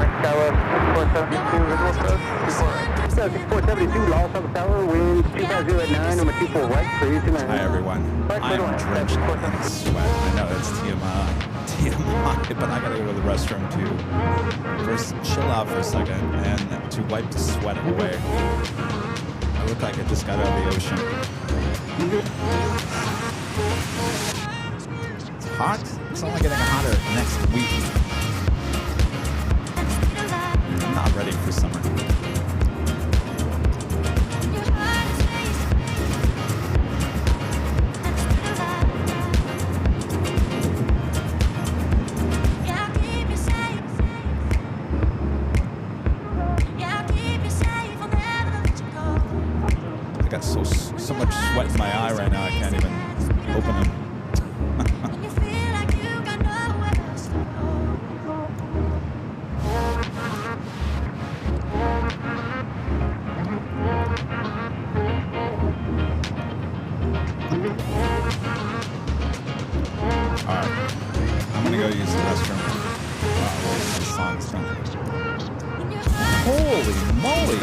Tower 472, visual approach, 472, lost on the tower, wind 250 at 9, number 24 right, clear 29. Hi everyone, I'm drenched in sweat. I know it's TMI, but I gotta go to the restroom to first chill out for a second and to wipe the sweat away. I look like I just got out of the ocean. It's hot. It's only getting hotter next week. I'm not ready for summer. I got so much sweat in my eye right now I can't even open them. Holy moly!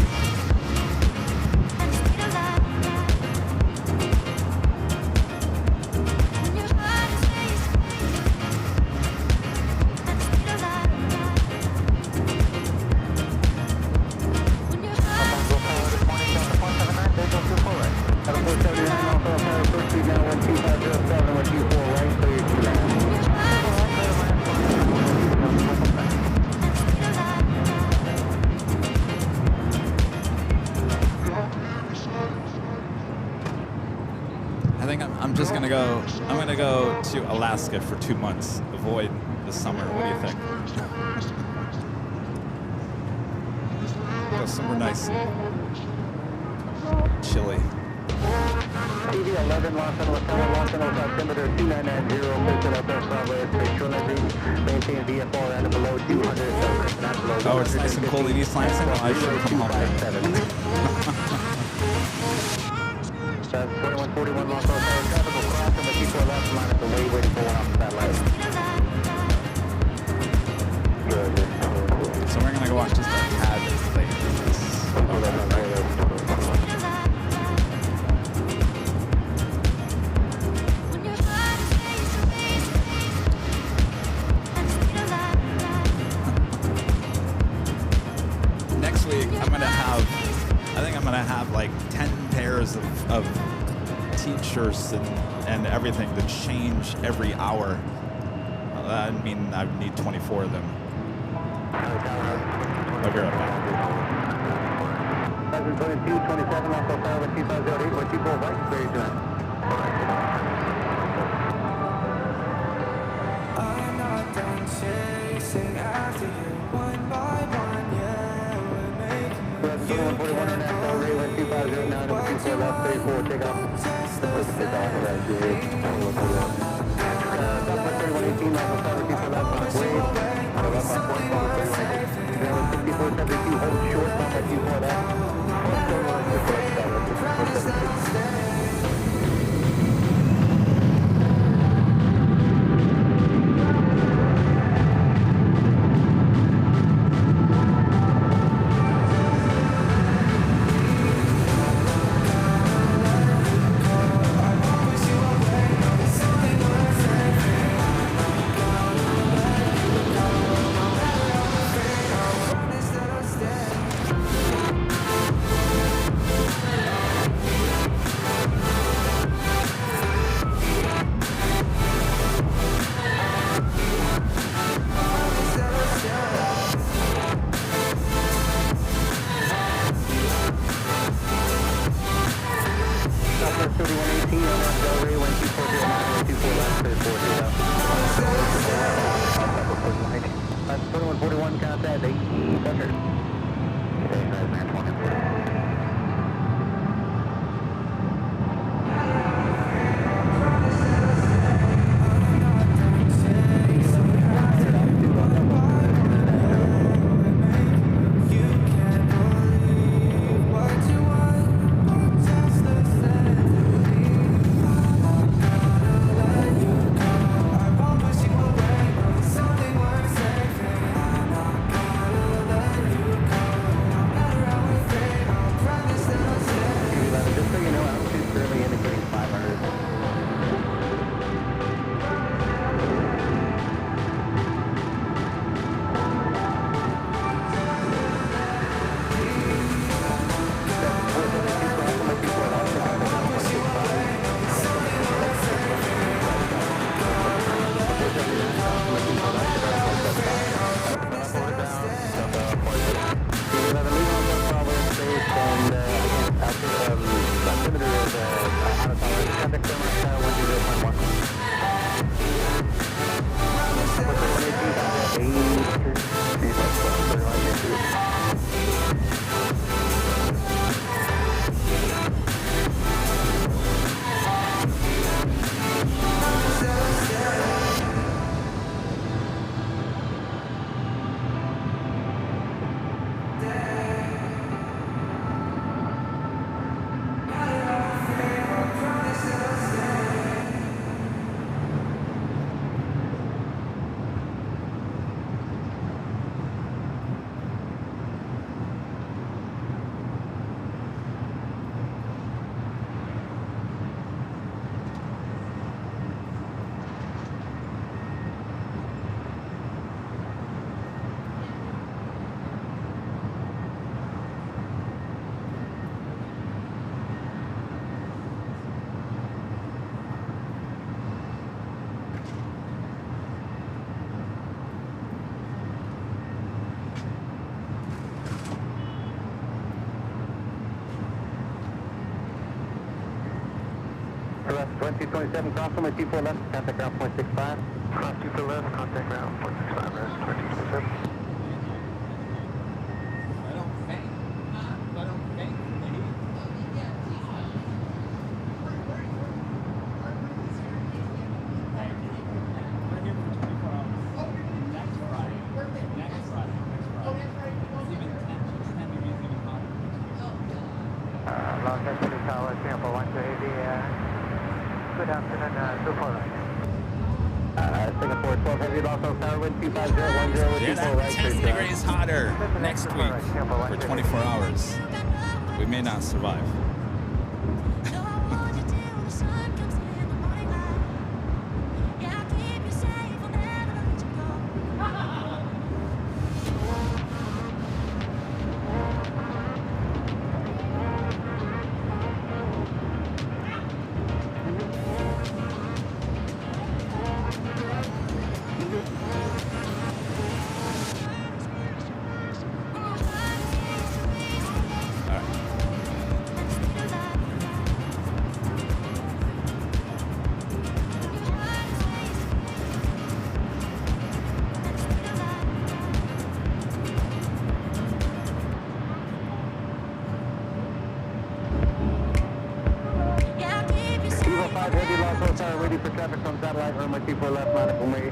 I'm gonna go to Alaska for 2 months. Avoid the summer. What do you think? Go somewhere nice and chilly. TV 11, Los Angeles, altimeter 2990, Houston, Hotel Bravo, X-ray, shoreline breeze, maintain VFR at below 200, Oh, it's nice and cold in East Lansing? Well, I should come home then. 4141 Los Angeles, traffic will cross and the people left line at the way waiting for one off the satellite. So we're going to go on just a tad late. Next week, I think I'm going to have like 10 pairs of t-shirts and everything to change every hour. I mean, I need 24 of them. I'll be right back. 22, 27, also 2508, 124 right, very good. I'm not done chasing after you, one by one, yeah, we're making you 41 international, Ray 12509, 124 left, 34, take off. 1227, cross runway 24 left, contact ground point 65. Cross 24 left, contact ground point 65, rest 1227. Good afternoon, Super Singapore 12 heavy, lost on tower wind 25010 Yeah, that 10 degrees hotter next week for 24 hours. We may not survive. Ready for traffic from satellite, runway 24 left, nautical way.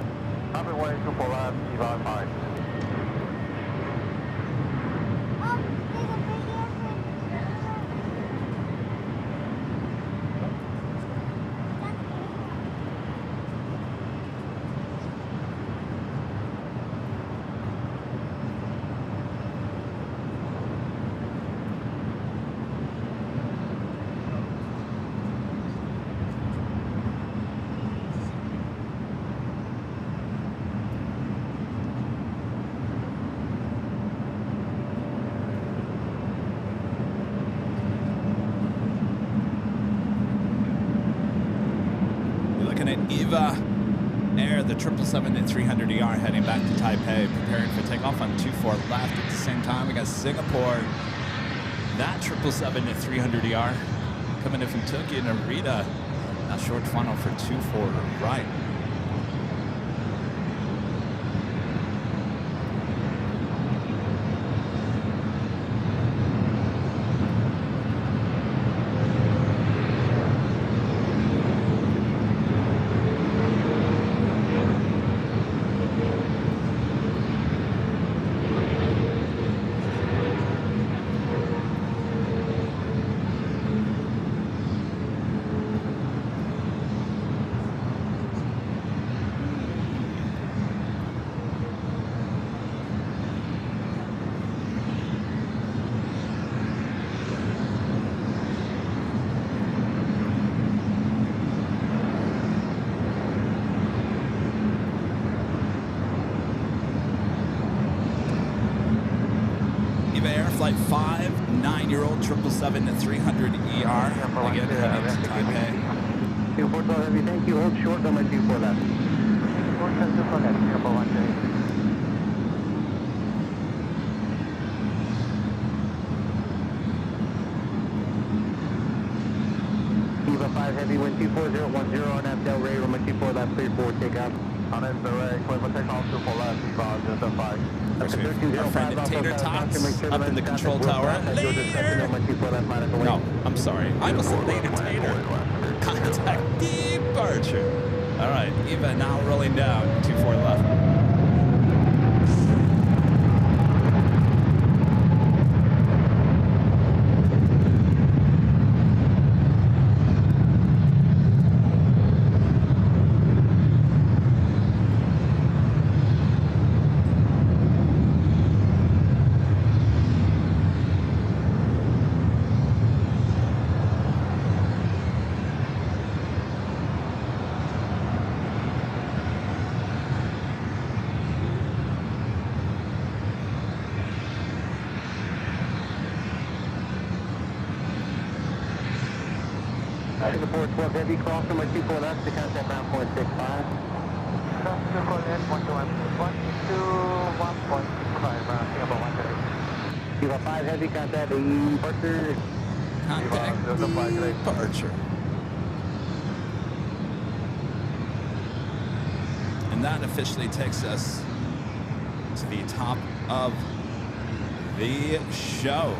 Runway 24 left, Eval 5. Eva Air, the 777-300ER heading back to Taipei, preparing for takeoff on 24 left. At the same time, we got Singapore, that 777-300ER coming in from Tokyo, Narita, that short funnel for 24 right. Flight 5, 9-year-old 777-300ER. Again, heading to Taipei. 24 heavy, thank you. Hold short on my 24 left. Short on 24 left, Singapore 13. Eva 5 heavy, wind 24010 on Del Rey, runway 24 left, clear forward takeoff. On Del Rey, clear for takeoff 24 left, Eva 05. Our friend Tater Tots up in the control tower. No, I'm sorry. I was a later Tater. Contact departure. All right, Eva now rolling down. 24 left. Singapore 12 heavy, cross number 24 left to contact ground point 65. Cross to coordinate 121.65, Singapore 130. Eva 5 heavy, contact departure. Contact departure. And that officially takes us to the top of the show.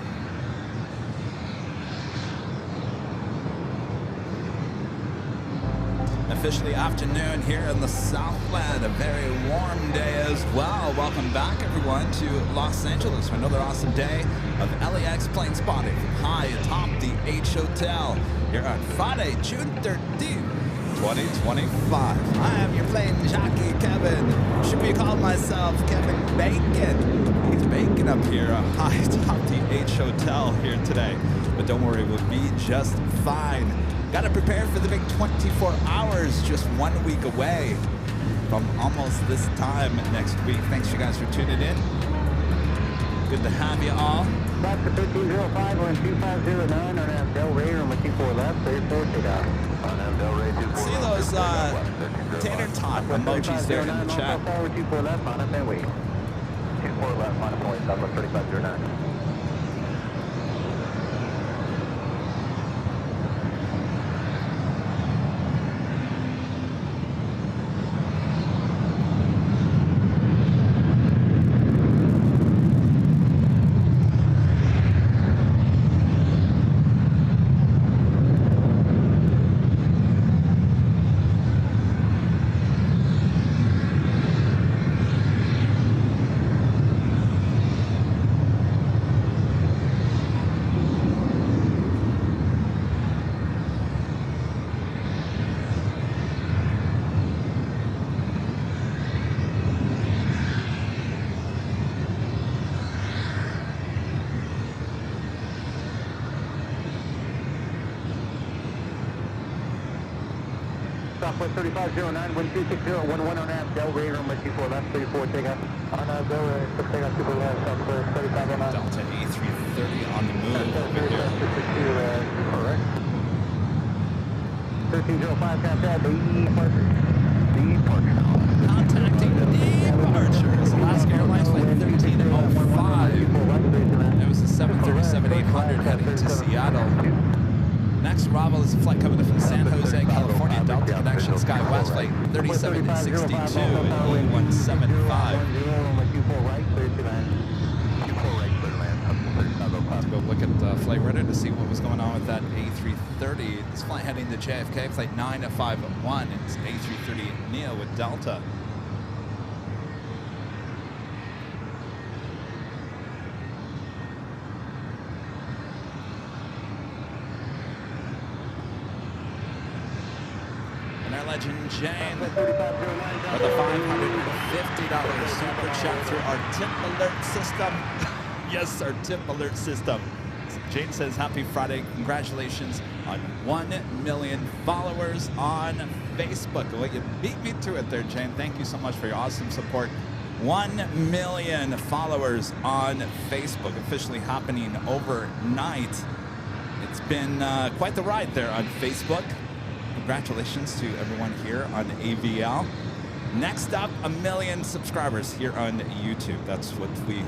Officially afternoon here in the Southland, a very warm day as well. Welcome back, everyone, to Los Angeles for another awesome day of LAX plane spotting from high atop the H Hotel here on Friday, June 13th, 2025. I am your plane jockey, Kevin. Should be called myself Kevin Bacon. He's baking up here high atop the H Hotel here today. But don't worry, we'll be just fine. Got to prepare for the big 24 hours, just 1 week away from almost this time next week. Thanks you guys for tuning in. Good to have you all. Back to 1305, 12509 on Del Rey, room 24 left, 34 takeoff. On Del Rey, 24 See those tater tot emojis there in the chat. 24 left, on up and wait. 24 left, on a point, Southwest 3509. Southwest 3509, 1260, 11 on app, Del Rey, room 24 left, 34 takeoff. On Del Rey, takeoff, 2 left, Southwest 3509. Delta A330 on the move over here. Correct. 1305, contact departure. Contacting departures. Alaska Airlines flight 1305. It was a 737-800 heading to Seattle. Next arrival is a flight coming in from San Jose, California. Delta Connection SkyWest flight 3762 175. Let's go look at flight radar to see what was going on with that A330. This flight heading to JFK, flight 951. It's A330 Neo with Delta. Legend Jane with a $550 super chat through our tip alert system. Yes, our tip alert system. Jane says, happy Friday. Congratulations on 1 million followers on Facebook. Well, you beat me to it there, Jane. Thank you so much for your awesome support. 1 million followers on Facebook, officially happening overnight. It's been quite the ride there on Facebook. Congratulations to everyone here on AVL. Next up, 1 million subscribers here on YouTube. That's what we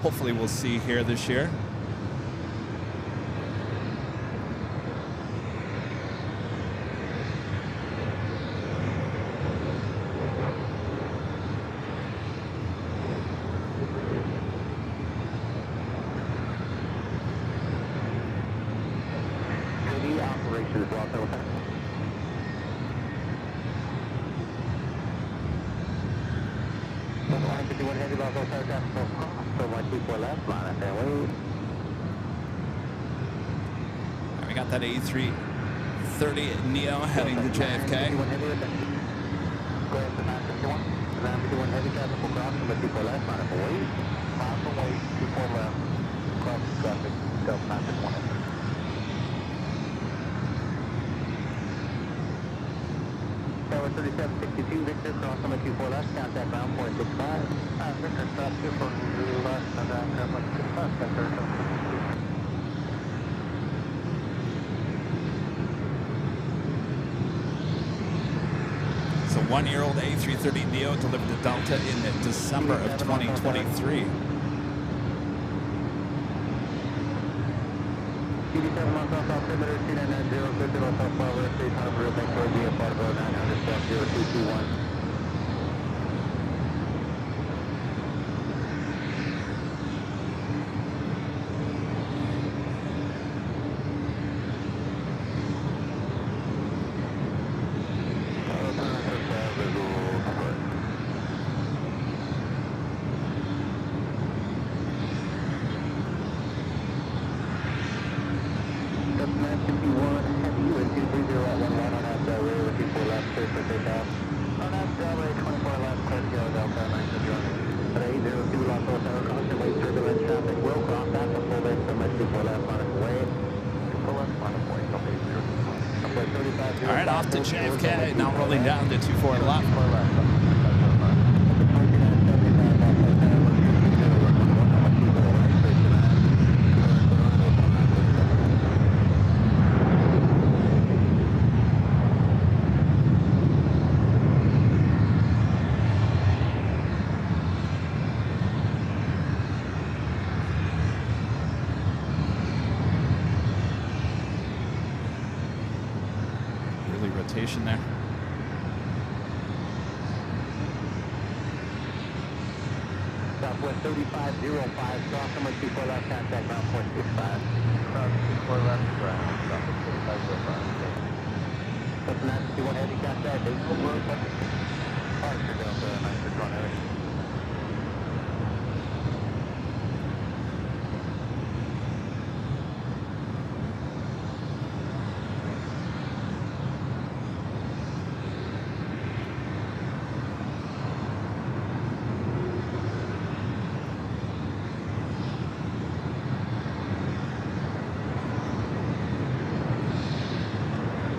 hopefully will see here this year. Operations, Los And we got that A330 Neo heading to JFK. Tower 3762, Victor, cross number 24 left, contact ground point 65. Victor, stop 24 left, contact ground point 65, Victor. It's a one-year-old A330 Neo delivered to Delta in December of 2023. 87 months off altimeter, 2990, good to Los Angeles, 300, real bank, VFR, 900, 0221. All right, off to JFK. Now rolling down to 24 left. Rotation there. Southwest 3505, cross number 24 left, contact ground point 65. Cross 24 left, ground, Southwest 3505. That's 951 heavy contact, 8 road, Archer Delta, 961 heavy.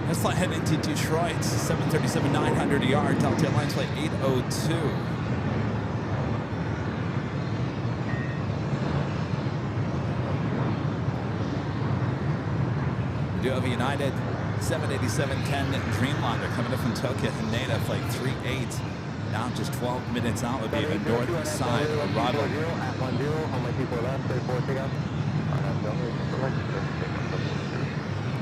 This flight heading to Detroit, 737-900 ER, Delta Airlines flight 802. We do have a United 787-10 Dreamliner coming up from Tokyo, Haneda, flight 38. Now just 12 minutes out would be the north side arrival. At 10, how many people left? 34 to go.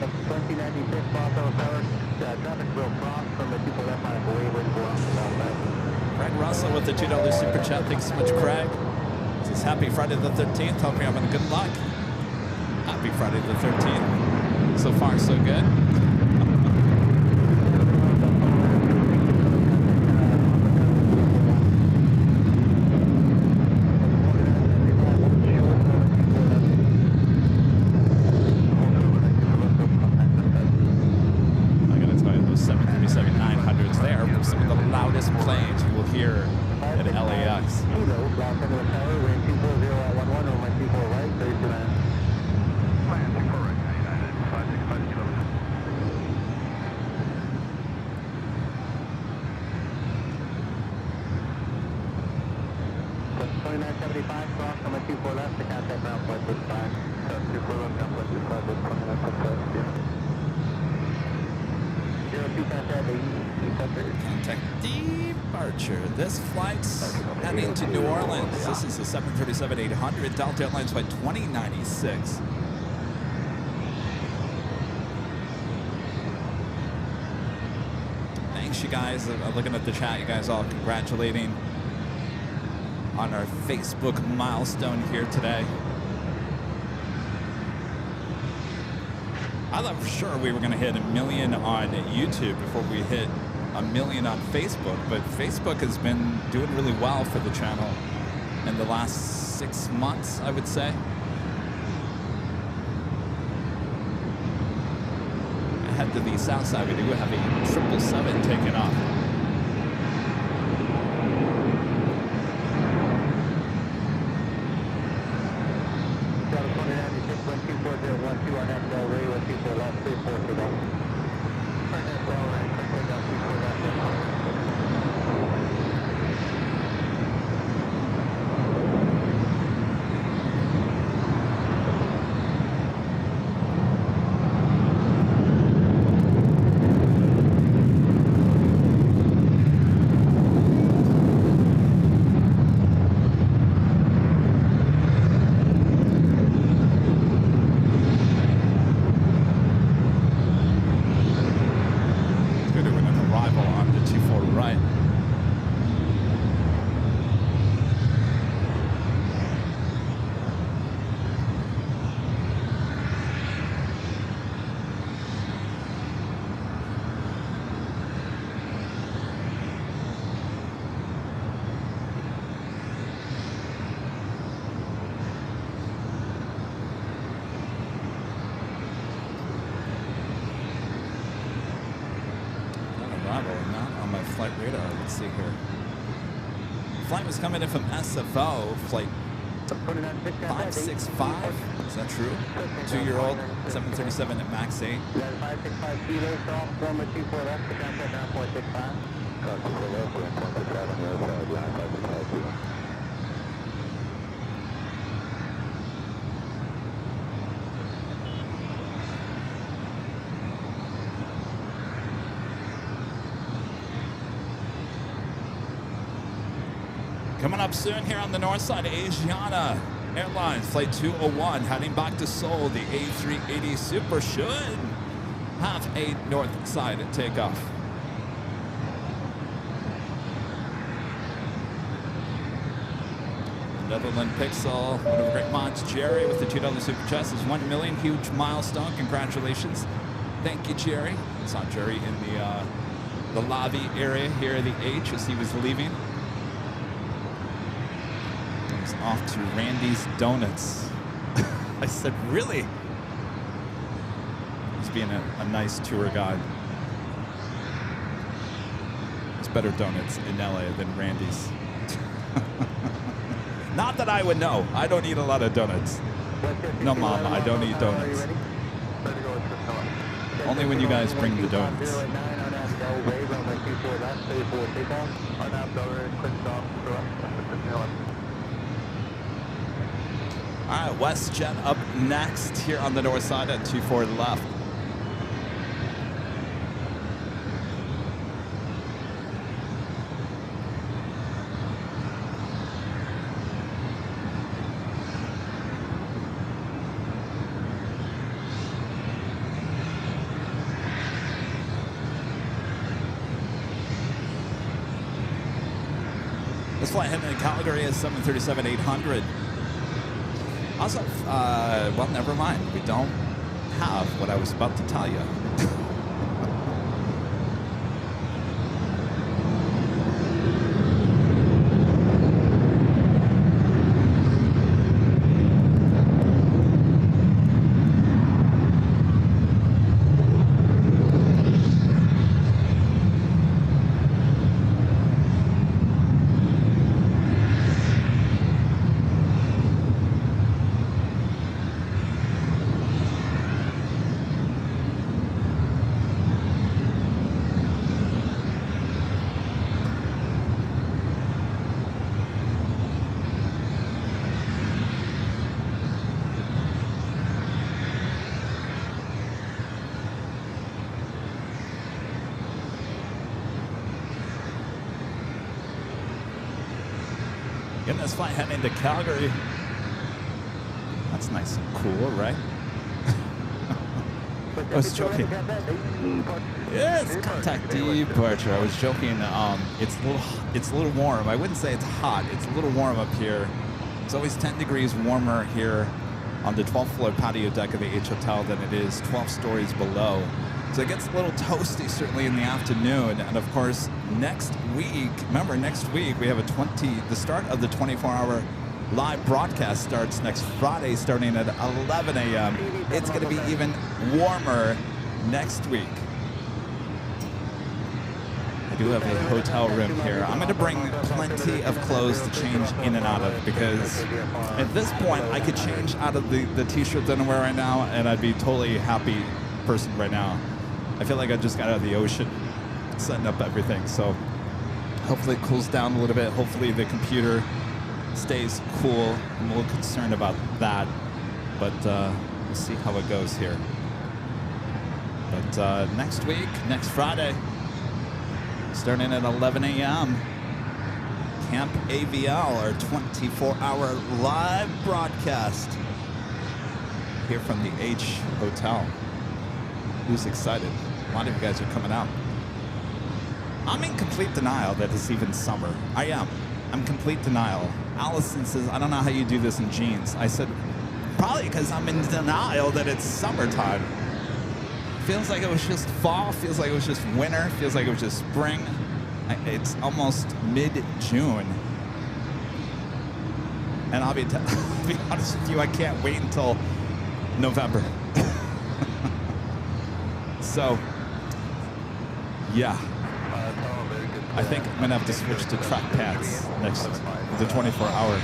2096 Boston Tower. Traffic will cross from the people left on the way with Craig Russell with the $2 super chat. Thanks so much, Craig. This is happy Friday the 13th. Hope you're having good luck. Happy Friday the 13th. So far, so good. Planes you will hear at LAX. Contact departure. This flight's heading to New Orleans. This is the 737-800 Delta Airlines flight 2096. Thanks, you guys. I'm looking at the chat. You guys all congratulating on our Facebook milestone here today. I thought for sure we were going to hit 1 million on YouTube before we hit 1 million on Facebook, but Facebook has been doing really well for the channel in the last 6 months, I would say. I head to the south side. We do have a 777 taking off. Flight radar, let's see here. Flight was coming in from SFO, flight 565, is that true? 2-year-old, 737 at max 8. 565 kilos off, runway 24 left, contact ground point 65. Coming up soon here on the north side, Asiana Airlines Flight 201 heading back to Seoul. The A380 Super should have a north side takeoff. Netherland Pixel, one of the great mods, Jerry, with the $2 super chest is 1 million. Huge milestone. Congratulations. Thank you, Jerry. I saw Jerry in the lobby area here at the H as he was leaving. He's off to Randy's Donuts. I said, really? He's being a nice tour guide. There's better donuts in LA than Randy's. Not that I would know. I don't eat a lot of donuts. No, Mom, I don't eat donuts. Only when you guys bring the donuts. All right, WestJet up next here on the north side at 24 left. This flight heading to Calgary is 737-800. Also, well, never mind. We don't have what I was about to tell you. Getting this flight heading into Calgary. That's nice and cool, right? I was joking. Yes, contact departure. I was joking. It's a little warm. I wouldn't say it's hot. It's a little warm up here. It's always 10 degrees warmer here on the 12th floor patio deck of the H Hotel than it is 12 stories below. So it gets a little toasty certainly in the afternoon. And of course, next week, remember next week we have the start of the 24-hour live broadcast starts next Friday starting at 11 a.m. It's going to be even warmer next week. I do have a hotel room here. I'm going to bring plenty of clothes to change in and out of because at this point I could change out of the t-shirt that I'm wearing right now and I'd be totally happy person right now. I feel like I just got out of the ocean setting up everything. So hopefully it cools down a little bit. Hopefully the computer stays cool. I'm a little concerned about that, but we'll see how it goes here. But next week, next Friday, starting at 11 a.m., Camp AVL, our 24-hour live broadcast here from the H Hotel. Who's excited? A lot of you guys are coming out. I'm in complete denial that it's even summer. I am. I'm complete denial. Allison says, I don't know how you do this in jeans. I said, probably because I'm in denial that it's summertime. Feels like it was just fall. Feels like it was just winter. Feels like it was just spring. It's almost mid-June. And I'll be honest with you, I can't wait until November. So, yeah. I think I'm going to have to switch to track pants next, the 24-hour.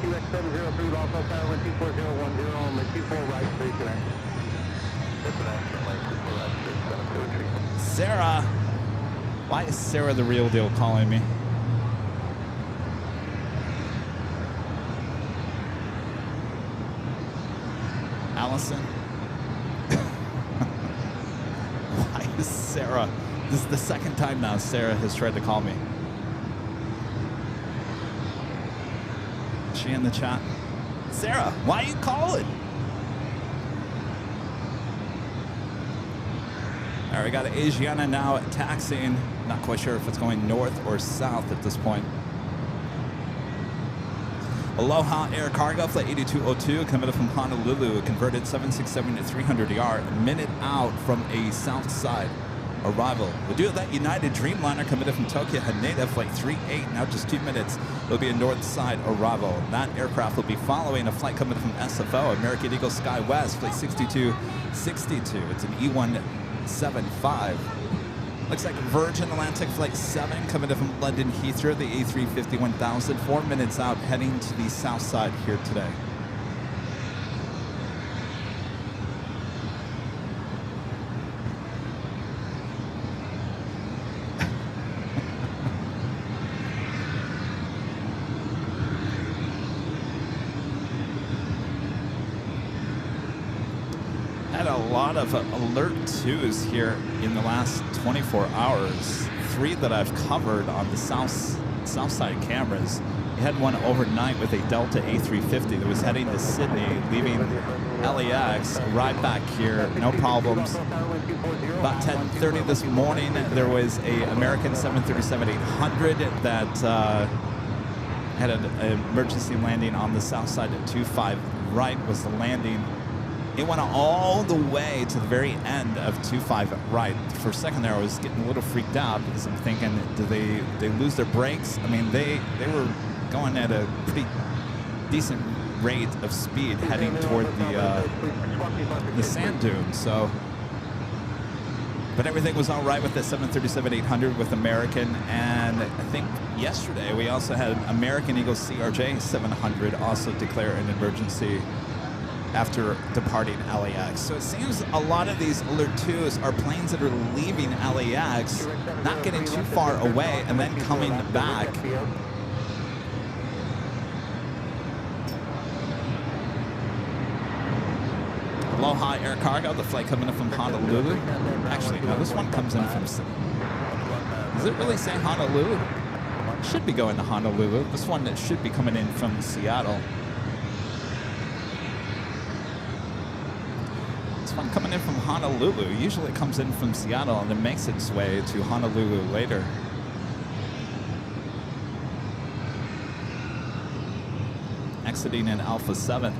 QX703, Los Angeles Tower, 124,010, on the 24 right, straight to land. Sarah! Why is Sarah the real deal calling me? Allison? Why is Sarah? This is the second time now Sarah has tried to call me. Is she in the chat? Sarah, why are you calling? All right, we got Asiana now taxiing. Not quite sure if it's going north or south at this point. Aloha Air Cargo, flight 8202, coming from Honolulu, converted 767 to 300ER, a minute out from a south side arrival. We'll do that United Dreamliner, committed from Tokyo Haneda, flight 38, now just 2 minutes. It'll be a north side arrival. That aircraft will be following a flight coming from SFO, American Eagle Sky West, flight 6262. It's an E175. Looks like Virgin Atlantic Flight 7 coming in from London Heathrow, the A350 1000, 4 minutes out, heading to the south side here today. Had a lot of alert 2s here in the last 24 hours. 3 that I've covered on the south side cameras. We had one overnight with a Delta A350 that was heading to Sydney, leaving LAX, right back here, no problems. About 10:30 this morning, there was a American 737-800 that had an emergency landing on the south side at 25 right was the landing. It went all the way to the very end of 25 right. For a second there, I was getting a little freaked out because I'm thinking, do they lose their brakes? I mean, they were going at a pretty decent rate of speed heading toward the sand dune. So, but everything was all right with the 737-800 with American, and I think yesterday we also had American Eagle CRJ 700 also declare an emergency after departing LAX. So it seems a lot of these Alert 2s are planes that are leaving LAX, not getting too far away, and then coming back. Aloha Air Cargo, the flight coming in from Honolulu. Actually, no, this one comes in from... Does it really say Honolulu? It should be going to Honolulu. This one that should be coming in from Seattle. One coming in from Honolulu. Usually it comes in from Seattle and then makes its way to Honolulu later. Exiting in Alpha 7.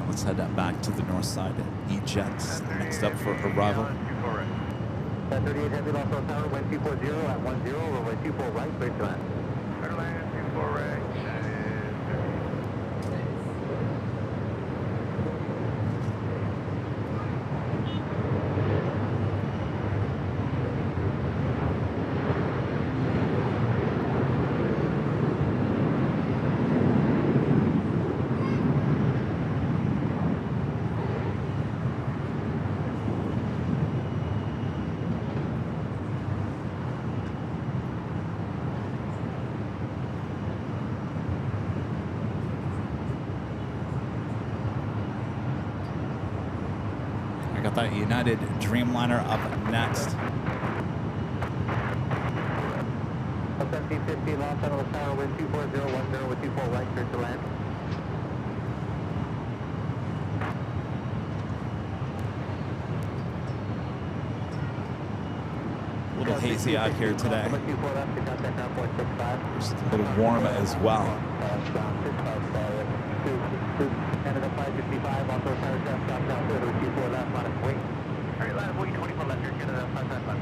Let's head back to the north side. E-Jets next up for arrival. 38 Heavy Los Angeles Tower, wind 240 at 10, runway 24 right, straight to land. Airline 24 right. Got that United Dreamliner up next. 1750 Los Angeles Tower, wind 24010 with 24 right, straight to land. A little hazy out here today. It's a little warm as well. Canada 555, also fire trap, stop down to 24 left, minus wing. Airline wing 24 left, here, Canada 555.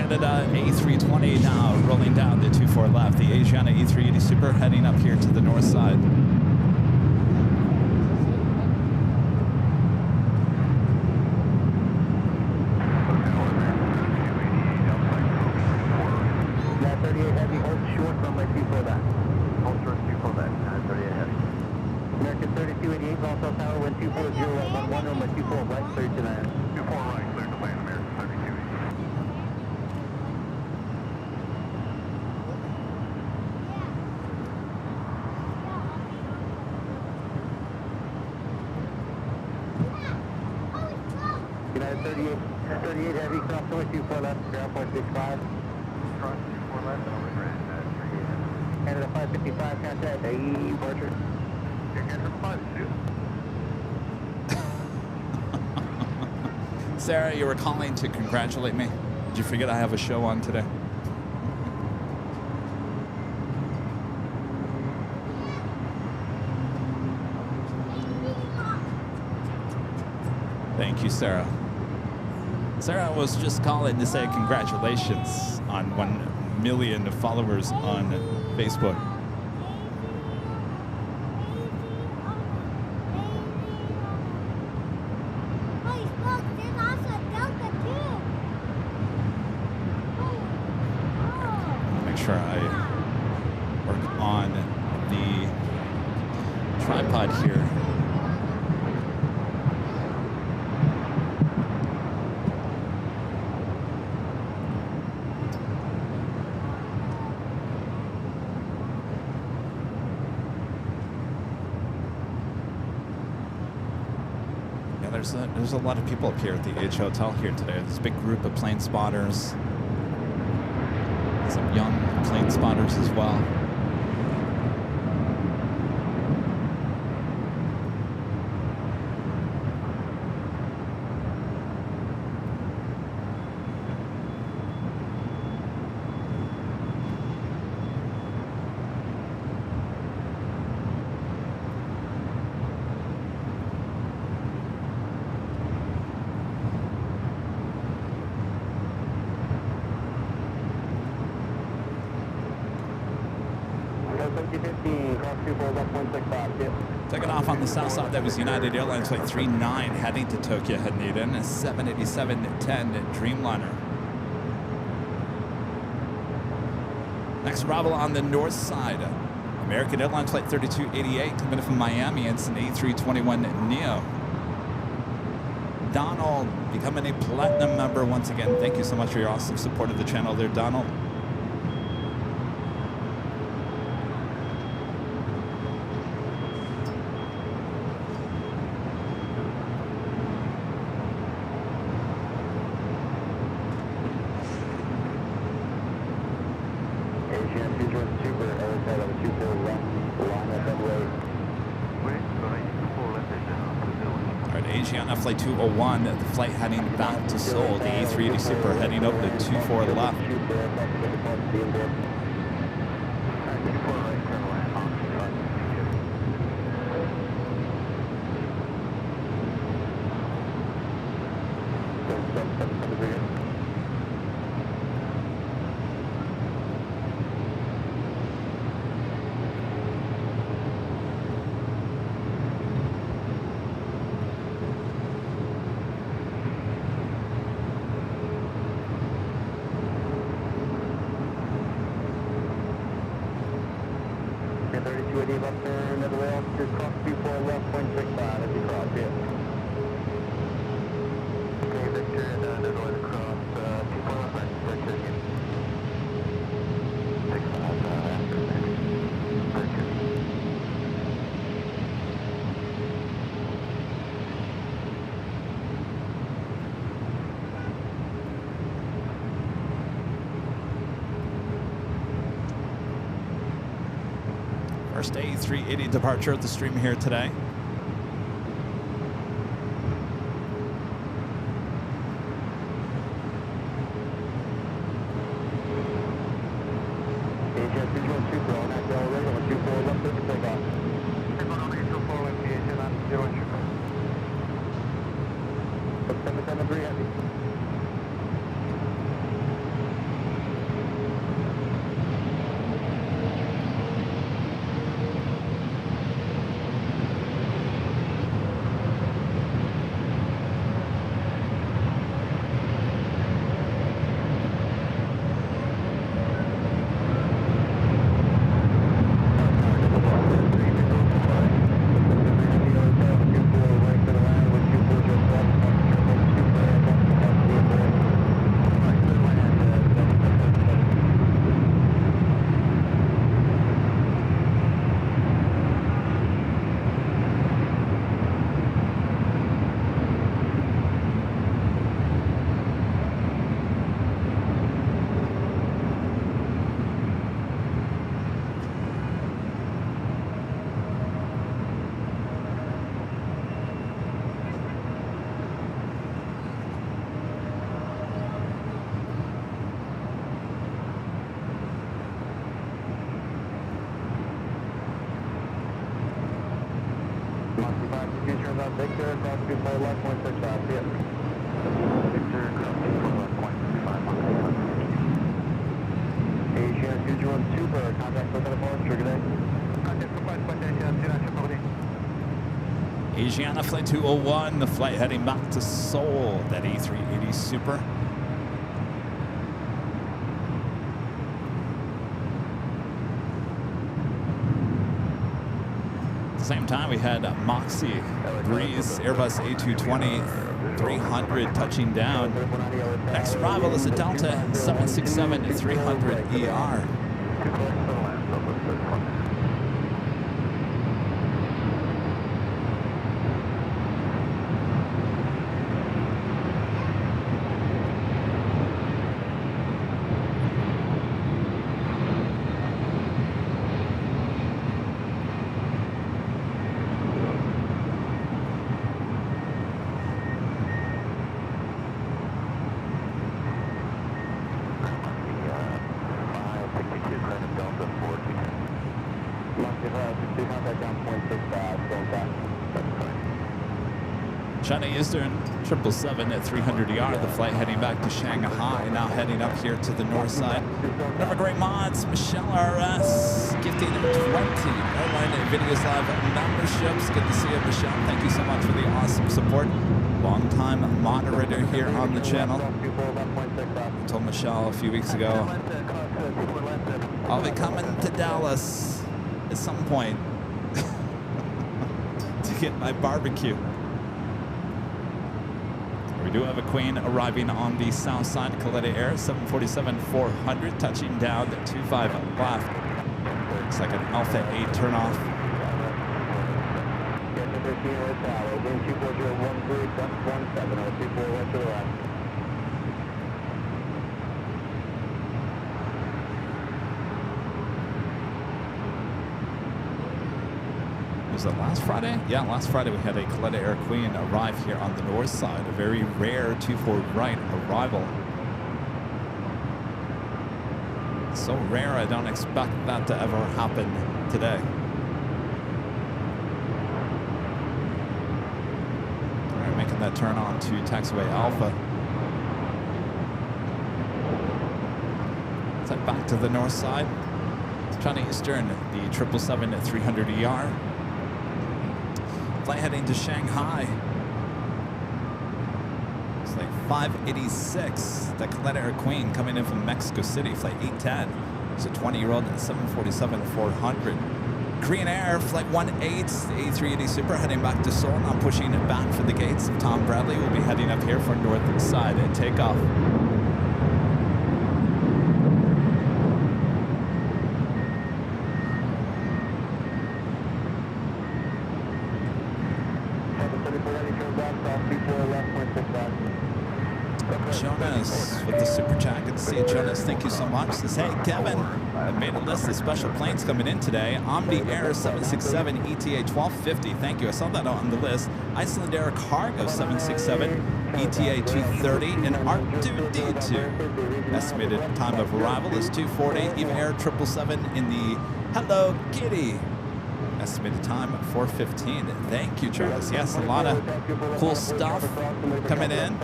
Canada A320 now rolling down the 24 left. The Asiana E380 Super heading up here to the north side. Yeah, 38 heavy, hold short runway 24 left. Hold short 24 left, 38 heavy. American 3288, also tower, wind 240 right, 11, runway 24 right, 39. 24 right, clear to land, American 3288. United 38 heavy, cross runway 24 left, ground point 65. Cross 24 left, over grand, 38 heavy. Canada 555, contact, departure. Canada 52. Sarah, you were calling to congratulate me. Did you forget I have a show on today? Thank you, Sarah. Sarah was just calling to say congratulations on 1 million followers on Facebook. Make sure I work on the tripod here. There's a lot of people up here at the H Hotel here today. There's a big group of plane spotters. Some young plane spotters as well. Taking off on the south side, that was United Airlines Flight 39 heading to Tokyo, Haneda, a 787-10 Dreamliner. Next arrival on the north side, American Airlines Flight 3288 coming in from Miami. It's an A321neo. Donald becoming a platinum member once again. Thank you so much for your awesome support of the channel there, Donald. Flight 201, the flight heading back to Seoul. The A380 Super heading up the 24 left. First A380 departure at the stream here today. Victor, cross 24 left, 165, see ya. Victor, cross 24 left, 165, Asian 221 Super, contact for telephone, trigger day. Contact for 5.8, Asiana Flight 201, the flight heading back to Seoul, that A380 Super. At the same time, we had Moxie, Breeze, Airbus A220, 300 touching down. Next arrival is a Delta 767-300ER. China Eastern 777-300ER, the flight heading back to Shanghai, now heading up here to the north side. Never great mods, Michelle RS, gifting 20 AirLineVideos Live memberships. Good to see you, Michelle. Thank you so much for the awesome support. Long-time moderator here on the channel. I told Michelle a few weeks ago, I'll be coming to Dallas at some point to get my barbecue. We do have a Queen arriving on the south side, Kaleta Air, 747-400, touching down 25 left. Looks like an Alpha 8 turnoff. Was that last Friday? Yeah, last Friday we had a Kaleta Air Queen arrive here on the north side. A very rare 24 right arrival. So rare, I don't expect that to ever happen today. All right, making that turn on to taxiway Alpha. Let's head back to the north side. China Eastern, the 777-300ER. Flight heading to Shanghai. It's like 586. The Kaleta Air Queen coming in from Mexico City, flight 810. It's a 20-year-old 747-400. Korean Air, flight 18, the A380 Super heading back to Seoul. Now pushing it back for the gates. Tom Bradley will be heading up here for north side and takeoff. Jonas with the super chat. Good to see you, Jonas. Thank you so much. Says, hey, Kevin, I made a list of special planes coming in today. Omni Air 767 ETA 1250. Thank you. I saw that on the list. Iceland Air Cargo 767 ETA 230 and R2D2. Estimated time of arrival is 2:40. Eva Air 777 in the Hello Kitty. Estimated time 4:15. Thank you, Charles. Yes, a lot of cool stuff coming in.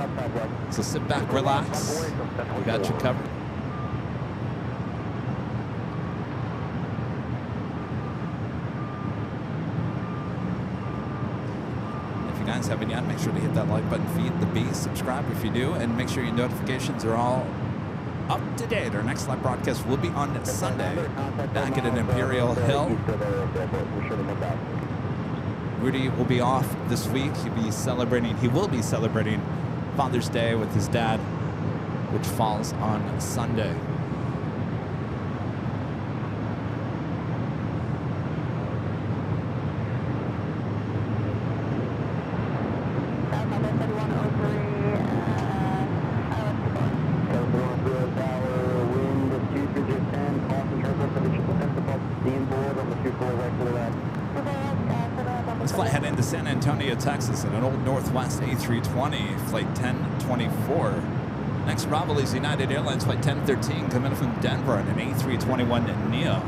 So sit back, relax. We got you covered. If you guys haven't yet, make sure to hit that like button, feed the beast, subscribe if you do, and make sure your notifications are all up to date. Our next live broadcast will be on Sunday, back at an Imperial Hill. Rudy will be off this week. He will be celebrating Father's Day with his dad, which falls on Sunday. San Antonio, Texas, in an old Northwest A320, flight 1024. Next arrival is United Airlines flight 1013, coming from Denver in an A321neo.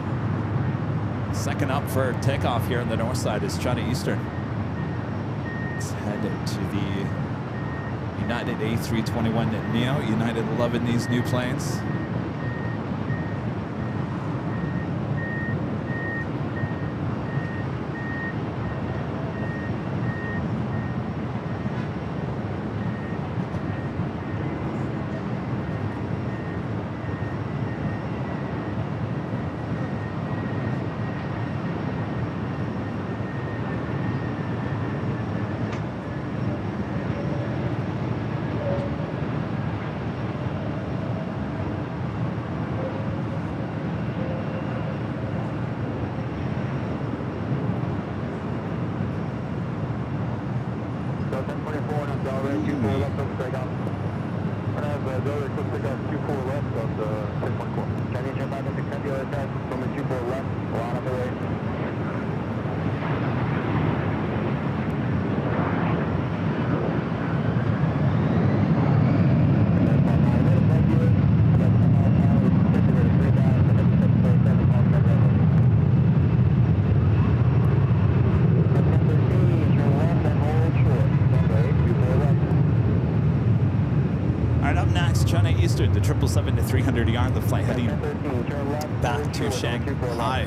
Second up for takeoff here on the north side is China Eastern. Let's head to the United A321 Neo. United loving these new planes. The 777 to 300 yard, the flight heading back to Shanghai.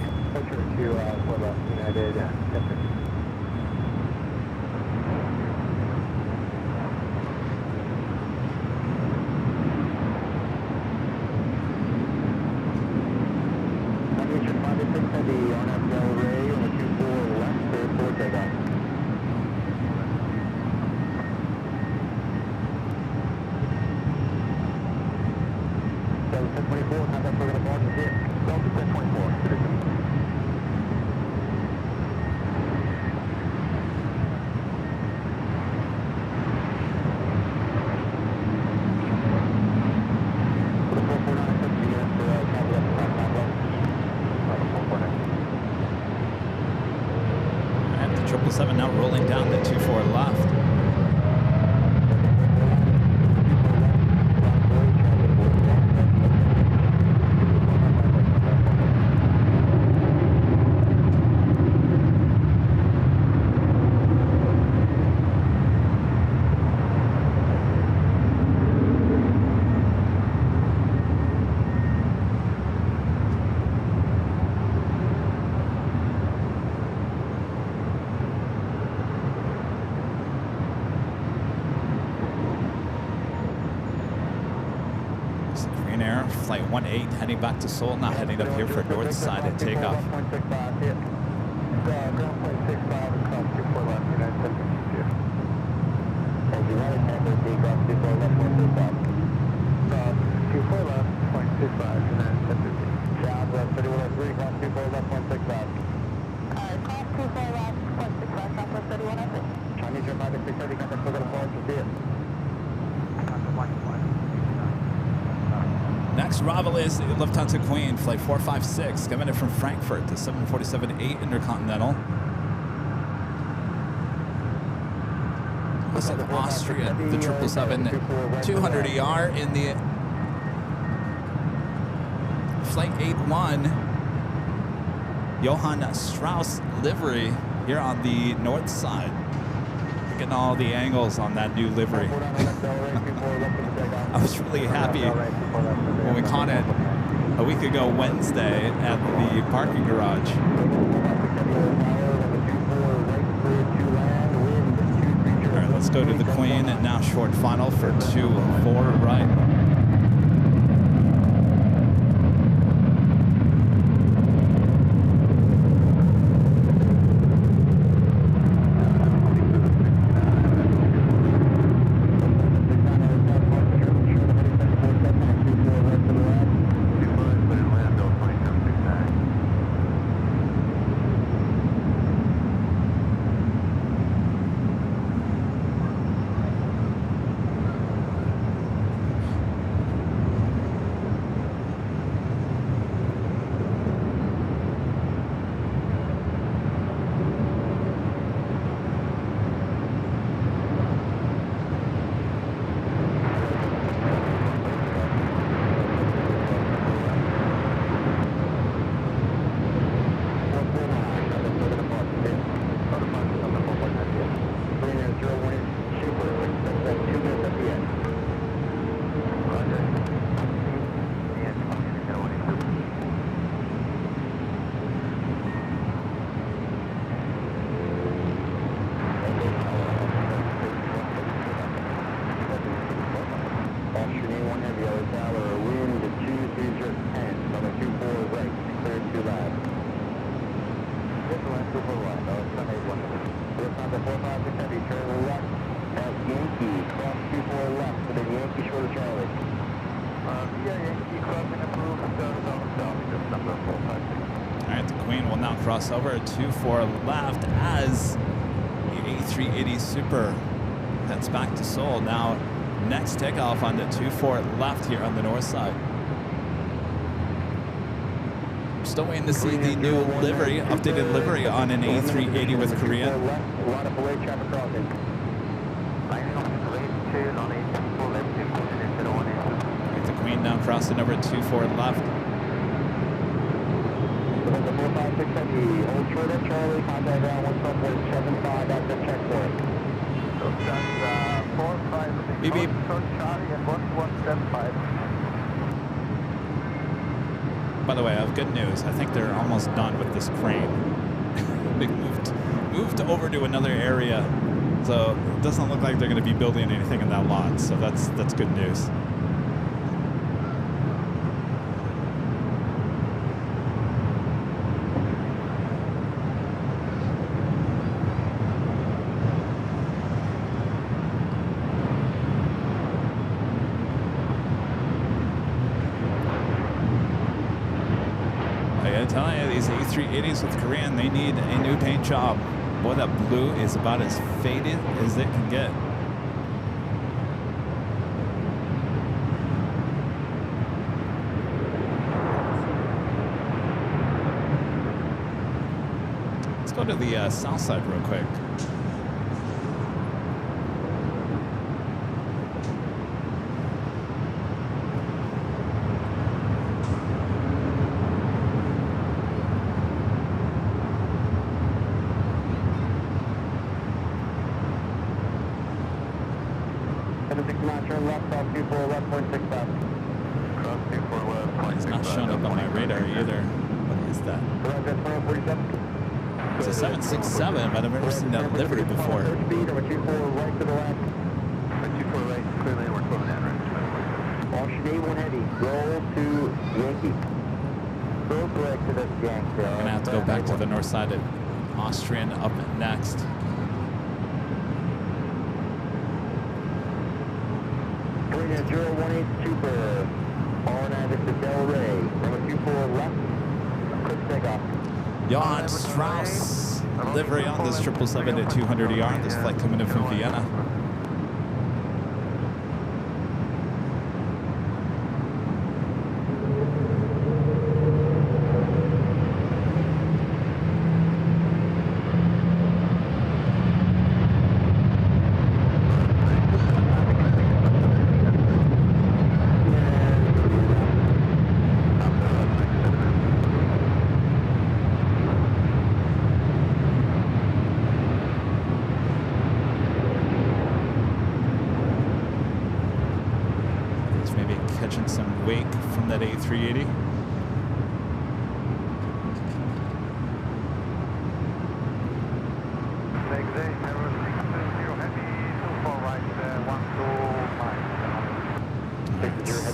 Now rolling down the 24 left. Flight 18 heading back to Seoul, now heading up here for north side at takeoff. Next arrival is Lufthansa Queen, flight 456, coming in from Frankfurt, the 747-8 Intercontinental. Also the Austrian, the 777-200ER in the flight 81, Johann Strauss livery here on the north side. Getting all the angles on that new livery. I was really happy when we caught it a week ago Wednesday at the parking garage. All right, let's go to the Queen and now short final for 2-4 right. Queen will now cross over 24 left as the A380 Super heads back to Seoul. Now, next takeoff on the 24 left here on the north side. Still waiting to see the new livery, updated livery on an A380 with Korean. Get the Queen now crossing over 24 left. Beep beep. By the way, I have good news. I think they're almost done with this crane. They moved over to another area, so it doesn't look like they're going to be building anything in that lot. So that's good news. These A380s with Korean, they need a new paint job. Boy, that blue is about as faded as it can get. Let's go to the south side real quick. It's not showing up on my radar either. What is that? It's a 767, but I've never seen that livery before. I'm gonna have to go back to the north side of Austrian up next. Korean 018 Super. R9, this is Del Rey. Number 24 left. Quick takeoff. Johann Strauss livery on this 777 at 200ER. This flight coming in from Vienna. Catching some wake from that A380.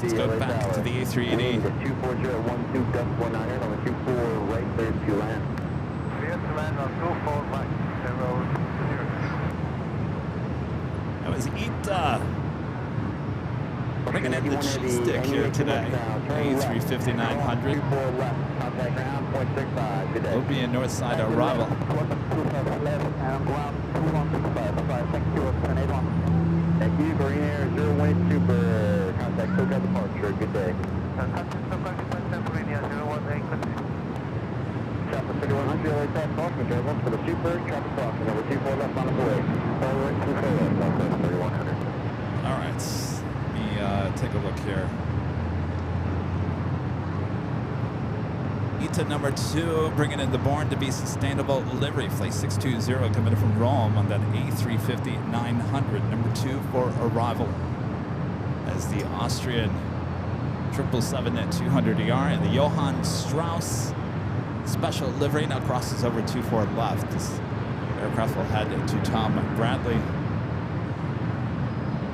Let's go back to the A380. 24012 gust 19 on the 24 right clear to land. Clear to land on 24 right, 0. That was Ita. Bringing in the cheese stick here today. A350-900. Will be a north side arrival. Thank you, Green Air 018 Super. Contact SoCal departure. Good day. Traffic 3100, LA Tax Crossing, travel for the Super, traffic crossing, number 24 left on the way. Forward to Southwest, Southwest 3100. All right. Take a look here. ETA number 2, bringing in the Born to be Sustainable livery. Flight 620 coming in from Rome on that A350-900, number 2 for arrival. As the Austrian 777 at 200ER and the Johann Strauss special livery now crosses over 24 left. This aircraft will head to Tom Bradley.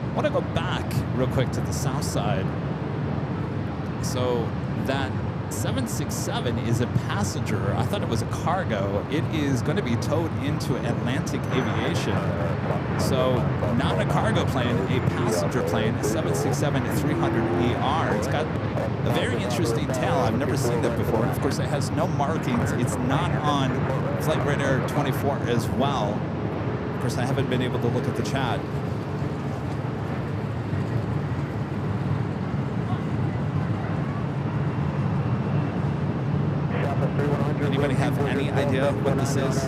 I want to go back real quick to the south side. So that 767 is a passenger. I thought it was a cargo. It is going to be towed into Atlantic Aviation. So not a cargo plane, a passenger plane, 767-300ER. It's got a very interesting tail. I've never seen that before. Of course, it has no markings. It's not on Flight Radar 24 as well. Of course, I haven't been able to look at the chat. Anybody have any idea what this is?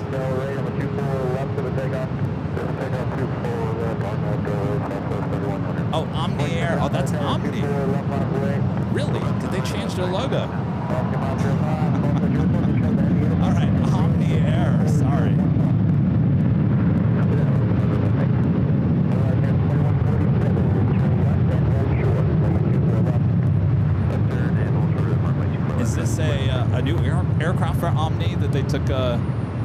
Oh, Omni Air. Oh, that's Omni. Really? Did they change their logo? All right, Omni Air. Sorry. Is this a new aircraft for Omni that they took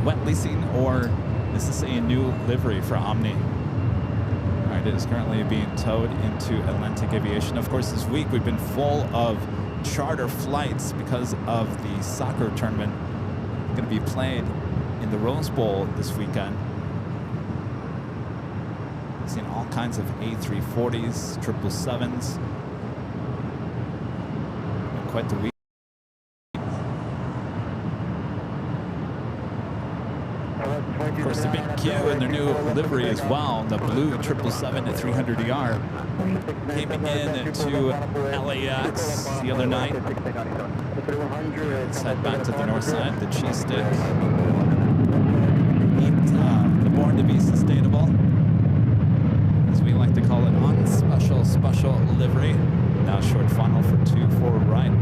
wet leasing, or is this a new livery for Omni? All right, it is currently being towed into Atlantic Aviation. Of course, this week we've been full of charter flights because of the soccer tournament going to be played in the Rose Bowl this weekend. Seen all kinds of A340s, 777s. Been quite the week. Of course, the big Q and their new livery as well, the blue 777-300ER, came in to LAX the other night. Let's head back to the north side, the cheese stick. Eat the Born to Be Sustainable, as we like to call it, on special livery. Now short funnel for 2 forward right.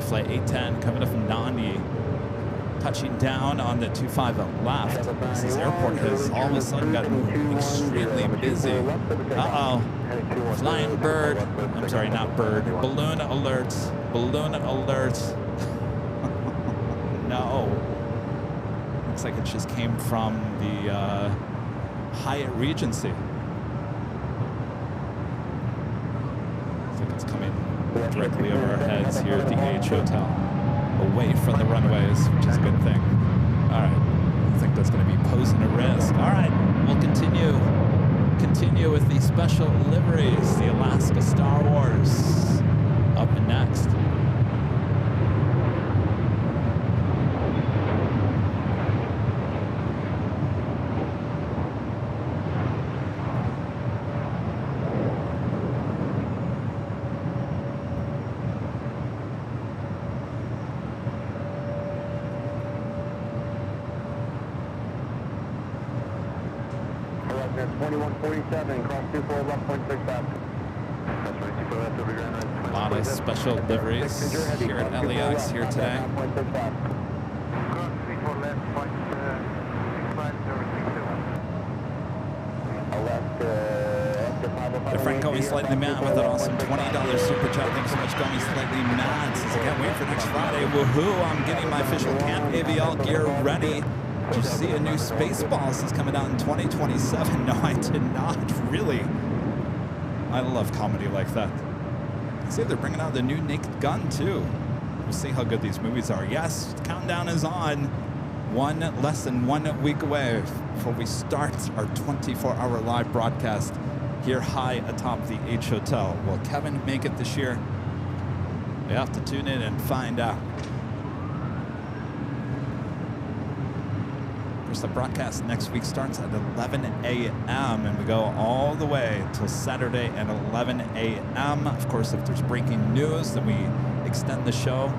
Flight 810 coming up from Nandi, touching down on the 25 left. This airport has all of a sudden gotten extremely busy. Uh-oh. Flying bird. I'm sorry, not bird. Balloon alert. Balloon alert. No. Looks like it just came from the Hyatt Regency. Looks like it's coming directly over our heads here at the AH Hotel, away from the runways, which is a good thing. All right, I think that's going to be posing a risk. All right, we'll continue with the special liveries, the Alaska Star Wars, up and next. A lot of special liveries here at LAX here today. The Frank Going Slightly Mad with an awesome $20 super chat. Thanks so much, Going Slightly Mad. Says I can't wait for next Friday. Woohoo! I'm getting my official Camp AVL gear ready. Did you see a new Spaceballs is coming out in 2027? No, I did not. Really? I love comedy like that. I see they're bringing out the new Naked Gun too. We'll see how good these movies are. Yes, countdown is on. Less than 1 week away before we start our 24-hour live broadcast here high atop the H Hotel. Will Kevin make it this year? We have to tune in and find out. Of course, the broadcast next week starts at 11 a.m. and we go all the way till Saturday at 11 a.m. Of course, if there's breaking news, then we extend the show.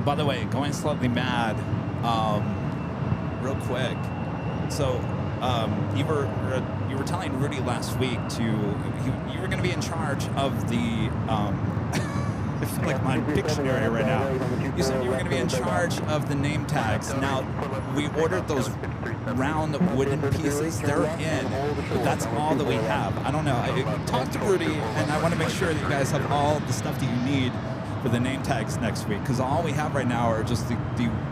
By the way, going slightly mad, real quick. So you were telling Rudy last week you were going to be in charge of the I feel like my dictionary right now. You said you were going to be in charge of the name tags. Now we ordered those round wooden pieces. They're in. But that's all that we have. I don't know. I talked to Rudy, and I want to make sure that you guys have all the stuff that you need for the name tags next week, because all we have right now are just the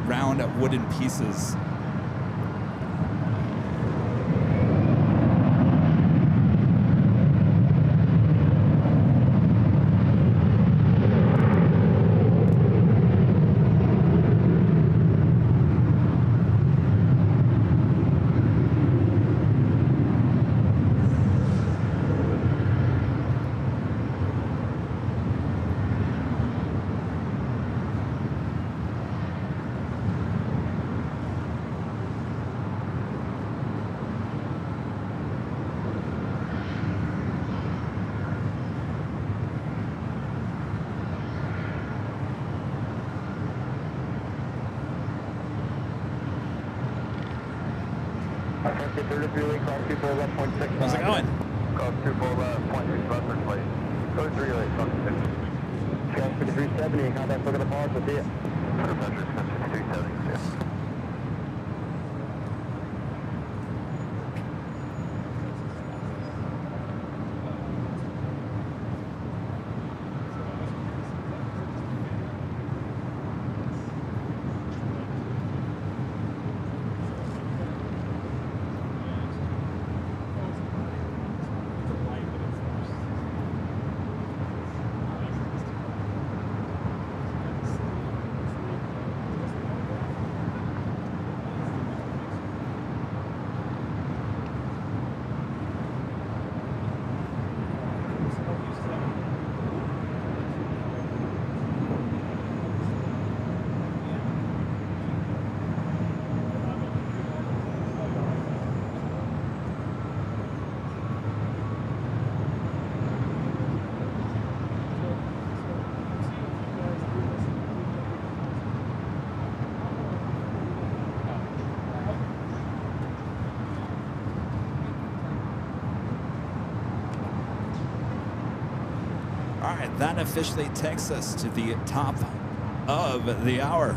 round wooden pieces. How's it going? Cross 2-4, point 6 buffer, please. Go 38, Fox 6. Cross 5370, contact looking to pause, we'll see it. Pressure, 5370, yeah. All right, that officially takes us to the top of the hour.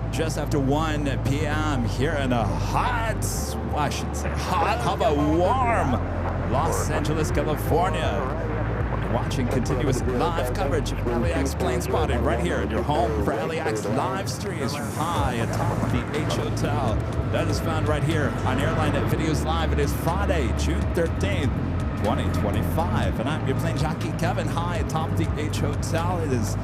Just after 1 p.m. here in a hot, I should say hot, how about warm Los Angeles, California. You're watching continuous live coverage of LAX planespotting right here in your home for LAX live streams from high atop the H Hotel. That is found right here on Airline Videos Live. It is Friday, June 13th, 2025. And I'm your plane jockey, Kevin, high atop the H Hotel. It is,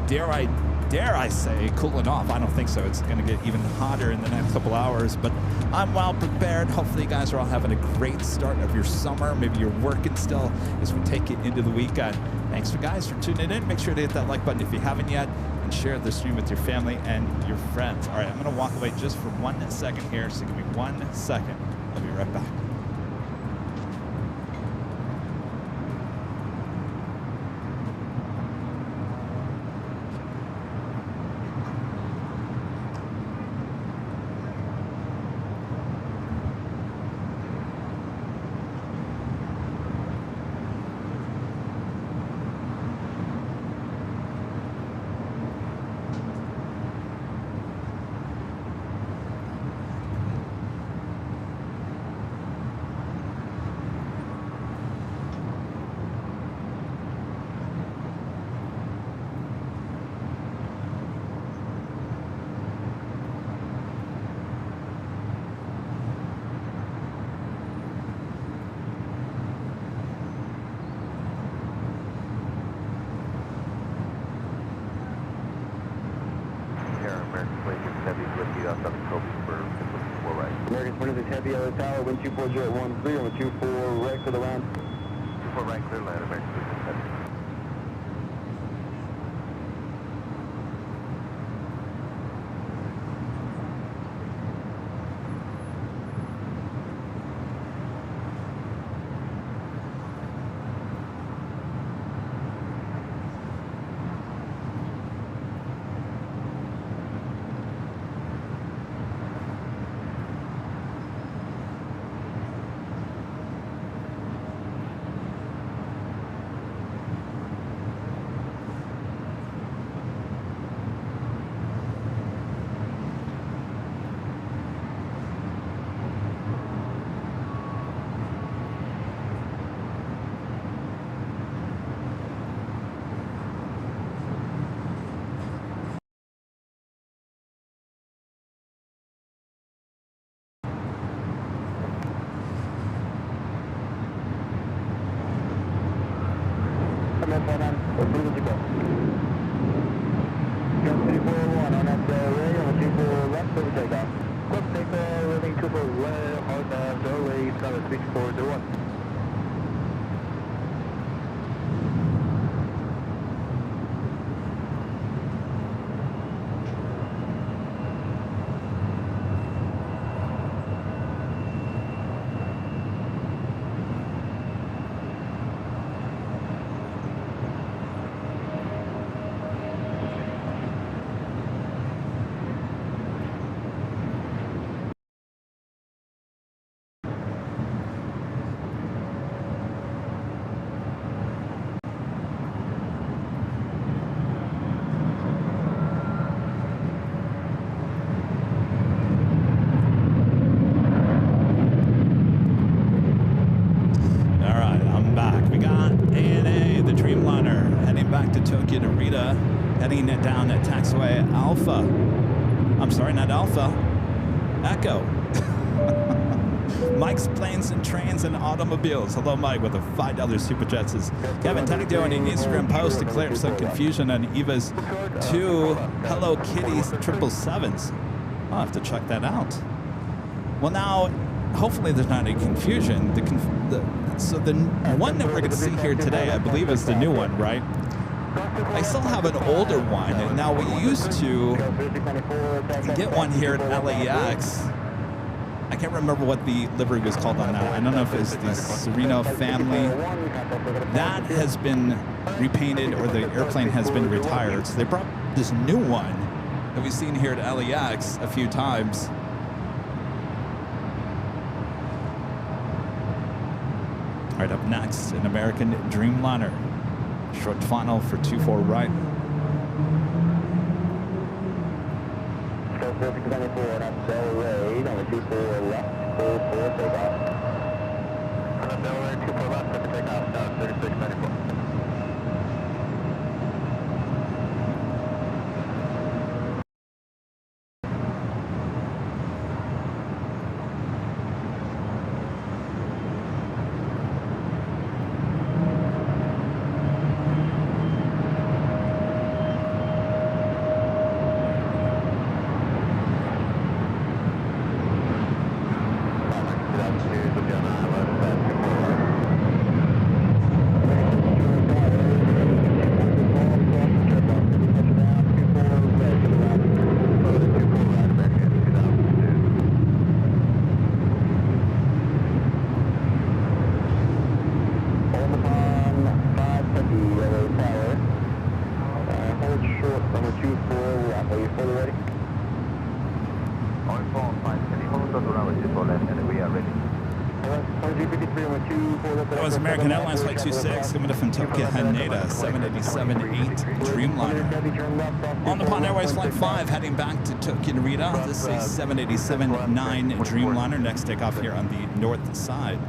dare I say, cooling off. I don't think so. It's going to get even hotter in the next couple hours, but I'm well prepared. Hopefully you guys are all having a great start of your summer. Maybe you're working still as we take it into the weekend. Thanks for guys for tuning in. Make sure to hit that like button if you haven't yet, and share the stream with your family and your friends. All right, I'm going to walk away just for 1 second here, so give me 1 second. I'll be right back. Delaware Tower, wind 240 at 13, wind 24 right for the round. 24 right, clear land, American 267. Approval to go. Gun 341 on that Delray, on the 24 left, for the takeoff. Quick takeoff, running 24 left, on the Delray, cover 6401. Heading down at taxiway Alpha. I'm sorry, not Alpha. Echo. Mike's Planes and Trains and Automobiles. Hello, Mike, with a $5 super chat says, Kevin, tagged you on an Instagram post to clear some confusion on Eva's 2 Hello Kitties 777s. I'll have to check that out. Well, now, hopefully there's not any confusion. So the one that we're going to see here today, I believe, is the new one, right? I still have an older one, and now we used to get one here at LAX. I can't remember what the livery was called on that. I don't know if it's the Sereno family. That has been repainted, or the airplane has been retired. So they brought this new one that we've seen here at LAX a few times. All right, up next, an American Dreamliner. Short final for 24 right. Go 3694, that's Delray, on the 24 left, full 4 takeoff. On the Delray, 24 left, for the takeoff, down 3694. That was American Airlines Flight 26 coming up from Tokyo Haneda, 787-8 Dreamliner. On the Nippon Airways Flight 5 heading back to Tokyo Narita. This is a 787-9 Dreamliner. Next takeoff here on the north side.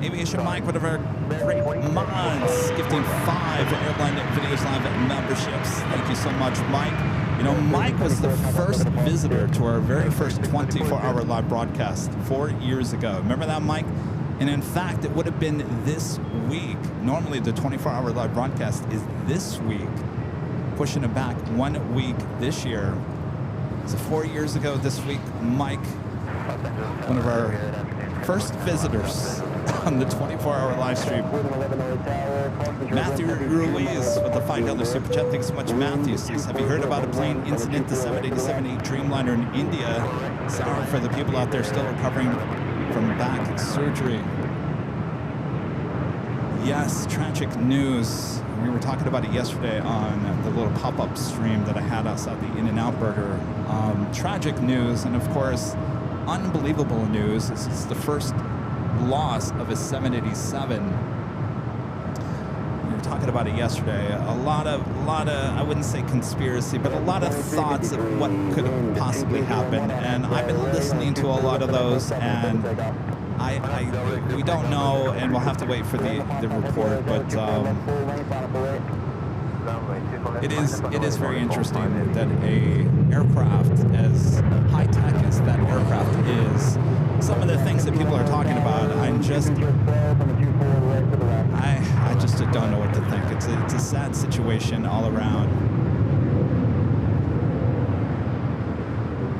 Aviation Mike, one of our great mods, gifting 5 Airline Videos Live memberships. Thank you so much, Mike. You know, Mike was the first visitor to our very first 24-hour live broadcast 4 years ago. Remember that, Mike? And in fact, it would have been this week. Normally, the 24-hour live broadcast is this week, pushing it back 1 week this year. So 4 years ago this week, Mike one of our first visitors on the 24-hour live stream. Matthew Ruiz with the $5 super chat. Thanks so much, Matthew. Says, have you heard about a plane incident, the 787-8 Dreamliner in India? Sorry for the people out there still recovering from back surgery. Yes, tragic news. We were talking about it yesterday on the little pop-up stream that I had outside the In-N-Out Burger. Tragic news, and of course, unbelievable news. This is the first loss of a 787. We were talking about it yesterday. A lot of, I wouldn't say conspiracy, but a lot of thoughts of what could have possibly happened. And I've been listening to a lot of those, and we don't know, and we'll have to wait for the report. But it is very interesting that a aircraft as high tech as that aircraft is, some of the things that people are talking about, I just don't know what to think. It's a sad situation all around.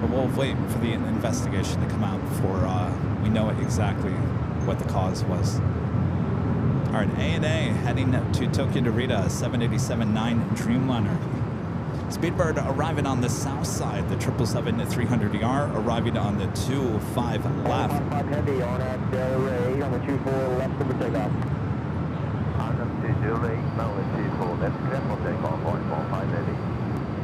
But we'll wait for the investigation to come out before we know exactly what the cause was. All right, ANA heading to Tokyo Narita, 787-9 Dreamliner. Speedbird arriving on the south side, the 777-300ER arriving on the 25 left. Heavy on at Ray on the 24 left for takeoff. On the 28, Mountain 24, that's careful takeoff, 145 heavy.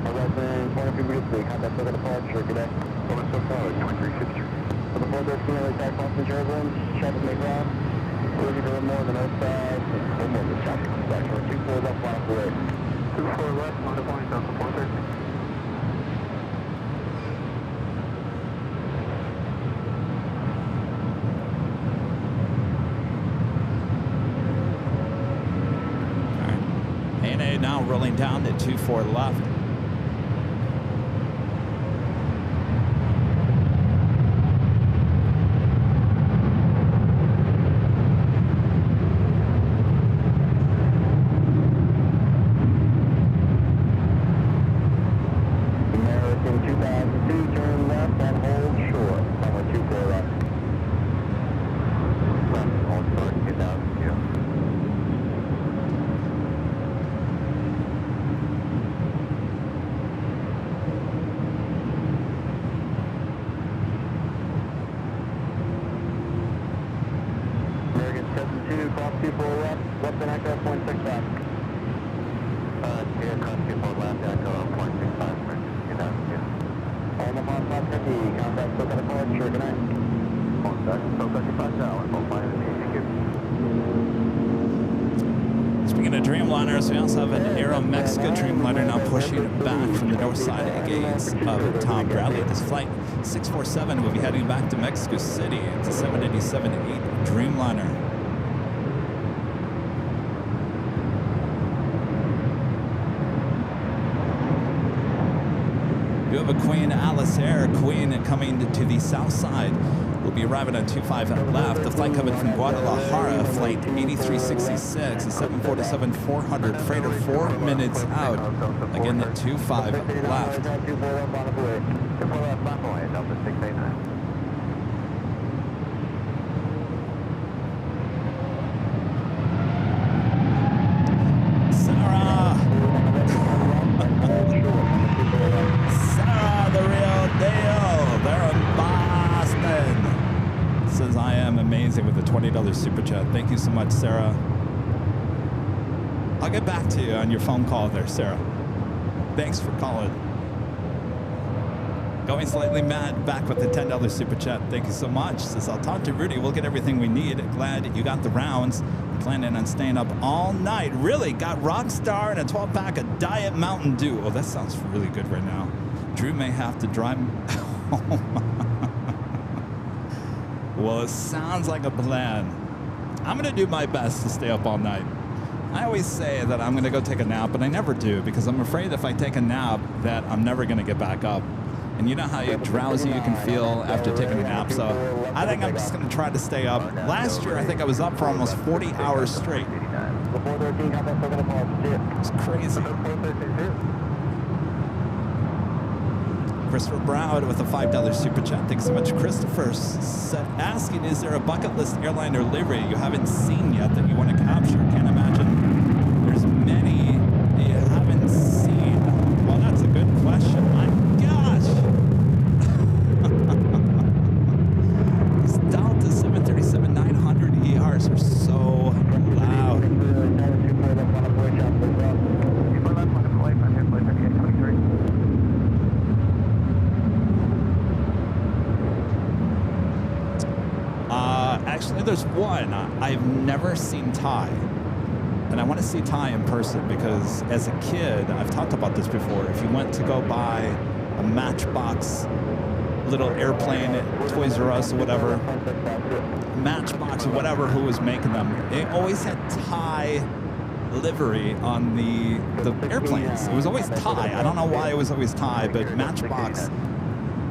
Resident 23 contact for the departure today. Over so far, 2350. For the 413, early tag Boston turbulence, traffic make round. Looking for more than 05, one more than traffic inspection. 24 left, final for 8. 24 left, on the point, on the 413. ANA now rolling down to 24 left. Speaking of Dreamliners, we also have an Aeromexico Dreamliner now pushing back from the north side gates of Tom Bradley. This flight 647 will be heading back to Mexico City. It's a 787-8 Dreamliner. You have a Queen Alice Air. Queen coming to the south side. Will be arriving on 25 left. The flight coming from Guadalajara, flight 8366, a 747-400 freighter, 4 minutes out. Again, the 25 left. Sarah, the real deal. They're in Boston. Says I am amazing with the $20 super chat. Thank you so much, Sarah. I'll get back to you on your phone call there, Sarah. Thanks for calling. Going slightly mad back with the $10 super chat. Thank you so much. Says I'll talk to Rudy. We'll get everything we need. Glad you got the rounds. I'm planning on staying up all night. Really? Got Rockstar and a 12-pack of Diet Mountain Dew. Oh, that sounds really good right now. Drew may have to drive home. Well, it sounds like a plan. I'm going to do my best to stay up all night. I always say that I'm going to go take a nap, but I never do because I'm afraid if I take a nap that I'm never going to get back up. And you know how drowsy you can feel after taking a nap, so I think I'm just going to try to stay up. Last year, I think I was up for almost 40 hours straight. It's crazy. Christopher Brown with a $5 super chat. Thanks so much, Christopher. Asking, is there a bucket list airline or livery you haven't seen yet that you want to capture? Can't imagine there's many you haven't seen. Well, that's a good question. My gosh. These Delta 737-900 ERs are so loud. Actually, there's one. I've never seen Thai. And I want to see Thai in person because as a kid, I've talked about this before. If you went to go buy a Matchbox little airplane at Toys R Us or whatever, Matchbox or whatever, who was making them, they always had Thai livery on the airplanes. It was always Thai. I don't know why it was always Thai, but Matchbox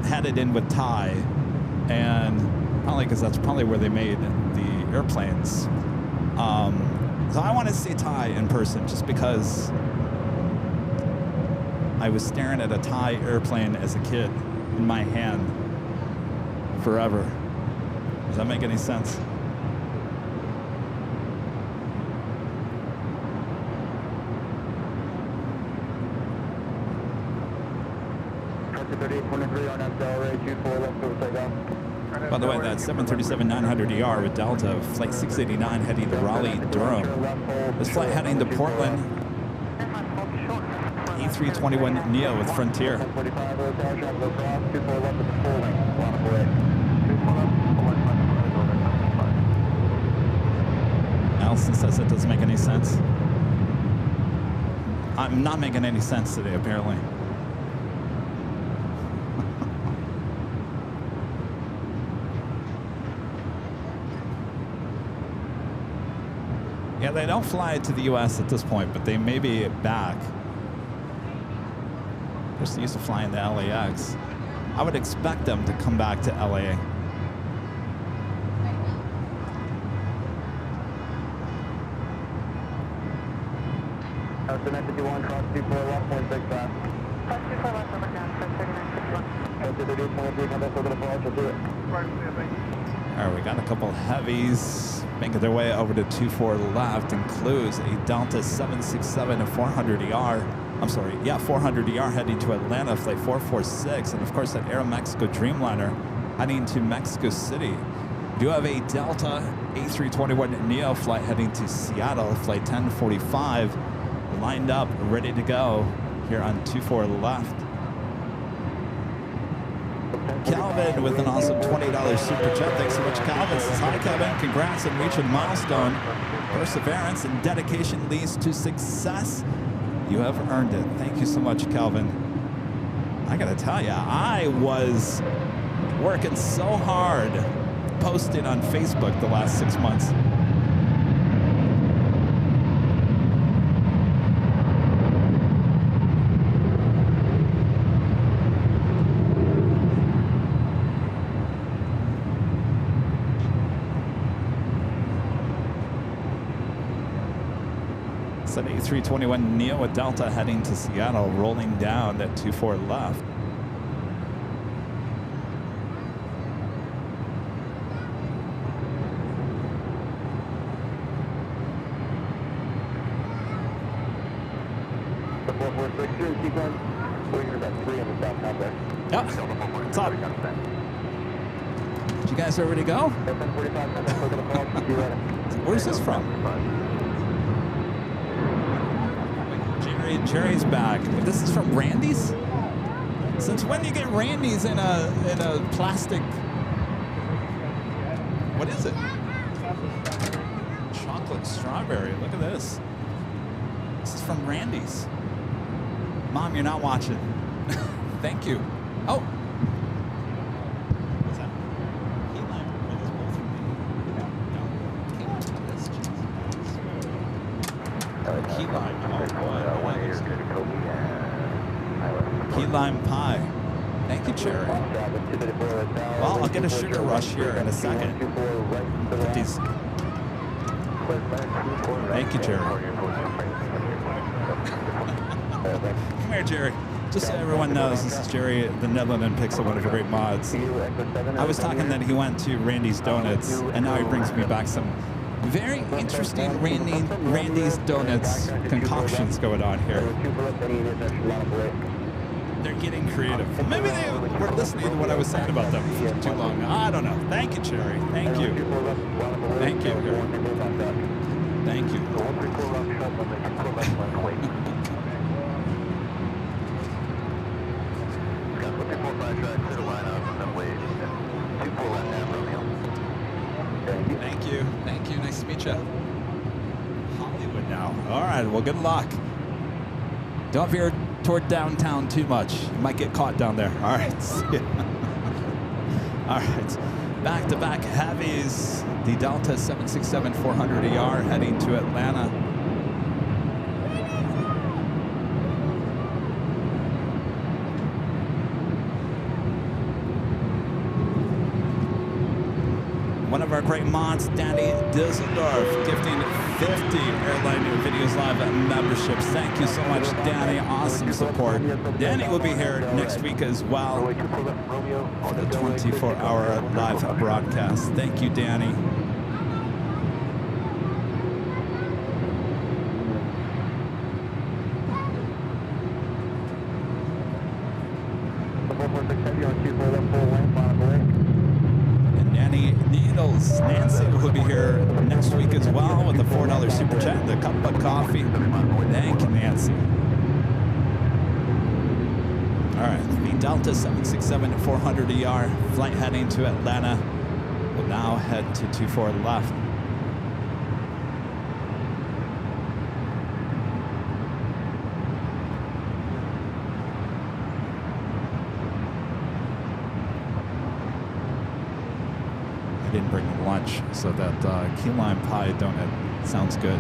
had it in with Thai. And probably because that's probably where they made the airplanes. So I want to see Thai in person just because I was staring at a Thai airplane as a kid in my hand forever. Does that make any sense? By the way, that 737-900ER with Delta, flight 689 heading to Raleigh, Durham. This flight heading to Portland, A321neo with Frontier. Allison says it doesn't make any sense. I'm not making any sense today, apparently. Yeah, they don't fly to the U.S. at this point, but they may be back. They're just used to flying to LAX. I would expect them to come back to LA. All right, we got a couple heavies making their way over to 24 left. Includes a Delta 767 and 400ER. I'm sorry, yeah, 400ER heading to Atlanta, flight 446, and of course that Aeromexico Dreamliner heading to Mexico City. We do have a Delta A321neo flight heading to Seattle, flight 1045, lined up, ready to go here on 24 left. Calvin with an awesome $20 super chat. Thanks so much, Calvin. Says, hi, Kevin. Congrats on reaching milestone. Perseverance and dedication leads to success. You have earned it. Thank you so much, Calvin. I gotta tell you, I was working so hard posting on Facebook the last 6 months. It's an A321neo with Delta heading to Seattle, rolling down that 24 left. Yeah. What's up? Did you guys already go? Where's this from? Jerry's back. This is from Randy's? Since when do you get Randy's in a plastic? What is it? Chocolate strawberry. Look at this. This is from Randy's. Mom, you're not watching. Thank you. Oh. What's that? Key lime. What is both of me? No. Key lime. Oh boy. Key lime pie. Thank you, Cherry. Well, I'll get a sugar rush here in a second. Get these. Thank you, Cherry. Come here, Jerry. Just so everyone knows, this is Jerry, the Netherlands Pixel, one of the great mods. I was talking that he went to Randy's Donuts, and now he brings me back some very interesting Randy's Donuts concoctions going on here. They're getting creative. Maybe they were listening to what I was saying about them for too long. I don't know. Thank you, Jerry. Thank you. Thank you. Thank you. Thank you. Thank you. Nice to meet you. Hollywood now. All right. Well, good luck. Don't veer toward downtown too much. You might get caught down there. All right. See ya. All right. Back-to-back heavies. The Delta 767-400ER heading to Atlanta. One of our great mods, Danny Düsseldorf, gifting 50 Airline Videos Live memberships. Thank you so much, Danny. Awesome support. Danny will be here next week as well for the 24-hour live broadcast. Thank you, Danny. Nancy will be here next week as well with a $4 super chat and a cup of coffee. Thank you, Nancy. All right, the Delta 767-400ER flight heading to Atlanta will now head to 24 left. Didn't bring lunch, so that key lime pie donut sounds good.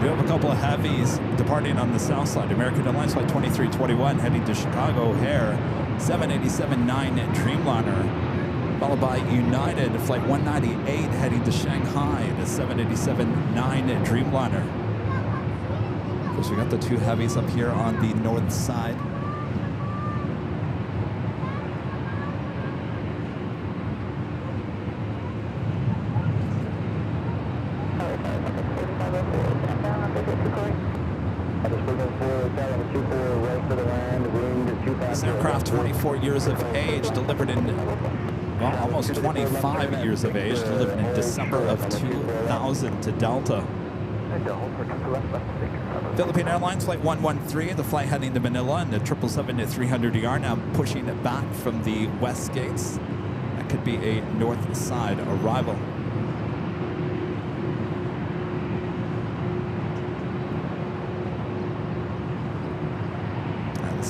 We have a couple of heavies departing on the south side. American Airlines Flight 2321 heading to Chicago O'Hare, 787-9 Dreamliner, followed by United Flight 198 heading to Shanghai, the 787-9 Dreamliner. Of course, we got the two heavies up here on the north side. This aircraft, 24 years of age, delivered in, well, almost 25 years of age, delivered in December of 2000 to Delta. Philippine Airlines Flight 113, the flight heading to Manila, and the 777-300ER now pushing it back from the west gates. That could be a north side arrival.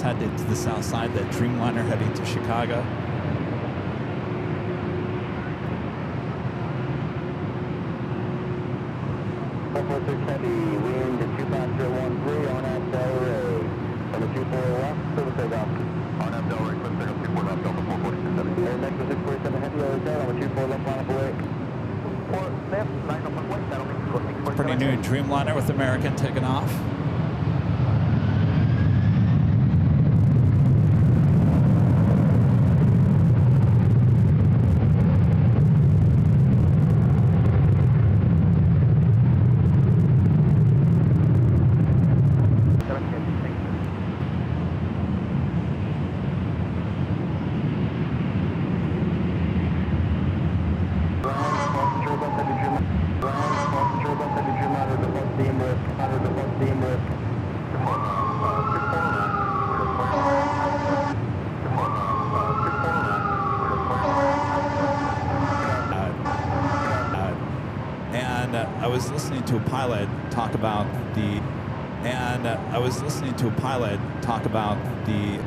Headed to the south side, the Dreamliner heading to Chicago. Heavy wind 25013 on up Delray. On the 24 left, service takeoff. On up Delray, quick pick up 24 left, Delta 447. Air next to 647 heavy hotel on the 24 left, line up away. 4 left, line up away, that'll make 647. Pretty new Dreamliner with American taking off. I was listening to a pilot talk about the And I was listening to a pilot talk about the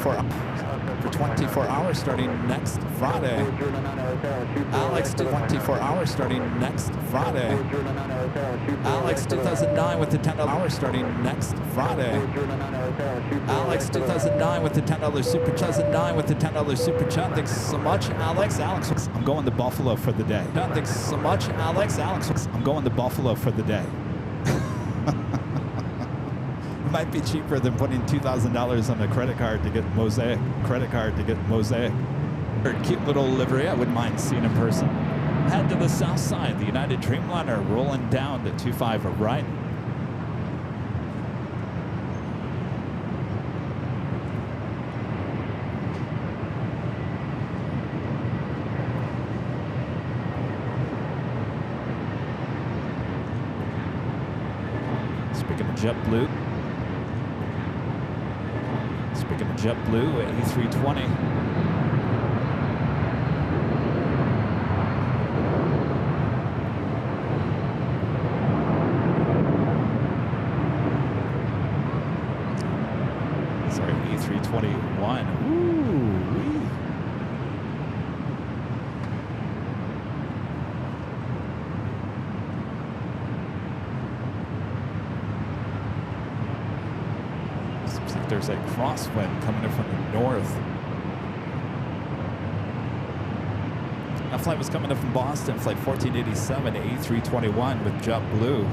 for 24 hours starting next Friday. Alex, 24 hours starting next Friday. Alex, 2009 with the $10 starting next Friday. Alex, 2009 with the $10 super chat. 2009 with the $10 super chat. Thanks so much, Alex. Alex, I'm going to Buffalo for the day. Thanks so much, Alex. Alex, I'm going to Buffalo for the day. Might be cheaper than putting $2,000 on a credit card to get Mosaic. Or cute little livery. I wouldn't mind seeing in person. Head to the south side. The United Dreamliner rolling down to 25 right. Speaking of JetBlue. Speaking of JetBlue, A320. Sorry, A321. Ooh-wee. Seems like there's a crosswind coming in from the north. That flight was coming in from Boston, flight 1487, A321 with JetBlue.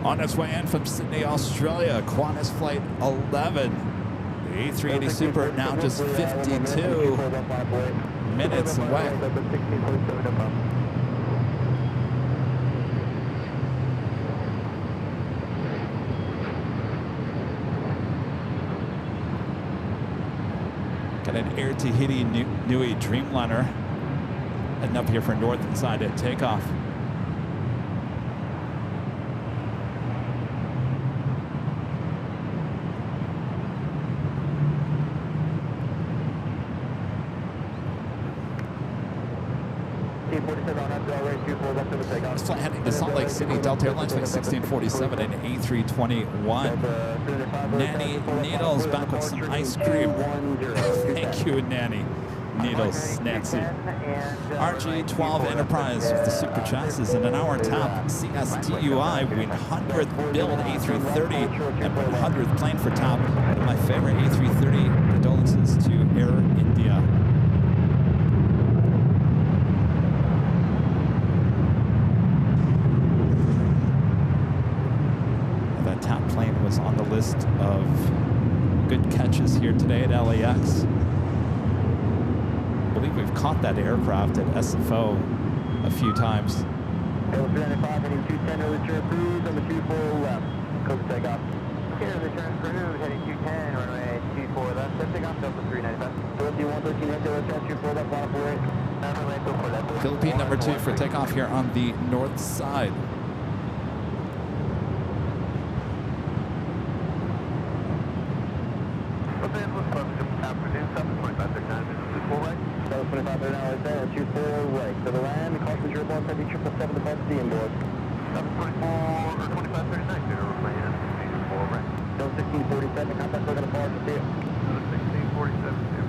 On its way in from Sydney, Australia, Qantas Flight 11. The A380 Super now just 52 minutes away. Got an Air Tahiti Nui Dreamliner heading up here for north inside at takeoff. This flight heading to Salt Lake City, Delta Airlines flight 1647 and A321. Nanny Needles back with some ice cream. Thank you, Nanny Needles, Nancy. RG12 Enterprise with the super chassis and an hour tap. CSTUI, 100th build A330 and 100th plane for top. One of my favorite A330 condolences to Air India. Plane was on the list of good catches here today at LAX. I believe we've caught that aircraft at SFO a few times. 395 heading 210 over the cruise on the 24 left. Close to takeoff. Okay, over the cruise heading 210, runway 24 left. Let's take off Delta 395. Delta 113 right there, let's 24 left, final 48. Philippine number 2 for takeoff here on the north side. forward. 724 or 2539, clear to land, 24 right. No 1647, contact looking to park, see you. 1647, too.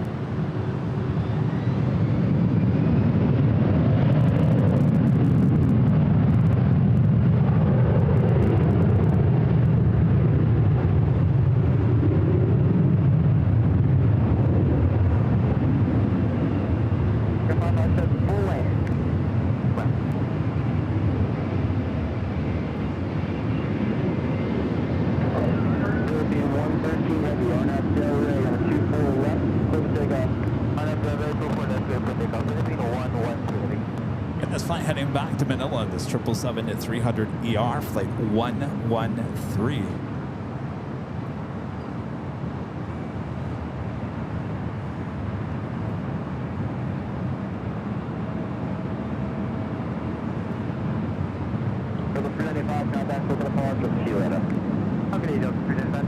And this flight heading back to Manila, this 777-300 ER, flight 113. For the 395, contact looking to park, see you later. How can you do 395?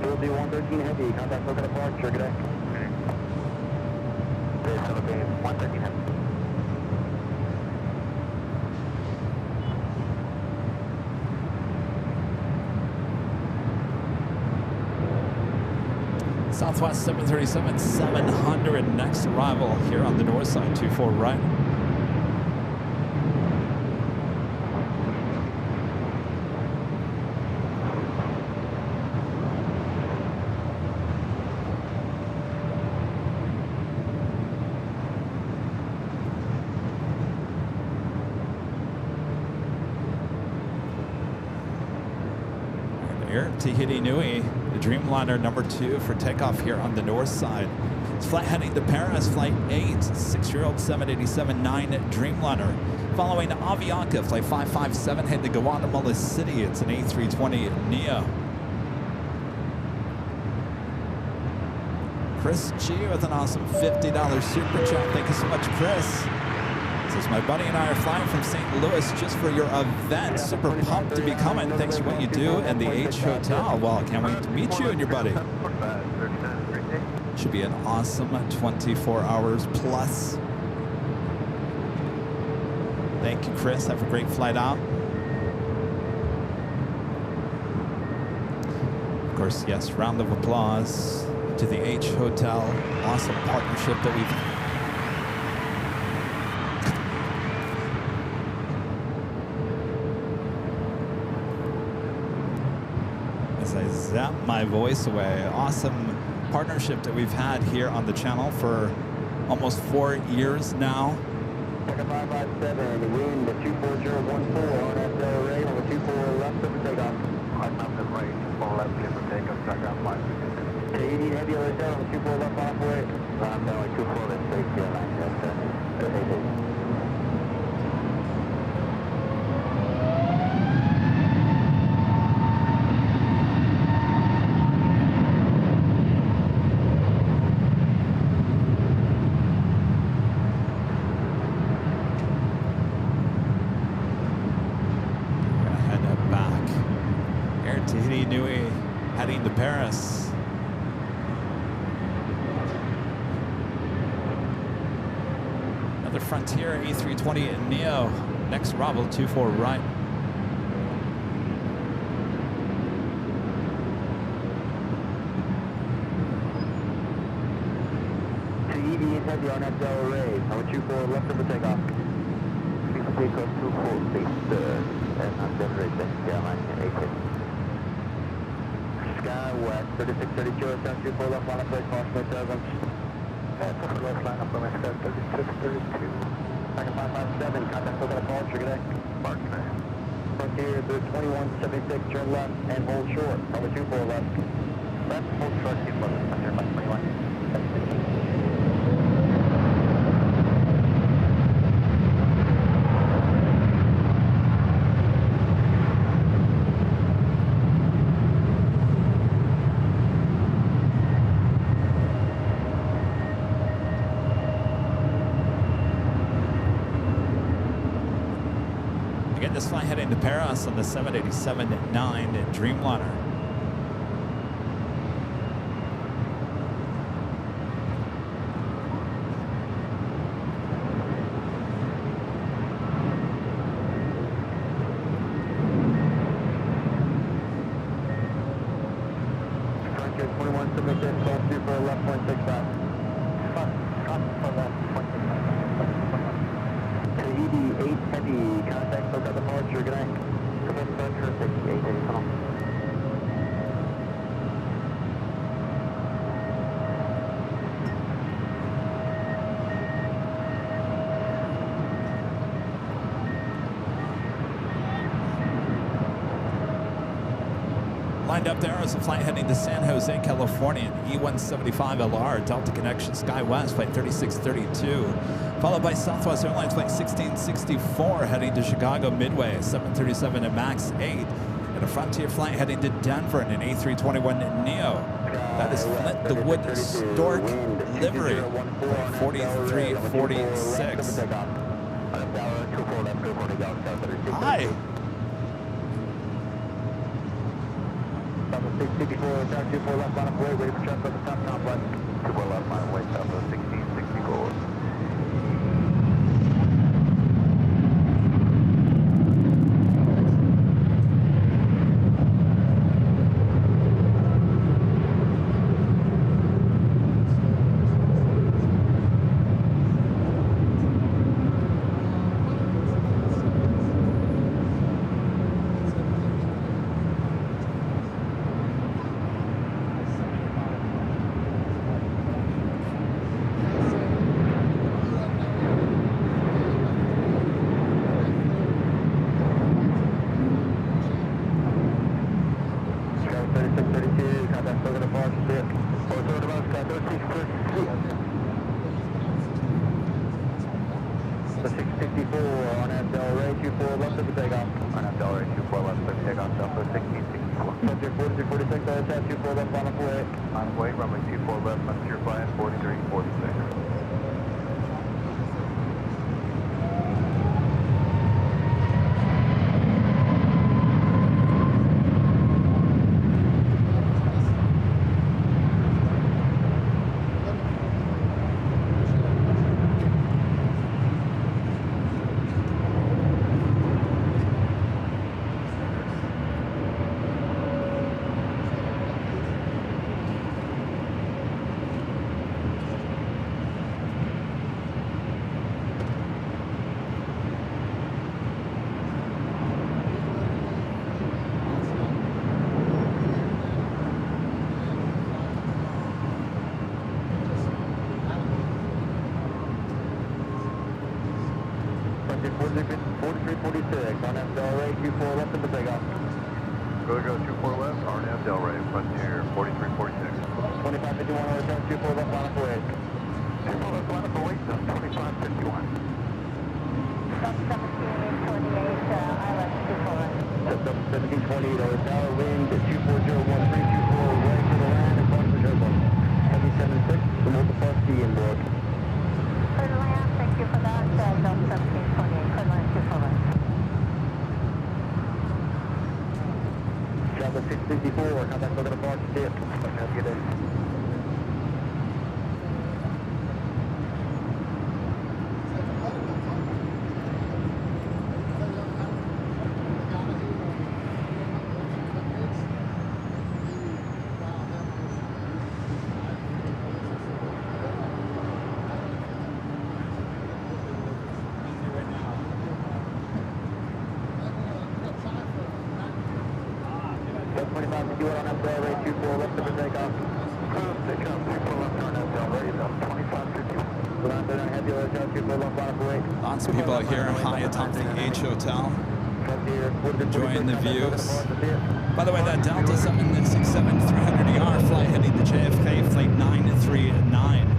Field 113 heavy, contact looking to park, sure, good day. Okay, 113 heavy. Southwest 737-700, next arrival here on the north side, 24 right. Air Tahiti Nui, the Dreamliner number 2 for takeoff here on the north side. It's flight heading to Paris, flight 8, 6-year-old 787-9 Dreamliner. Following Avianca, flight 557, heading to Guatemala City. It's an A320neo. Chris G with an awesome $50 super chat. Thank you so much, Chris. Says, my buddy and I are flying from St. Louis just for your event. Super pumped to be coming. Thanks for what you do and the H Hotel. Well, can't wait to meet you and your buddy. Should be an awesome 24 hours plus. Thank you, Chris. Have a great flight out. Of course, yes, round of applause to the H Hotel. Awesome partnership that we've zap my voice away. Awesome partnership that we've had here on the channel for almost 4 years now. Second 557, wind 24014 on SLRA, number 24 left for takeoff. I'm up the right, 24 left, clear for takeoff, second 5. K80 heavy on the 24 left halfway. No, 24 left, straight Airline, that's Tahiti Nui heading to Paris. Another Frontier A320 Neo. Next arrival 24 right. Tahiti is heavy on SLRA. Number 24 left for takeoff. Takeoff 246, and I'm generating Airline 18. Sky West 3632, attempt 24 left, line up place, march my turbines. Left line up on my sky 3632. Second 557, contact local departure, good day. Mark man. Frontier, the 2176, turn left and hold short, number 24 left. Left, hold short, keep left, Frontier 521. Again, this flight heading to Paris on the 787-9 Dreamliner. Frontier 2176, call 24 left, 165. Tahiti 8 heavy, contact local departure, good night. Frontier 68, come on. Lined up there is a flight heading to San Jose, California, E175LR, Delta Connection Sky West, flight 3632. Followed by Southwest Airlines flight 1664 heading to Chicago Midway, 737 and MAX 8. And a Frontier flight heading to Denver in an A321neo. That is Flint the Wood Stork livery, flight 4346. Hi. 664, track 24 left, line up way, ready for transfer at the top complex. 24 left, line way, south of 1664. 2551 on FLRA 24 left over takeoff. Cruise takeoff, 24 left turn FLRA, 2551. 939 heavy low, 24 left line for 8. Lots of people here high atop the H Hotel, enjoying the views. By the way, that Delta 767-300ER flight heading to JFK, flight 939.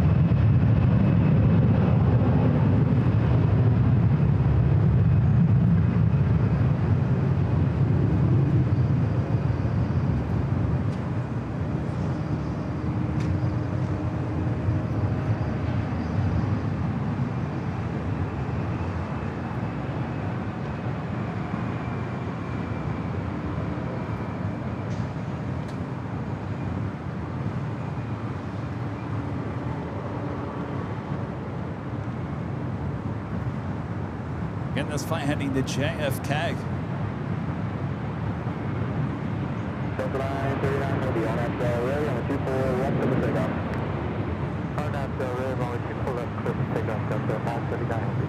Getting this flight heading to JFK. Delta 939 heavy on FLRA on 24 left over takeoff. On FLRA, runway 24 left, clear for takeoff, Delta 939 heavy.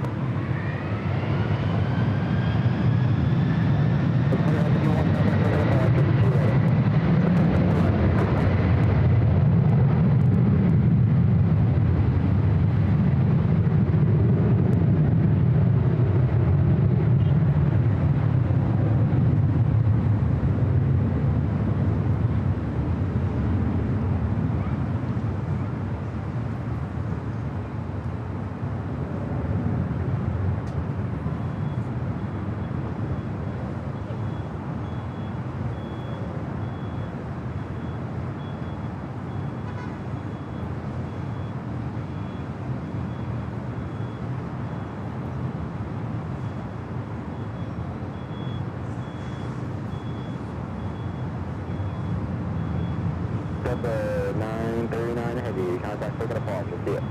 Delta 939 heavy, contact circuit departure, see it.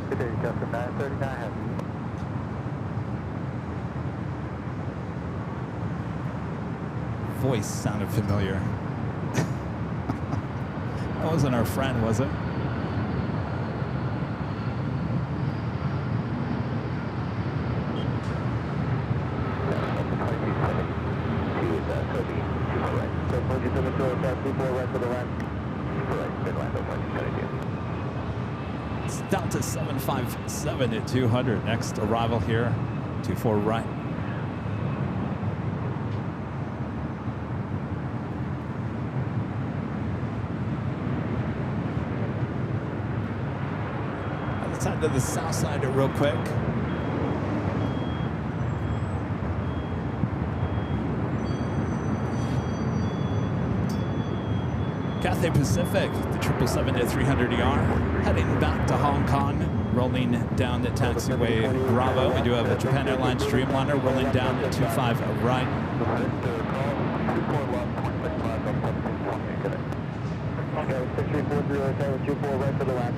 Good day, Delta 939 heavy. Voice sounded familiar. That wasn't our friend, was it? It's Delta 757 at 200. Next arrival here, 24 right. Let's head to the south side real quick. Cathay Pacific, the 777-300ER, heading back to Hong Kong, rolling down the taxiway Bravo. We do have a Japan Airlines Dreamliner rolling down at 25 right. Okay, 6340, hotel 24 right for the left.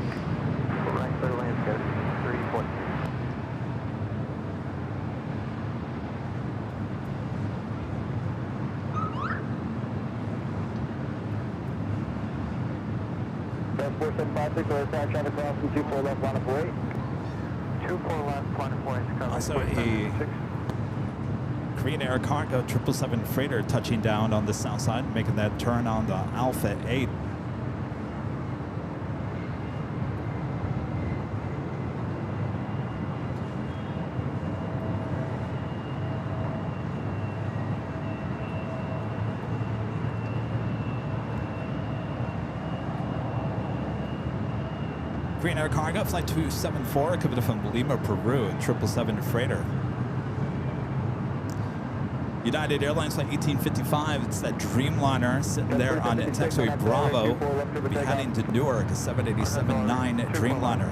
Right for the land, 340. That's 4756, or attack traffic crossing 24 left, line of 48. 24 left, planet 4 inch cover. Also a Korean Air Cargo 777 freighter touching down on the south side, making that turn on the Alpha 8. Korean Air Cargo, flight 274, coming from Lima, Peru, 777 freighter. United Airlines flight 1855, it's that Dreamliner sitting there on taxiway Bravo. We'll be heading to Newark, a 787-9 Dreamliner.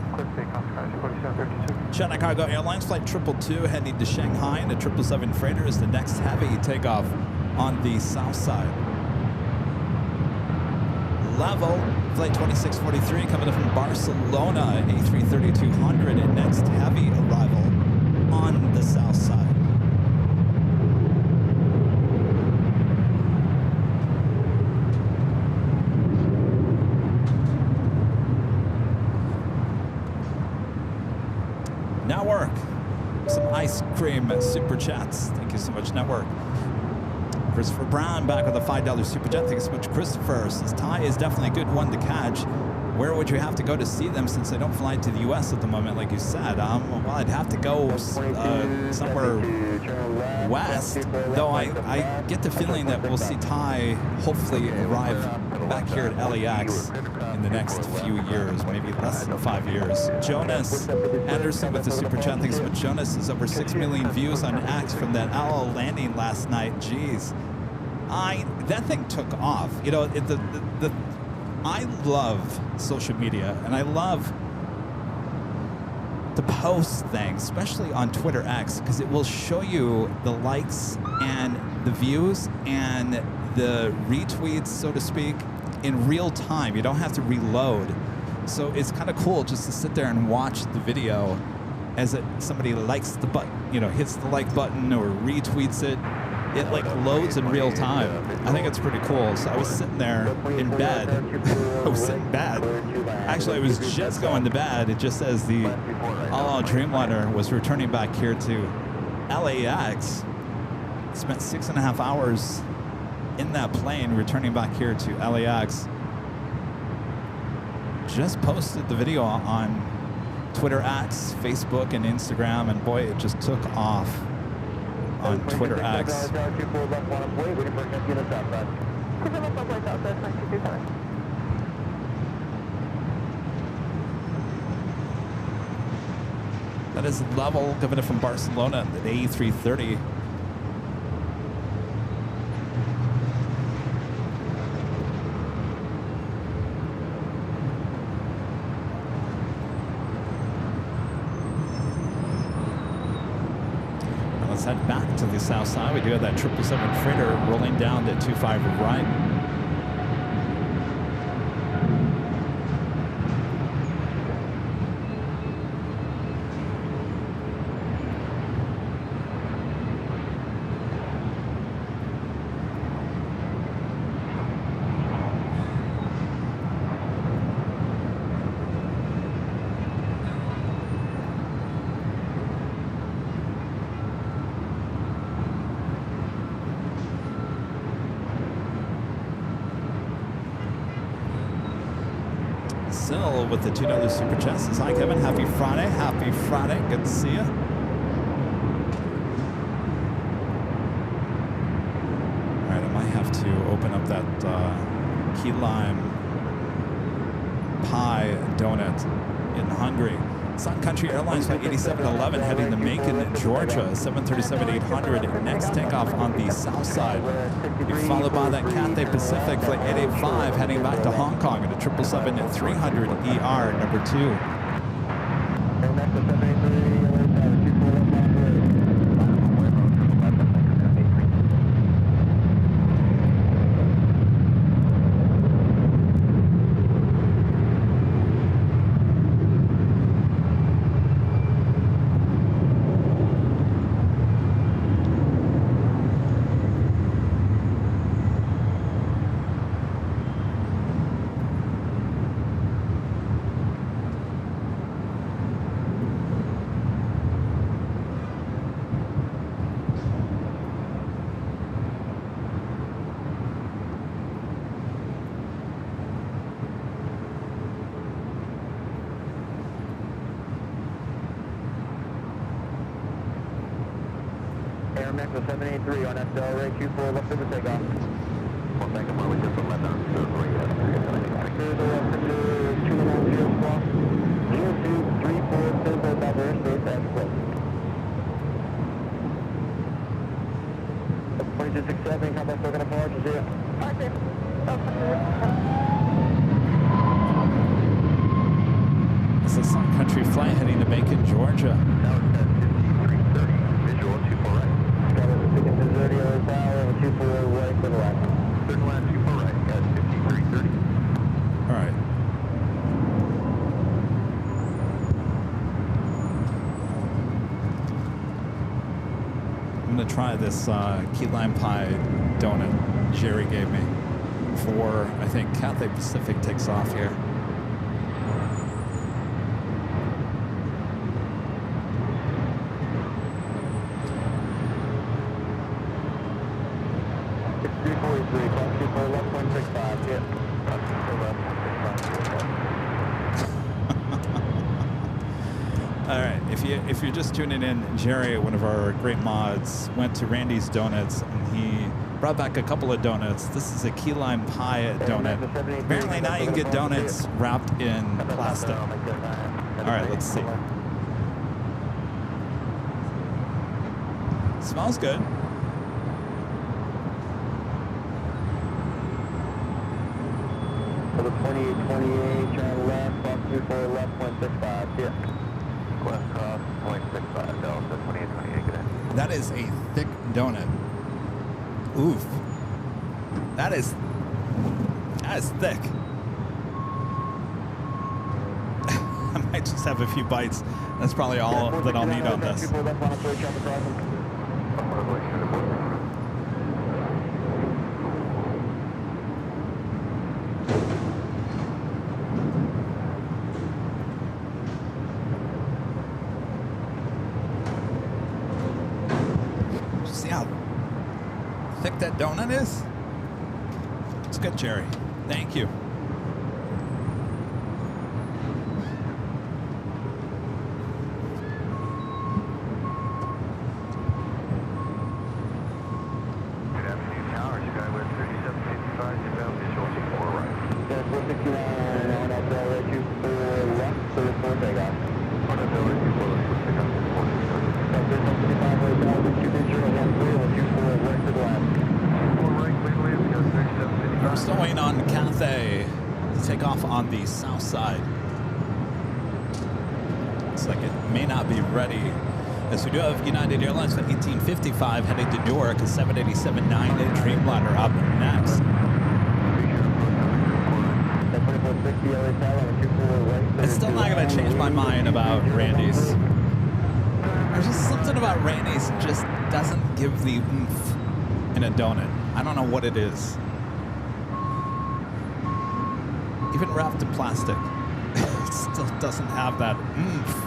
China Cargo Airlines flight 222 heading to Shanghai, and the 777 freighter is the next heavy takeoff on the south side. Level, flight 2643 coming up from Barcelona, A330-200, and next heavy arrival on the south side. Network, some ice cream super chats. Thank you so much, Network. Christopher Brown back with a $5 super chat. Thanks so much, Christopher. Says Thai is definitely a good one to catch. Where would you have to go to see them since they don't fly to the U.S. at the moment, like you said? Well, I'd have to go somewhere west, though I get the feeling that we'll see Thai hopefully arrive back here at LAX in the next few years, maybe less than 5 years. Jonas Anderson with the super chat. Thanks so much. Jonas is over 6 million views on X from that Owl landing last night. Jeez. That thing took off. You know, I love social media, and I love to post things, especially on Twitter X, because it will show you the likes and the views and the retweets, so to speak, in real time. You don't have to reload. So it's kind of cool just to sit there and watch the video as somebody likes the button, you know, hits the like button or retweets it. It like loads in real time. I think it's pretty cool. So I was sitting there in bed. I was sitting in bed. Actually, I was just going to bed. It just says the All Out Dreamliner was returning back here to LAX. Spent 6.5 hours in that plane returning back here to LAX. Just posted the video on Twitter X, Facebook, and Instagram, and boy, it just took off on Twitter X. That is Level coming in from Barcelona at A330. Let's head back to the south side. We do have that 777 freighter rolling down to 25 right. With the $2 super chat says, hi Kevin, happy Friday. Happy Friday. Good to see you. All right, I might have to open up that key lime pie donut in Hungary. Sun Country Airlines flight 8711 heading to Macon, Georgia, 737-800. Next takeoff on the south side. You're followed by that Cathay Pacific flight 885 heading back to Hong Kong at a 777-300 ER number 2. Airmax 783 on SL, rate 24, left over takeoff. 1 second, while we just left on 3, 210 squawk, 0234, Silver Boulder, airspace, as close. 2267, combat still gonna approach, see ya. This is Sun Country flight heading to Macon, Georgia. Now it's at 5330, visual 24 right. Third line 24 right, got 5330. All right. I'm going to try this key lime pie donut Jerry gave me before, I think, Cathay Pacific takes off here. 343, cross 24 left 165, yeah. Cross 24 left 165, All right, if you're just tuning in, Jerry, one of our great mods, went to Randy's Donuts and he brought back a couple of donuts. This is a key lime pie donut. Apparently now you can get donuts wrapped in plastic. All right, let's see. Smells good. For the 2828, turn left, cross 24 left 165, yeah. West cross, 0.65, Delta, 2828, good day. That is a thick donut. Oof. That is thick. I might just have a few bites. That's probably all that I'll need on this. See how thick that donut is? It's good, Jerry. Thank you. Good afternoon, Tower. Skywest 3755, inbound visual 24 right. 469, on up there, 24 left, 34 takeoff. On a building, 24 left, we'll pick up 465. 24 right to the left. 4 right, clear to leave, we got 3755. We're still waiting on Cathay to take off on the south side. Looks like it may not be ready. As we do have United Airlines at 1855 heading to Newark, a 787-9 Dreamliner up next. It's still not going to change my mind about Randy's. There's just something about Randy's that just doesn't give the oomph in a donut. I don't know what it is. Even wrapped in plastic, it still doesn't have that oomph.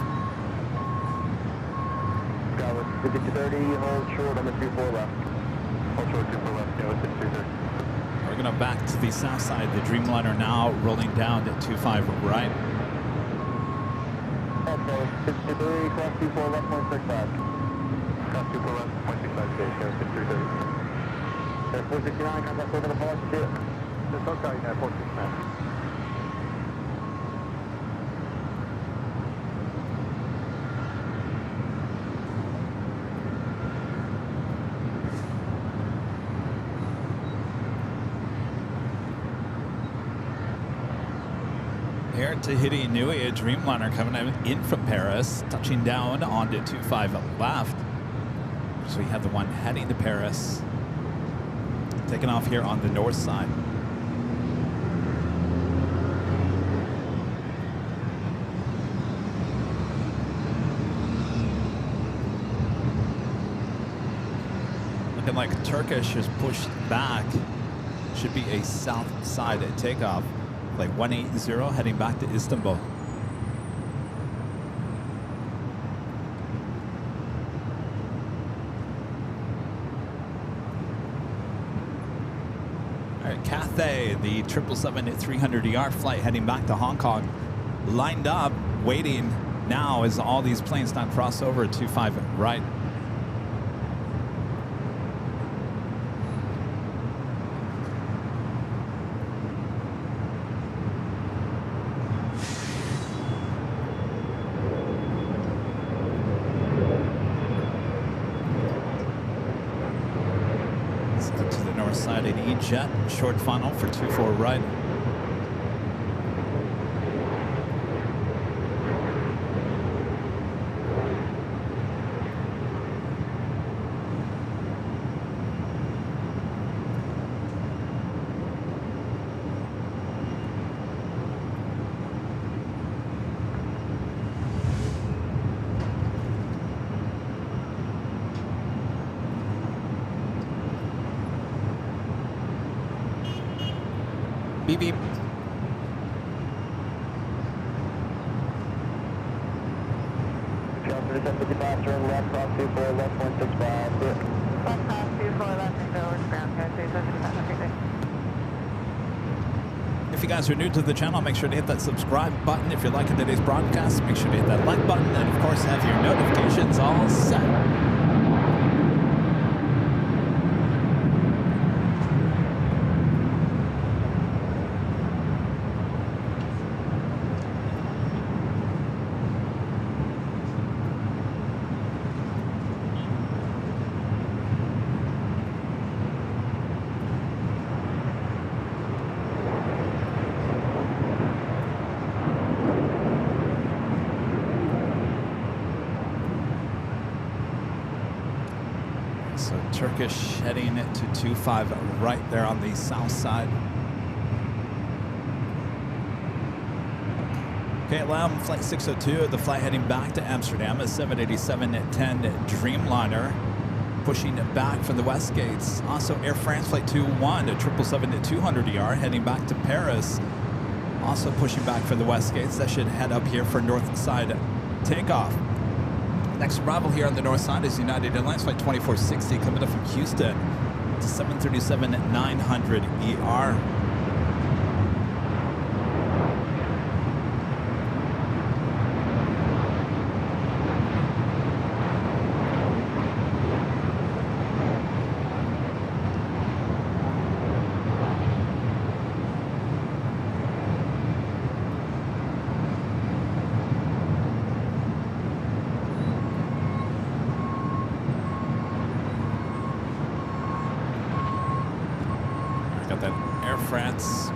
50-30, hold short on the 24 left. Hold short 24 left, yeah, with 53. We're going to back to the south side. The Dreamliner now rolling down to 25 right. Okay, 53, cross 24 left 165. Cross 24 left 165, okay, go 5330. 469, contact over the park, shit. Just okay, now 469. Air Tahiti Nui, a Dreamliner coming in from Paris, touching down onto 25 left. So we have the one heading to Paris, taking off here on the north side. Looking like Turkish is pushed back. Should be a south side takeoff. Like 180 heading back to Istanbul. All right, Cathay, the 777-300ER flight heading back to Hong Kong, lined up, waiting now as all these planes not cross over 25 right. Side at E-Jet, short funnel for 24 right. Beep, beep. Jump to the 55, turn left, cross 24, left 165, yeah. Left cross 24, If you guys are new to the channel, make sure to hit that subscribe button. If you're liking today's broadcast, make sure to hit that like button. And of course, have your notifications all set. So Turkish heading to 25 right there on the south side. KLM flight 602, the flight heading back to Amsterdam is 787-10 Dreamliner, pushing it back from the west gates. Also Air France flight 21, a 777-200ER heading back to Paris, also pushing back from the west gates. That should head up here for north side takeoff. Next arrival here on the north side is United Airlines flight 2460 coming up from Houston. It's a 737-900ER. Got that Air France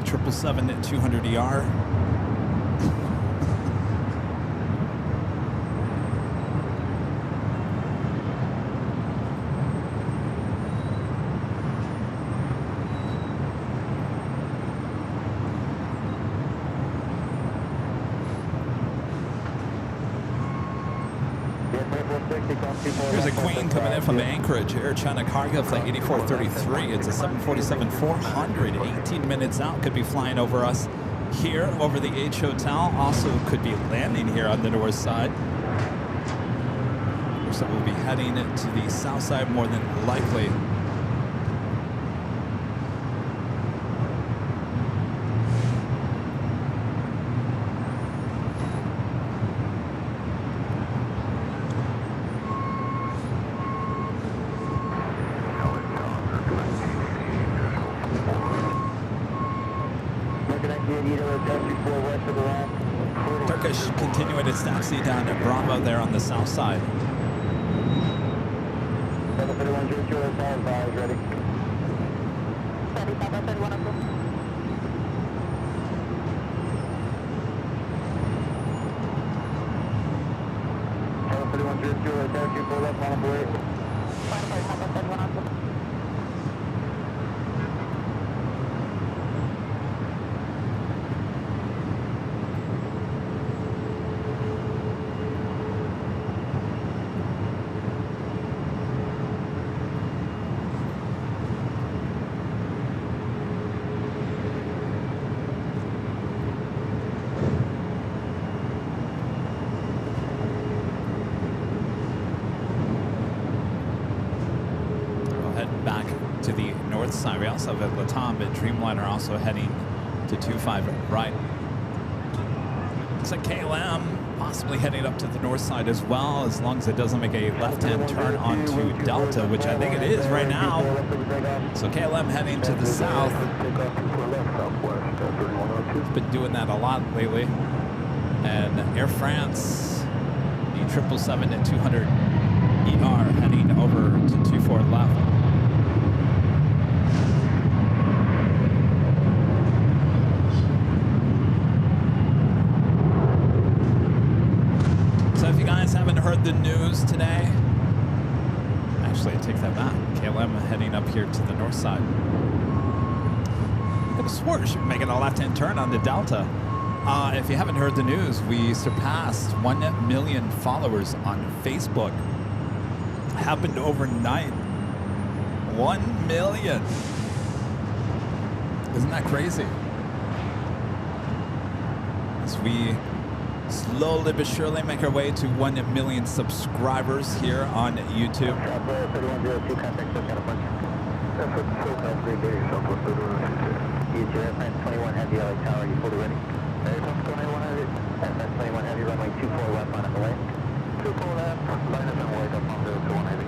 777-200ER. Here's a Queen coming in from Anchorage, Air China Cargo flight 8433. It's a 747-400, 18 minutes out. Could be flying over us here over the H Hotel. Also could be landing here on the north side. So we'll be heading to the south side more than likely. Turkish continuing its taxi down at Bravo there on the south side. 731 ready. Back to the north side. We also have a Latam, but Dreamliner also heading to 25 right. Looks like KLM possibly heading up to the north side as well, as long as it doesn't make a left-hand turn onto Delta, which I think it is right now. So KLM heading to the south. It's been doing that a lot lately. And Air France, the 777-200ER heading over to 24 left. Haven't heard the news today. Actually, I take that back. KLM heading up here to the north side. I could have swore we should be making a left-hand turn on the Delta. If you haven't heard the news, we surpassed 1 million followers on Facebook. Happened overnight. 1 million. Isn't that crazy? As we Slowly but surely make our way to 1 million subscribers here on YouTube. 3102, contact SoCal approach. SoCal 330, Southwest 3102. Use your Airline 21 Heavy LA Tower, you fully ready? Airline 21 Heavy. Airline 21 Heavy, runway 24 left, line up the way. 24 left, line up and wait up on 021 Heavy.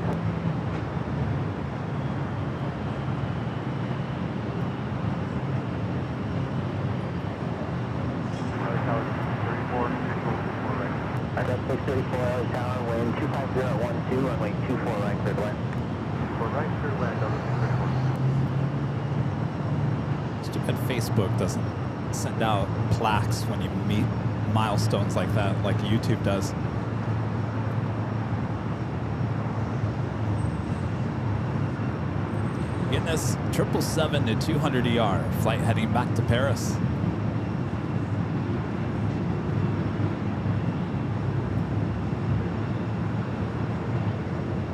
I got 634 LA Tower, wind 250 at 12, runway 24 right, clear to land. For right, clear to land, over 234. Stupid Facebook doesn't send out plaques when you meet milestones like that, like YouTube does. Getting this 777 to 200 ER, flight heading back to Paris.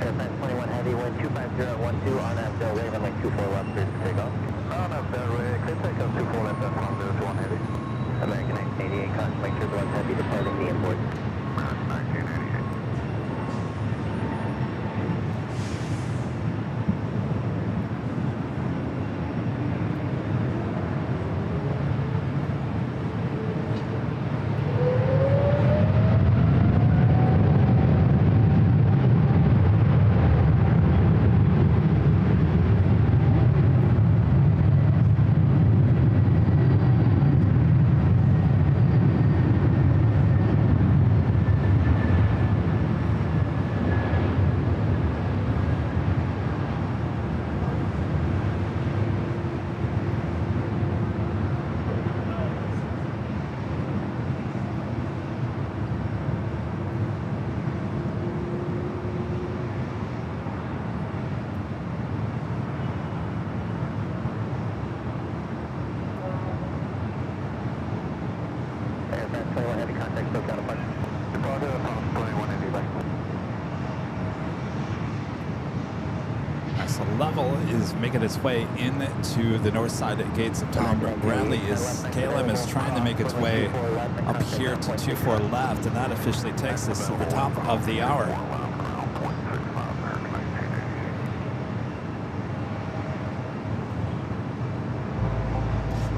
Airline 21 Heavy, wind 250 at 12, on that runway, runway 24 left, clear to take off. On that runway, clear to take off 24 left, that's 1021 Heavy. American 1988, caution, make sure the one's heavy departing the import. 1988. Airline 21 Heavy, contact SoCal approach. Departure from 21 Heavy, bye. So Level is making its way into the north side gates of town. Bradley KLM is trying to make its way up here to 24 left, and that officially takes us to the top of the hour.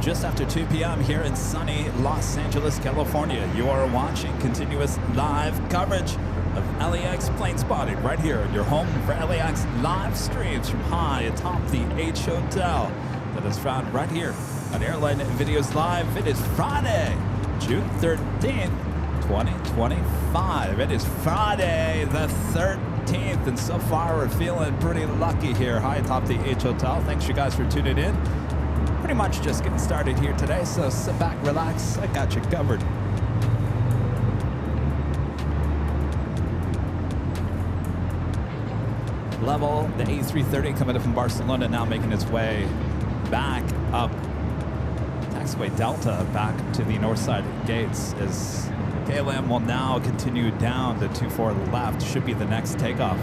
Just after 2 p.m. here in sunny Los Angeles, California. You are watching continuous live coverage of LAX plane spotting right here in your home for LAX live streams from high atop the H Hotel that is found right here on Airline Videos Live. It is Friday, June 13th, 2025. It is Friday the 13th, and so far we're feeling pretty lucky here high atop the H Hotel. Thanks you guys for tuning in. Pretty much just getting started here today, so sit back, relax, I got you covered. Level, the A330 coming up from Barcelona, now making its way back up taxiway Delta back to the north side gates, as KLM will now continue down the 24 left, should be the next takeoff.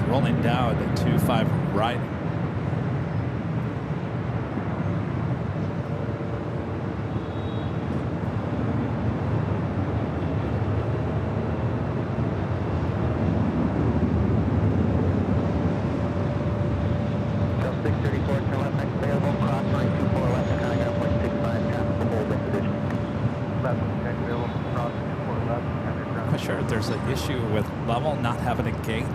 Rolling down at 25 right. Just 634, turn left, next available, cross line 24 left, and hang up 165, tactical hold in position. Left, next available, cross 24 left, and I'm not sure if there's an issue with Level not having a gate.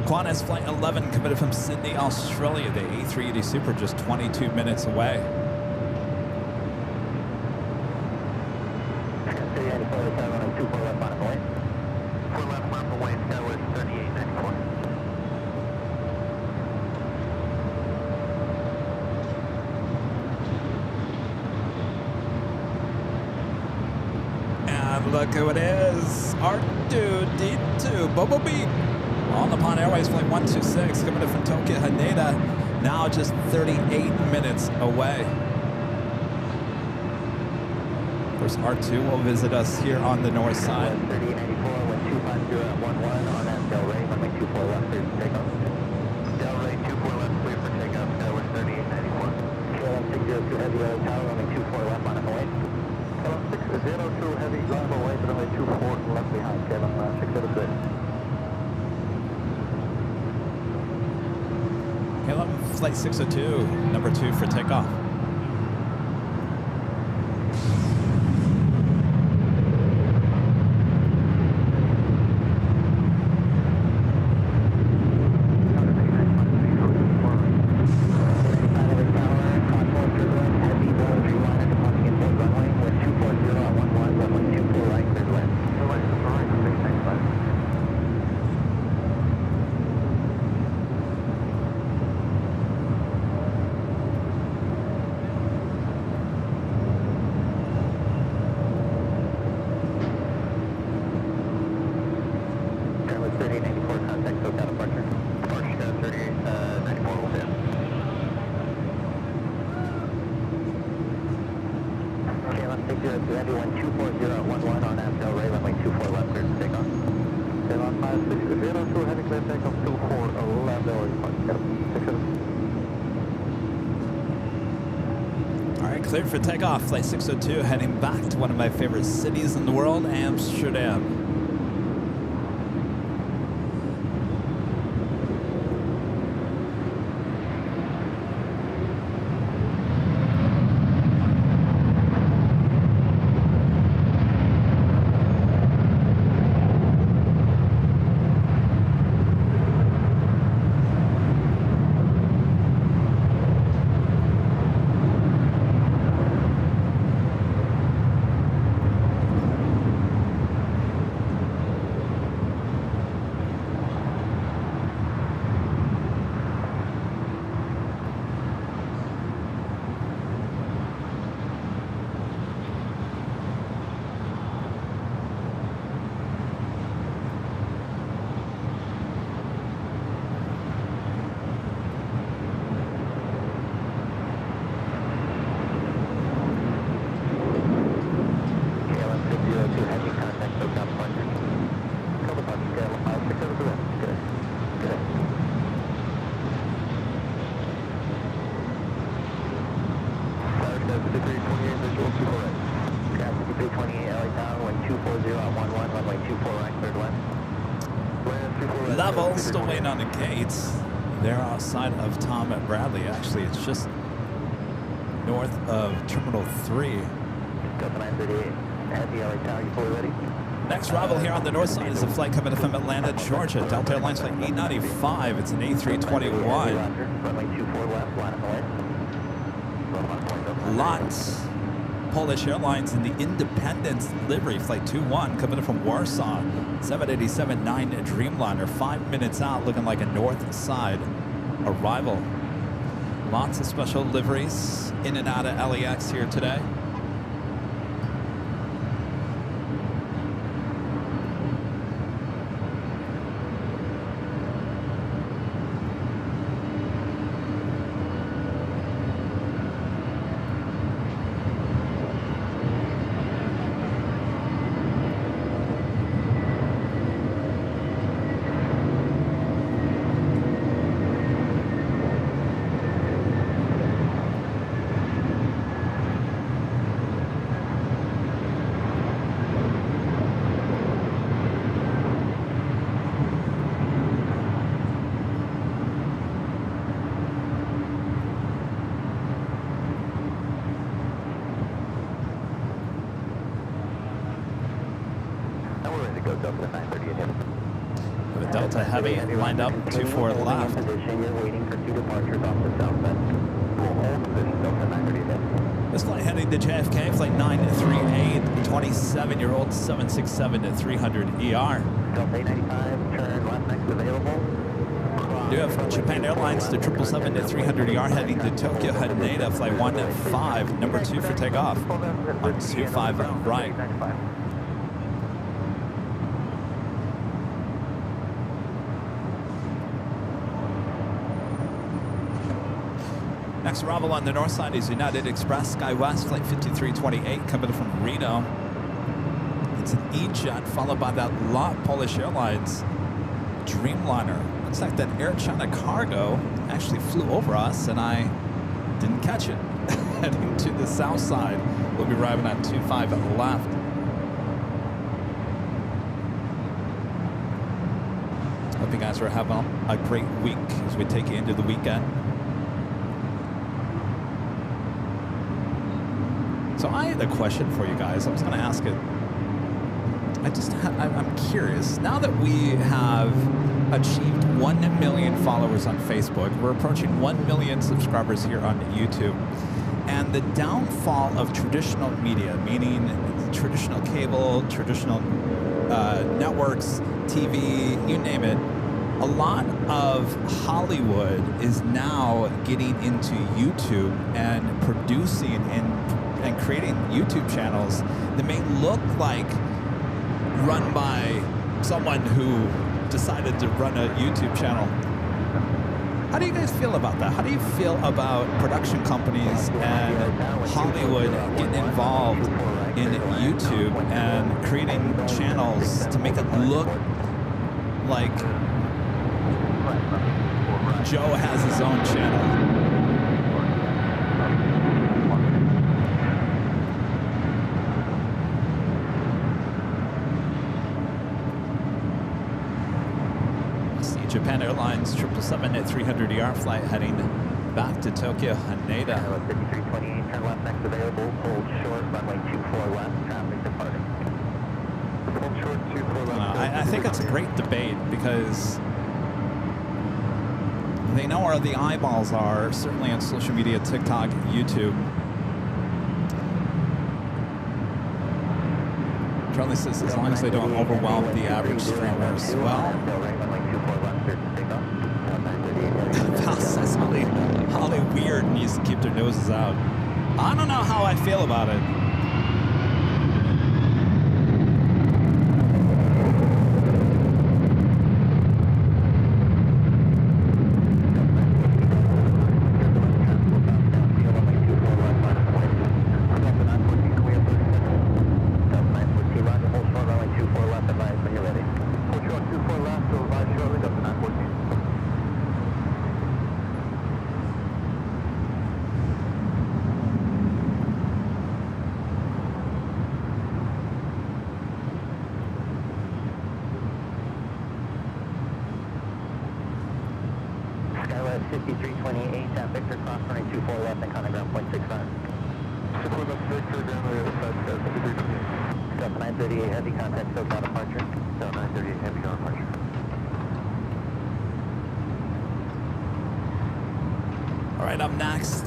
Qantas Flight 11 committed from Sydney, Australia. The A380 Super just 22 minutes away. Look who it is. R2D2 Bobo Beat. On the Pond Airways flight 126 coming in from Tokyo Haneda. Now just 38 minutes away. Of course, R2 will visit us here on the north side. 3894, wind 250 at 11 on that Del Rey, runway 24 left, clear for takeoff. Del Rey 24 left, clear for takeoff, Tower 3894. KLM 602 heavy, LA Tower, runway 24 left, line up away. KLM 602 heavy, line up away, runway 24 left behind, KLM 606. KLM flight 602, number 2 for takeoff. Cleared for takeoff, flight 602, heading back to one of my favorite cities in the world, Amsterdam. Level, still waiting on the gates. They're outside of Tom at Bradley. Actually, it's just north of Terminal 3. Delta 938, heavy LA Tower, you fully ready? Next arrival here on the north side is a flight coming in from Atlanta, Georgia. Delta Airlines flight 895. It's an A321. Runway 24 left, line up away. Lots. Polish Airlines in the Independence livery, flight 21, coming in from Warsaw, 787-9 Dreamliner, 5 minutes out, looking like a north side arrival. Lots of special liveries in and out of LAX here today. With Delta Heavy lined up, 24 left. This flight heading to JFK, flight 938, 27-year-old 767-300ER. Delta 895, turn left next available. Do have Japan Airlines to 777-300ER heading to Tokyo Haneda, flight 115, number 2 for takeoff on 25 right. Next arrival on the north side is United Express SkyWest Flight 5328 coming from Reno. It's an E-Jet followed by that lot Polish Airlines Dreamliner. Looks like that Air China cargo actually flew over us and I didn't catch it. Heading to the south side. We'll be arriving at 25 at the left. Hope you guys are having a great week as we take you into the weekend. So I had a question for you guys. I was going to ask it. I'm curious. Now that we have achieved 1 million followers on Facebook, we're approaching 1 million subscribers here on YouTube. And the downfall of traditional media, meaning traditional cable, traditional networks, TV, you name it, a lot of Hollywood is now getting into YouTube and producing and creating YouTube channels that may look like run by someone who decided to run a YouTube channel. How do you guys feel about that? How do you feel about production companies and Hollywood getting involved in YouTube and creating channels to make it look like Joe has his own channel? Japan Airlines 777 at 300ER flight heading back to Tokyo, Haneda. 5328, turn left next available, hold short, runway 24 left, traffic departing. Hold short, 24 left. I think it's a great debate because they know where the eyeballs are, certainly on social media, TikTok, YouTube. Charlie says as long as they don't overwhelm the average streamers. Well, Val says Holly Weird needs to keep their noses out. I don't know how I feel about it.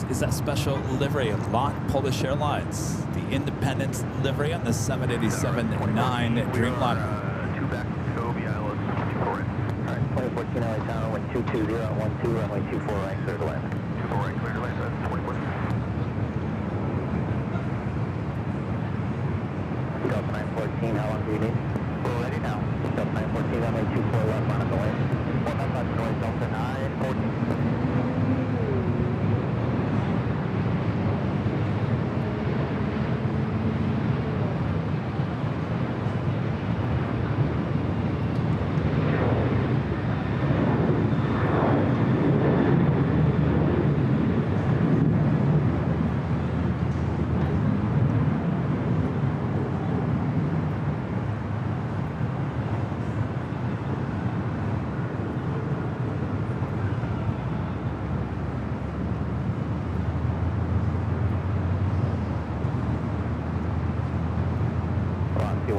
Is that special livery of lot Polish Airlines, the Independence livery on the 787-9 Dreamliner. Two back to Toby Island, 24 in. Alright, 2014 LA Tower, wind 220 at 12, runway 24 right, clear to land. 24 right, clear to land, that's 21. Delta 914, how long do you need? We're ready now. Delta 914, runway 24 left, line up the way. Well, that's not noise, Delta 914.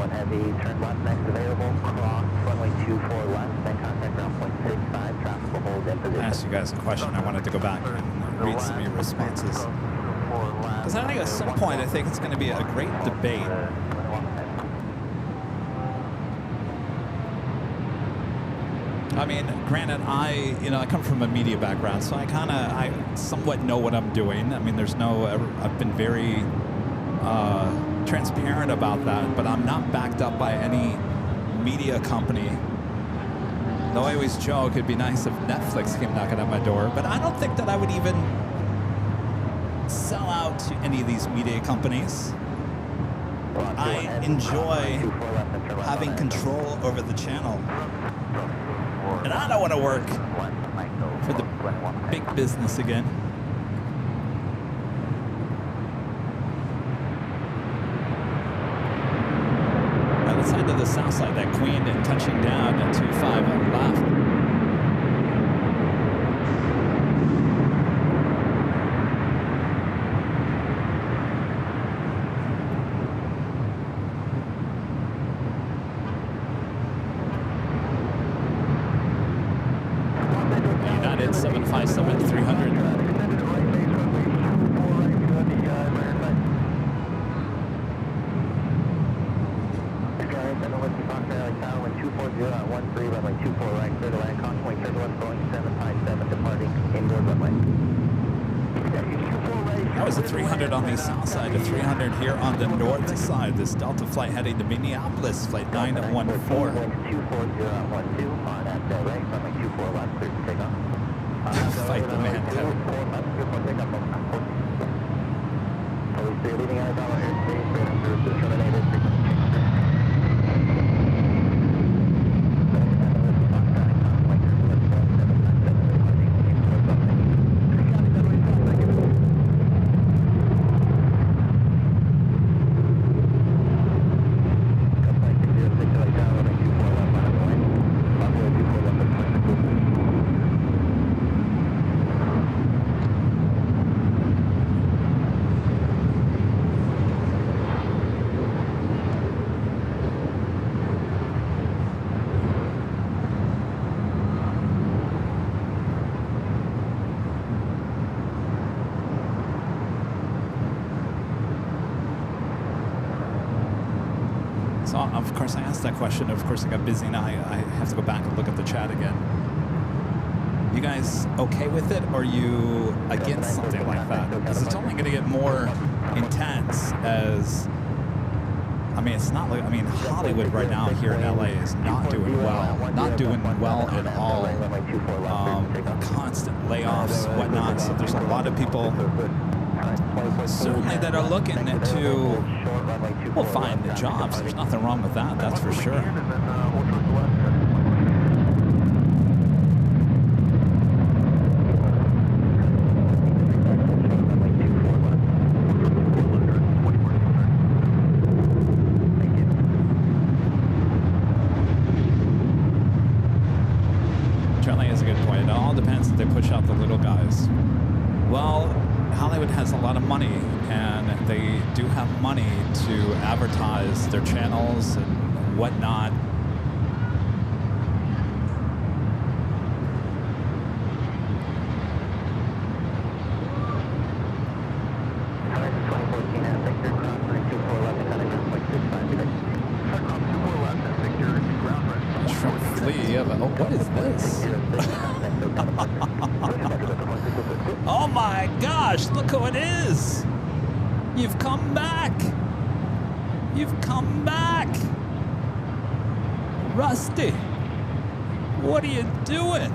Heavy, turn left next available, cross, runway 24 left, then contact ground point 65, traffic will hold in position. I asked you guys a question. I wanted to go back and read some of your responses. Because I think at some point, I think it's going to be a great debate. I mean, granted, I come from a media background, so I somewhat know what I'm doing. I mean, I've been very transparent about that, but I'm not backed up by any media company. Though I always joke it'd be nice if Netflix came knocking at my door, but I don't think that I would even sell out to any of these media companies. I enjoy having control over the channel. And I don't want to work for the big business again. Now let's head to the south side, that Queen and touching down at 25 on the left. United 757-300. That was a 300 on the south side, a 300 here on the north side. This Delta flight heading to Minneapolis, flight 914. Fight the man, Kevin. So, of course, I asked that question. Of course, I got busy now. I have to go back and look at the chat again. You guys okay with it, or are you against something like that? Because it's only going to get more intense as... I mean, it's not like... I mean, Hollywood right now here in LA is not doing well. Not doing well at all. Constant layoffs, whatnot. So there's a lot of people... certainly that are looking to, well, find the jobs. There's nothing wrong with that, that's for sure. Charlie has a good point. It all depends if they push out the little guys. Well, Hollywood has a lot of money, and they do have money to advertise their channels and whatnot. Oh, what is this? Oh my gosh, look who it is! You've come back! You've come back! Rusty! What are you doing?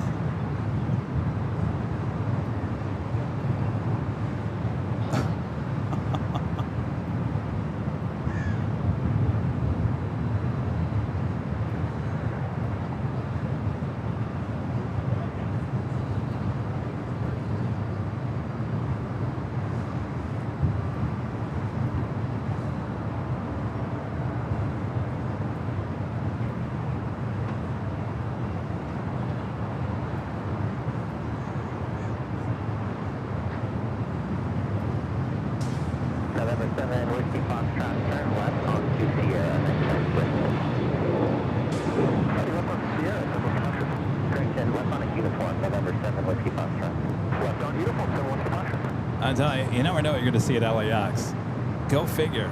I tell you, you never know what you're going to see at LAX. Go figure.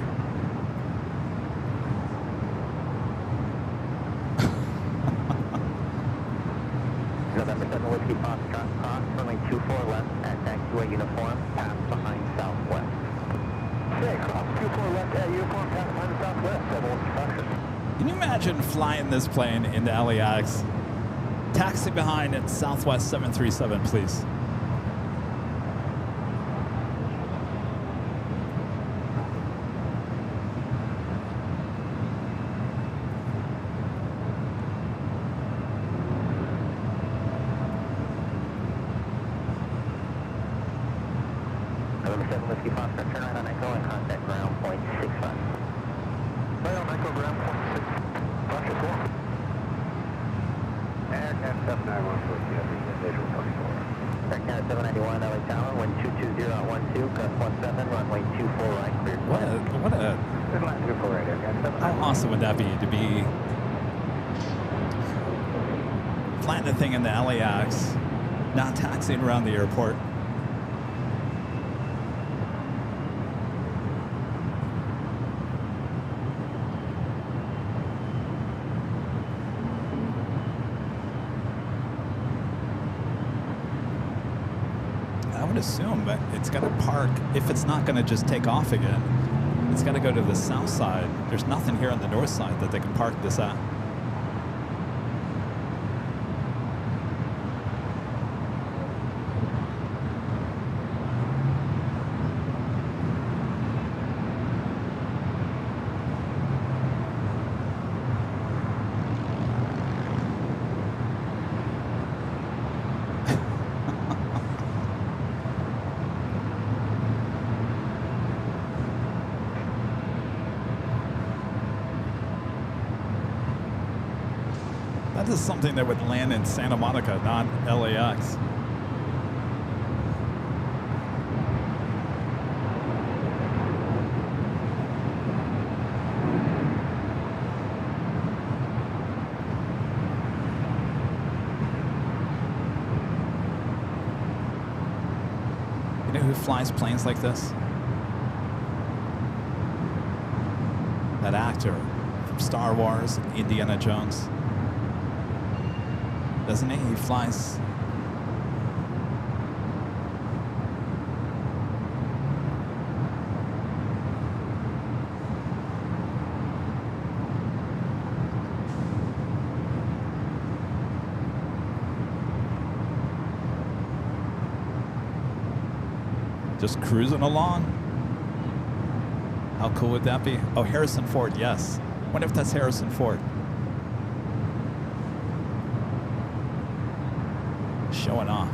November 7 Whiskey Foxtrot, cross runway 24 left at taxiway uniform, pass behind southwest. Okay, cross 24 left at uniform, pass behind southwest, 7 Whiskey Foxtrot. Can you imagine flying this plane into LAX? Taxi behind at Southwest 737, please. November 7 Whiskey Foxtrot, turn right on Echo and contact ground point 65. Right on Echo, ground point 6. Roger, go on. Air Canada 791 Whiskey, visual 34. Air Canada 791 LA Tower, wind 220 on 12, gust 17, runway 24 right, clear to land. What a Good line, 24 right, Air Canada 791. how awesome would that be to be flying the thing in the LAX, not taxiing around the airport. I would assume that it's got to park, if it's not going to just take off again, it's got to go to the south side. There's nothing here on the north side that they can park this at. That is something that would land in Santa Monica, not LAX. You know who flies planes like this? That actor from Star Wars and Indiana Jones. Doesn't he? He flies. Just cruising along. How cool would that be? Oh, Harrison Ford, yes. Wonder if that's Harrison Ford. Showing off.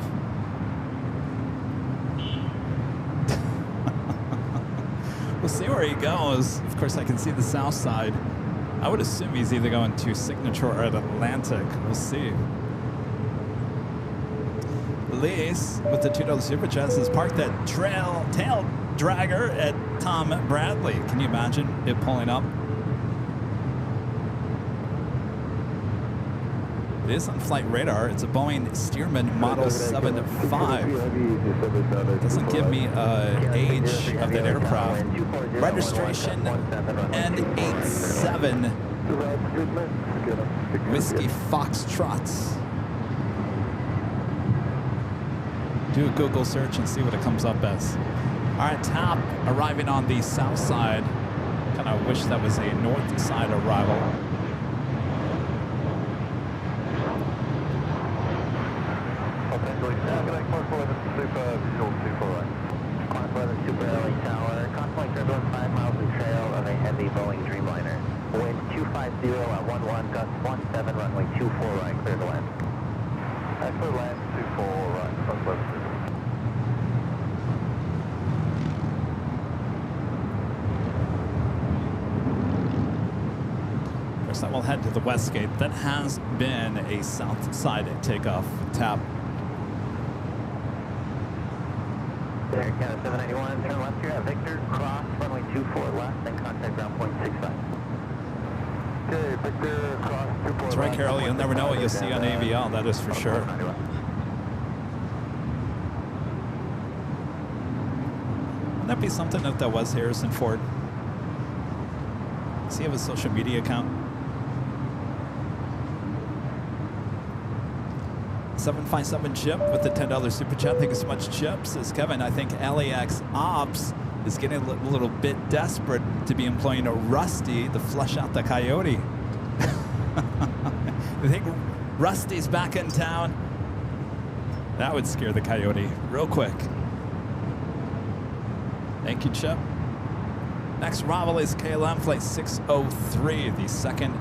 We'll see where he goes. Of course, I can see the south side. I would assume he's either going to Signature or Atlantic. We'll see. Elise, with the $2 super chat, has parked that tail dragger at Tom Bradley. Can you imagine it pulling up? It is on flight radar. It's a Boeing Stearman Model 75. Doesn't give me an age of that aircraft. Registration N87 Whiskey Foxtrots. Do a Google search and see what it comes up as. All right, TAP arriving on the south side. Kind of wish that was a north side arrival. Super LA Tower, contemplate turbulence 5 miles in trail of a heavy Boeing Dreamliner. Wind 250 at 11, gust 17, runway 24 right, clear to land. Clear land, 24 right, southwest. First I will head to the west gate. That has been a south side takeoff. TAP. Air Canada 791, turn left here at Victor, cross, runway 24 left, then contact ground point 65. Okay, Victor, cross 24 left. That's right, Carol. You'll never know what you'll see on AVL. That is for sure. Wouldn't that be something if that was Harrison Ford? Does he have a social media account? 757 Chip with the $10 super chat. Thank you so much, Chip. Says Kevin, I think LAX Ops is getting a little bit desperate to be employing a Rusty to flush out the Coyote. You think Rusty's back in town? That would scare the Coyote real quick. Thank you, Chip. Next arrival is KLM Flight 603, the second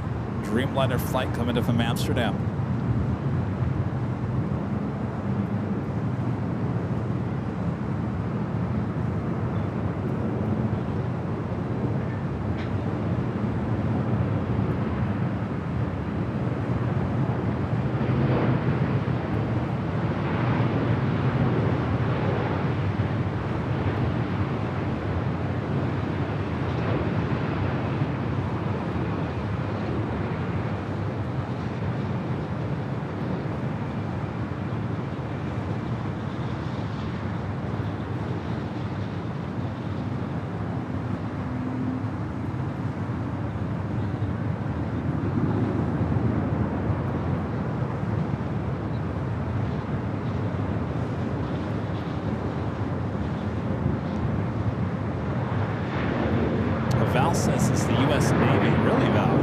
Dreamliner flight coming in from Amsterdam. says it's the U.S. Navy. Really, Val?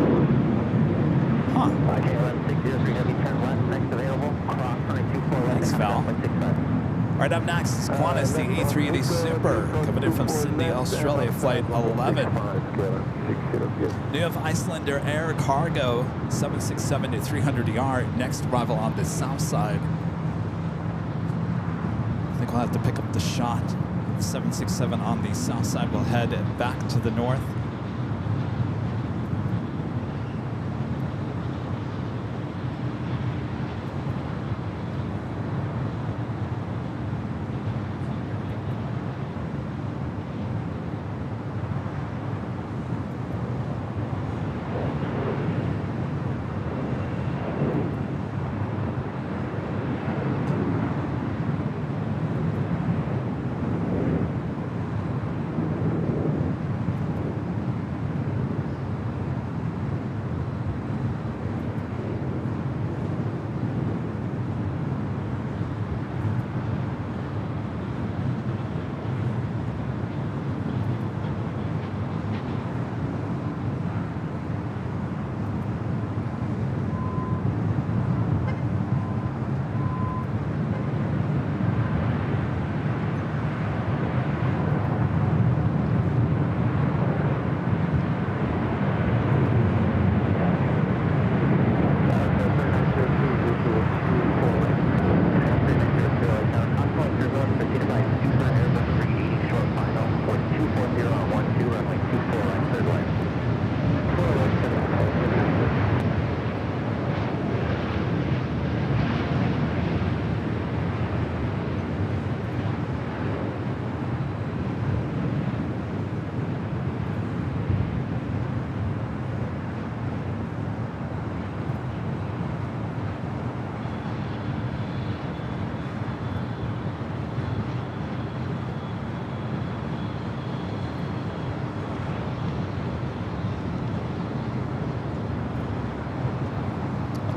Huh. Okay, 1160, heavy turn left, next available. Cross 924 left. Thanks, Val. 165. Right up next is Qantas, the A380 Super, coming in from Sydney, Australia, flight 11. New have Icelander Air Cargo, 767 to 300ER, next arrival on the south side. I think we'll have to pick up the shot. 767 on the south side. We'll head back to the north.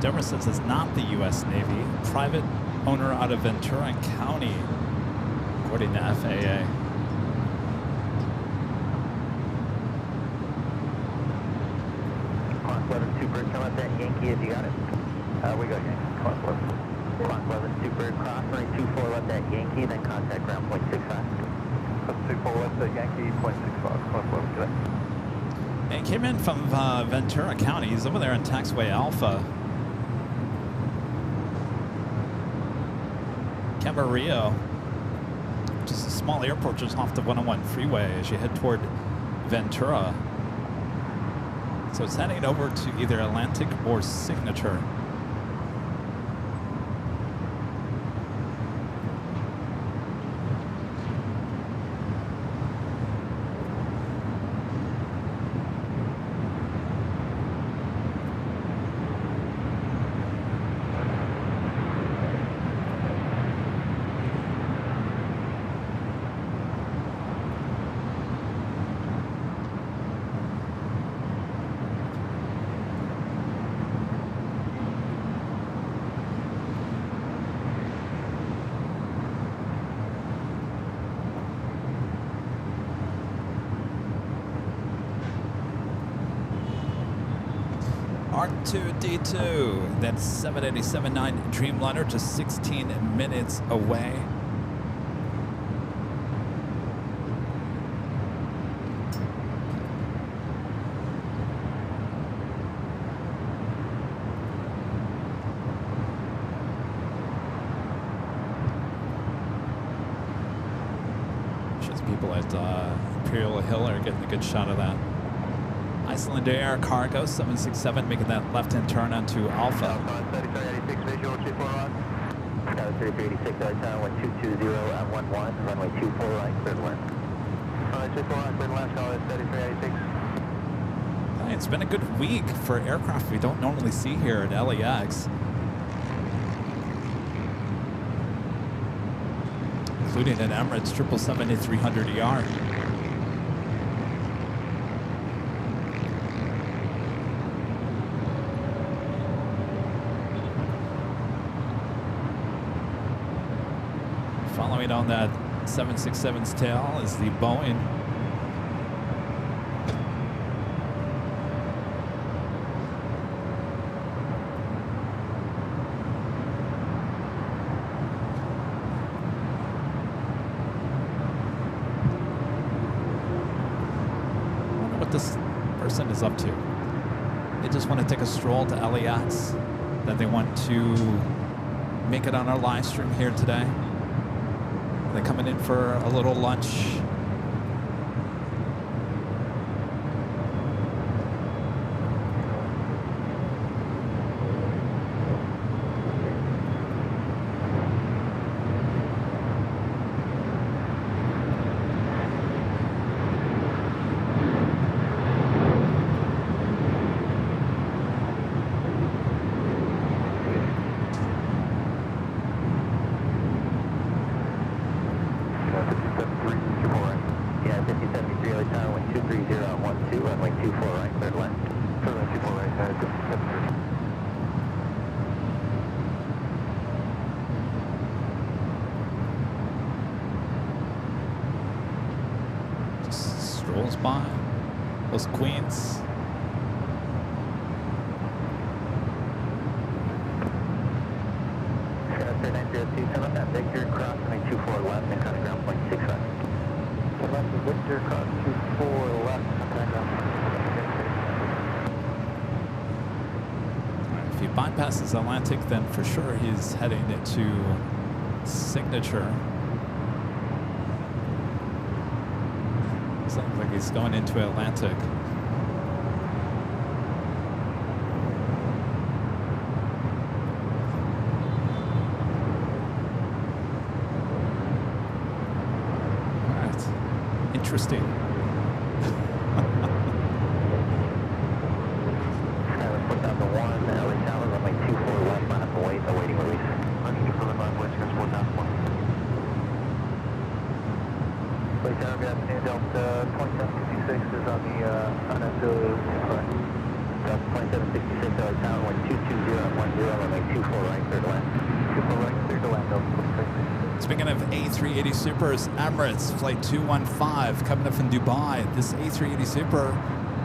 Deborah says it's not the U.S. Navy. Private owner out of Ventura County, according to FAA. Clock 11 Super, come up that Yankee if you got it. We got Yankee. Clock 11. Clock 11 Super, cross 924 left at Yankee, then contact ground 0.65. 24 left at Yankee, 0.65. Clock 11, good. And came in from Ventura County. He's over there in Taxway Alpha. Camarillo, which is a small airport just off the 101 freeway as you head toward Ventura. So it's heading over to either Atlantic or Signature. R2D2, that's 787-9 Dreamliner, just 16 minutes away. Shows people at Imperial Hill are getting a good shot of that. Icelander Air Cargo, 767, making that left-hand turn onto Alpha. 3386 visual, 24 on. 3386, tower 1220 at 11, runway 24 right, cleared wind. 24 on, cleared left, call it 3386. It's been a good week for aircraft we don't normally see here at LAX. Including an Emirates 777-300ER. Following on that 767's tail is the Boeing this person is up to. They just want to take a stroll to LAX, that they want to make it on our live stream here today. They're coming in for a little lunch. Strolls by those queens. After 902, come up that Victor, cross 924 left and kind of ground point 6 right. So left of Victor, cross 24 left, kind of ground If he bypasses Atlantic, then for sure he's heading to Signature. Sounds like he's going into Atlantic. All right. Interesting. put down the 1, LA Tower, runway 24 left, line up await, awaiting release. Understood for the runway, transport down 1. LA Tower, good afternoon, Delta 2756 is on the unaffiliated correct. Delta 2766, LA Tower, 122 10, runway 24 right, clear to land. 24 right, clear to land, Delta 26. Speaking of A380 Supers, Emirates Flight 215 coming up from Dubai. This A380 Super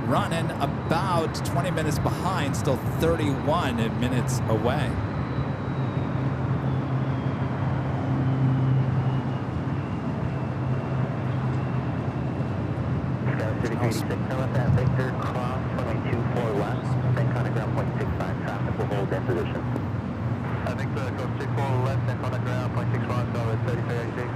running about 20 minutes behind, still 31 minutes away. That Victor, cross runway 24 left, then contact ground point 65, traffic will hold in position. I think the code 64 left, then contact ground point 65, so it's 3386.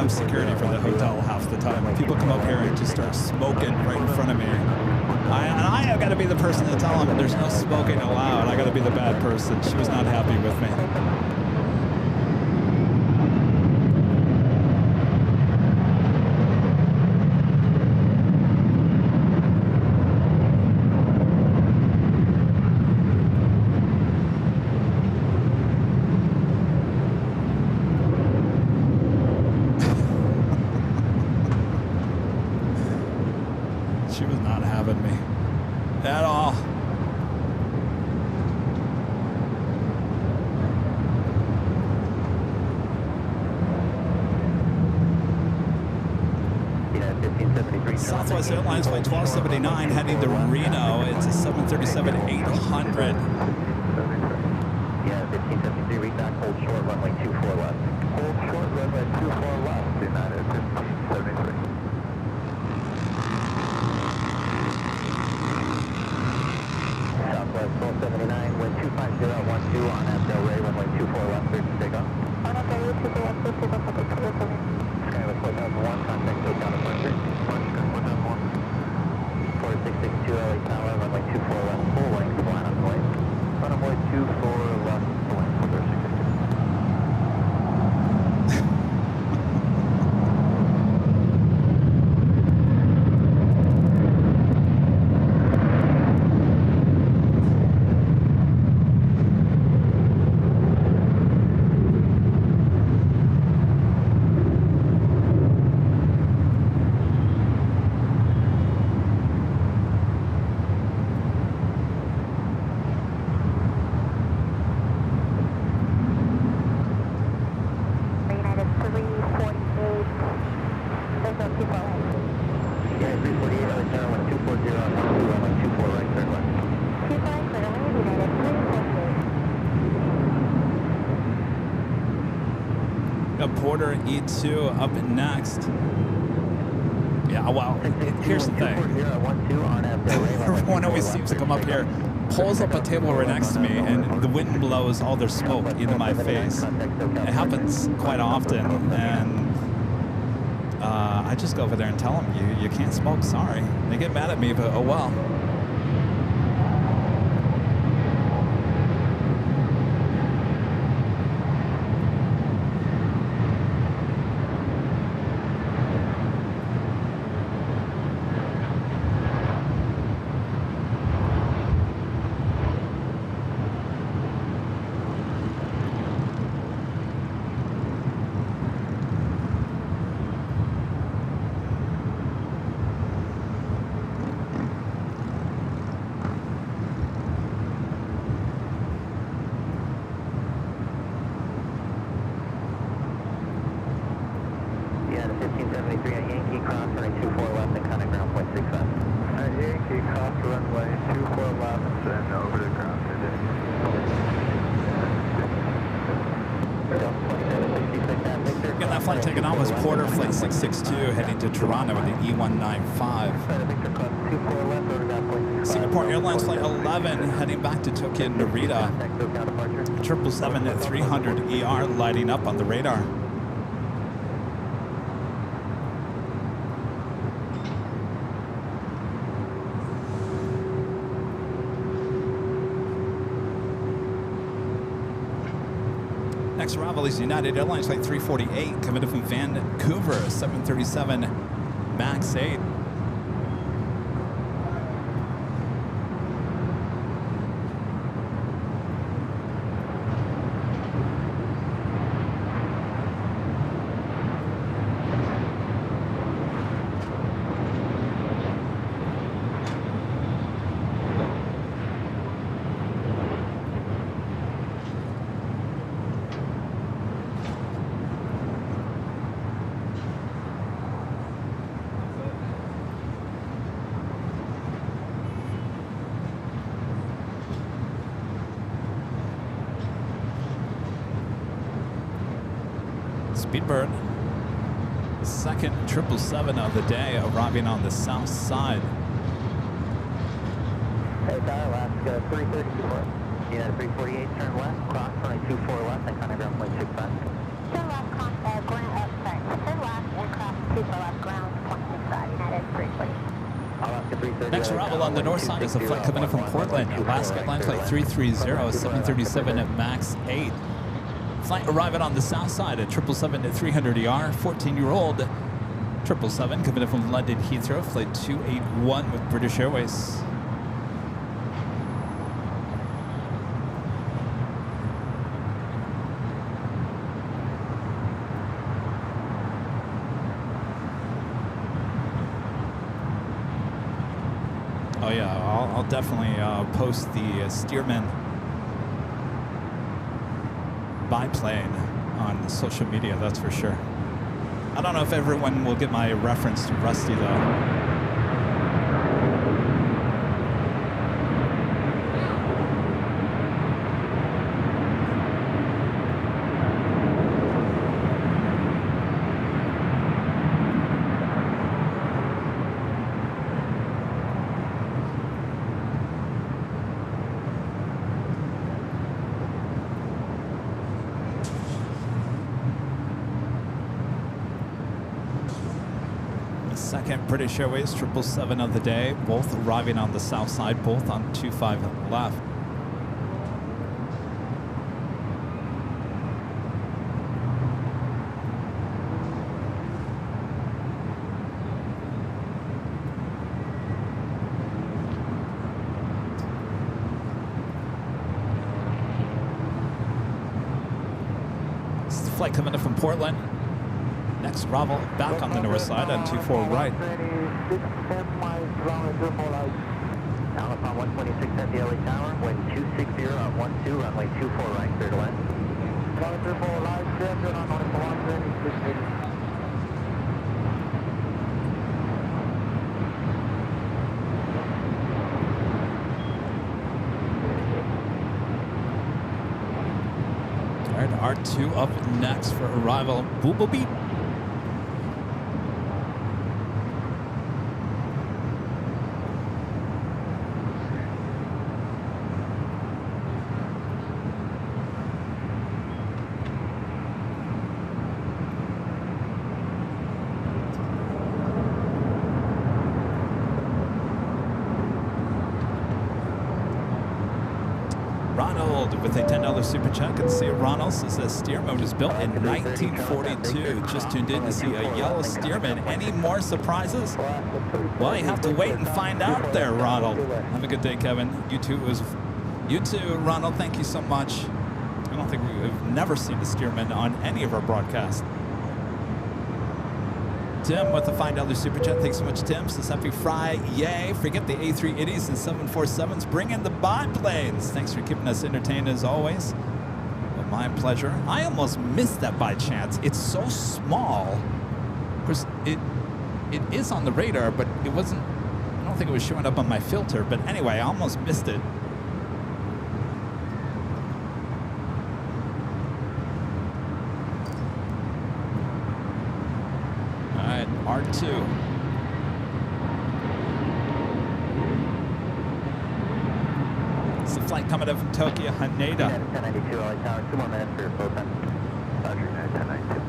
Security for the hotel half the time. People come up here and just start smoking right in front of me. I have got to be the person to tell them there's no smoking allowed. I got to be the bad person. She was not happy with me. Southwest Airlines Flight 1279 heading to Reno. It's a 737-800. Yeah, 1573, read back, hold short, runway 24 left. Hold short, runway 24 left. United 1573. Southwest 1279, wind 25012 on Abdel Ray, runway 24 left, clear to take off. On Abdel Ray, 24 left, clear to take off, Skywest 4001, contact code down to Parker. 4662 LA Tower, runway 24 left, full length, line up way. Runway 24 left, full length, 4662. United 348, LA Tower, 1240 on 12, runway 24 right, third left. 25 for LA, United 348. Got Porter E2 up next. Yeah, well, here's the thing. Everyone always seems to come up here, pulls up a table right next to me, and the wind blows all their smoke into my face. It happens quite often, and I just go over there and tell them, you can't smoke, sorry. They get mad at me, but oh well. Yeah, the 1573 at Yankee, cross runway 24 left and contact ground point 6 left. At Yankee, cross runway 24 left and over the ground today. Again, that flight taken on was Porter, flight 662, heading to Toronto with the E195. Singapore Airlines flight 11, heading back to Tokyo Narita. 777 at 300 ER lighting up on the radar. Next arrival is United Airlines flight 348, coming in from Vancouver, 737 MAX 8. Speedbird, the second 777 of the day, arriving on the south side. Hey, Alaska 334. United 348, turn left, cross runway 24 left and contact ground point 6 left. Turn left, turn left and cross 24 left, ground point 6 5, United 340. Alaska 330. Next arrival on the north side is a flight coming in from Portland, Alaska Airlines flight 330, 737 at MAX 8. Flight arriving on the south side at 777 at 300 ER, 14-year-old 777 coming in from London Heathrow, flight 281 with British Airways. Oh yeah, I'll definitely post the Stearman biplane on social media, that's for sure. I don't know if everyone will get my reference to Rusty though. Second British Airways 777 of the day, both arriving on the south side, both on 25 left. This is the flight coming in from Portland. Next arrival back on the north side on 24 right. 126 at the LA Tower, wind 260 at 12, runway 24 right, clear to land. Runway 24 right, clear to land, runway 126. R2 up next for arrival. Boop, boop, beep. Ronald with a $10 super chat. Good to see you, Ronald. Says that Stearman was built in 1942. Just tuned in to see a yellow Stearman. Any more surprises? Well, you have to wait and find out there, Ronald. Have a good day, Kevin. You too, Ronald. Thank you so much. I don't think we've never seen a Stearman on any of our broadcasts. Tim with the $5 super chat. Thanks so much, Tim. Says happy Friday. Forget the A380s and 747s. Bring in the biplanes. Thanks for keeping us entertained as always. Well, my pleasure. I almost missed that by chance. It's so small. Of course, it is on the radar, but it wasn't. I don't think it was showing up on my filter. But anyway, I almost missed it. R2. It's the flight coming up from Tokyo, Haneda. 1092 LA Tower, 2 more minutes for your full time. Roger, 1092.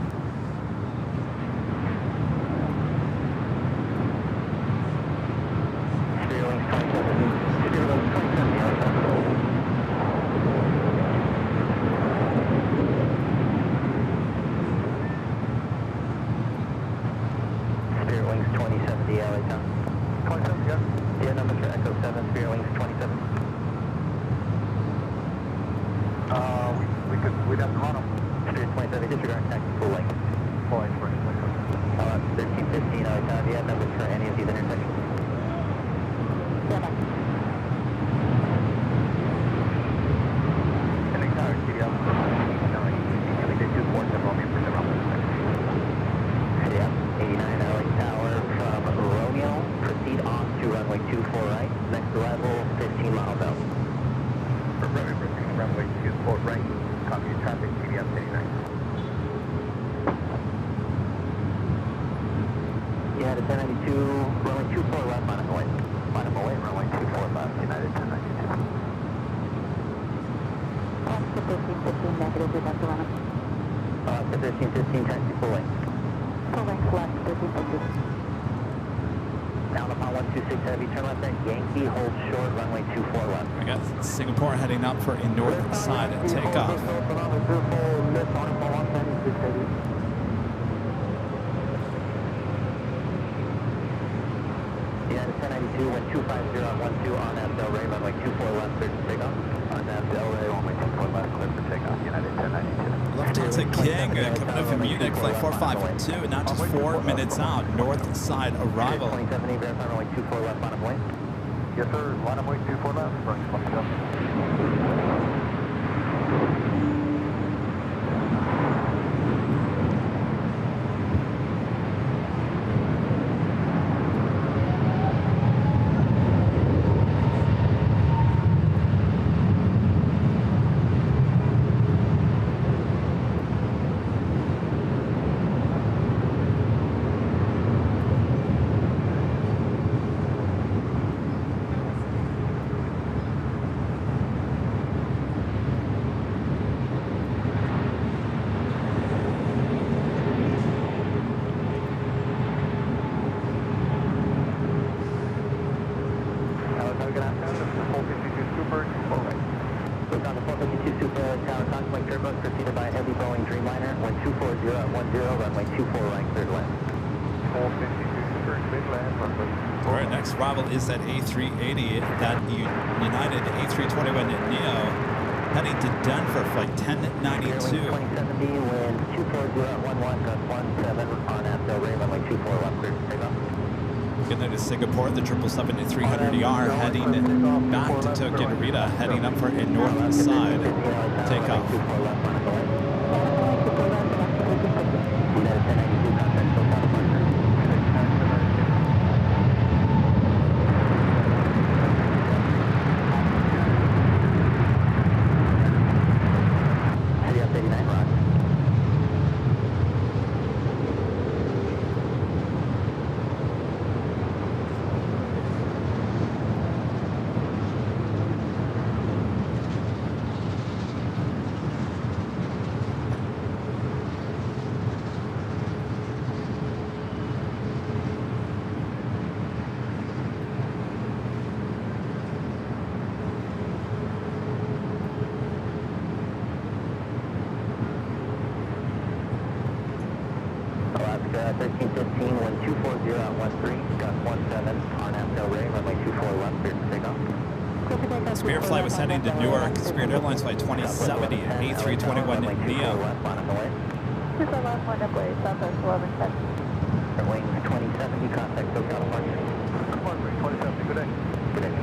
Steerwings 27, Steerwings 27 LA Tower. Wings 2070 LA Town. 27, yeah. Yeah, number for Echo 7, Spear Wings 27. We'd have to run them. Spear 27, disregard taxi full length. Full length, 1315 LA Town. Do you have numbers for any of these intersections? Ending tower, TDL. No, we did 2 ports of Romeo for the Romeo. Yeah, 89 LA Tower from Romeo. Proceed on to runway 24 right. Next arrival, 15 miles out. Runway proceeding runway 24 right. Copy of traffic, TDF 89. Yeah, the 1092, runway 24 left, line up away. Line up away, runway 24 left, United 1092. Oscar 1315 negative, we'd like to run up. Oscar 1315, taxi full length. Full length left, 1315. Down upon 126 heavy, turn left at Yankee, hold short, runway 24 left. We got Singapore heading up for a north side takeoff. Yeah, the 1092, wind 250 on 12 on Del Rey, runway 24 left, clear for takeoff. On Del Rey, runway 24 left, clear for takeoff, United 1092. Lufthansa King coming up from Munich, flight 452, not just 4 minutes out, north side arrival. 2070, verify runway 24 left, line of way. Yes, sir, line of way 24 left, runway 27. Is that A380, that United A321neo heading to Denver, flight 1092. 2070, wind 240 at 11, gust 17 on Del Rey, runway 24 left, clear to take off. Good night to Singapore, the 777-300ER heading back to Tokyo Narita, heading up for a north side takeoff. Spirit flight was heading to Newark. Spirit Airlines flight 2070 at A321 Neo. 241 runway, Southwest 1110. Wing 2070, contact SoCal departure. 2070, good day. Good day.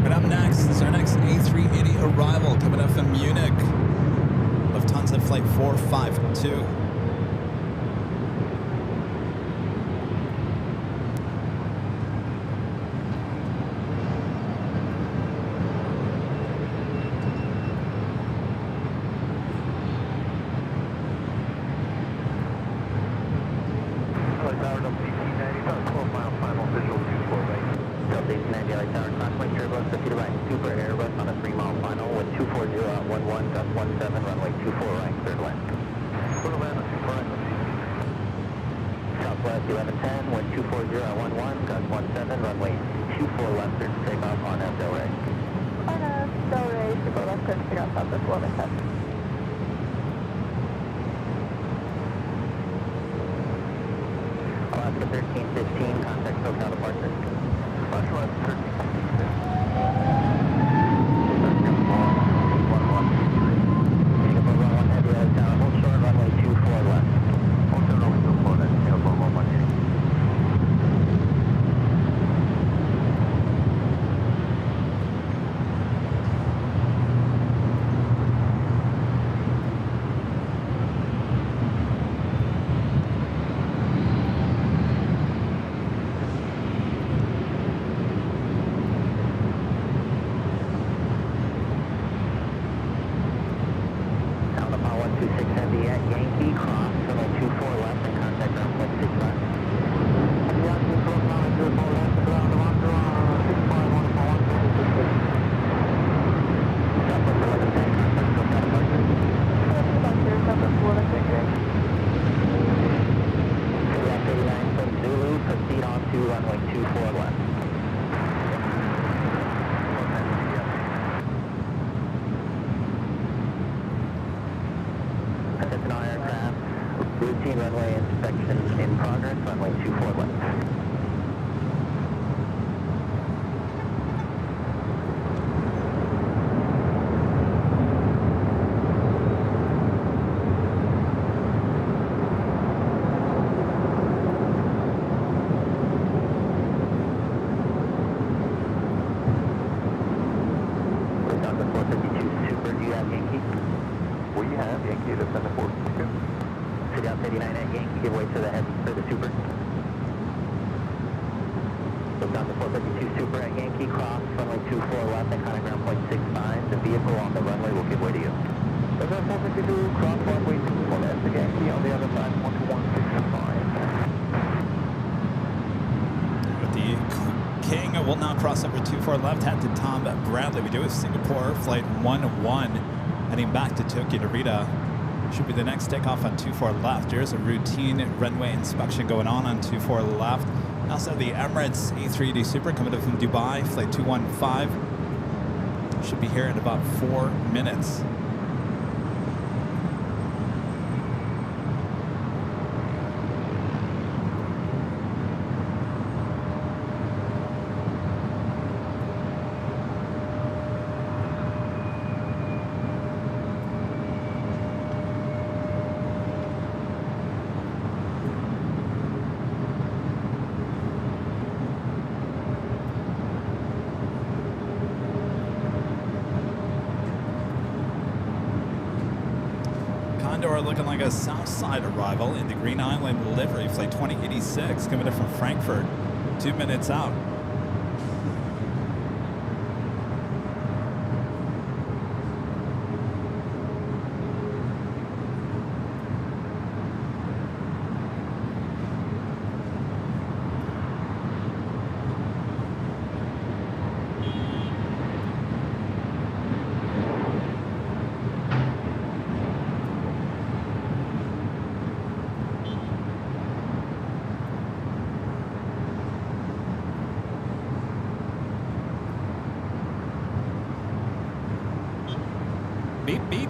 But up next is our next A380 arrival coming up from Munich. Lufthansa flight 452. Southwest 1110, wind 240 at 11, gust 17, runway 24 left, clear to take off on Delray. On Delray, super left, clear to take off Southwest 1110. Alaska 1315, contact SoCal departure. Alaska 1315. Singapore 11 heavy out of tower, hold short, runway 24 left. Hold short, runway 24 left, Singapore 11. Routine runway inspection in progress, runway 24 left. We're down to 452 Super, do you have Yankee? We have Yankee to send a 452. Sit down 39 at Yankee, give way to the heavy for the Super. Look down to 452 Super at Yankee, cross runway 24 left and contact ground point 65. The vehicle on the runway will give way to you. There's a 452, cross runway 24 left to Yankee, on the other side 12165. The King will now cross over 24 left, head to Tom Bradley. We do have Singapore flight 101 heading back to Tokyo Narita. Should be the next takeoff on 24 left. Here's a routine runway inspection going on 24 left. We also have the Emirates A380 Super coming up from Dubai, flight 215. Should be here in about 4 minutes. Condor looking like a south side arrival in the Green Island livery, flight 2086, coming in from Frankfurt, 2 minutes out. Beep, beep.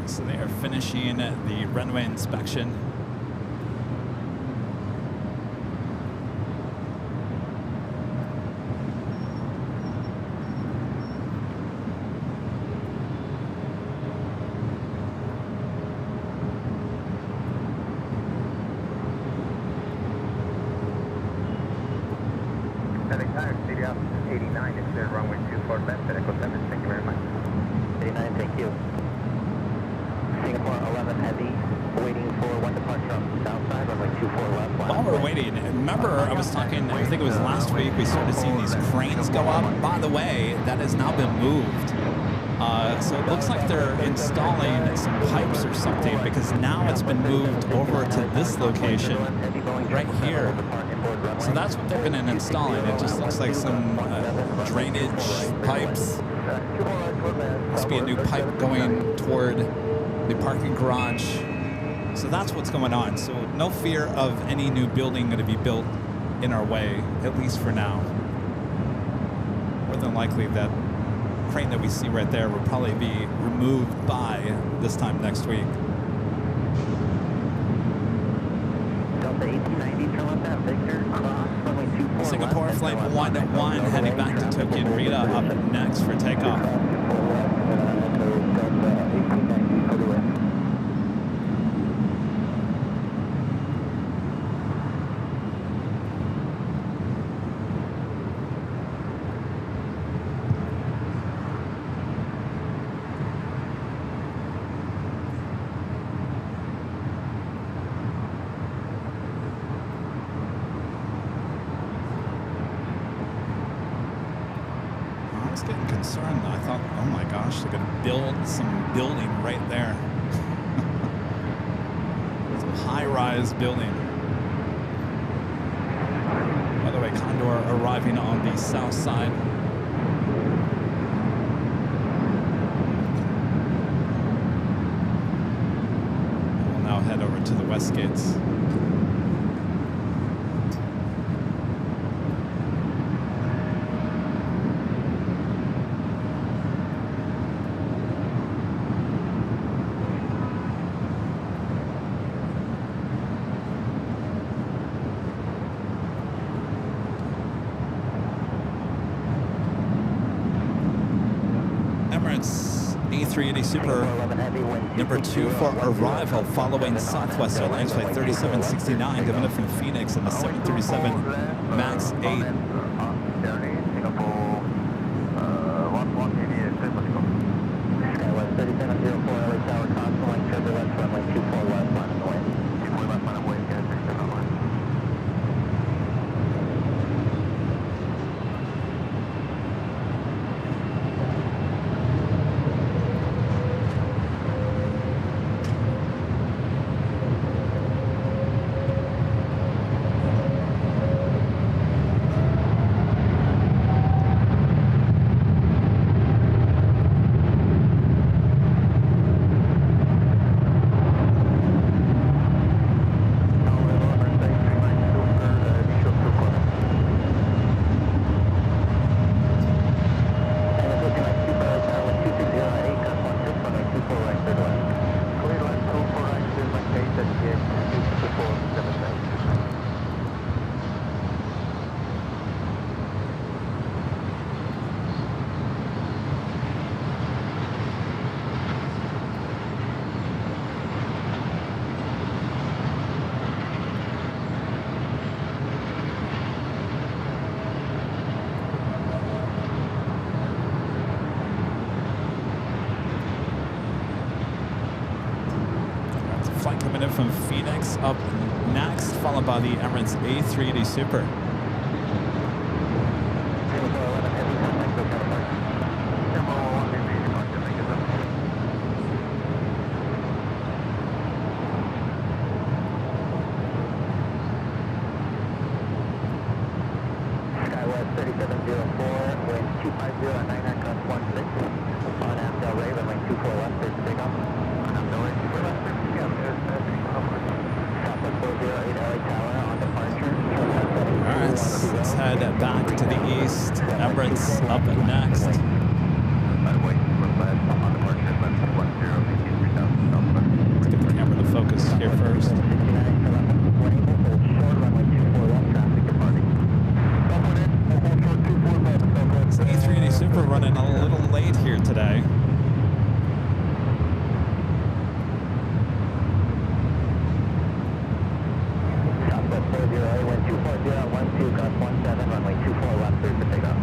So they are finishing the runway inspection. Alexander, City Office 89, it's clear runway 24 left, Echo 7, thank you very much. 89, thank you. Singapore 11 heavy, waiting for one departure on the south side, runway 24 left. While we're waiting, remember I was talking, I think it was last week, we started seeing these cranes go up. By the way, that has now been moved. So it looks like they're installing some pipes or something, because now it's been moved over to this location right here. So that's what they've been installing. It just looks like some drainage pipes. Must be a new pipe going toward the parking garage. So that's what's going on. So no fear of any new building going to be built in our way, at least for now. More than likely that crane that we see right there will probably be removed by this time next week. Delta 1890, turn left at Victor, cross runway 24 Singapore flight 1-1 heading back to Tokyo Narita up next for takeoff. Getting concerned. I thought, oh my gosh, they're gonna build some building right there. Some high-rise building. By the way, Condor arriving on the south side. We'll now head over to the west gates. A380 Super number 2 for arrival following Southwest Airlines flight 3769 coming up from Phoenix in the 737 MAX 8. Skywest 3704 LA Tower, Constellation, turbulence, runway 24 left, line of the way. 24 left, line of way, get a picture of line. Flight coming in from Phoenix up next, followed by the Emirates A380 Super. goodnights up next. Let's get the camera to focus here first. This A380 Super running a little late here today. Southwest 40, wind 240, 12, gust 17, runway 24 left, clear for takeoff.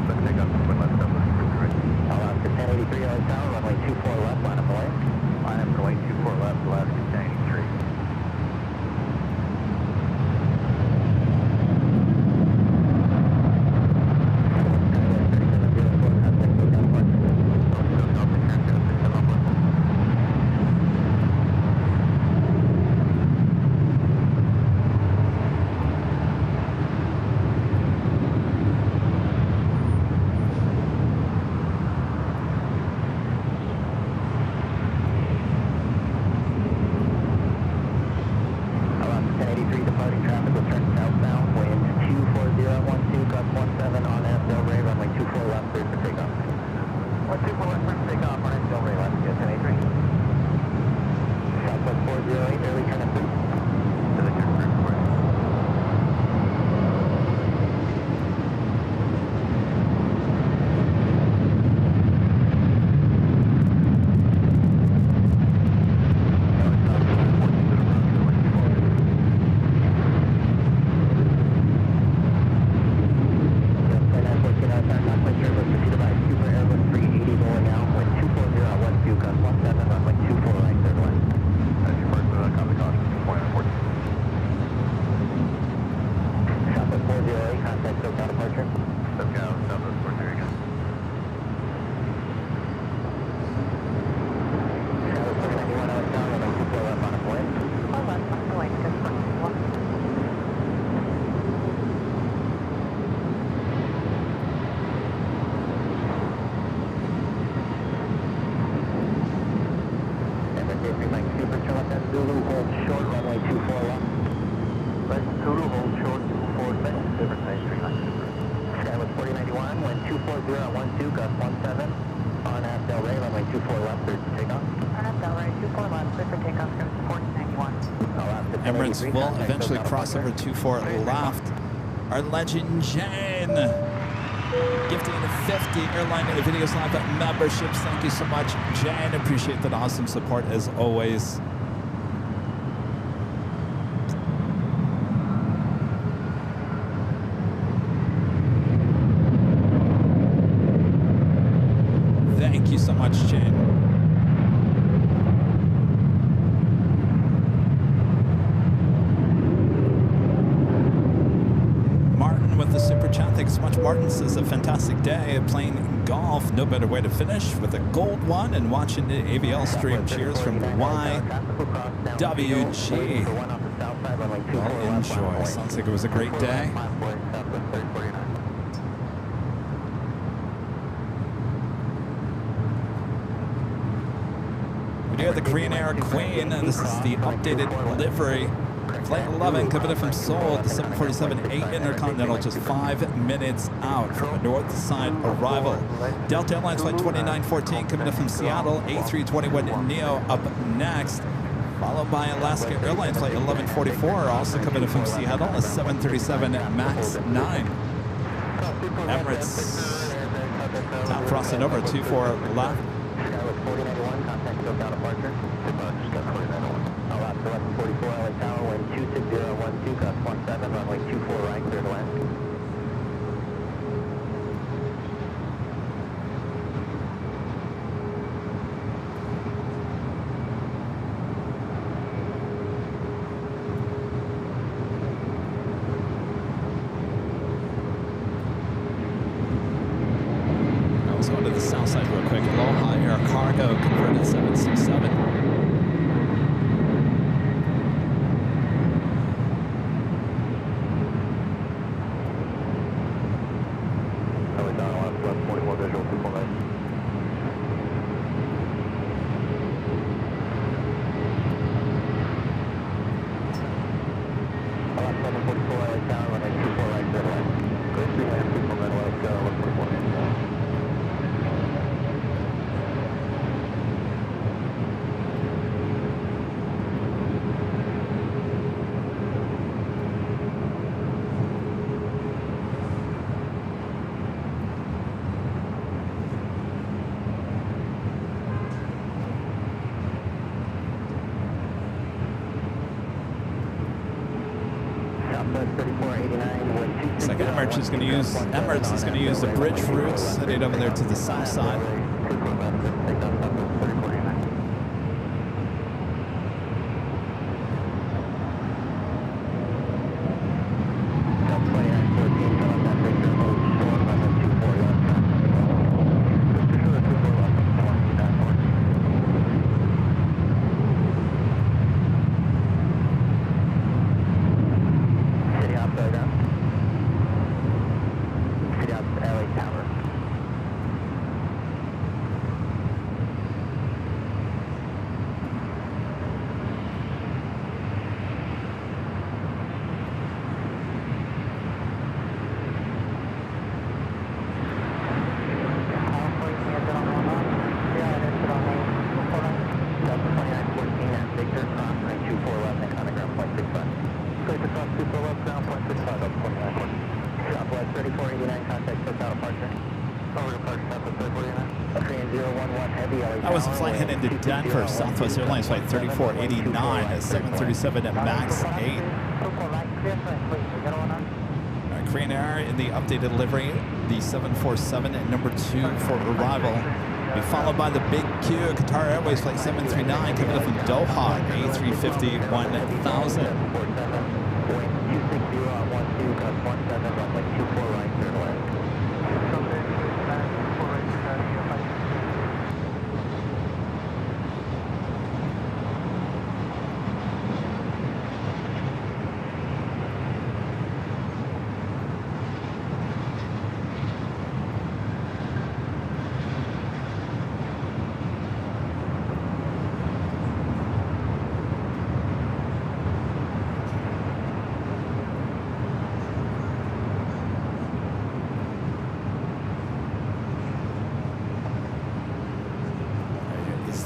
Let's take off from left, Alaska 1083, tower, runway 24 left, line up away. line up going 24 left, Alaska 1083. Emirates will eventually cross over 24 left. Our legend Jane gifting the 50 Airline Videos Live memberships. Thank you so much, Jane. Appreciate that awesome support as always. Thank you so much, Jane. Thanks so much, Martin. Says a fantastic day playing golf. No better way to finish with a gold one and watching the AVL stream. Cheers from YWG. Well, enjoy. Sounds like it was a great day. We do have the Korean Air Queen. This is the updated livery. Flight 11 coming in from Seoul to 747-8 Intercontinental, just 5 minutes out from a north side arrival. Delta Airlines Flight 2914 coming in from Seattle, A321 Neo up next, followed by Alaska Airlines Flight 1144, also coming in from Seattle, a 737 MAX 9. Emirates top crossing over 24 left. 1144 LA Tower, wind 26012, gust 17, runway 24 right, clear to land. Let's go to the south side real quick. Aloha Air Cargo converted 767. Alaska 744 LA Tower, runway 24 right, clear to land. Good, 3 people, then let's go, 144. Looks like Emirates is going to use the bridge routes headed over there to the south side. That was a flight heading to Denver, Southwest Airlines flight 3489 at 737 at max 8. Korean Air in the updated livery, the 747 at number 2 for arrival. Be followed by the Big Q, Qatar Airways flight 739 coming up from Doha, A350 1000.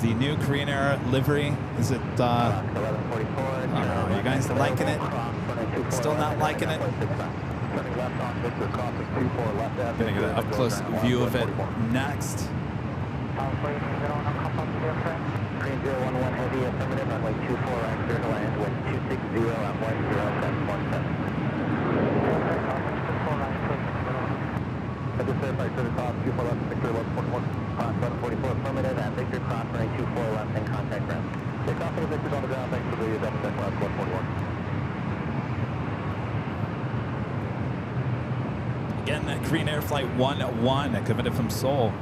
The new Korean Air livery, is it, I don't know, are you guys liking it? Still not liking it? Gonna get an up-close view of it next. Korean 011 heavy affirmative, runway 24 right, clear to land, wind 260 at 10.17. I just certified to the top, 24 left, Victor 1141, 744 affirmative, at Victor cross, running 24 left, and contact ground. Take off for Victor's on the ground, thanks for the Delta Tech left 141. Again, Korean Air Flight 101, coming in from Seoul.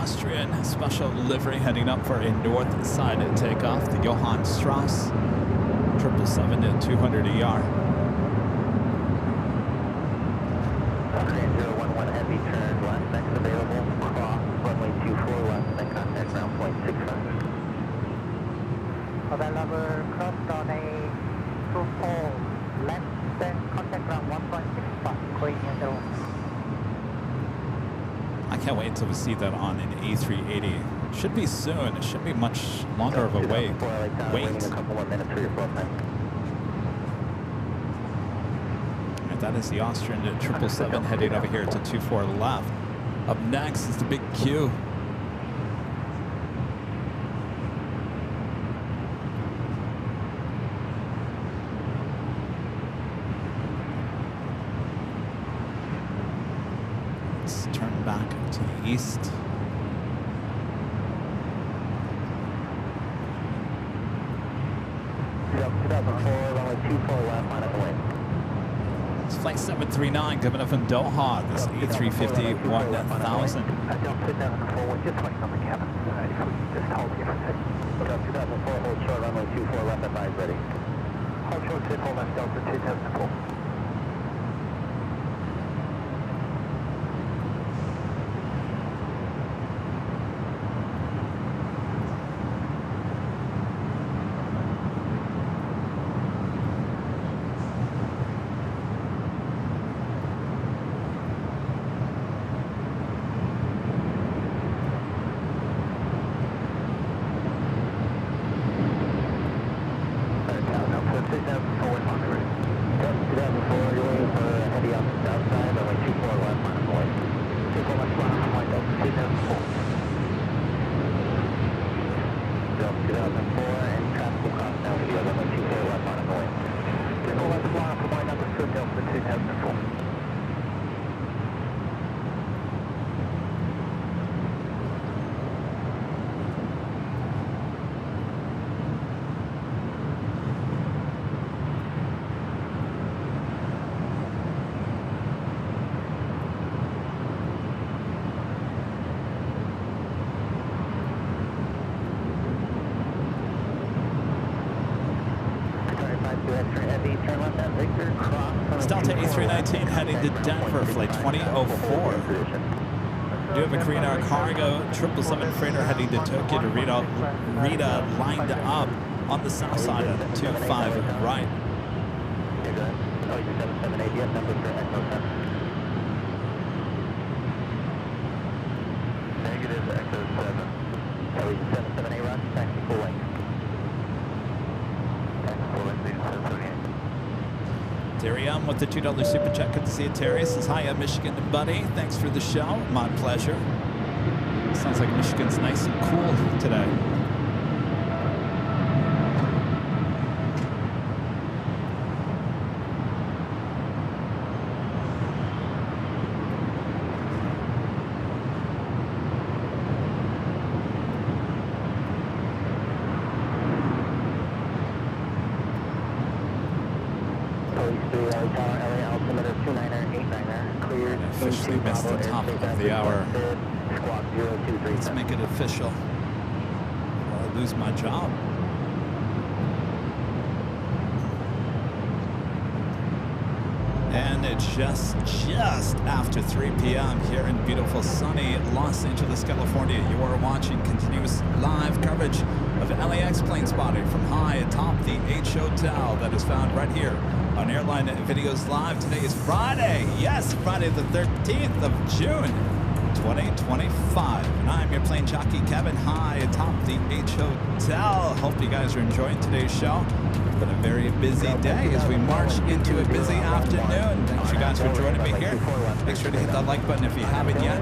Austrian special livery heading up for a north side takeoff, the Johann Strauss 777 to 200 ER. Korean 011 heavy turn left, next available, cross, runway 24 left, then contact ground point 65. Hotel number crossed on a 24 left, then contact ground 1.65, Korean 0. I can't wait until we see that on an A380. Should be soon. It should be much longer of a wait. A couple more minutes for your flow time. That is the Austrian 777 heading over here to 24 left. Up next is the big Q. Let's turn back to the east. It's flight 739 coming up from Doha. This A350 1000. Just waiting on the cabin. If we just hold here for a second. 2004, hold short, runway 24 left, advise ready. Hold short, sit, hold left, Delta 2004. It's Delta A319 heading to Denver, flight 2004. We do have a Korean Air Cargo 777 freighter heading to Tokyo to Rita lined up on the south side of 25 right. Negative Echo 7. 778 run, taxi full length. Terry with the $2 super chat. Good to see you, Terry. Says, hi, I'm Michigan buddy. Thanks for the show. My pleasure. Sounds like Michigan's nice and cool today. Officially missed the top of the hour. Let's make it official, or I lose my job. And it's just after 3 p.m. here in beautiful sunny Los Angeles, California. You are watching continuous live coverage of LAX plane spotting from high atop the H Hotel that is found right here on Airline Videos Live. Today is Friday. Yes, Friday the 13th of June, 2025. And I'm your plane jockey, Kevin, high atop the H Hotel. Hope you guys are enjoying today's show. It's been a very busy day as we march into a busy afternoon. Thanks you guys for joining me here. Make sure to hit that like button if you haven't yet.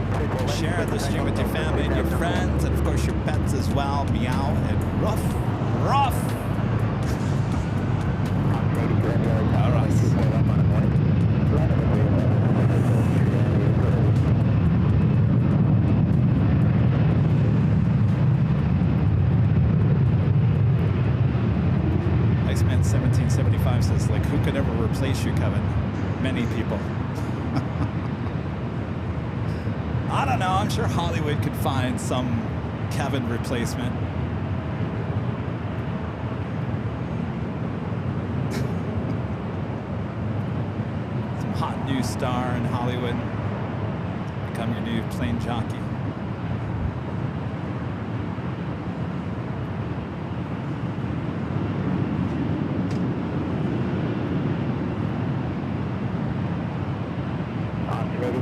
Share the stream with your family and your friends, and of course your pets as well. Meow and ruff, ruff. All right. Iceman 1775 says, like, who could ever replace you, Kevin? Many people. I don't know. I'm sure Hollywood could find some Kevin replacement. Some hot new star in Hollywood. Become your new plane jockey.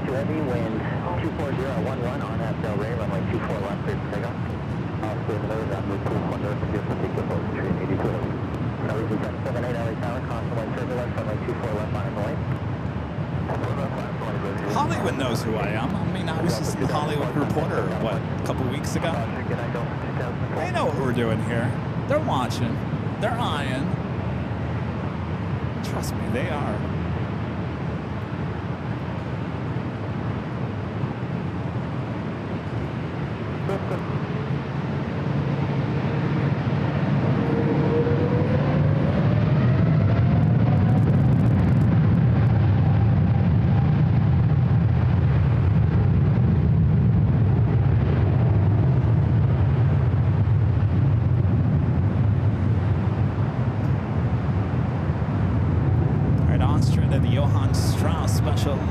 Heavy wind 24011 on that Del Rey, runway 24 left, clear for takeoff. Stay in the nose, I'm with pool 1 north, and just take the post, train 82. Norwegian 778 LA Tower, constant wind turbulence, runway 24 left on the way. knows who I am. I mean, I was just in the Hollywood Reporter, what, a couple weeks ago? They know what we're doing here. They're watching. They're eyeing. Trust me, they are.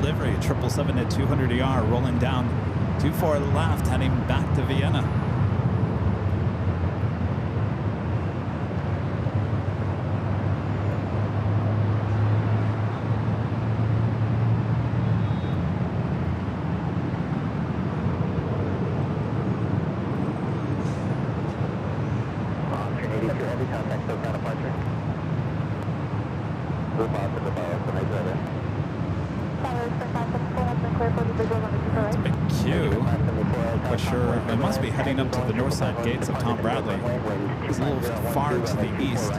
Livery 777 at 200 ER, rolling down 24 left, heading back to Vienna. It's a big queue. But sure, it must be heading up to the north side gates of Tom Bradley. It's a little far to the east.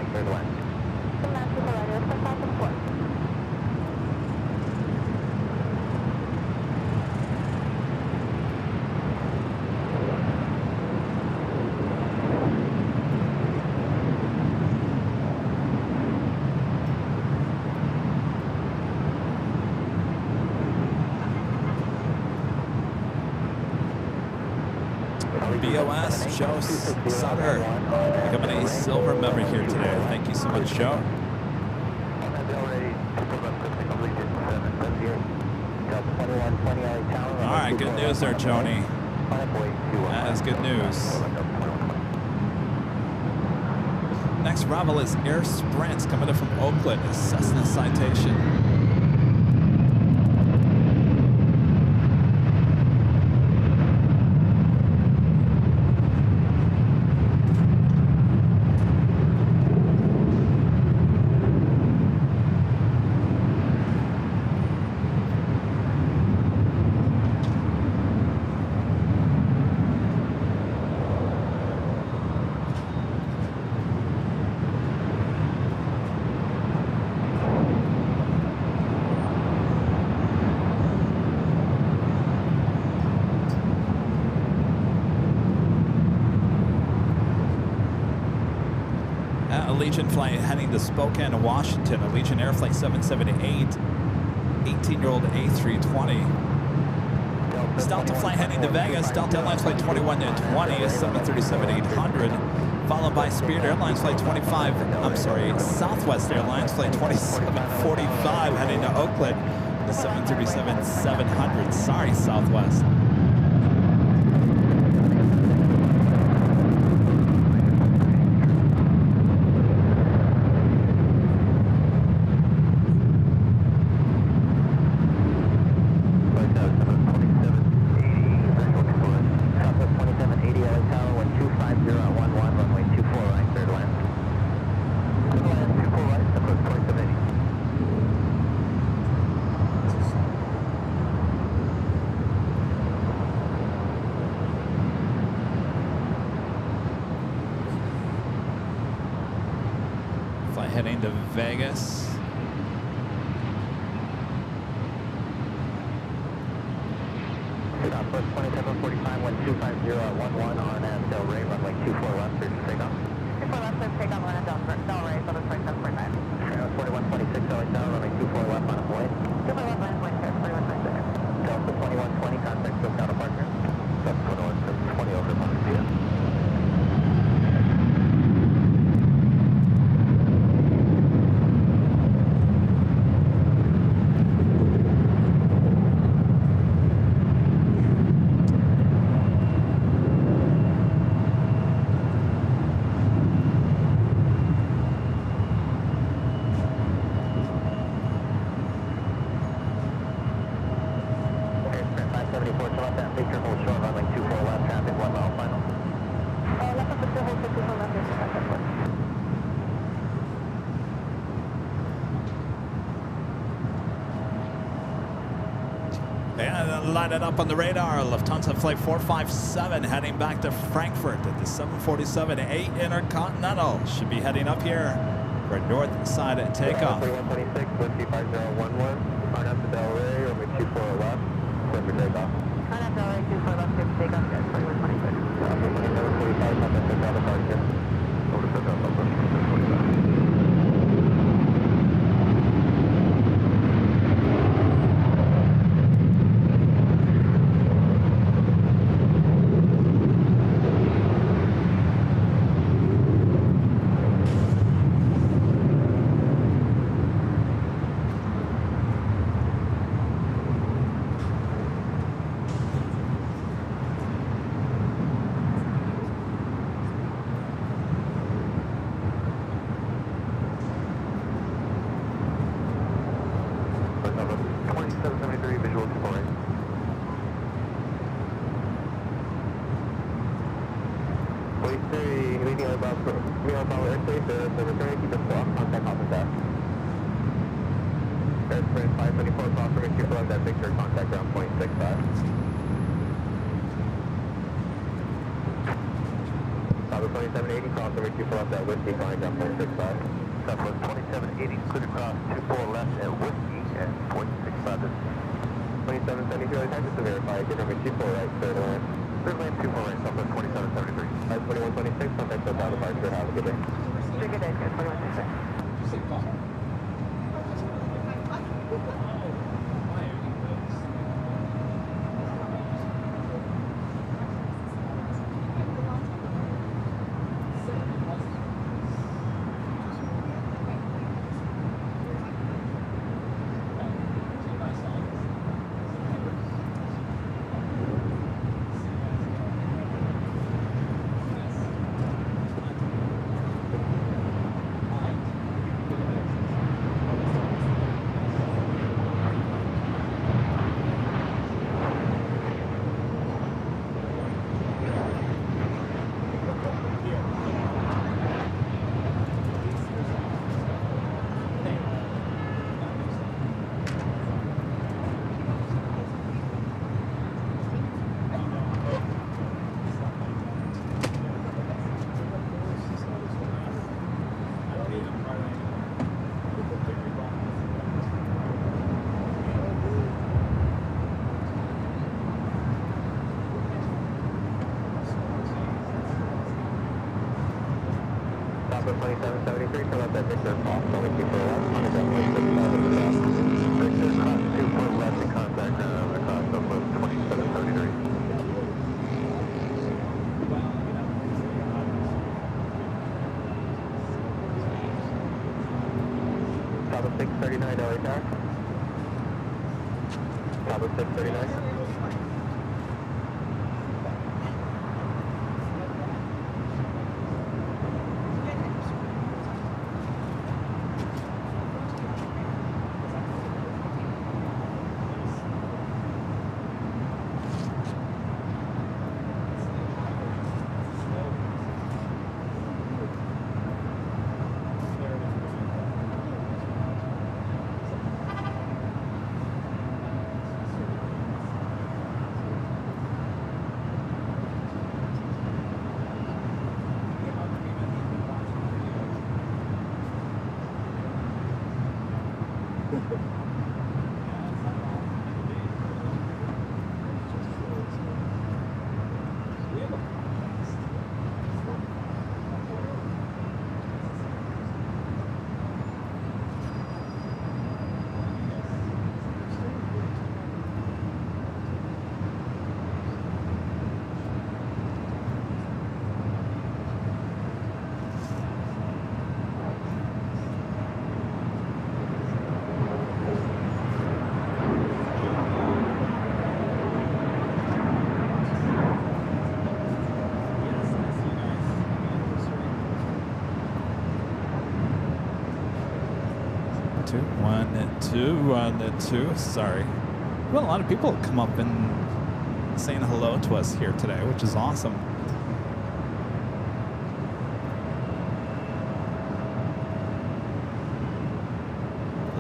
BOS, Joe Sutter, becoming a silver member here today. Thank you so much, Joe. All right, good news there, Joni. That is good news. Next arrival is Air Sprints coming in from Oakland, a Cessna citation. Allegiant flight heading to Spokane, Washington. Allegiant Air Flight 778, 18-year-old A320. Delta flight heading to Vegas. Delta Airlines flight 2120 is 737-800, followed by Spirit Airlines flight 25. I'm sorry, Southwest Airlines flight 2745 heading to Oakland, the 737-700. Sorry, Southwest. Heading to Vegas. Southwest 2745, 1250 at 11 on Del Rey, runway 24 left, clear for takeoff. 24 left, clear for takeoff on Del Rey, Southwest 2745. 4126, LA Tower, runway 24 left on a point. 24 left on a point, clear, 4126. Delta 2120, contact SoCal departure. Delta 2120 over Montezuma. lighted up on the radar. Lufthansa Flight 457 heading back to Frankfurt at the 747-8 Intercontinental. Should be heading up here for a north side takeoff. 4126, Whiskey 5011, turn up to Delray, runway 24 left, clear for takeoff. Turn up Delray 24 left, clear for takeoff, yes, 4126. 2745, Southwest Central departure. Over to Central, Southwest 2745. Airspring 524, cross runway 24 left at Victor, contact ground point 65. Southwest 2780, cross runway 24 left at Whiskey, contact ground point 65. Southwest 2780, clear to cross 24 left at Whiskey at point 65. 2773, I just to verify, get runway 24 right, third lane. Third lane 24 right, Southwest 2773. 2126, contact South departure, have a good day. Good day, 2126. Southwest 2773, turn left at Victor, cross runway 24 left, contact ground point 65 at the top. Victor, cross 24 left and contact ground across Southwest 2773. Southwest 639, LA Tower. Southwest 639. Two. Sorry. Well, a lot of people have come up and saying hello to us here today, which is awesome.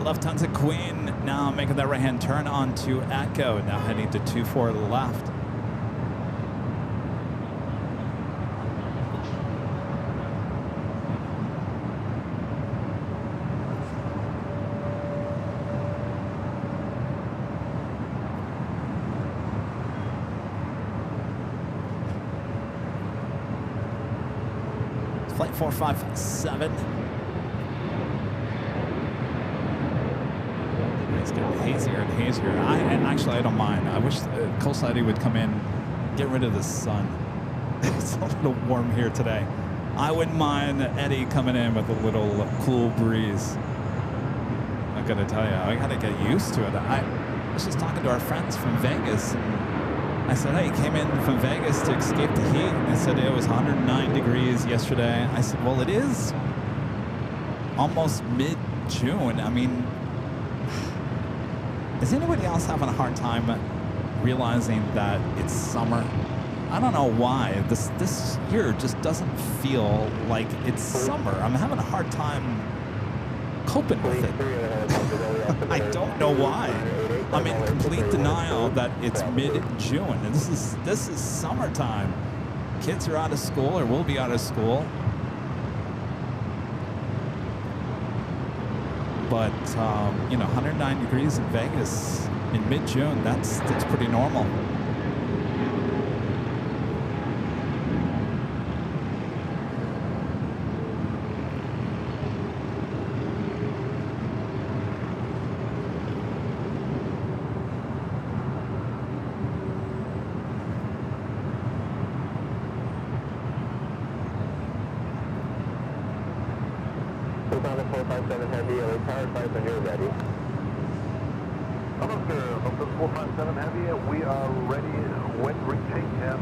Lufthansa Queen now making that right-hand turn onto Echo. Now heading to 24 left. Flight 457. It's getting hazier and hazier. And actually, I don't mind. I wish Coastal Eddie would come in, get rid of the sun. It's a little warm here today. I wouldn't mind Eddie coming in with a little cool breeze. I gotta tell you, I gotta get used to it. I was just talking to our friends from Vegas. I said, hey, came in from Vegas to escape the heat. And they said it was 109 degrees yesterday. I said, well, it is almost mid-June. I mean, is anybody else having a hard time realizing that it's summer? I don't know why. This year just doesn't feel like it's summer. I'm having a hard time coping with it. I don't know why. I'm in complete denial that it's mid-June, and this is summertime. Kids are out of school or will be out of school. But you know, 109 degrees in Vegas in mid-June, that's pretty normal.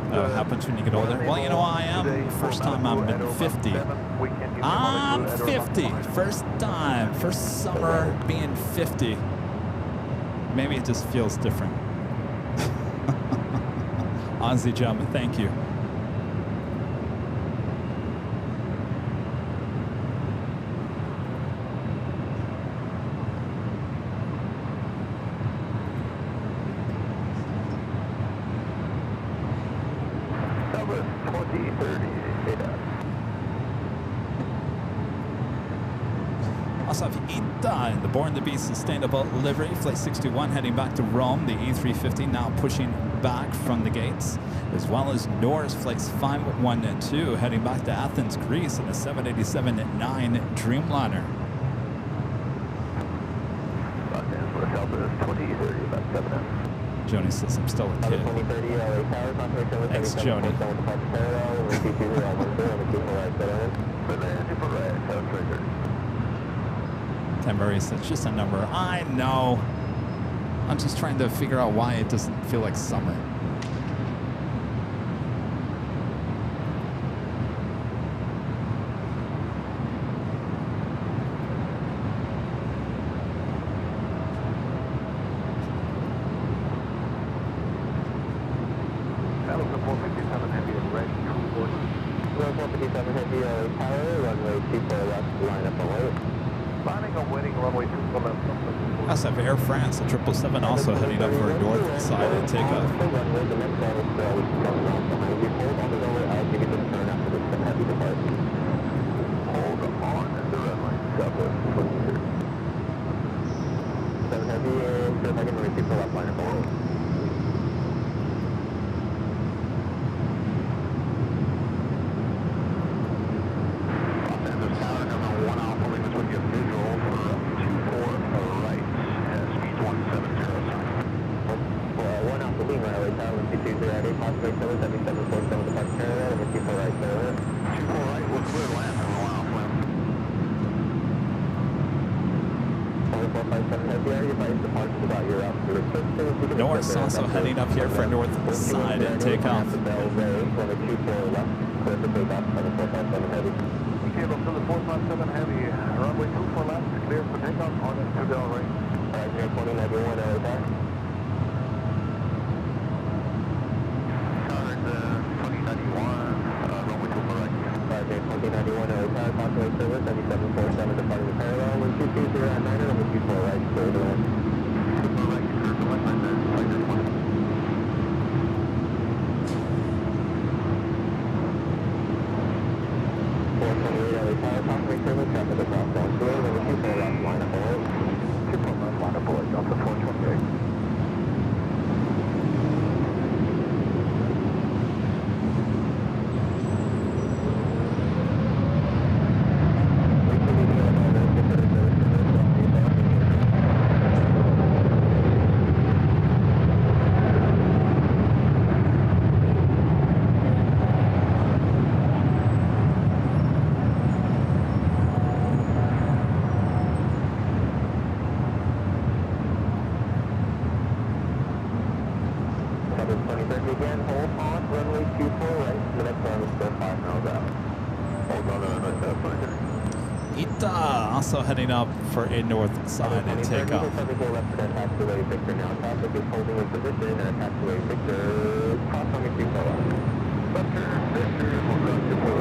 What happens when you get older? Well, you know, I am. First time I'm been 50. I'm 50. First time. First summer being 50. Maybe it just feels different. Ozzy Jum, thank you. In the Born to Be Sustainable livery, Flight 61 heading back to Rome. The E350 now pushing back from the gates, as well as Norse Flights 512 heading back to Athens, Greece in a 787-9 Dreamliner. Joni says I'm still a kid. Thanks, Joni. Marie said, it's just a number. I know. I'm just trying to figure out why it doesn't feel like summer. SF Air France at 777 also heading up for a north side and takeoff. North also heading up here for a north side and takeoff. Okay, look to the 457 Heavy, runway 24 left, clear for takeoff on the 2 Del Rey. Alright, here 2091 over. Card 2091, runway 24 right. Alright, here 2091 over, possible service, 7747 departing the parallel, 1220 at 9, runway 24 right. Ita also heading up for a north side and takeoff. Taxiway Victor now. Traffic is holding in position at taxiway Victor. Cross on the 24 left. Victor, we'll go to 4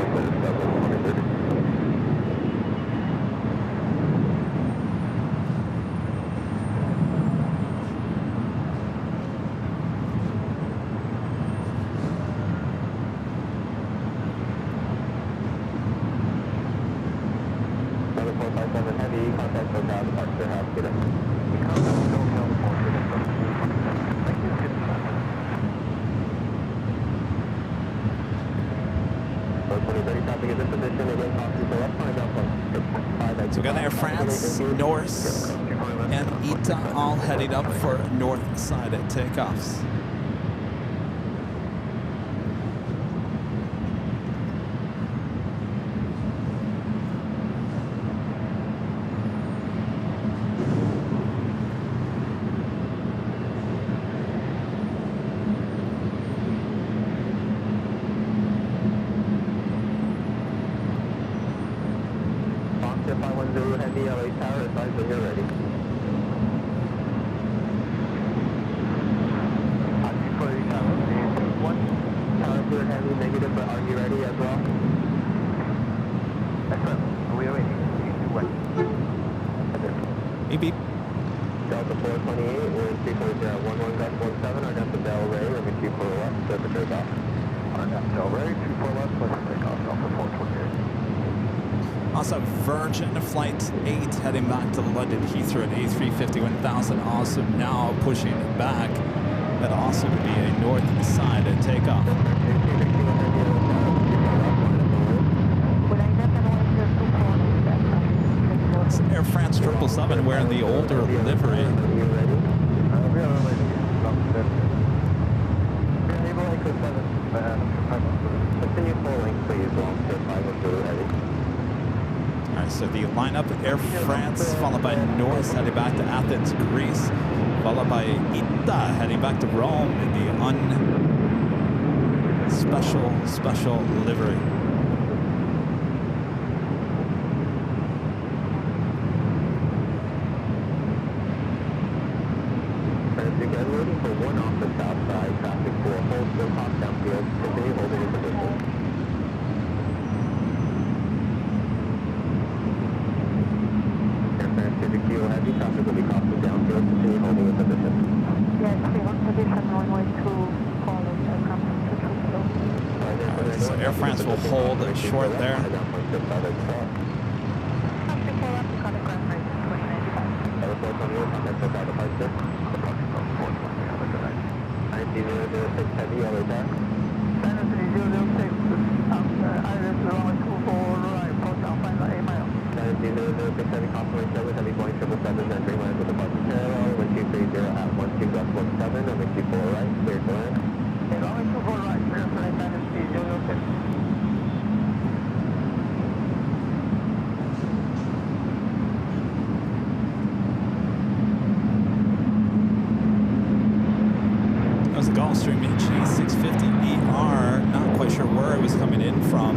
heavy, contact SoCal, departure house, get it. Contact SoCal, departure, thank you, get it. 2030 traffic is in position, again, cost people left, find out from 5. So we got Air France, Norse, and Ita all heading up for north side at takeoffs. Heavy LA Tower, advise when you're ready. Tower clear heavy, negative, but are you ready as well? Excellent. We are ready. Maybe. Delta 428, we're in 340 at 11 gust 17, our down to Del Rey, we're in 24 left, clear for takeoff. Our down to Del Rey, 24 left, clear for takeoff, Delta 428. Also, Virgin Flight 8 heading back to London Heathrow at A350 1000. Also now pushing back. That also would be a north side at takeoff. It's Air France 777 wearing the older livery. Continue pulling, please, long to 502 heavy. Alright, so the lineup, Air France, followed by Norse heading back to Athens, Greece, followed by Ita heading back to Rome in the special livery. Again, waiting for one off the south side, traffic for hold still top downfield, continue holding in position. Fuel heavy, traffic will be crossing downfield, continue holding in position. Yes, we want position runway 2, calling aircraft to 2 So Air France will hold short there. Heavy, LA Tower. Iris runway 2 for right, approach down final 8 miles. 006 heavy, confirmation, heavy going 777, and 3 miles with departure parallel, wind 230 at 12 gust 17, and wind 24 right, clear to land. Runway 2 for right, clear for land, Dynasty 006. That was a Gulfstream G650ER. Not quite sure where it was coming in from.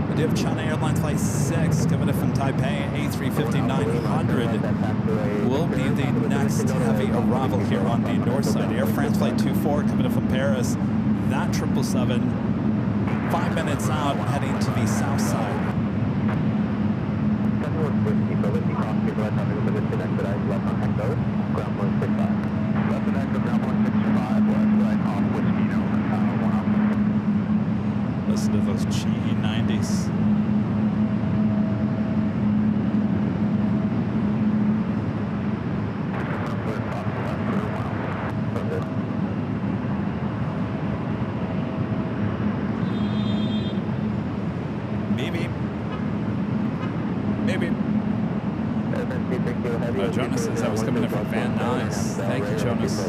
We do have China Airline Flight 6 coming in from Taipei, A350-900 will be the next heavy arrival here on the north side. Air France Flight 24 coming in from Paris, that 777, 5 minutes out, heading to the south side. Listen to those G90s. Maybe. Jonas says that was coming in from Van Nuys. Thank you, Jonas.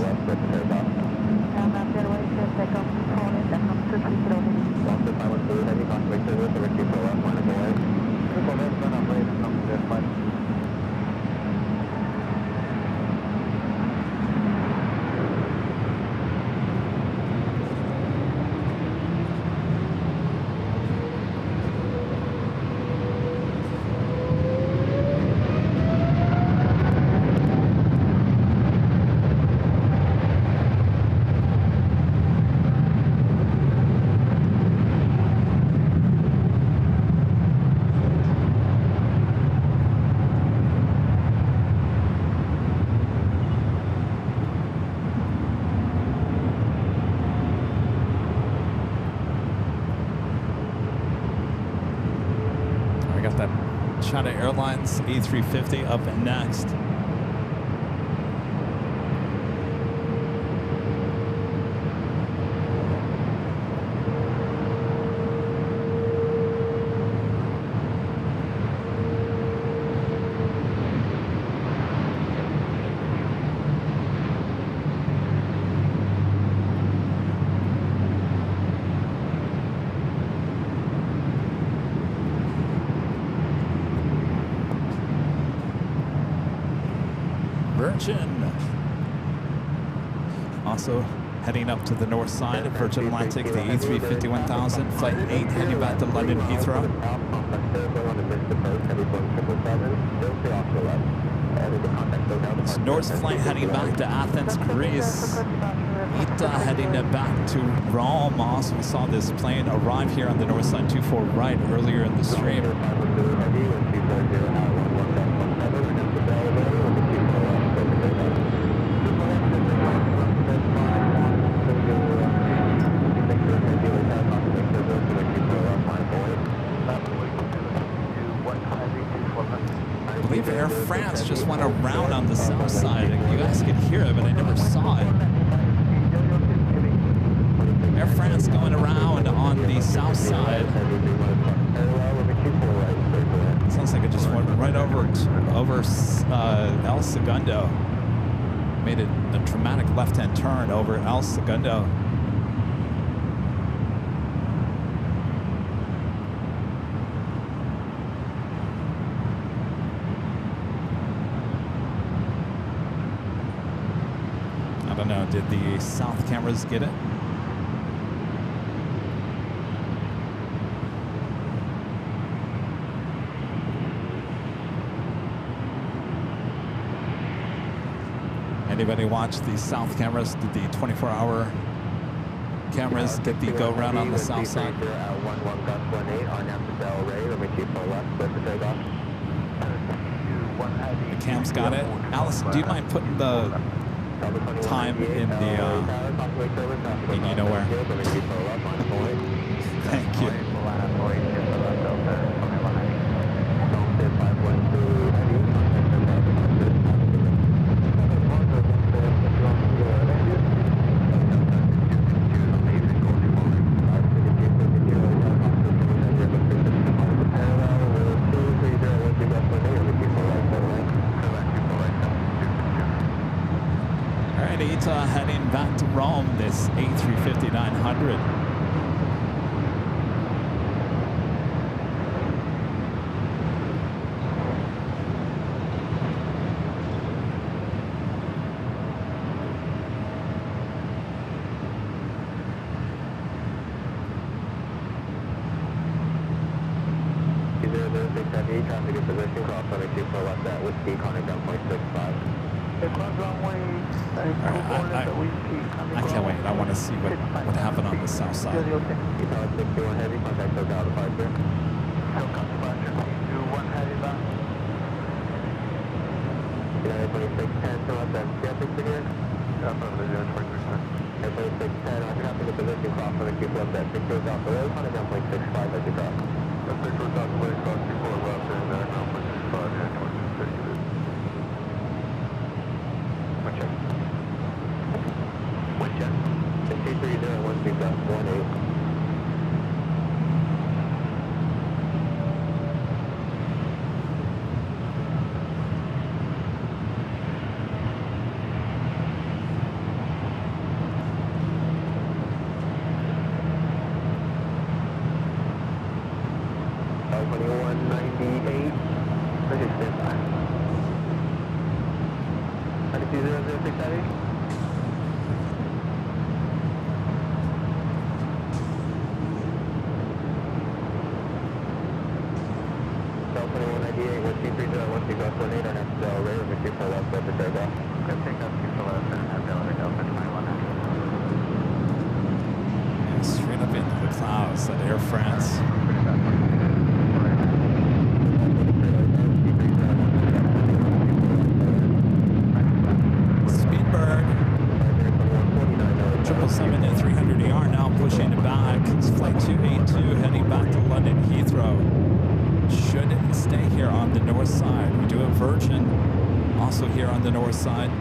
China Airlines A350 up next. Virgin. Also heading up to the north side of Virgin Atlantic, the A350-1000, flight 8 heading back to London Heathrow. It's North flight heading back to Athens, Greece. ITA heading back to Rome. Also, we saw this plane arrive here on the north side 24 right earlier in the stream. I believe Air France just went around on the south side. You guys could hear it, but I never saw it. Air France going around on the south side. Sounds like it just went right over El Segundo. Made it a dramatic left-hand turn over El Segundo. I don't know, did the south cameras get it? Anybody watch the south cameras? Did the 24-hour cameras get the go round on the south side? The cams got it. Allison, do you mind putting the time in the you know where? Thank you. Heading back to Rome, this A350-900. Traffic in position, cross runway 24 left at Whiskey, contact down 0.65. I can't wait. I want to see what happened on the south side. Heavy, contact SoCal departure. SoCal departure, 2-1 heavy back. United 2610, so left at traffic here. Affirmative, United 2610. 2610, on traffic in position, cross runway 24 left at 6 off the road, contact down 0.65 as you cross. That's 6 off the way, cross 24 left and down 0.65, United 2610. Wincheck. 230 speed up 18. Straight up into the clouds at Air France. Speedbird 777-300ER now pushing it back. It's flight 282 heading back to London Heathrow. Should stay here on the north side. We do have Virgin also here on the north side.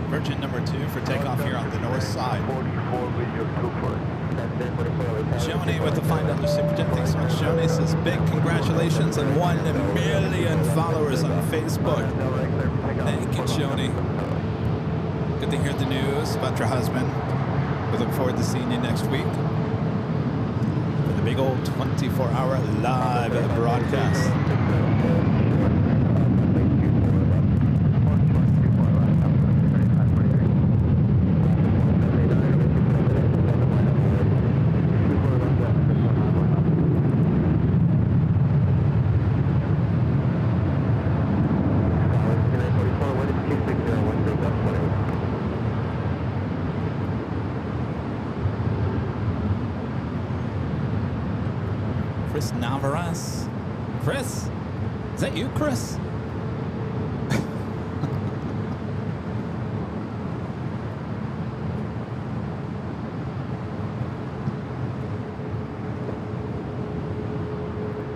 Virgin number 2 for takeoff here on the north side. Joni with the $5 super chat. Thanks so much, Joni. Says big congratulations on 1 million followers on Facebook. Thank you, Joni. Good to hear the news about your husband. We look forward to seeing you next week for the big old 24-hour live broadcast. Chris? Is that you, Chris?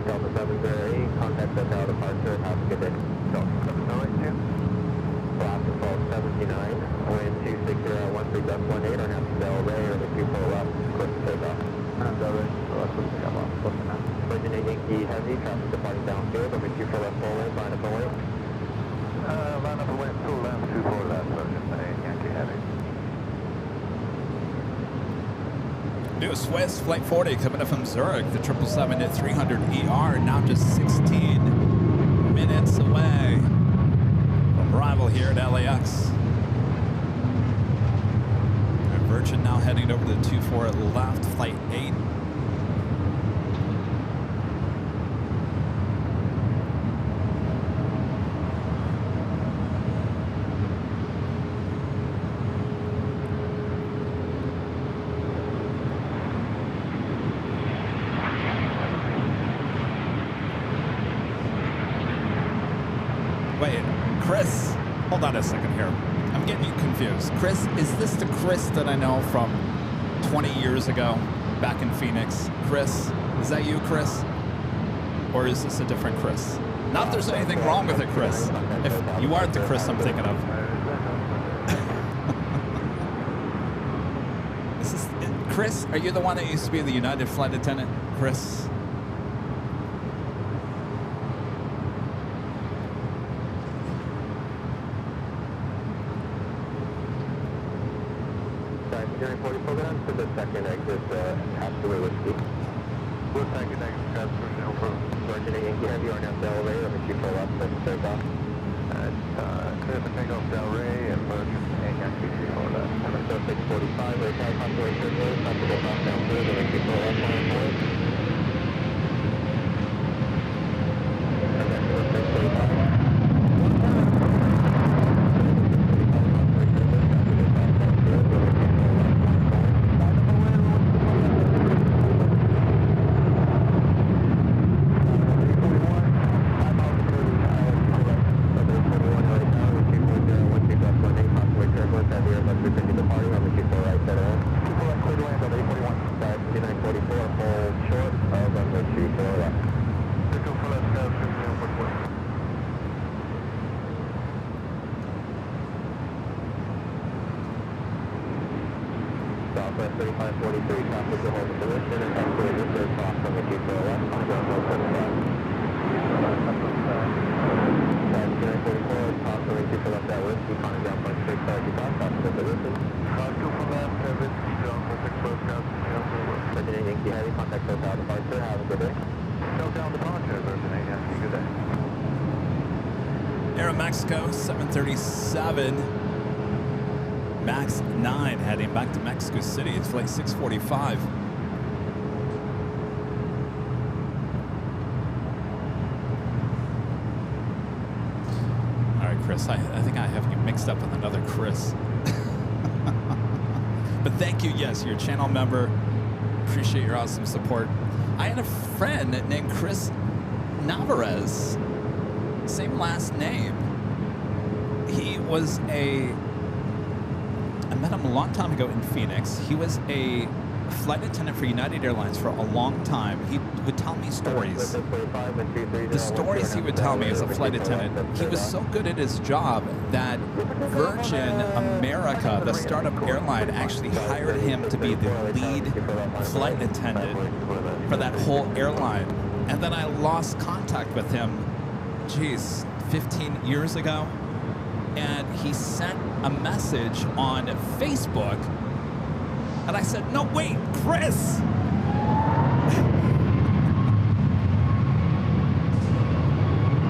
Delta 708, contact us out of departure. Have a good day. Delta 792. Blast of 1279. Wind 26013.18 on Amsterdam Ray or the 24 left. Quick takeoff. Amsterdam Ray, let's pick up on Virgin Yankee Heavy, traffic departing downfield, over 24 left full lane, line up and wait. Line up and wait, 2 left, 24 left, Virgin Yankee Heavy. New Swiss Flight 40 coming up from Zurich, the 777 at 300 ER, now just 16 minutes away from arrival here at LAX. And Virgin now heading over to the 24 left, Flight 8. Wait, Chris, hold on a second here. I'm getting you confused. Chris, is this the Chris that I know from 20 years ago back in Phoenix? Chris, is that you, Chris? Or is this a different Chris? Not that there's anything wrong with it, Chris. If you aren't the Chris I'm thinking of. Is this, Chris, are you the one that used to be the United flight attendant? Chris? Hearing 40 program to the second exit, halfway whiskey. Good, thank you, no problem. Virginia Yankee Heavy, are now Del Rey, let me shoot for left, let's take off. Clear for takeoff Del Rey and Virgin and Yankee 3 left. So 645, right side, halfway circle, top to go off down through, let me shoot for left, line forward. And then to 645. Southwest 3543, traffic to hold the position, and halfway this is off from the Q4 left, on ground 175. 44, top from the Q4 left at Whiskey, on ground 165, off the position. 2 for left, Whiskey, ground 165, Virginia Yankee Heavy, contact SoCal departure, have a good day. SoCal departure, Virginia Yankee, good day. Aeromexico 737. Max 9 heading back to Mexico City. It's flight 645. All right, Chris, I think I have you mixed up with another Chris. But thank you, yes, you're a channel member. Appreciate your awesome support. I had a friend named Chris Navarez, same last name. He was I met him a long time ago in Phoenix. He was a flight attendant for United Airlines for a long time. He would tell me stories. The stories he would tell me as a flight attendant, he was so good at his job that Virgin America, the startup airline, actually hired him to be the lead flight attendant for that whole airline. And then I lost contact with him, 15 years ago. And he sent a message on Facebook, and I said, "No, wait, Chris!"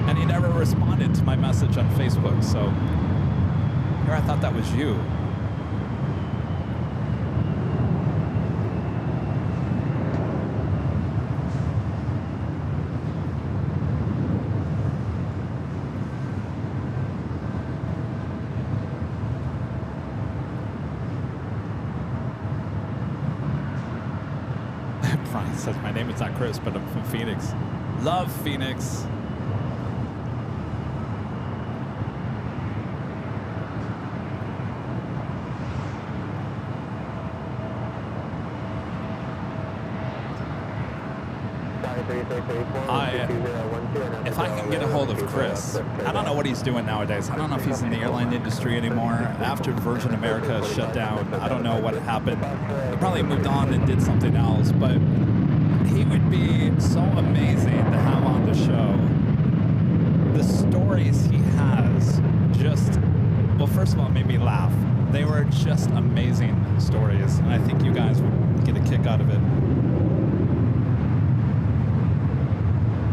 And he never responded to my message on Facebook, so here I thought that was you. Brian says, my name is not Chris, but I'm from Phoenix. Love Phoenix. If I can get a hold of Chris, I don't know what he's doing nowadays. I don't know if he's in the airline industry anymore. After Virgin America shut down, I don't know what happened. He probably moved on and did something else, but he would be so amazing to have on the show. The stories he has just, well, first of all, made me laugh. They were just amazing stories, and I think you guys would get a kick out of it.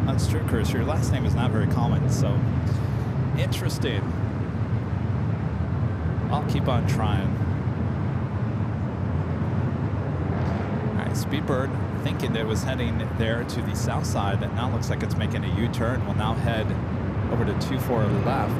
That's true, Chris. Your last name is not very common, so interesting. I'll keep on trying. All right, Speedbird, thinking that it was heading there to the south side, that now looks like it's making a U-turn. We'll now head over to 24 left.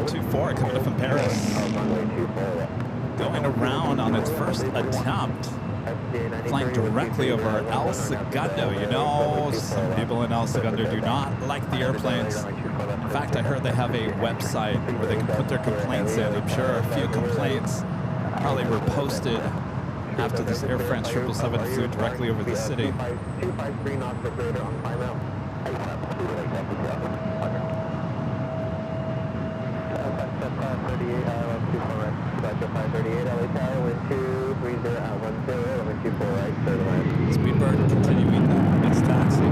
124 coming up from Paris. Going around on its first attempt. Flying directly over El Segundo. You know, some people in El Segundo do not like the airplanes. In fact, I heard they have a website where they can put their complaints in. I'm sure a few complaints probably were posted after this Air France 777 flew directly over the city. 253 knots per greater on climb out. 538 LA Tower, wind 230 at 10, wind 24 right, clear to land. Speedbird continuing its taxi.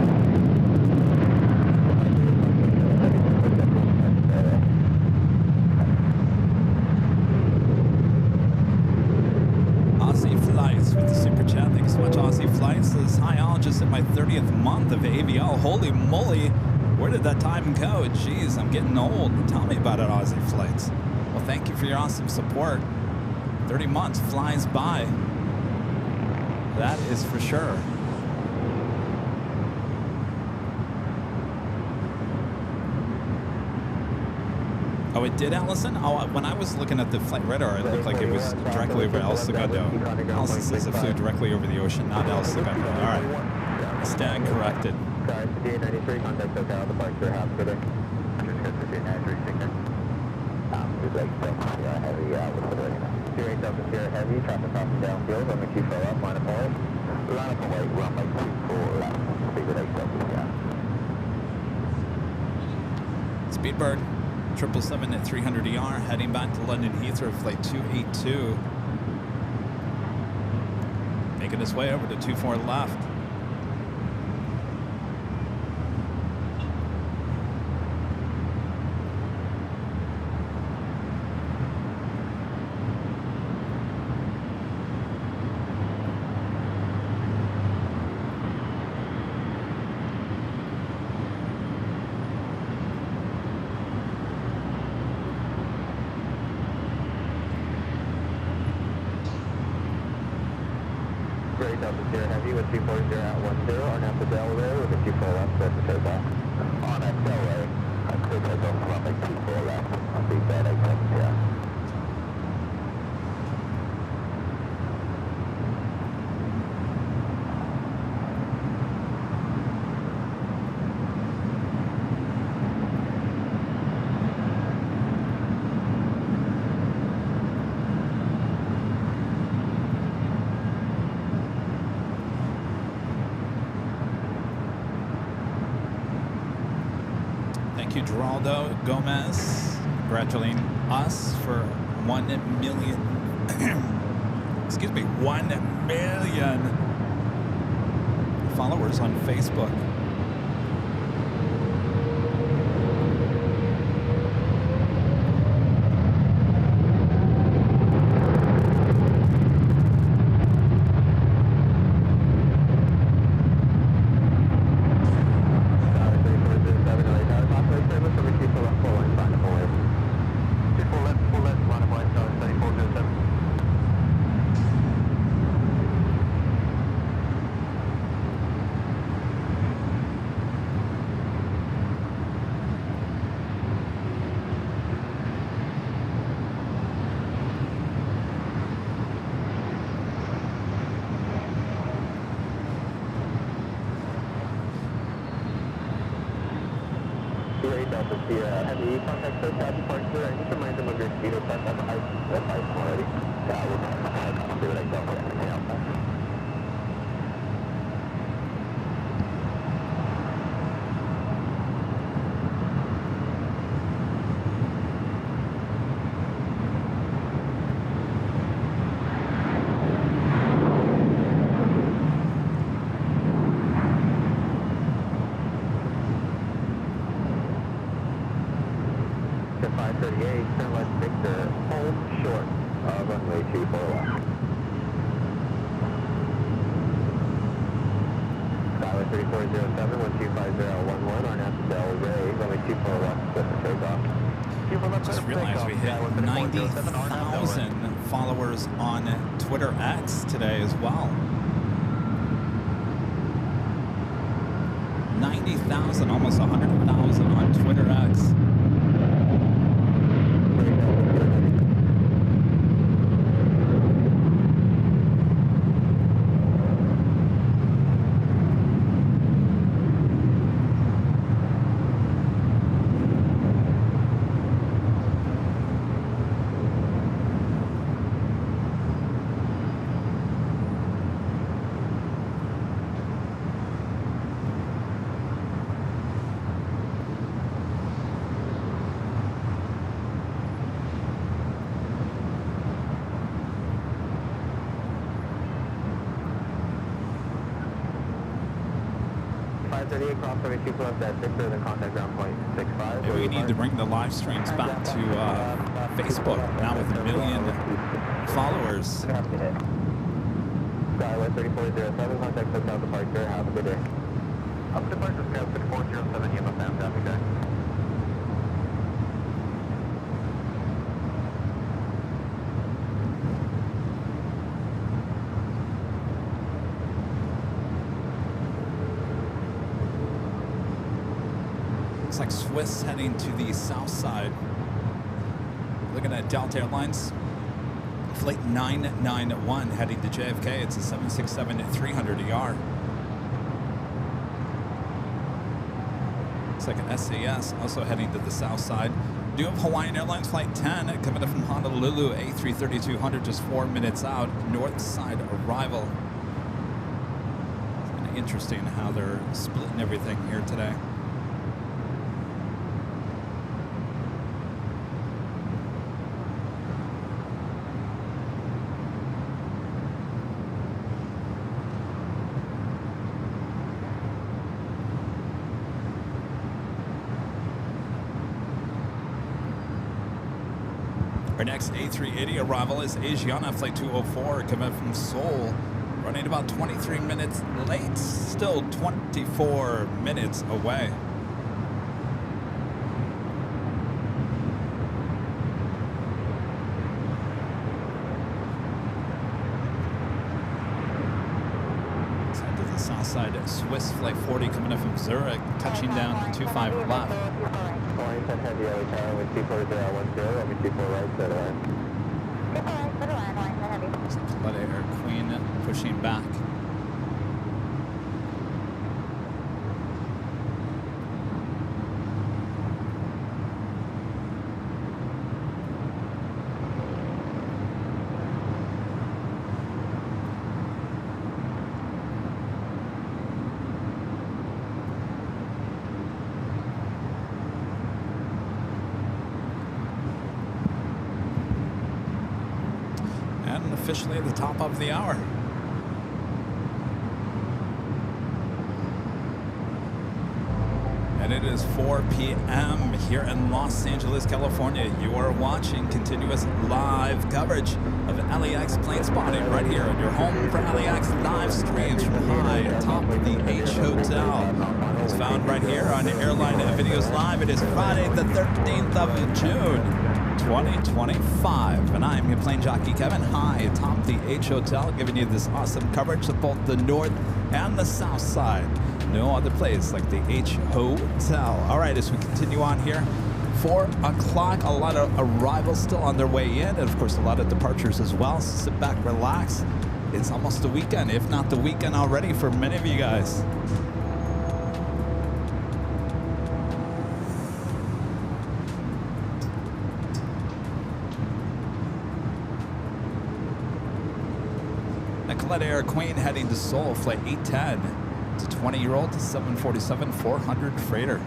Aussie Flights with the super chat. Thanks so much, Aussie Flights. Says, hi, all, just in my 30th month of AVL. Holy moly, where did that time go? Jeez, I'm getting old. Tell me about it, Aussie Flights. Well, thank you for your awesome support. 30 months flies by. That is for sure. Oh, it did, Allison? Oh, when I was looking at the flight radar, it looked like it was directly over El Segundo. Allison says it flew directly over the ocean, not El Segundo. All right. Stand corrected. Sorry, 5893, contact SoCal, departure, half for the 5893, signal. Like Sierra Heavy, with the 28 Delta Sierra Heavy, traffic crossing downfield, runway 24 up, line of flight. Line of flight, runway 24 left, speed with 8 Delta Sierra. Speedbird, 777 at 300 ER, heading back to London Heathrow, flight 282. Making its way over to 24 left. Delta Sierra Heavy with 240 at 10, on out to Delaware with a 24 left, set to take off. On at Delaware, I could take off runway 24 left, on the bed 8 Delta Sierra. Thank you, Geraldo Gomez, congratulating us for 1 million, excuse me, 1 million followers on Facebook. Heavy contact SoCal departure, and just remind them of your speed request at the height already. We'll see what I don't get anything else. Just realized we hit 90,000 followers on Twitter X today as well. 90,000, almost 100,000 on Twitter X. 38, cross over 2 left at Victor, then contact ground point 65. Maybe we need to bring the live streams back to Facebook now with 1 million followers. Skywest 3407, contact SoCal departure, have a good day. Up departure, Scout 6407, EMFM, traffic day. Looks like Swiss heading to the south side. Looking at Delta Airlines. Flight 991 heading to JFK. It's a 767-300ER. Looks like an SAS also heading to the south side. Do have Hawaiian Airlines Flight 10 coming up from Honolulu, A33200, just 4 minutes out. North side arrival. It's kind of interesting how they're splitting everything here today. Our next A380 arrival is Asiana Flight 204 coming from Seoul, running about 23 minutes late, still 24 minutes away. Let's head to the south side. Swiss Flight 40 coming up from Zurich, touching down 25 left. Hawaiian 10 heavy, LA Tower with 24010, I'll be 24 right, set around. 24 right, set around, Hawaiian 10 heavy. Let Air Queen pushing back. Officially at the top of the hour. And it is 4 p.m. here in Los Angeles, California. You are watching continuous live coverage of LAX plane spotting right here at your home for LAX live streams from high atop the H Hotel. It's found right here on Airline Videos Live. It is Friday the 13th of June. 2025, and I'm your plane jockey Kevin, high atop the H Hotel, giving you this awesome coverage of both the north and the south side. No other place like the H Hotel. All right, as we continue on here, 4 o'clock, a lot of arrivals still on their way in, and of course a lot of departures as well. So sit back, relax. It's almost the weekend, if not the weekend already for many of you guys. Let Air Queen heading to Seoul, flight 810. It's a 20-year-old 747-400 freighter.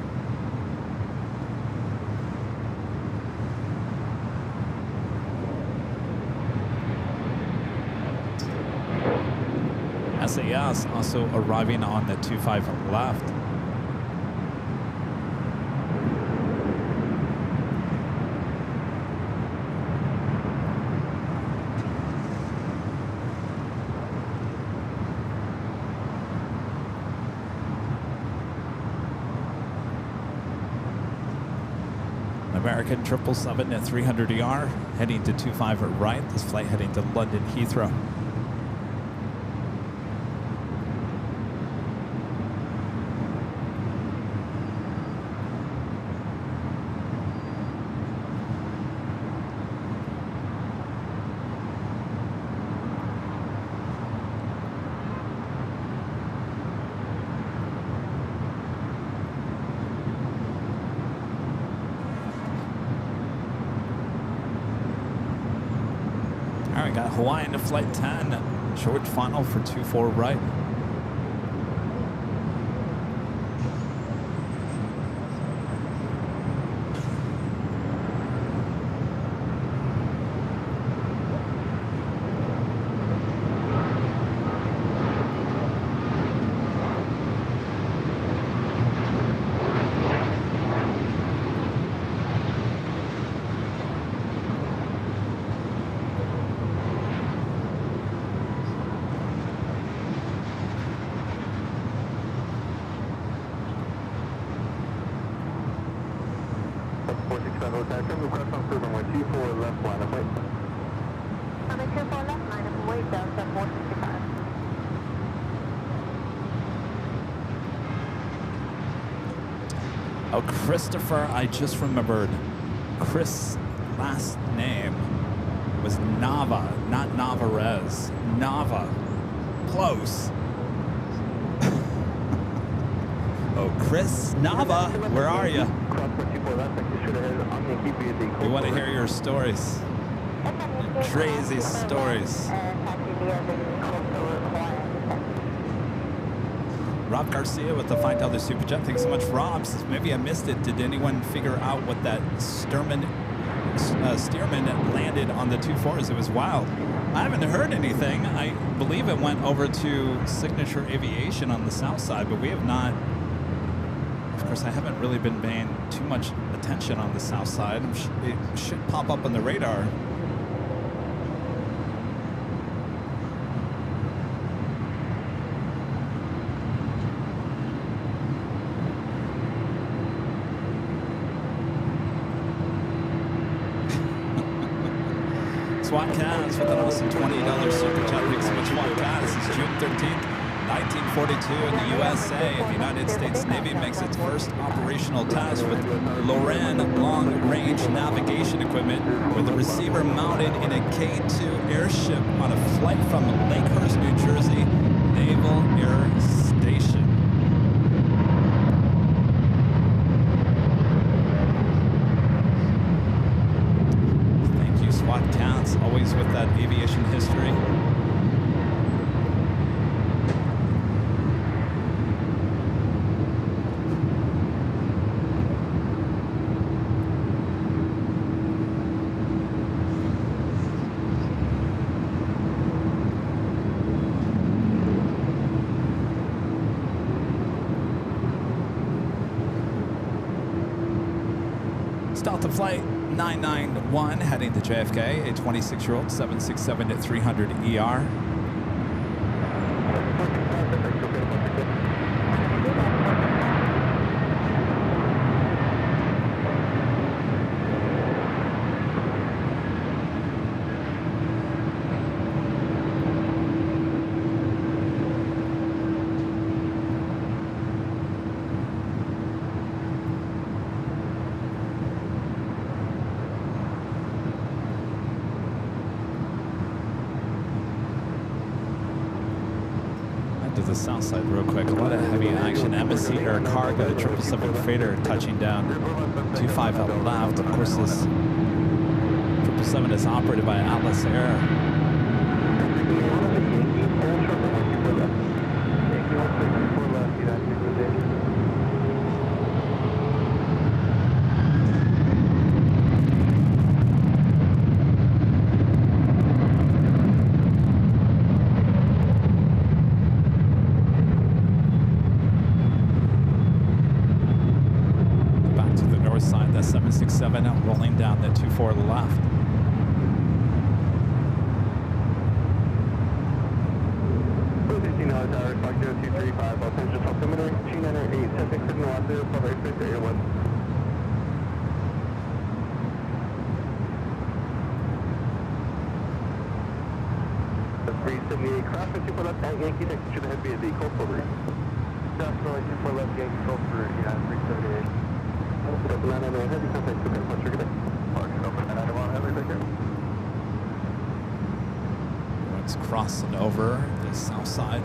SAS also arriving on the 25 left. American 777-300ER heading to 25 right. This flight heading to London Heathrow. Got Hawaiian to flight 10, short final for 24 right. Turn request on through runway 24 left line of weight. Runway 24 left line of weight, Delta 465. Oh, Christopher, I just remembered. Chris' last name was Nava, not Navarez. Nava. Close. Oh, Chris Nava, where are you? We want to hear your stories. Crazy stories. Rob Garcia with the $5 Super Chat. Thanks so much, Rob. Says, maybe I missed it. Did anyone figure out what that steerman landed on the 2-4s? It was wild. I haven't heard anything. I believe it went over to Signature Aviation on the south side, but we have not. Of course, I haven't really been paying too much attention on the south side. It should pop up on the radar. SWAT Cats with an awesome $20 super chat. Thanks so much, SWAT Cats. This is June 13th, 1942 in the USA. The United States Navy makes its first operational test with Loran long-range navigation equipment with the receiver mounted in a K-2 airship on a flight from Lakehurst, New Jersey Naval Air Station. Cats, always with that aviation history. Start the flight 991 heading to JFK, a 26-year-old 767-300ER. The south side real quick. A lot of heavy action. Embassy Air Cargo 777 freighter touching down 25 out left. Of course, this 777 is operated by Atlas Air. Rolling down the 24 left. It's crossing over the south side.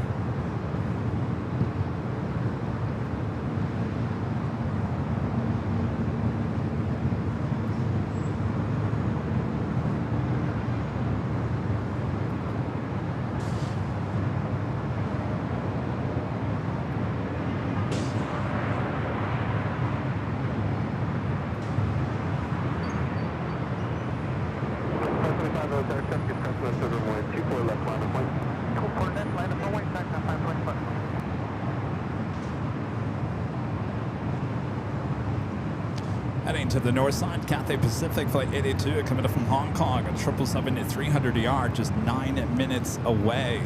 Heading to the north side, Cathay Pacific Flight 882 coming up from Hong Kong, a 777-300ER just 9 minutes away.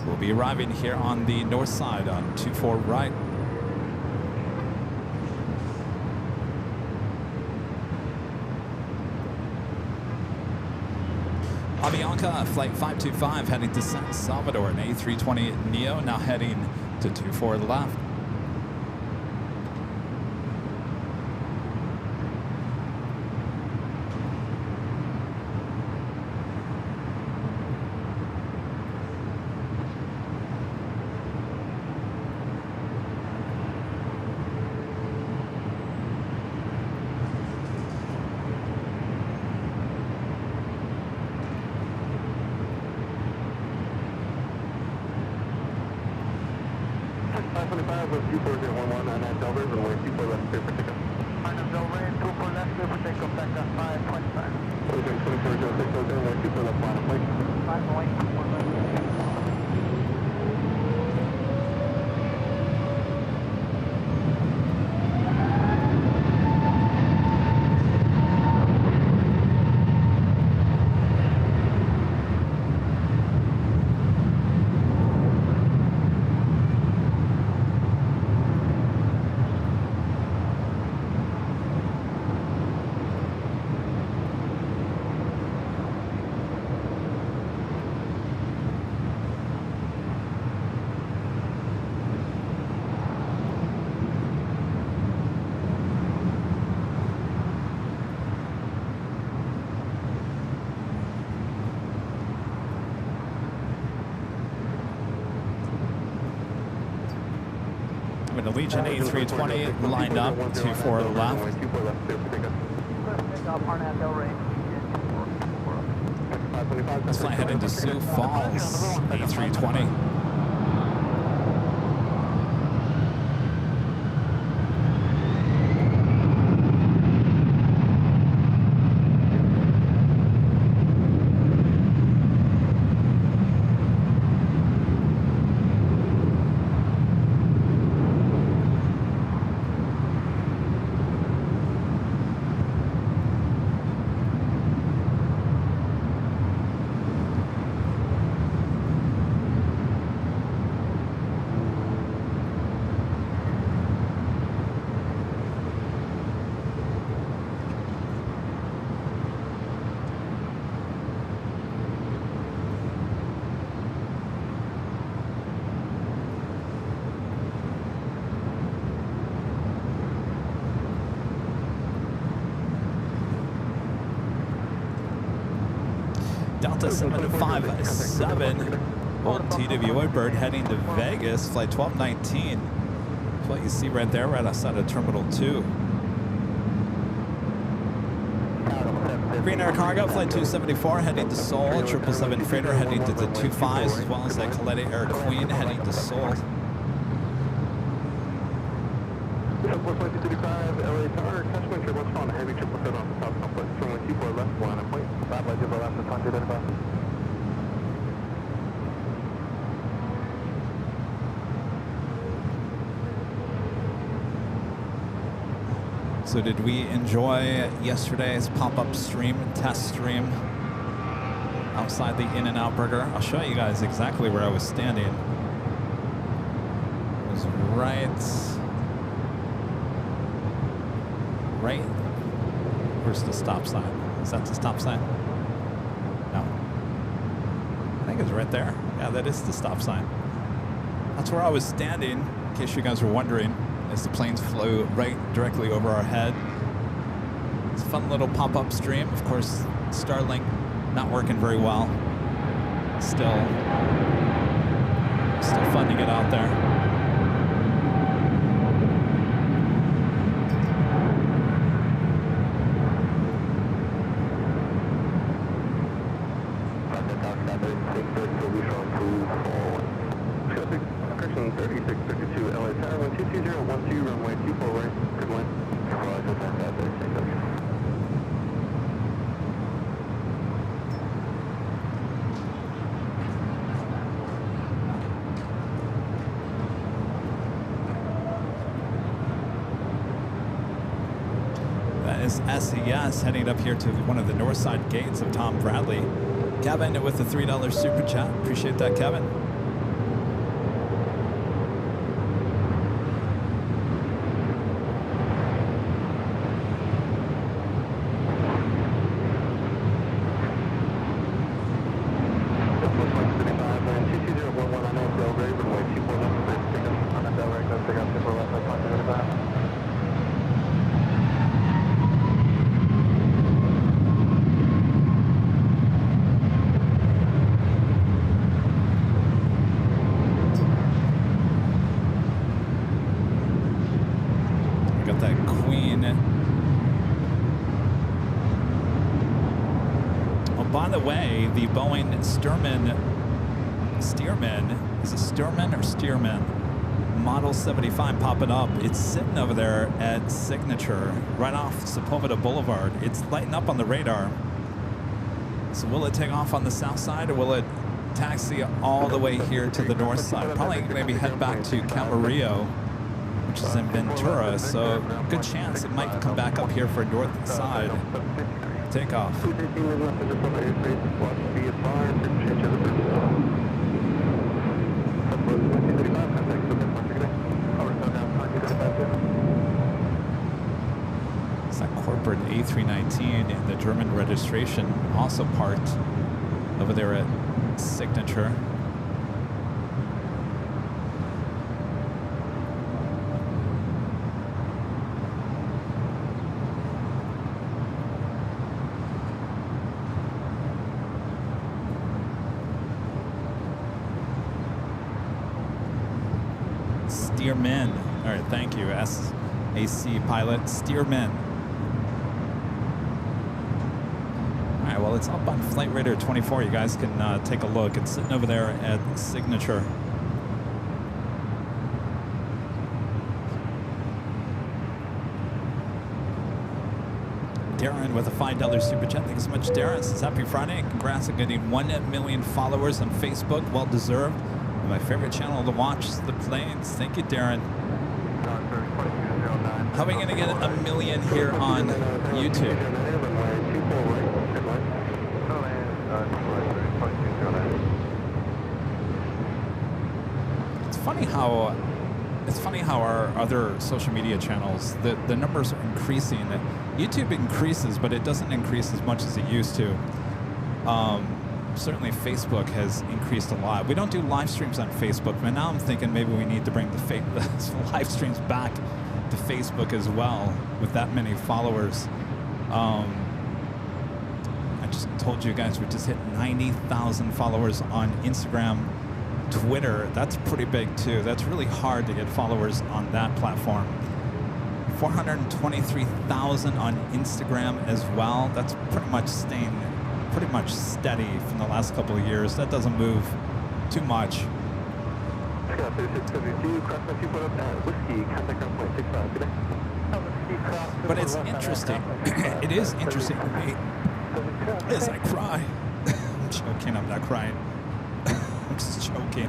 We'll be arriving here on the north side on 24 right. Avianca, flight 525, heading to San Salvador, an A320 Neo, now heading to 24 left. Legion A320 lined up, 24 left. This flight heading to Sioux Falls, A320. Delta 757, old TWA bird heading to Vegas, flight 1219. That's what you see right there, right outside of Terminal 2. Green Air Cargo, flight 274, heading to Seoul. 777 freighter heading to the 25s, as well as that Kaledi Air Queen heading to Seoul. Flight 235, LA Tower, catch my trip, what's on a heavy 777 off the top complex, runway 24 left, line of point, bad by Jibba left, 125. So did we enjoy yesterday's pop-up stream, test stream, outside the In-N-Out Burger? I'll show you guys exactly where I was standing. It was right, where's the stop sign? Is that the stop sign? No. I think it's right there. Yeah, that is the stop sign. That's where I was standing, in case you guys were wondering, as the planes flew right directly over our head. It's a fun little pop-up stream. Of course, Starlink not working very well. Still fun to get out there. SES heading up here to one of the north side gates of Tom Bradley. Kevin with the $3 super chat. Appreciate that, Kevin. way, the Boeing Stearman, is it Stearman or Stearman? Model 75 popping up. It's sitting over there at Signature, right off Sepulveda Boulevard. It's lighting up on the radar. So will it take off on the south side, or will it taxi all the way here to the north side? Probably maybe head back to Camarillo, which is in Ventura. So good chance it might come back up here for north side takeoff. It's that corporate A319 in the German registration, also parked over there at Signature. Stearman. All right, thank you, SAC pilot. Stearman. All right, well, it's up on Flight Radar 24. You guys can take a look. It's sitting over there at Signature. Darren with a $5 super chat. Thanks so much, Darren. Says happy Friday and congrats on getting 1 million followers on Facebook. Well deserved. My favorite channel to watch is the planes. Thank you, Darren. How are we going to get 1 million here on YouTube? It's funny how our other social media channels, the numbers are increasing. YouTube increases, but it doesn't increase as much as it used to. Certainly Facebook has increased a lot. We don't do live streams on Facebook, but now I'm thinking maybe we need to bring the live streams back to Facebook as well with that many followers. I just told you guys we just hit 90,000 followers on Instagram. Twitter, that's pretty big too. That's really hard to get followers on that platform. 423,000 on Instagram as well. That's pretty much staying pretty much steady from the last couple of years. That doesn't move too much. But it's interesting. It is interesting to me as I cry. I'm joking, I'm not crying. I'm just joking.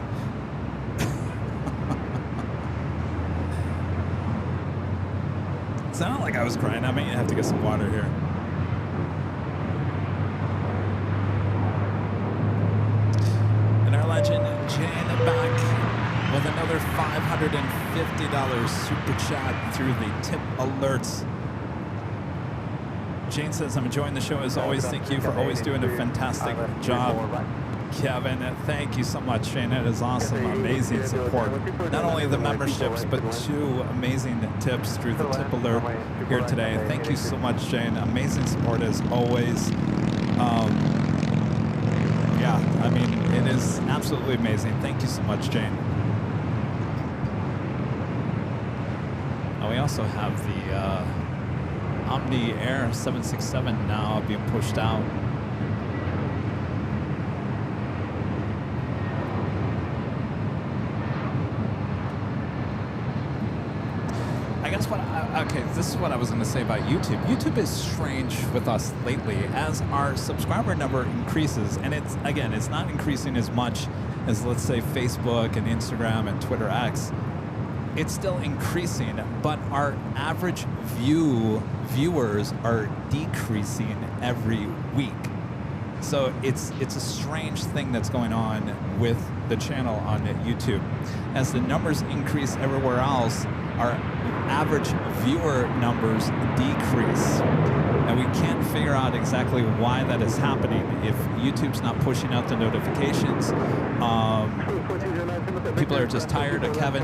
It sounded like I was crying. I may have to get some water here. Legend Jane back with another $550 super chat through the tip alerts. Jane says, I'm enjoying the show as always. Thank you for always doing a fantastic job. Kevin, thank you so much, Shane. It is awesome. Amazing support. Not only the memberships, but 2 amazing tips through the tip alert here today. Thank you so much, Shane. Amazing support as always. Yeah, I mean, it is absolutely amazing. Thank you so much, Jane. We also have the Omni Air 767 now being pushed out. I guess okay, this is what I was going to say about YouTube. YouTube is strange with us lately as our subscriber number increases, and it's not increasing as much as, let's say, Facebook and Instagram and Twitter X. It's still increasing, but our average viewers are decreasing every week. So it's a strange thing that's going on with the channel on YouTube. As the numbers increase everywhere else, our average viewer numbers decrease. And we can't figure out exactly why that is happening. If YouTube's not pushing out the notifications, people are just tired of Kevin.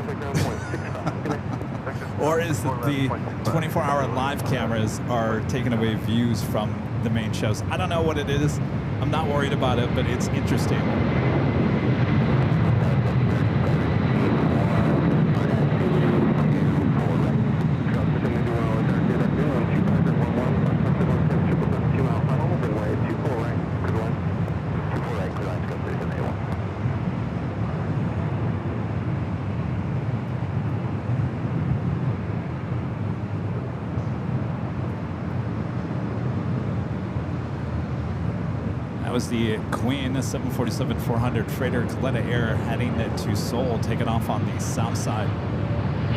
Or is it the 24-hour live cameras are taking away views from the main shows? I don't know what it is. I'm not worried about it, but it's interesting. That was the Queen 747-400 freighter Coletta Air heading to Seoul, taking off on the south side. All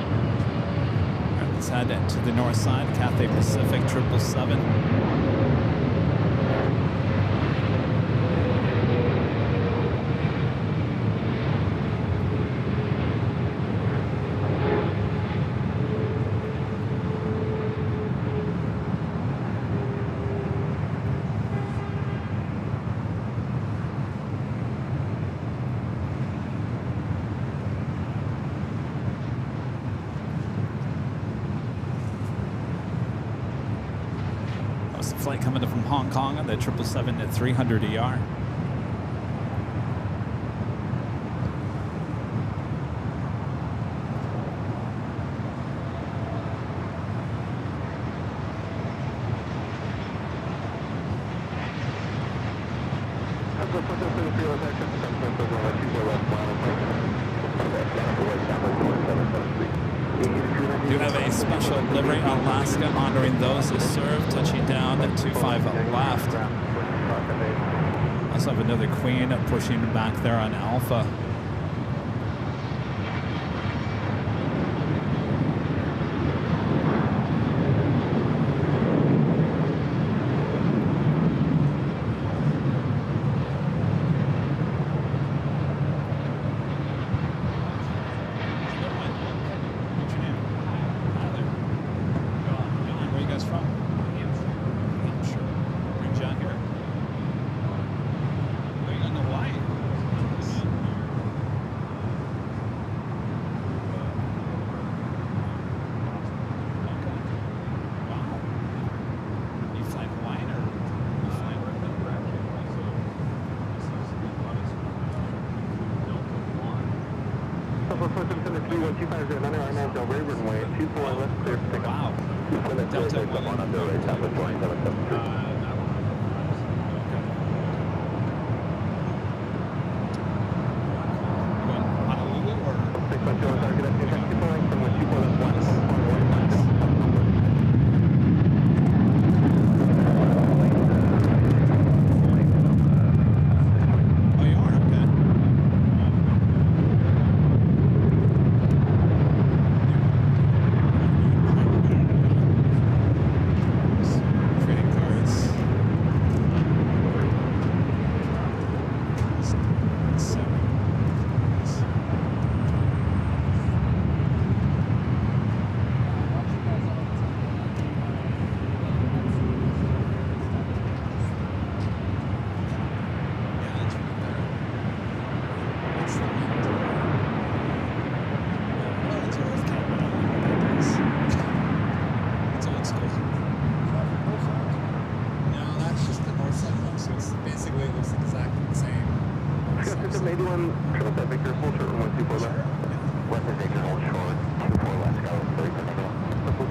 right, let's head to the north side. Cathay Pacific 777. Flight coming in from Hong Kong on the 777-300ER. Do have a special livery on Alaska honoring those that served, touching down at 25 left. Also have another Queen pushing back there on Alpha.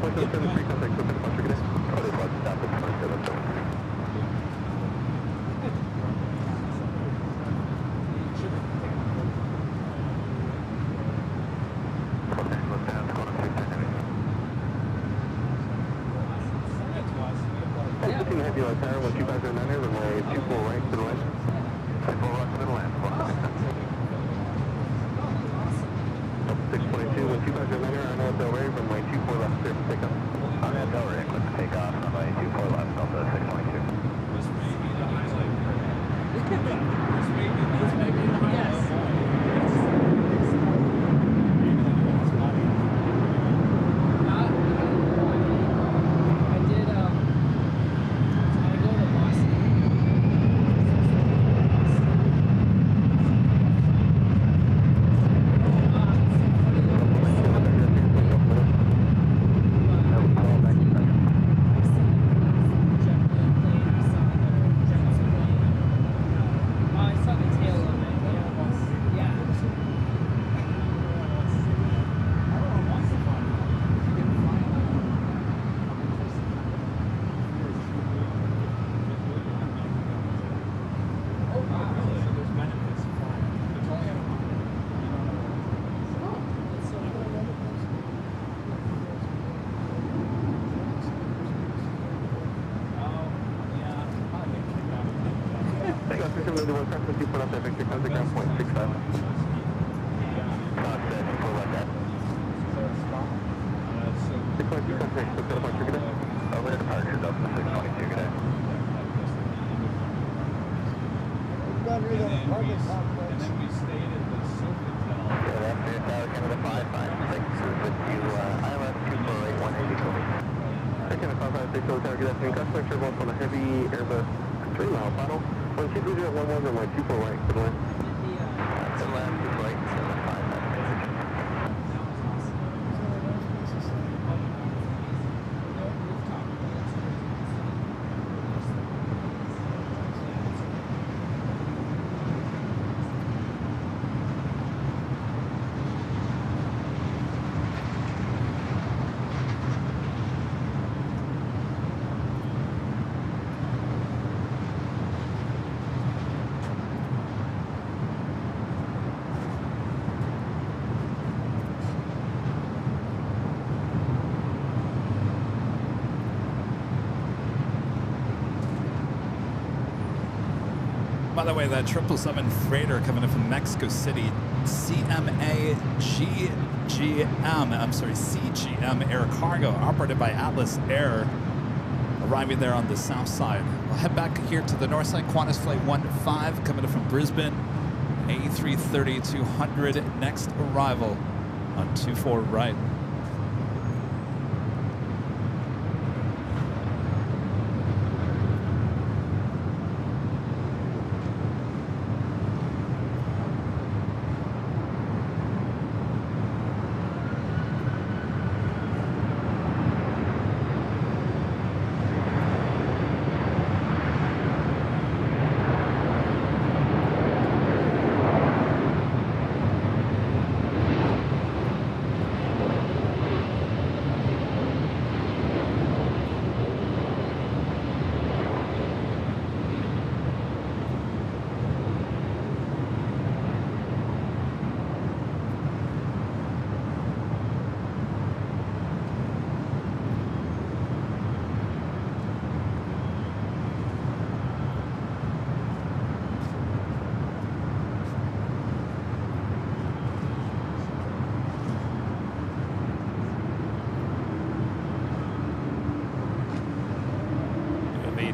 I did 791, crossing 24 left, Victor, comes to ground point 65. Talk to 24 left that. 622 contact, so set up on trigger day. Over to departure, Delta 622, good day. Good afternoon, Tower Canada 5, fine. Thanks with you, ILS 248 180. Second, 556 Tower, good afternoon, customer turbulence on a heavy Airbus 3-mile final. 12311, runway 24 right, good line. Good land, 2 right, 75. By the way, that 777 freighter coming in from Mexico City, CGM Air Cargo, operated by Atlas Air, arriving there on the south side. We'll head back here to the north side. Qantas Flight 15 coming in from Brisbane, A330-200, next arrival on 24 right.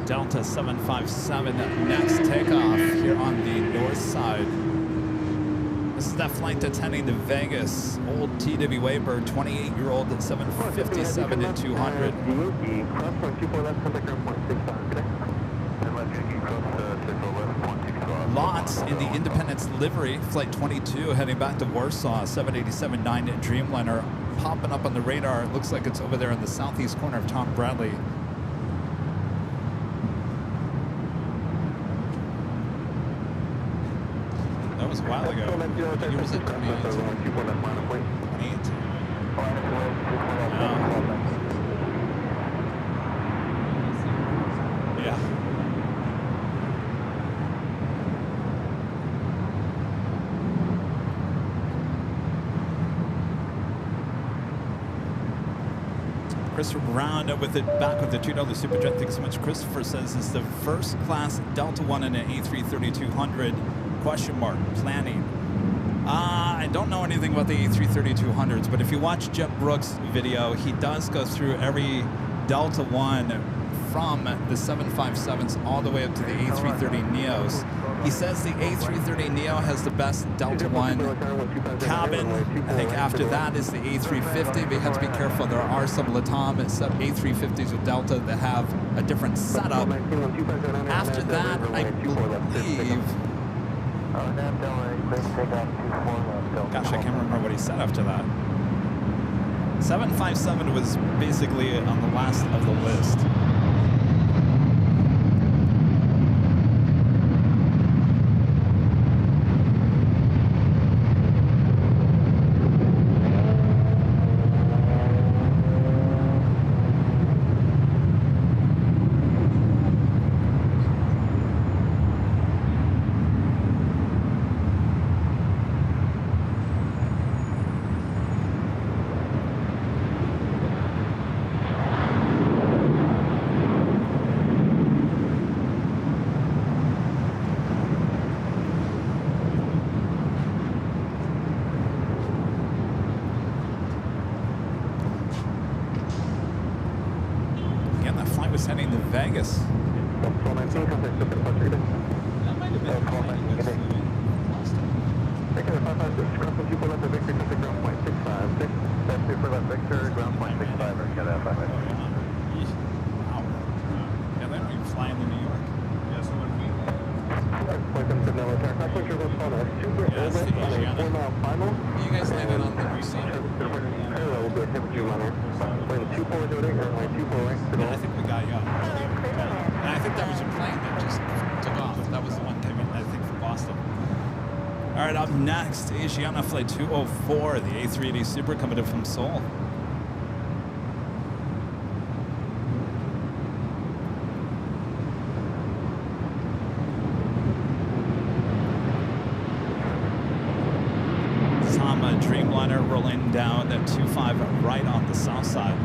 Delta 757 next takeoff here on the north side. This is that flight that's heading to Vegas. Old TWA bird, 28-year-old at 757 and 200. Cross point 24 left, contact ground point 65, good day. And left Yankee, cross 64 left, 165. Lots in the Independence livery, flight 22 heading back to Warsaw, 787-9 Dreamliner popping up on the radar. It looks like it's over there in the southeast corner of Tom Bradley. That was a while ago. He was at 2018. Yeah. Christopher Brown with it back with the $2 super chat. Thanks so much. Christopher says it's the first class Delta One in an A330-200. Question mark, planning. I don't know anything about the A330-200s, but if you watch Jeb Brooks' video, he does go through every Delta One from the 757s all the way up to the A330neos. He says the A330neo has the best Delta One cabin. I think after that is the A350, but you have to be careful. There are some LATAM A350s with Delta that have a different setup. After that, I believe... Gosh, I can't remember what he said after that. 757 was basically on the last of the list. Vegas. 1219, contact ship departure, good day. That might have been planning with Boston. Take care, 556, crossing 24 left of Victor, contact ground point 656. That's 24 left Victor, ground point 65, get that 556. Wow. Yeah, they don't even fly into New York. Yeah, so when we... Welcome to Nellis Air. Cross country was on a super Yeah, that's the airbus on a Asiana. 4-mile final. You guys landed on the receipt. Parallel will be a temperature runner. Wind 2408, airline 24 right. Yeah, I think we got you up. And I think that was your plane that just took off. That was the one came in, I think, from Boston. All right, up next, Asiana Flight 204, the A380 Super coming in from Seoul. Some Dreamliner rolling down at 25 right on the south side.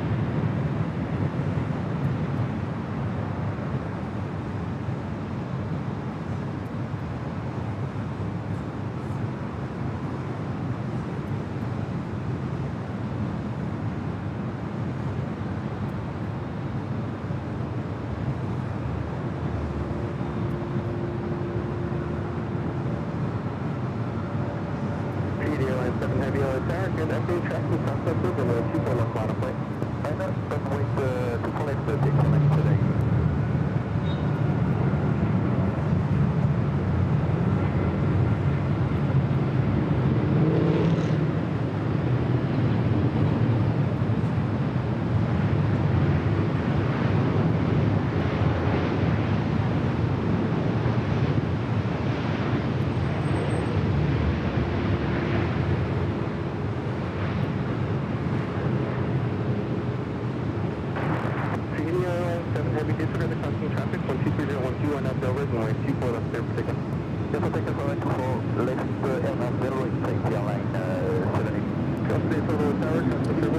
Airline 7 Heavy LSR, good FA tracking southwest over 24 left bottom plate. Right now, doesn't wait to collect the big connect today.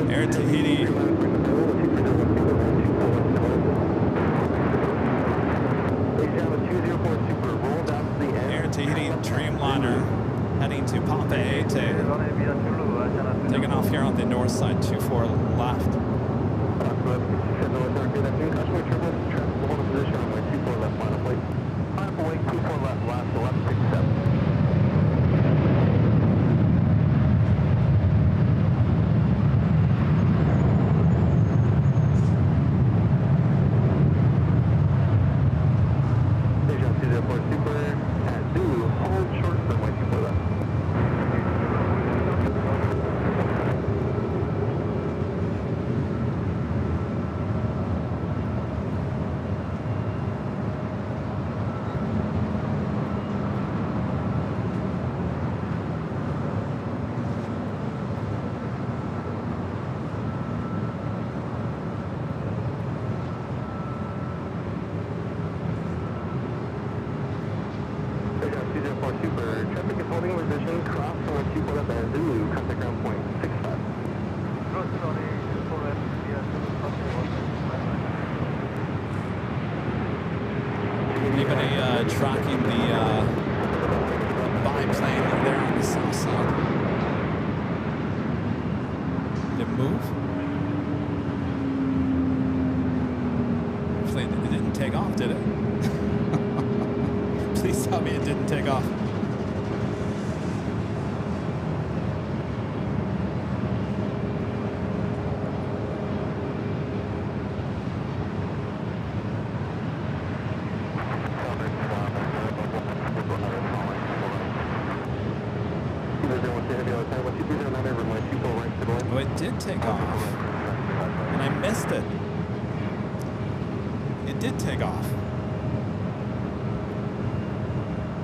Air Tahiti. Air Tahiti Dreamliner heading to Papeete. Taking off here on the north side, 24 left. Anybody tracking the biplane there on the south side? Did it move? Hopefully it didn't take off, did it? Please tell me it didn't take off. Oh, it did take off. And I missed it. It did take off.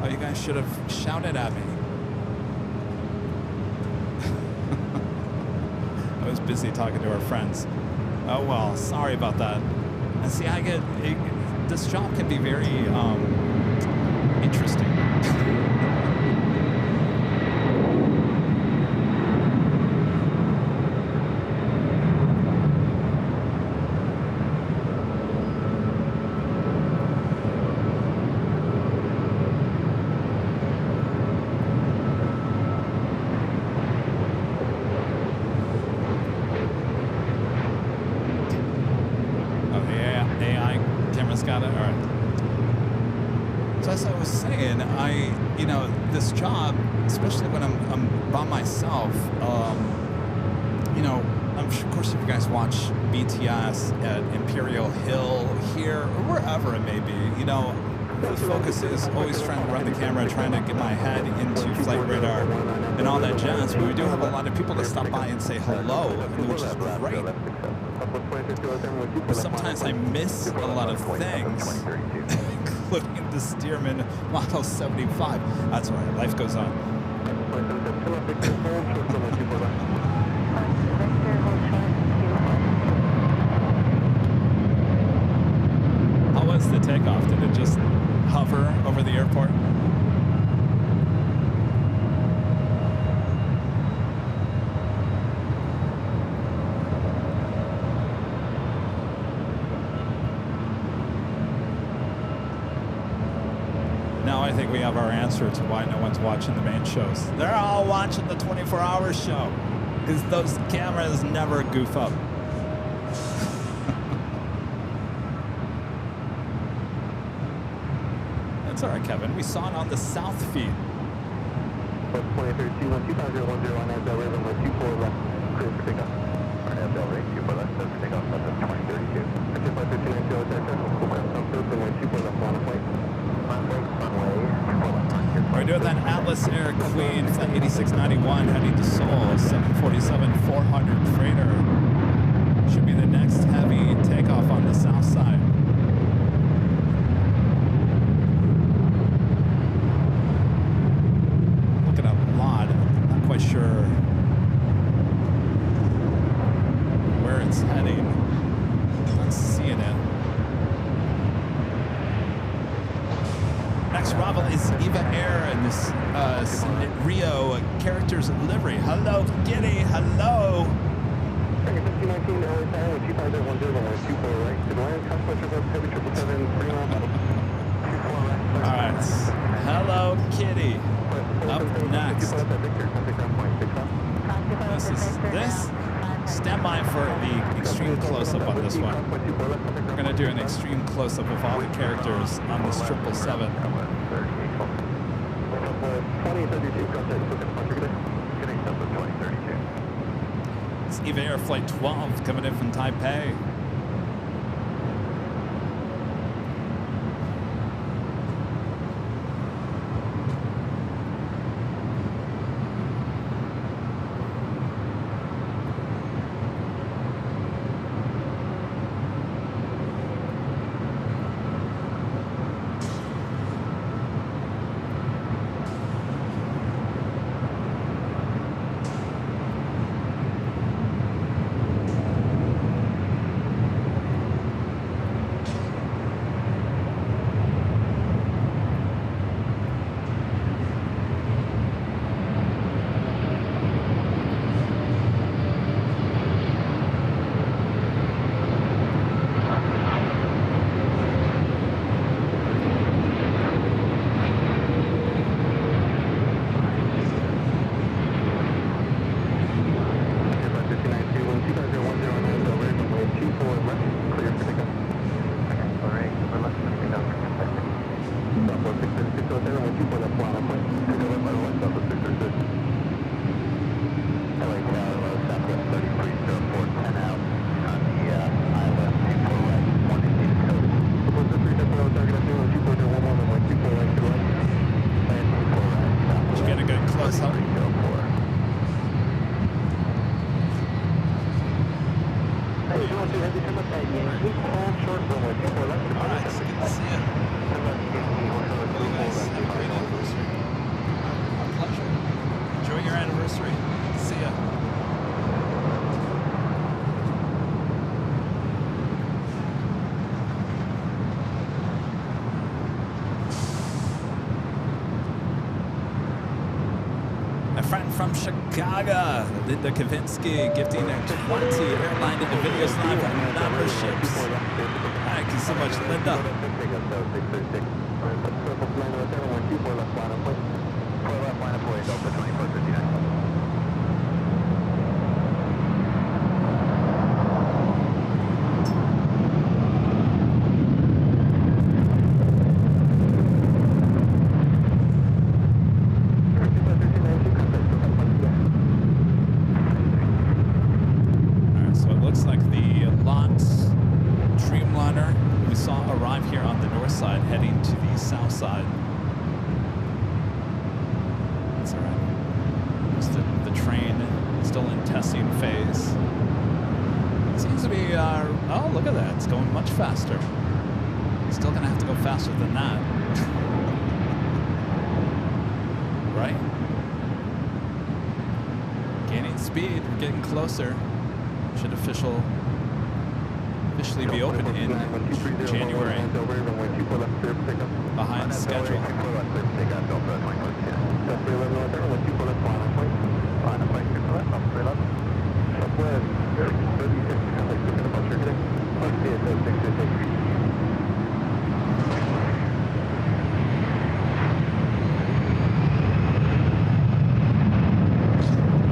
Oh, you guys should have shouted at me. I was busy talking to our friends. Oh, well, sorry about that. And see, this job can be very interesting. this job, especially when I'm by myself, you know, of course, if you guys watch BTS at Imperial Hill here or wherever it may be, you know, the focus is always trying to run the camera, trying to get my head into flight radar and all that jazz. But we do have a lot of people that stop by and say hello, which is great. But sometimes I miss a lot of things, including the Stearman Model 75. That's all right. Life goes on. How was the takeoff? Did it just hover over the airport? Now I think we have our answer to why no one's watching the main shows. They're all watching the 24-hour show because those cameras never goof up. That's all right, Kevin. We saw it on the south feed. 2013, 2010, runway 24 left, clear for takeoff. Runway 24 left, clear for takeoff, that's 2032. 2539, We're doing that Atlas Air Queen Flight 8691 heading to Seoul, 747-400 freighter. Should be the next heavy takeoff on the south side. Looking at a lot, not quite sure where it's heading. Not seeing it. Next arrival is Eva Air and this Rio characters livery. Hello, Giddy. Hello. All right. Hello, Kitty. Up next. This. Stand by for the extreme close-up on this one. We're going to do an extreme close-up of all the characters on this 777. It's Eva Air Flight 12 coming in from Taipei. From Chicago, Linda Kavinsky gifting their 20 AirLineVideos live memberships. Thank you so much, Linda. phase. Seems to be, oh, look at that. It's going much faster. Still going to have to go faster than that. Right? Gaining speed. We're getting closer. Should officially be open in January. Behind schedule.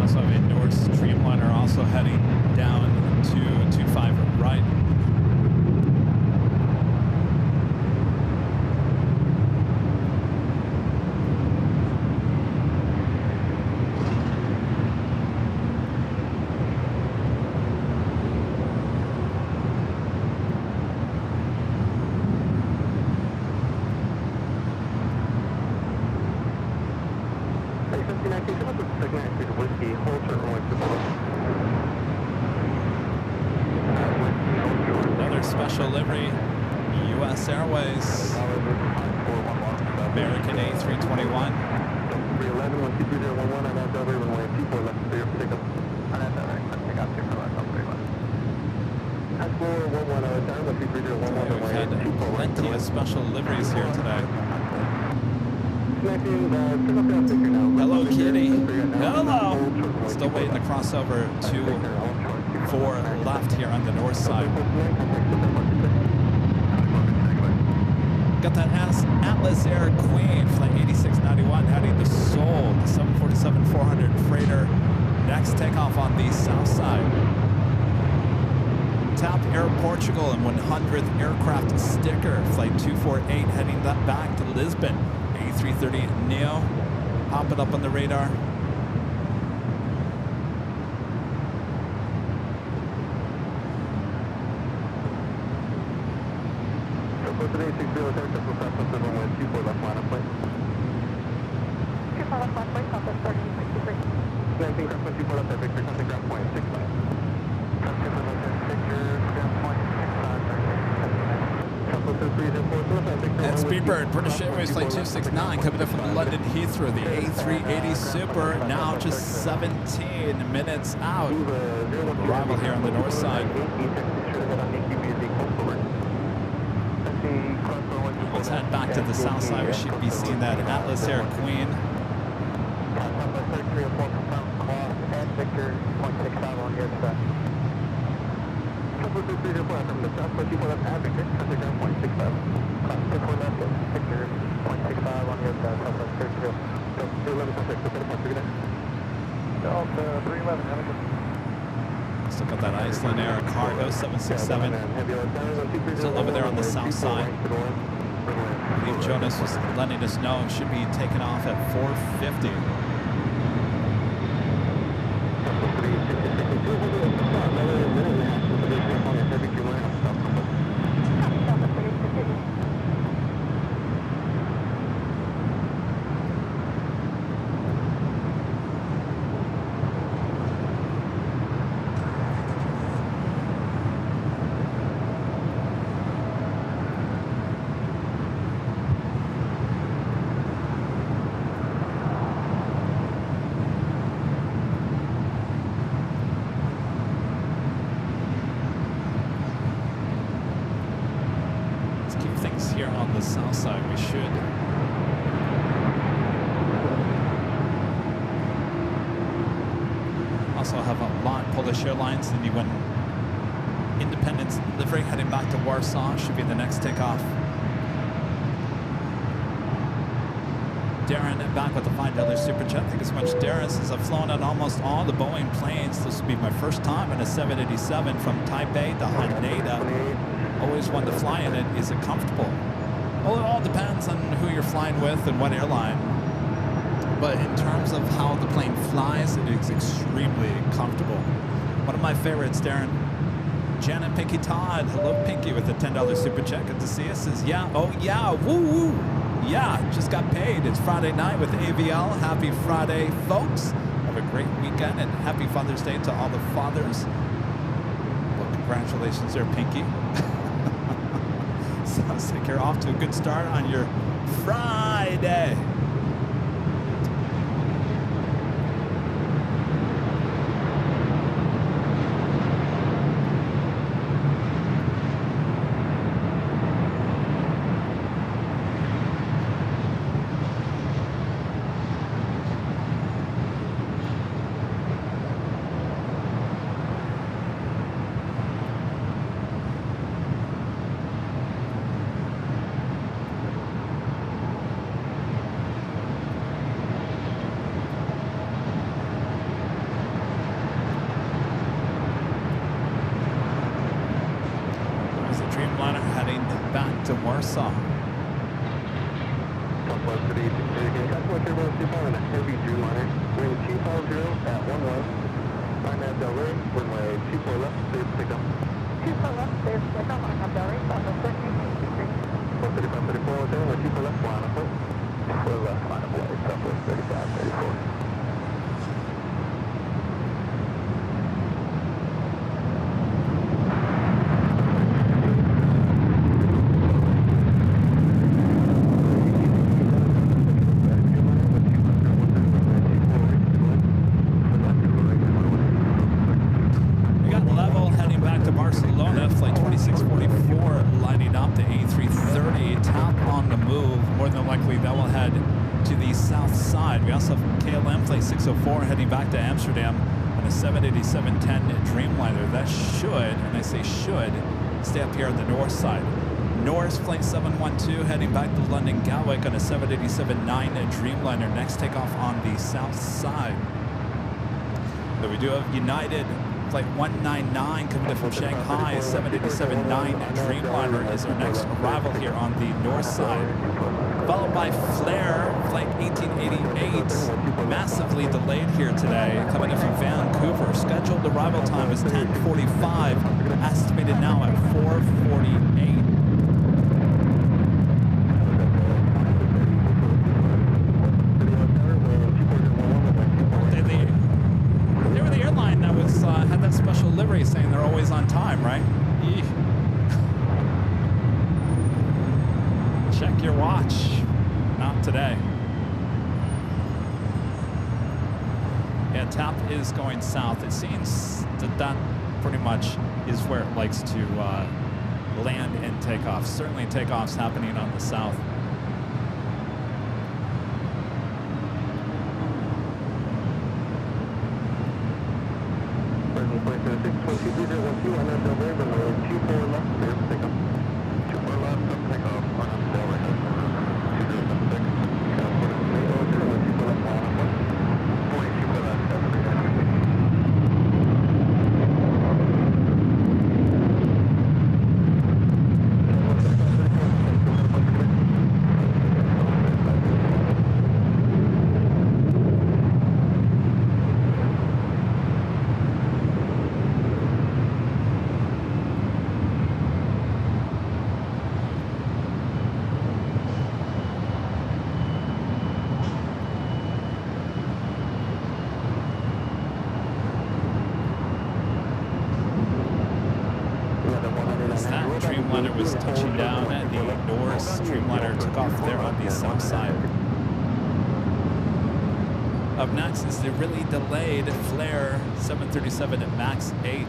Also have indoor streamliner also heading down to 25 right. Another special livery, U.S. Airways, American A321. We've had plenty of special liveries here today. Hello, Kitty. Hello. Still waiting to cross over to 4 left here on the north side. Got that Atlas Air Queen, flight 8691, heading to Seoul, the 747-400 freighter. Next takeoff on the south side. Tap Air Portugal and 100th aircraft sticker, flight 248, heading back to Lisbon. A330 Neo, pop it up on the radar. And Speedbird, British Airways Flight 269, coming up from London Heathrow, the A380 Super, now just 17 minutes out. Arrival here on the north side. Let's head back to the south side. We should be seeing that Atlas Air Queen. Still got that Iceland Air Cargo 767. Still over there on the south side. I believe Jonas was letting us know it should be taken off at 4:50. Here on the south side, we should also have a lot Polish Airlines and even Independence livery heading back to Warsaw should be the next takeoff. Darren back with the $5 super chat. Thank you so much, Darren. Says I've flown on almost all the Boeing planes. This will be my first time in a 787 from Taipei to Haneda. Always wanted to fly in it. Is it comfortable? Well, it all depends on who you're flying with and what airline. But in terms of how the plane flies, it is extremely comfortable. One of my favorites, Darren. Janet Pinky Todd. Hello, Pinky, with a $10 super chat. Good to see you. Says, yeah, oh yeah, woo woo. Yeah, just got paid. It's Friday night with AVL. Happy Friday, folks. Have a great weekend, and happy Father's Day to all the fathers. Well, congratulations there, Pinky. Sounds like you're off to a good start on your Friday. Warsaw. Southwest City, Southwest Airline 25 and a heavy Dreamliner. Wind 250 at 11. Find that Del Rey, runway 24 left, clear to pick up. 24 left, clear to pick up on a Del Rey, South of 1383. 3534 hotel, runway 24 left, line of way. 24 left, line of way, Southwest 3534. Heading back to Amsterdam on a 787-10 Dreamliner. That should, and I say should, stay up here on the north side. Norris Flight 712 heading back to London Gatwick on a 787-9 Dreamliner. Next takeoff on the south side. But we do have United Flight 199 coming in from Shanghai. 787-9 Dreamliner is our next arrival here on the north side. Followed by Flair Flight 1888, massively delayed here today, coming in from Vancouver. Scheduled arrival time is 10:45, estimated now at 4:48. They were the airline that was had that special livery saying they're always on time, right? Eek. Check your watch. Not today. Yeah, TAP is going south. It seems that pretty much is where it likes to land and take off. Certainly takeoffs happening on the south. Dreamliner was touching down at the Norris. Dreamliner took off there on the south side. Up next is the really delayed Flair 737 at MAX 8.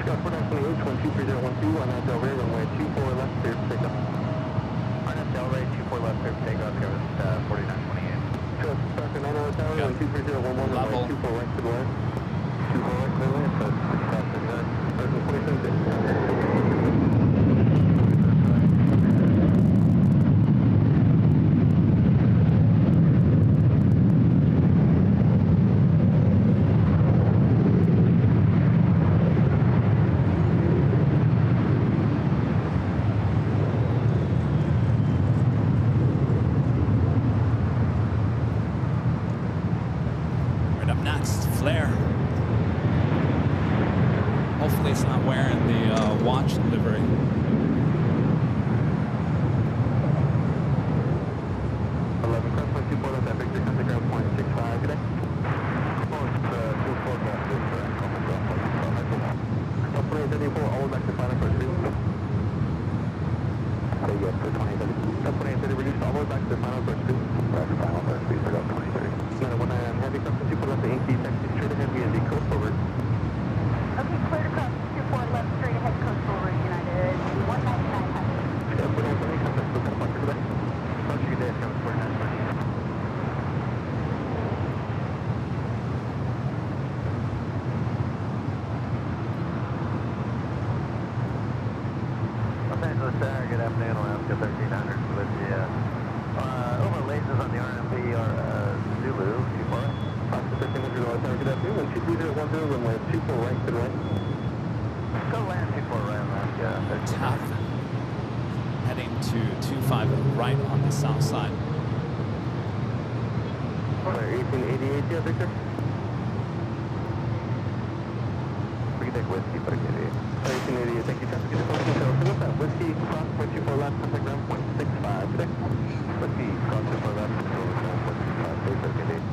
Scott 498, 123.012 on that Del Rey, runway 24 left, clear to pick up. On that Del Rey, 24 left, clear to take off, here with 4928. So, Dr. 9 Tower, 123.011, runway 24 right to the left. 24 right to the left, so 65.9. left, final test speed for Delta 23. No, when I am heavy crossing 24 left, AT, taxi straight ahead, VND, coast over. Okay, clear to cross 24 left, straight ahead, coast over, United 199. Yeah, when I have contact, look at the bunker today. Bunker today, it's coming 49. Los Angeles Tower, good afternoon, Alaska 1300 with the overlays on the RMB or Zulu, 24. Alaska 1300, Los Tower, good afternoon, 23010, runway 24 right to right. Go land 24 right, Alaska. Tap. Heading to 25 right on the south side. 1888, yeah, Victor? We can take whiskey, but I can't hear you. 1888, thank you, traffic. Get the phone details. So what's that? Whiskey, cross 24 left, contact ground 0.65 today. Whiskey, cross 24 left, control ground 0.65, stay 1388.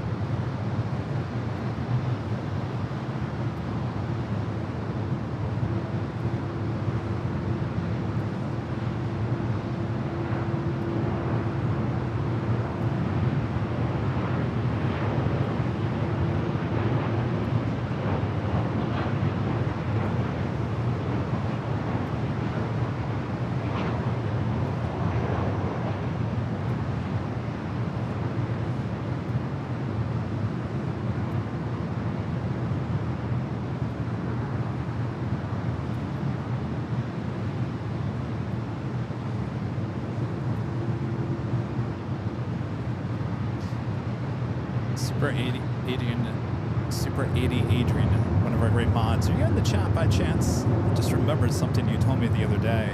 Super 80 Adrian, one of our great mods. Are you in the chat by chance? I just remembered something you told me the other day,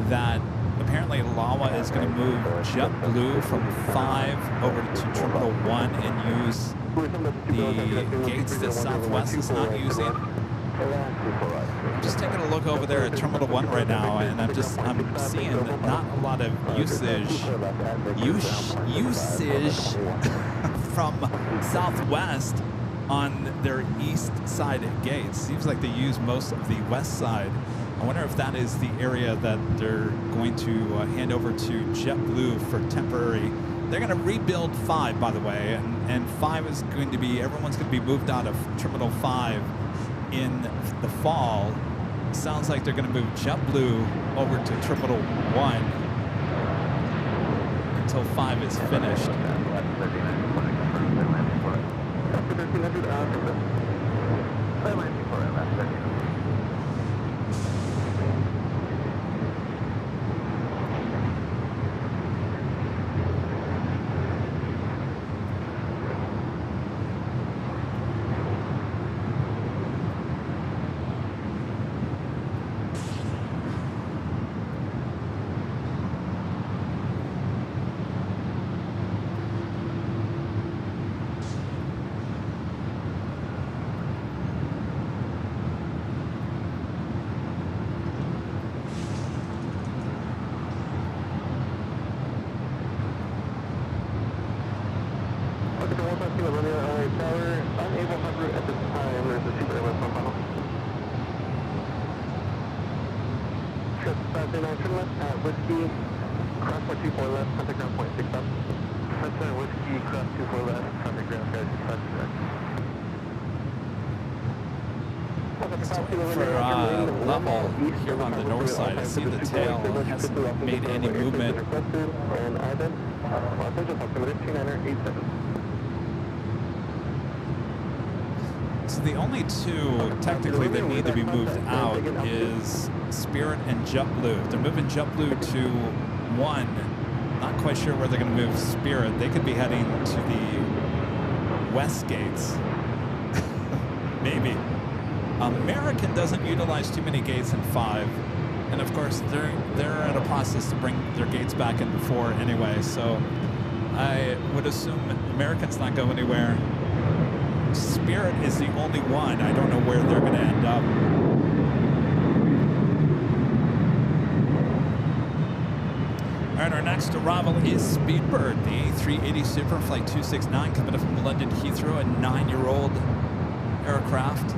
that apparently LAWA is going to move JetBlue from 5 over to Terminal 1 and use the gates that Southwest is not using. I'm just taking a look over there at Terminal 1 right now, and I'm seeing not a lot of usage from Southwest on their east side gates. Seems like they use most of the west side. I wonder if that is the area that they're going to hand over to JetBlue for temporary. They're going to rebuild 5, by the way, and 5 is going to be, everyone's going to be moved out of Terminal 5 in the fall. Sounds like they're going to move JetBlue over to Terminal 1 until 5 is finished. Whiskey, cross 124 left, contact ground 0.6 up. That's Whiskey, cross 24 left, contact ground, guys, for level here on the north side. I see the tail hasn't made any movement. And Ivan, Los Angeles, altimeter 2987. So the only two technically that need to be moved out is Spirit and JetBlue. If they're moving JetBlue to 1, not quite sure where they're going to move Spirit. They could be heading to the west gates. Maybe. American doesn't utilize too many gates in 5. And of course, they're in a process to bring their gates back into 4 anyway. So I would assume American's not going anywhere. Spirit is the only one. I don't know where they're going to end up. All right, our next arrival is Speedbird, the A380 Super Flight 269, coming up from London Heathrow, a 9-year-old aircraft.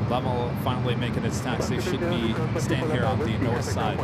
Airline level finally making its taxi. Should be staying here on the north side.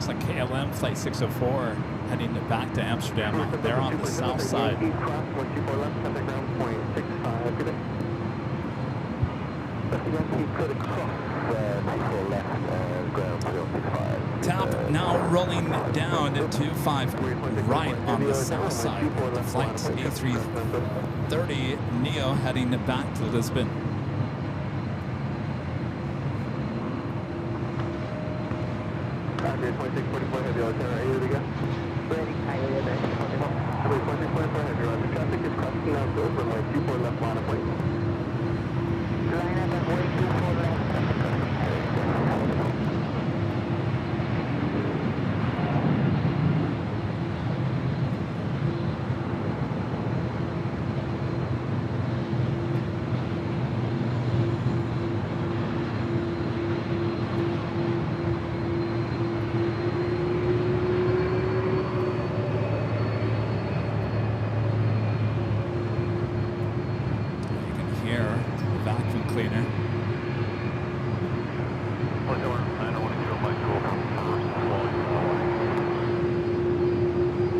Looks like KLM Flight 604 heading back to Amsterdam. They're on the south side. Tap now rolling down to 25 right on the south side. The flight A330 Neo heading back to Lisbon.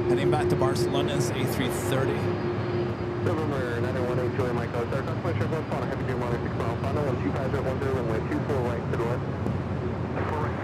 Heading back to Barcelona's A330. November 918 Mike, Star Customer Chevron, on a heavy gear monitor 6 miles, final 125.10, runway 24 right to the left. 4 right,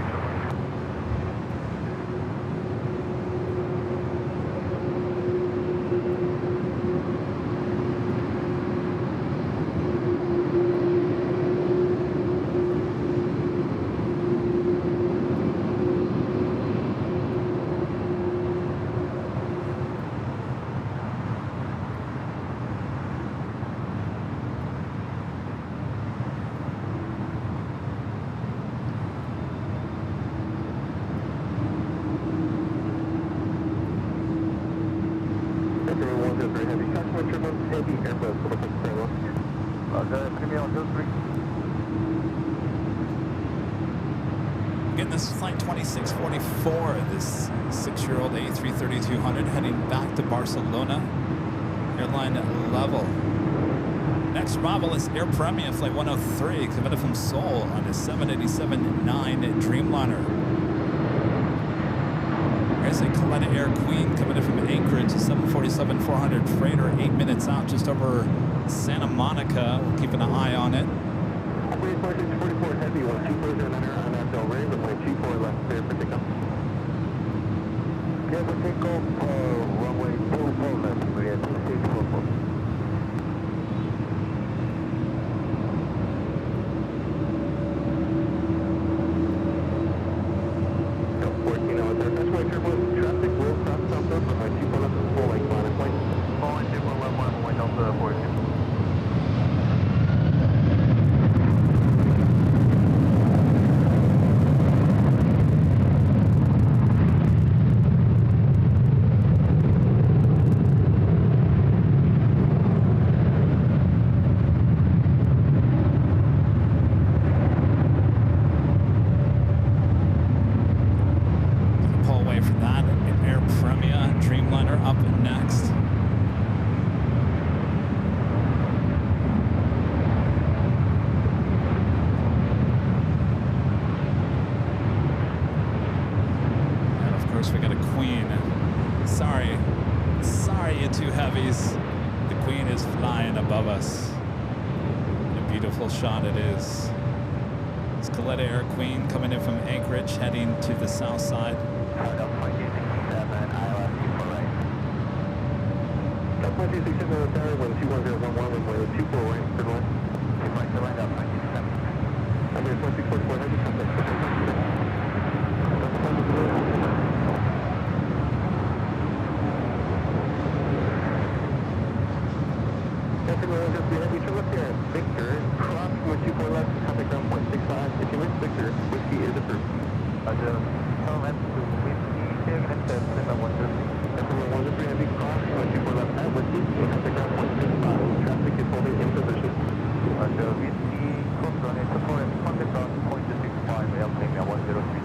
Again, this is flight 2644, this 6-year-old A330-200 heading back to Barcelona, airline level. Next arrival is Air Premia flight 103, coming from Seoul on a 787-9 Dreamliner. There's a Coletta Air Queen coming in from Anchorage, 747-400 freighter, 8 minutes out, just over Santa Monica. We'll keep an eye on it. 44 heavy, 12409 on FL Ray, runway 24 left, clear for pickup. Yeah, we'll take off runway 24 left, Maria 2644. Traffic will cross south from my 24 left and 4 like line of flight. 4 left, 1 way Delta 42. We got a Queen. Sorry, you two heavies. The Queen is flying above us. And a beautiful shot it is. It's Coletta Air Queen coming in from Anchorage, heading to the south side. Victor, cross from 24 left, traffic ground 0.65. If you miss Victor, whiskey is approved. Roger. Helmet to whiskey, take and step, number 103. Number 103, heavy cross from 24 left at whiskey, traffic ground 0.65. Traffic is holding in position. Roger, whiskey, cross runway 24 and traffic ground 0.65, airplane 103.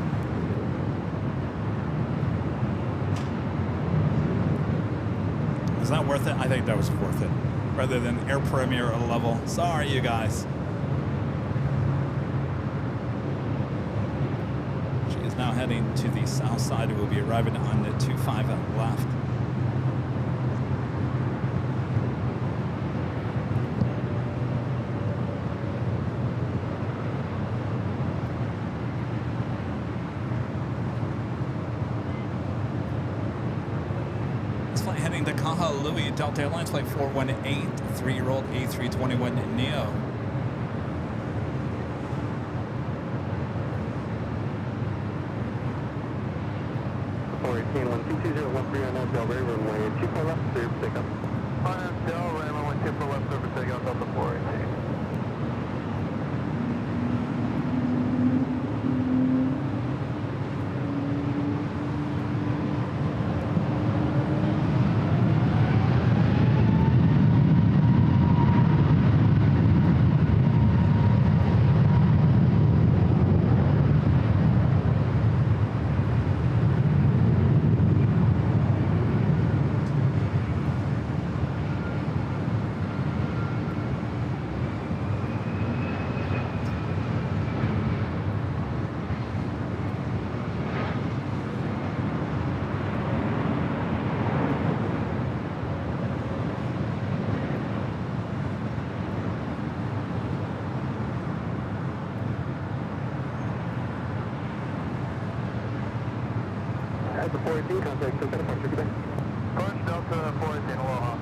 Was that worth it? I think that was worth it. Rather than Air Premier level. Sorry, you guys. She is now heading to the south side. We'll be arriving on the 25 left. Heading to Kahului, Delta Airlines flight 418, 3-year-old A321neo. Runway 24 left, clear for takeoff. Runway 24 left, clear for takeoff, Delta 418. Delta 418, contact Delta departure, good day. Punch Delta 418, aloha.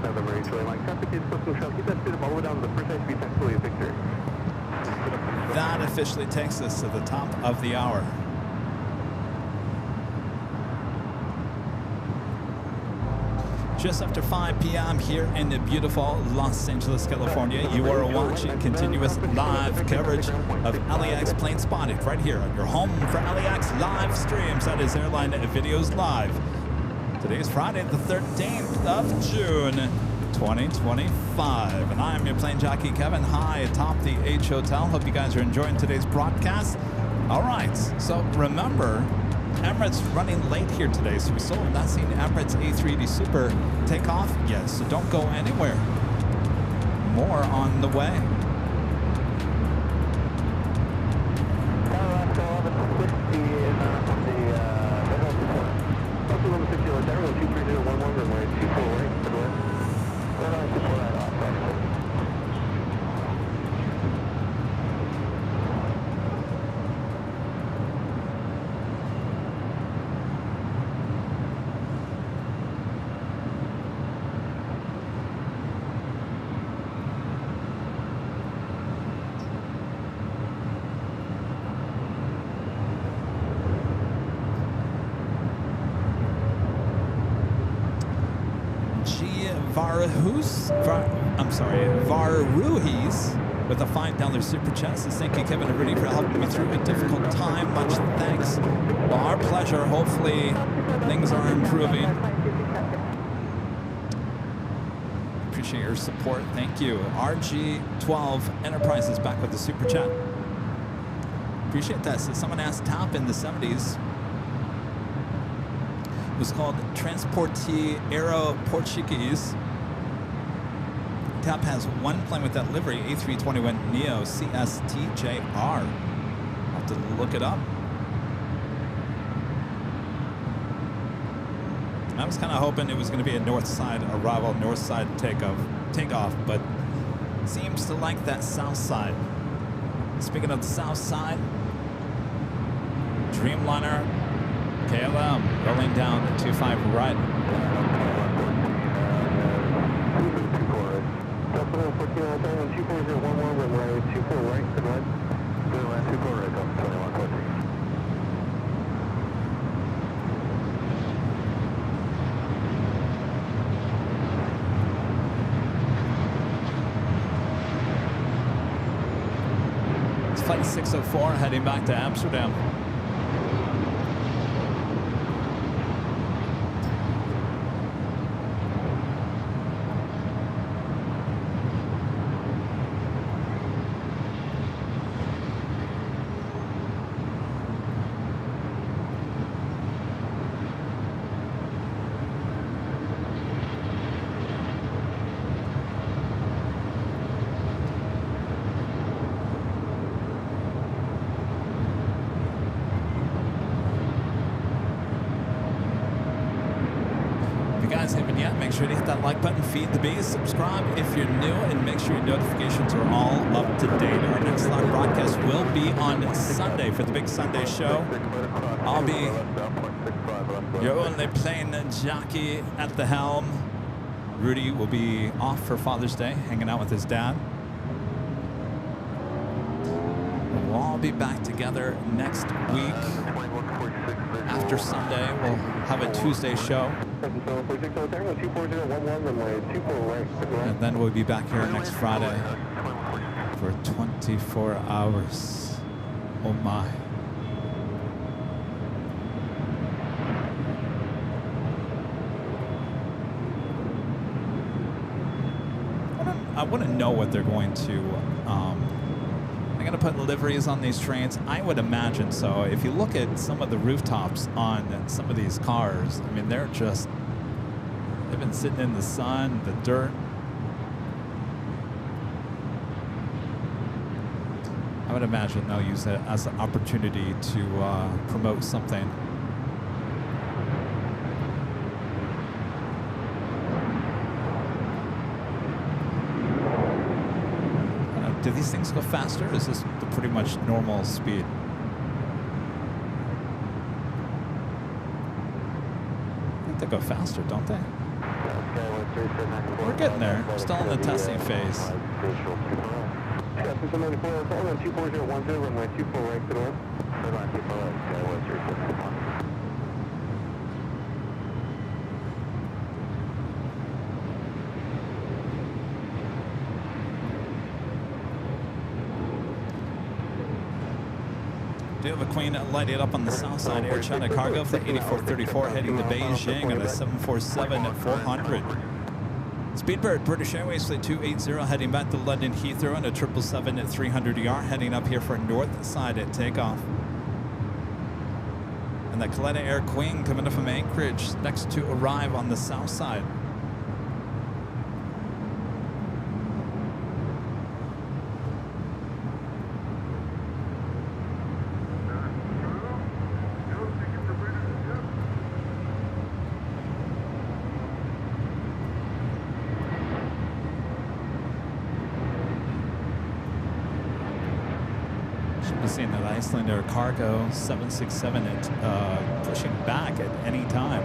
November Airline, traffic is posting travel. Keep that speed up all the way down to the first high speed taxiway of Victor. That officially takes us to the top of the hour. Just after 5 p.m. here in the beautiful Los Angeles, California, you are watching continuous live coverage of LAX plane spotting right here on your home for LAX live streams. That is Airline Videos Live. Today is Friday, the 13th of June, 2025. And I am your plane jockey, Kevin, high atop the H Hotel. Hope you guys are enjoying today's broadcast. All right, so remember, Emirates running late here today, so we still have not seen Emirates A380 Super take off yet, so don't go anywhere. More on the way. Varuhis with a $5 super chat says, thank you, Kevin and Rudy, for helping me through a difficult time. Much thanks. Well, our pleasure. Hopefully things are improving. Appreciate your support. Thank you. RG12 Enterprises back with the super chat. Appreciate that. So someone asked TAP in the 70s. It was called Transporte Aero Portuguese. TAP has one plane with that livery, A321neo CSTJR. I'll have to look it up. I was kind of hoping it was going to be a north side arrival, north side takeoff, but seems to like that south side. Speaking of the south side, Dreamliner KLM rolling down 25 right. Delta 14 on time, 24011, runway 24 right, good one. Good one, 24 right, Delta 2114. It's flight 604 heading back to Amsterdam. Make sure to hit that like button, feed the bees, subscribe if you're new, and make sure your notifications are all up to date. Our next live broadcast will be on Sunday for the big Sunday show. I'll be your only plane jockey at the helm. Rudy will be off for Father's Day, hanging out with his dad. We'll all be back together next week. After Sunday, we'll have a Tuesday show. And then we'll be back here next Friday for 24 hours. Oh my. I want to know what they're going to they're going to put liveries on these trains. I would imagine so. If you look at some of the rooftops on some of these cars, I mean, they've been sitting in the sun, the dirt. I would imagine they'll use it as an opportunity to promote something. Do these things go faster, or is this the pretty much normal speed? I think they go faster, don't they? We're getting there. We're still in the testing phase. Do have a Queen lighted up on the south side. Air China cargo for 8434 heading to Beijing at a 747 at 400. Speedbird British Airways flight 280 heading back to London Heathrow and a 777 at 300 ER heading up here for north side at takeoff. And the Kaleta Air Queen coming up from Anchorage next to arrive on the south side. Seeing that Icelandair cargo 767 at pushing back at any time.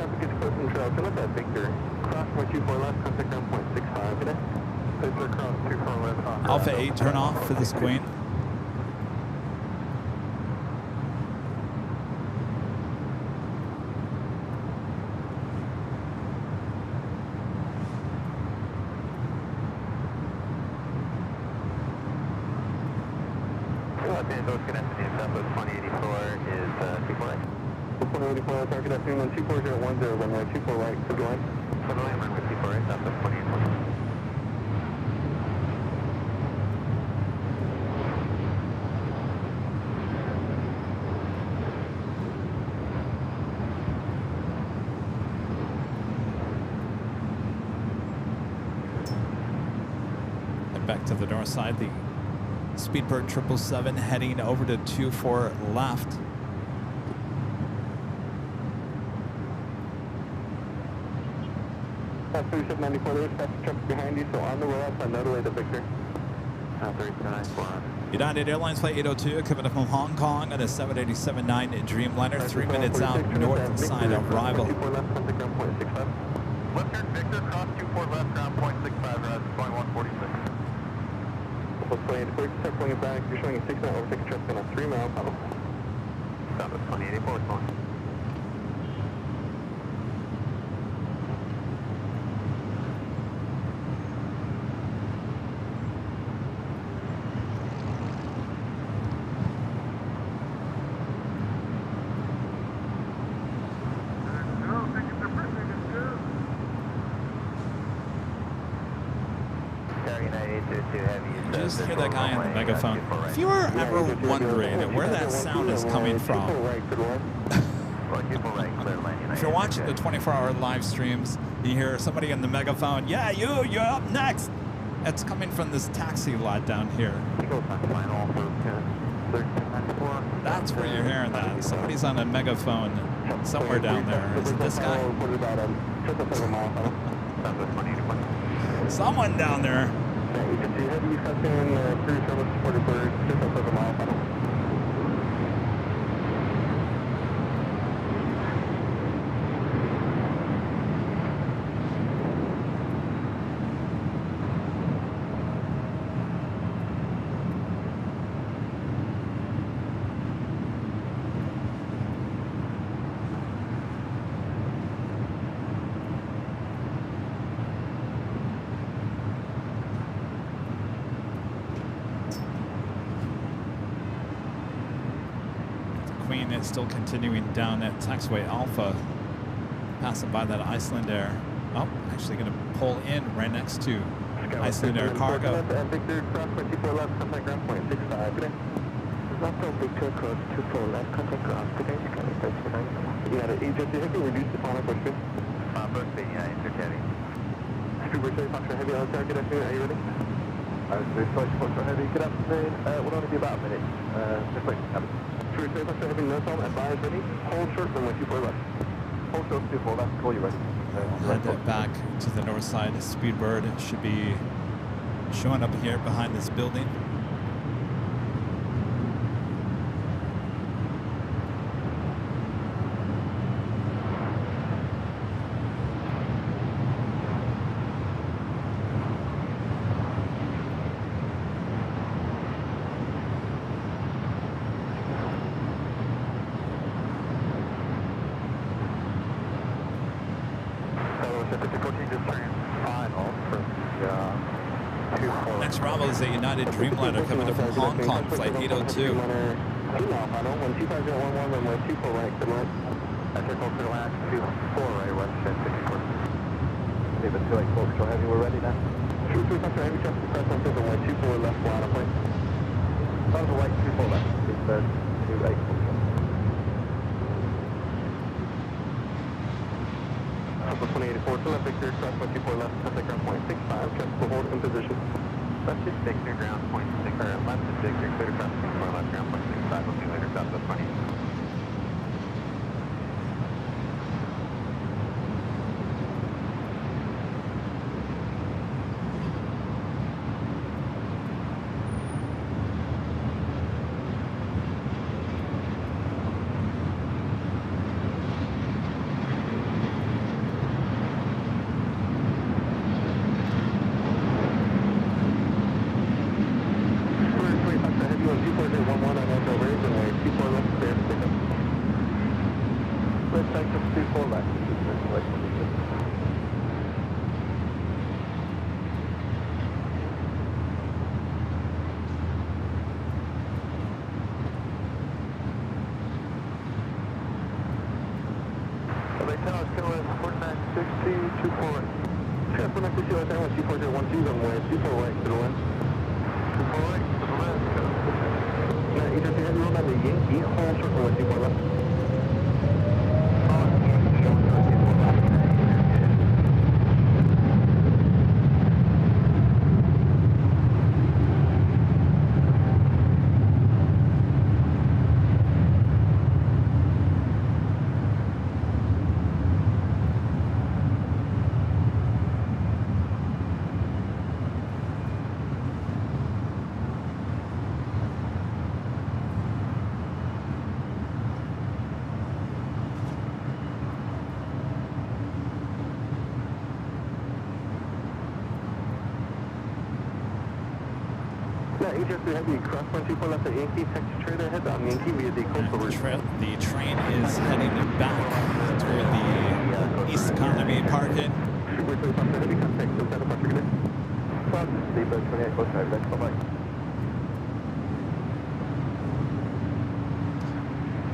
traffic is close and trail. Come at that Victor. Cross 124 left, contact ground point 65 today. Victor cross 24 left. Alpha 8, turn off for this Queen. Southwest 2084 is 248. 2084, target afternoon 12410, runway 24 right, for the line. For the line, runway 24 right, Southwest 2084. And back to the north side, the Speedbird 777 heading over to 24 left. That's 3794, there's fast trucks behind you, so on the roll outside, no delay to Victor. 3794. United Airlines Flight 802 coming up from Hong Kong on a 787-9 Dreamliner, 3 minutes out north side of arrival. 24 left, contact ground point 65. Left turn Victor, cross 24 left, ground point 65, rise point 146. Plane, quick start pulling it back. You're showing a 6 mile overtake traffic on a 3 mile puddle. Southwest 2084 is going. Just hear that guy on the megaphone. If you were ever wondering where that sound is coming from, if you're watching the 24-hour live streams, you hear somebody on the megaphone, yeah, you're up next. It's coming from this taxi lot down here. That's where you're hearing that. Somebody's on a megaphone somewhere down there. Is it this guy? Someone down there. Heavy custom, cruise service supported bird, just outside the mile puddle. Queen is still continuing down at taxiway Alpha, passing by that Iceland Air. Oh, actually going to pull in right next to Iceland Air Cargo. Victor, cross 24 left, contact ground point 65 today. Left Victor, cross 24 left, contact ground today. You got an agency heavy, reduced upon approach speed. Approach speed, yeah, insert heavy. Super safe, Foxtrot heavy on target, afternoon, are you ready? Foxtrot heavy, good afternoon. We'll only be about a minute. Just wait, Super safe, Foxtrot heavy, no problem, advise ready. Hold short, runway 24 left. Hold short, 24 left, call you ready. Head back to the north side. Speedbird should be showing up here behind this building. Next Bravo is a United Dreamliner coming up from Hong Kong, flight 802. Runway 24 right, good line. Circle for LAX 24 right, west 64. Leave it 28 Foxtrot heavy, we're ready now. True, Foxtrot heavy, traffic press on runway 24 left, fly out of plane. Over right, 24 left, Speedbird 28 Foxtrot. Alpha 2084, select Victor, cross 24 left, contact ground point 65, traffic will hold in position. Left is Victor, ground point 6, or left is Victor, clear to cross 24 left, ground point 65, we'll see you later, Southwest 20. 24 right. Scout 496, LAX Airline 24012, runway 24 right to the left. 24 right to the left. Now, you just head roll on the Yankee, hold short runway 24 left. Just heavy cross 124 left at Yankee, Texas trailer head on Yankee via the coastal route. The train is heading back toward the East Economy parking.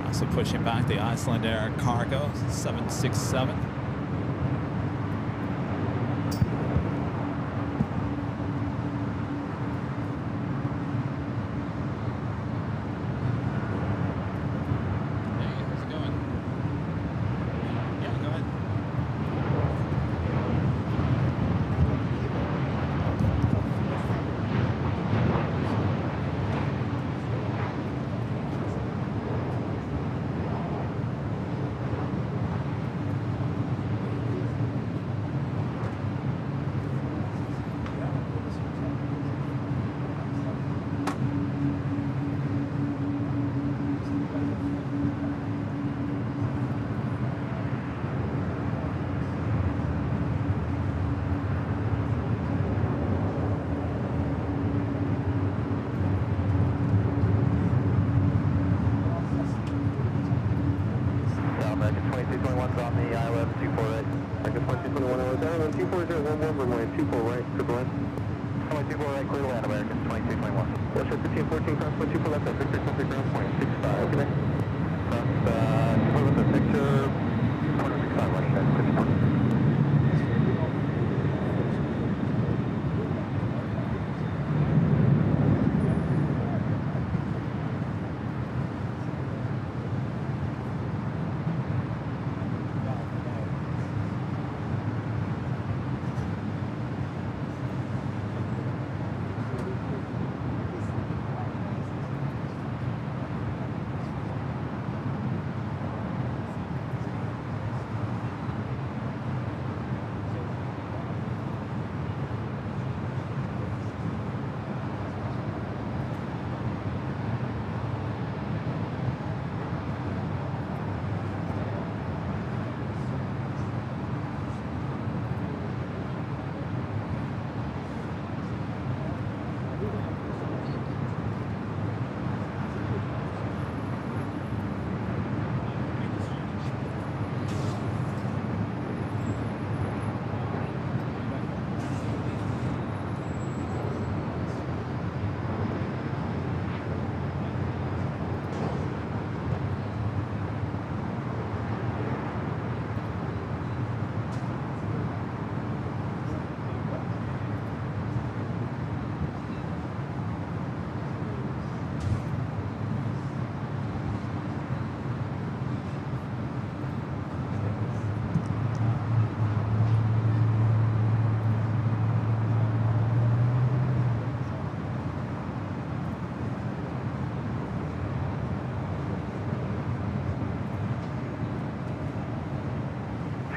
Also pushing back the Iceland Air Cargo 767.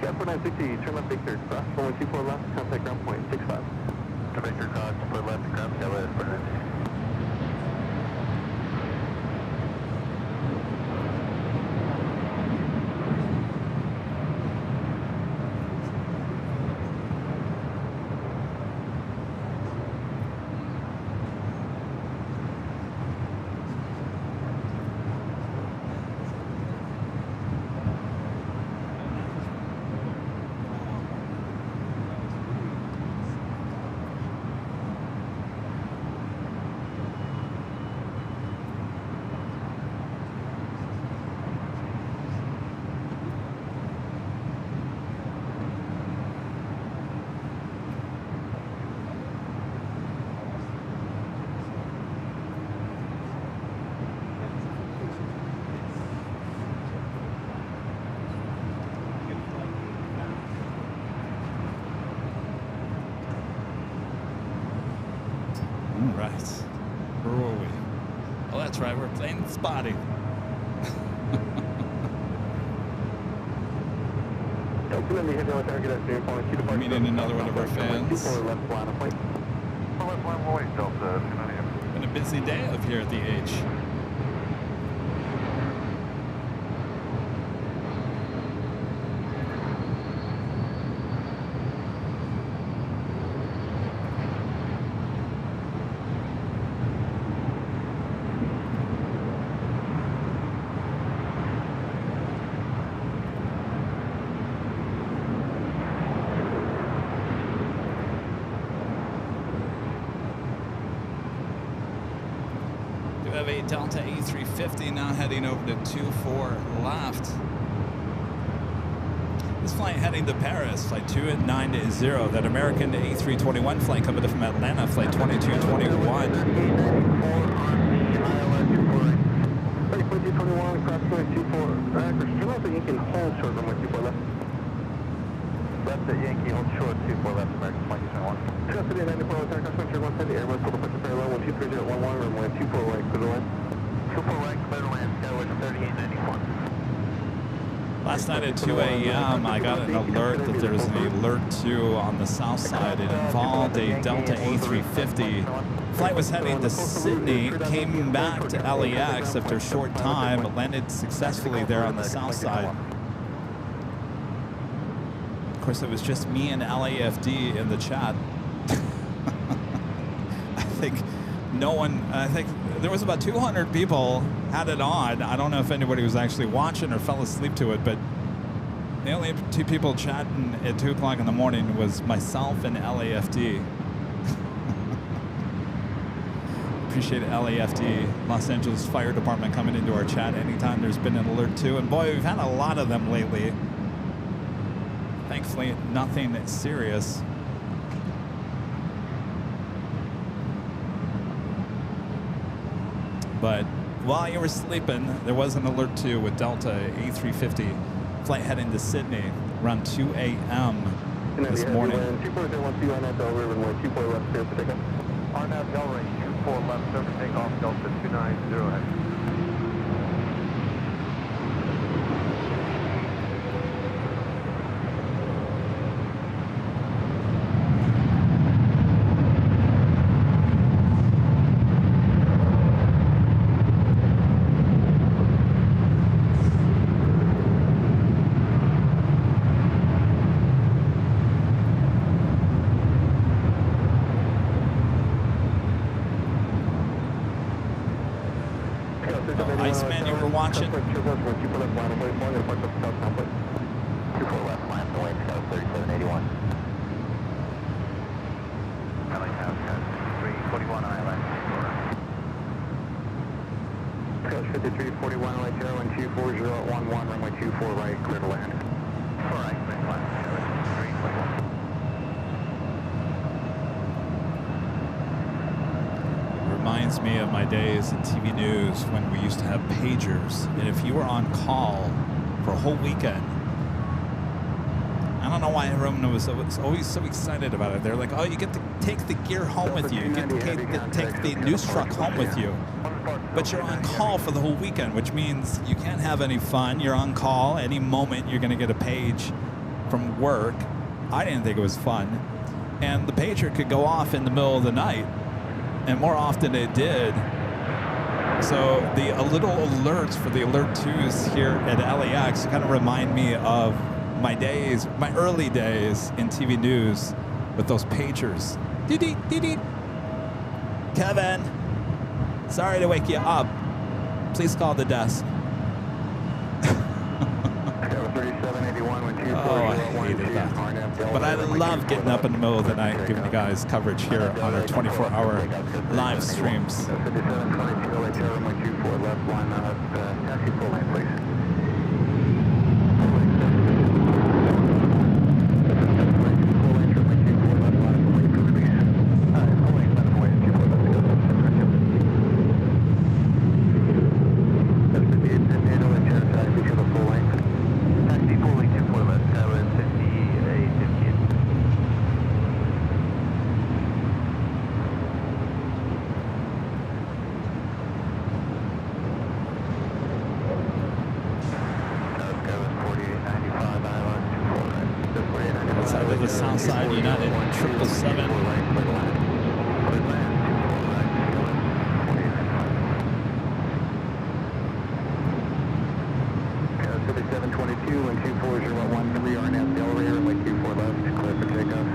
Scout 4960, turn left Victor, cross 124 left, contact ground point 65. Victor cross, put left, ground, Scout left, 4960. Plane spotting. Meeting another one of our fans. Been a busy day up here at the H. We have a Delta A350 now heading over to 24 left. This flight heading to Paris, flight 2980. That American A321 flight coming in from Atlanta, flight 2221. Left at Yankee, hold short, 24 left, American 2021. Custody 94, attack customer, tier 170, Airbus, total picture parallel, 123.11, runway 24 right, clear to land. 24 right, clear to land, Skyway 3891. Last night at 2 a.m., I got an alert that there was an alert 2 on the south side. It involved a Delta A350. Flight was heading to Sydney, came back to LAX after a short time, but landed successfully there on the south side. Of course, it was just me and LAFD in the chat. I think there was about 200 people had it on. I don't know if anybody was actually watching or fell asleep to it, but the only 2 people chatting at 2 o'clock in the morning was myself and LAFD. Appreciate LAFD, Los Angeles Fire Department, coming into our chat anytime there's been an alert 2. And boy, we've had a lot of them lately. Thankfully, nothing serious. But while you were sleeping, there was an alert 2 with Delta A350 flight heading to Sydney around 2 a.m. this morning. RNAV Delray, 24 left, service takeoff, Delta 290. Iceman, you were watching? Reminds me of my days in TV news when we used to have pagers, and if you were on call for a whole weekend, I don't know why everyone was always so excited about it. They're like, oh, you get to take the gear home with you. You get to take the news truck home with you. But you're on call for the whole weekend, which means you can't have any fun. You're on call. Any moment you're going to get a page from work. I didn't think it was fun. And the pager could go off in the middle of the night. And more often it did. So the little alerts for the alert 2s here at LAX kind of remind me of my days, my early days in TV news with those pagers. Dee-dee, dee-dee. Kevin, sorry to wake you up. Please call the desk. Oh, I hated that. But I love getting up in the middle of the night and giving you guys coverage here on our 24-hour live streams. Southside United 777. 722 and 24013 RNAV Delray, runway 24 left, clear for takeoff.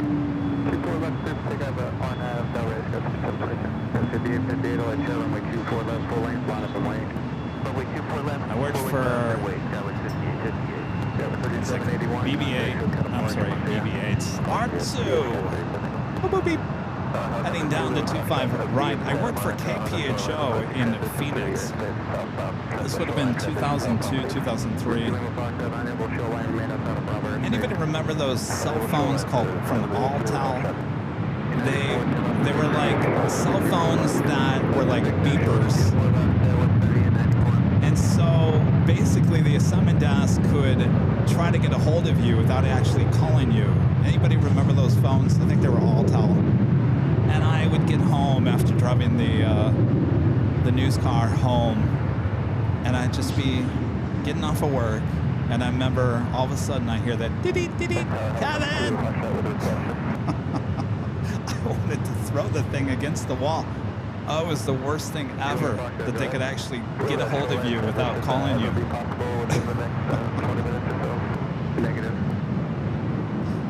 24 left, clear for takeoff at RNAV Delray, that's 5858, I'll tell runway 24 left, full length, line up and wait. Runway 24 left, I worked for BB-8, I'm sorry, BB-8, R2. Boop, boop, beep. Heading down to 25 right. I worked for KPHO in Phoenix. This would have been 2002, 2003. Anybody remember those cell phones called from Altel? They were like cell phones that were like beepers. And so basically the assignment desk could try to get a hold of you without actually calling you. Anybody remember those phones? I think they were Altel. And I would get home after driving the news car home, and I'd just be getting off of work, and I remember all of a sudden I hear that dee-dee, Kevin! I wanted to throw the thing against the wall. Oh, it was the worst thing ever that they could actually get a hold of you without calling you.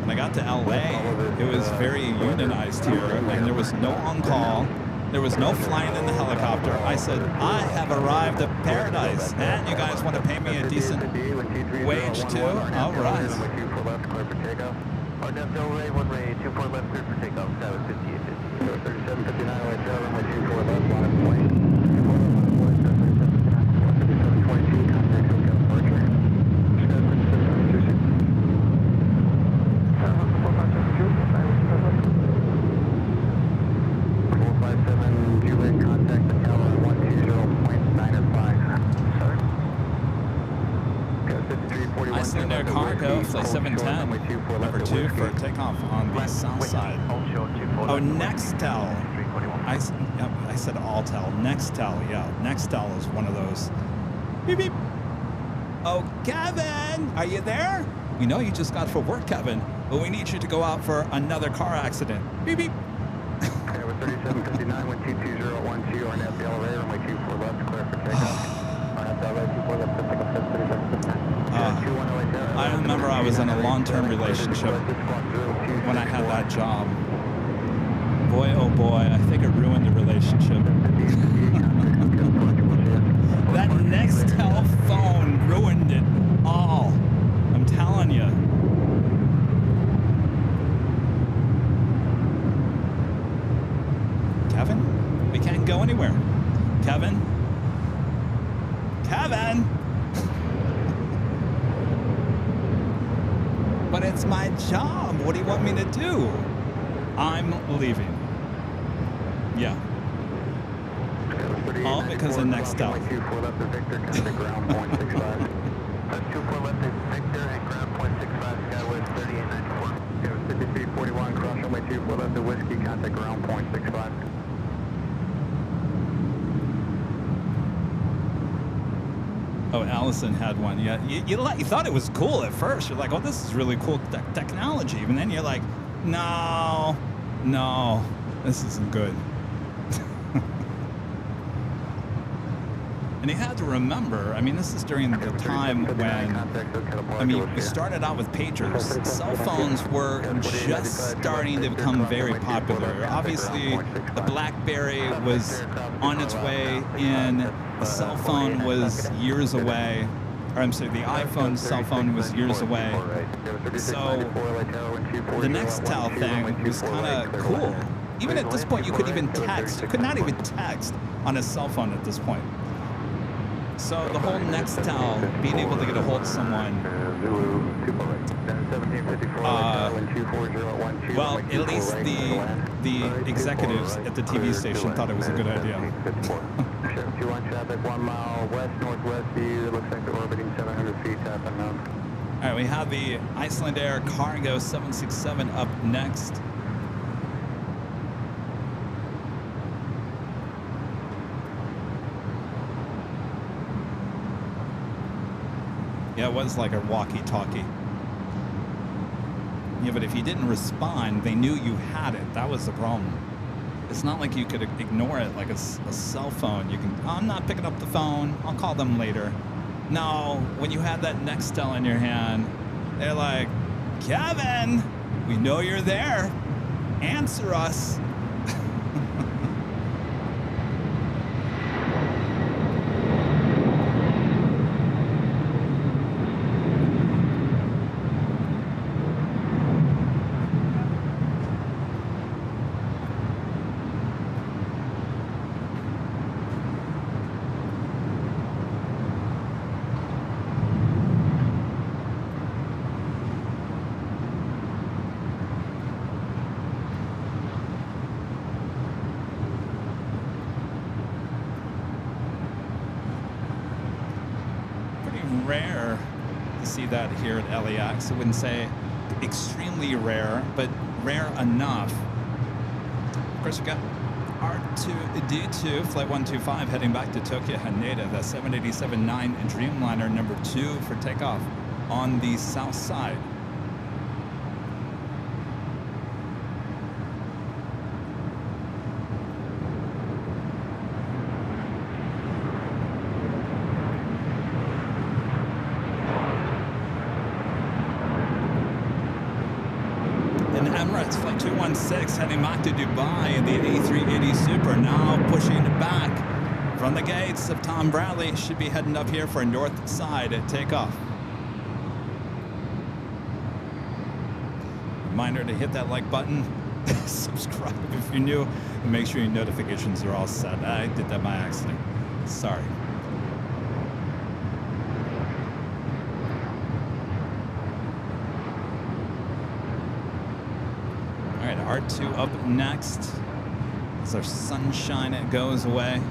When I got to LA, it was very unionized here, and there was no on-call. There was no flying in the helicopter. I said, I have arrived at paradise, and you guys want to pay me a decent wage too? All right. Icelandair Cargo, flight 710, number 2 for takeoff on the south side. Oh, Nextel. I said Altel. Nextel, yeah. Nextel is one of those. Beep, beep. Oh, Kevin, are you there? We know you just got for work, Kevin, but we need you to go out for another car accident. Beep, beep. 3759, 122.012, RNAV Delray, runway 24 left, clear for takeoff. I remember I was in a long-term relationship when I had that job. Boy, oh boy, I think it ruined the relationship. That Nextel phone ruined it all. I'm telling you. Kevin? We can't go anywhere. Kevin? Kevin! But it's my job. What do you want me to do? I'm leaving. Yeah. All because of Nextel. 24 left of Victor, contact ground point 65. 24 left of Victor and ground point 65, Skywest 3894. 5341, cross runway 24 left of Whiskey, contact ground point 65. Oh, Allison had one. Yeah, you thought it was cool at first. You're like, oh, this is really cool technology. And then you're like, no, this isn't good. And you had to remember, I mean, this is during the time when, I mean, we started out with pagers. Cell phones were just starting to become very popular. Obviously, the BlackBerry was on its way in. The cell phone was years away. Or I'm sorry, the iPhone cell phone was years away. So the Nextel thing was kind of cool. Even at this point, you could even text. You could not even text on a cell phone at this point. So the whole Nextel, being able to get a hold of someone, well, at least the executives at the TV station thought it was a good idea. 21 traffic, 1 mile west-northwest view, looks like they're orbiting 700 feet, tap unknown. All right, we have the Icelandair Cargo 767 up next. Yeah, it was like a walkie-talkie. Yeah, but if you didn't respond, they knew you had it. That was the problem. It's not like you could ignore it like a cell phone. You can, oh, I'm not picking up the phone. I'll call them later. No, when you had that Nextel in your hand, they're like, Kevin, we know you're there. Answer us. Rare to see that here at LAX. I wouldn't say extremely rare, but rare enough. Of course, we've got R2D2, Flight 125, heading back to Tokyo Haneda, the 787-9 Dreamliner number 2 for takeoff on the south side. Flight 216 heading back to Dubai in the A380 Super, now pushing back from the gates of Tom Bradley. Should be heading up here for north side at takeoff. Reminder to hit that like button, subscribe if you're new, and make sure your notifications are all set. I did that by accident. Sorry. R2 up next as our sunshine goes away.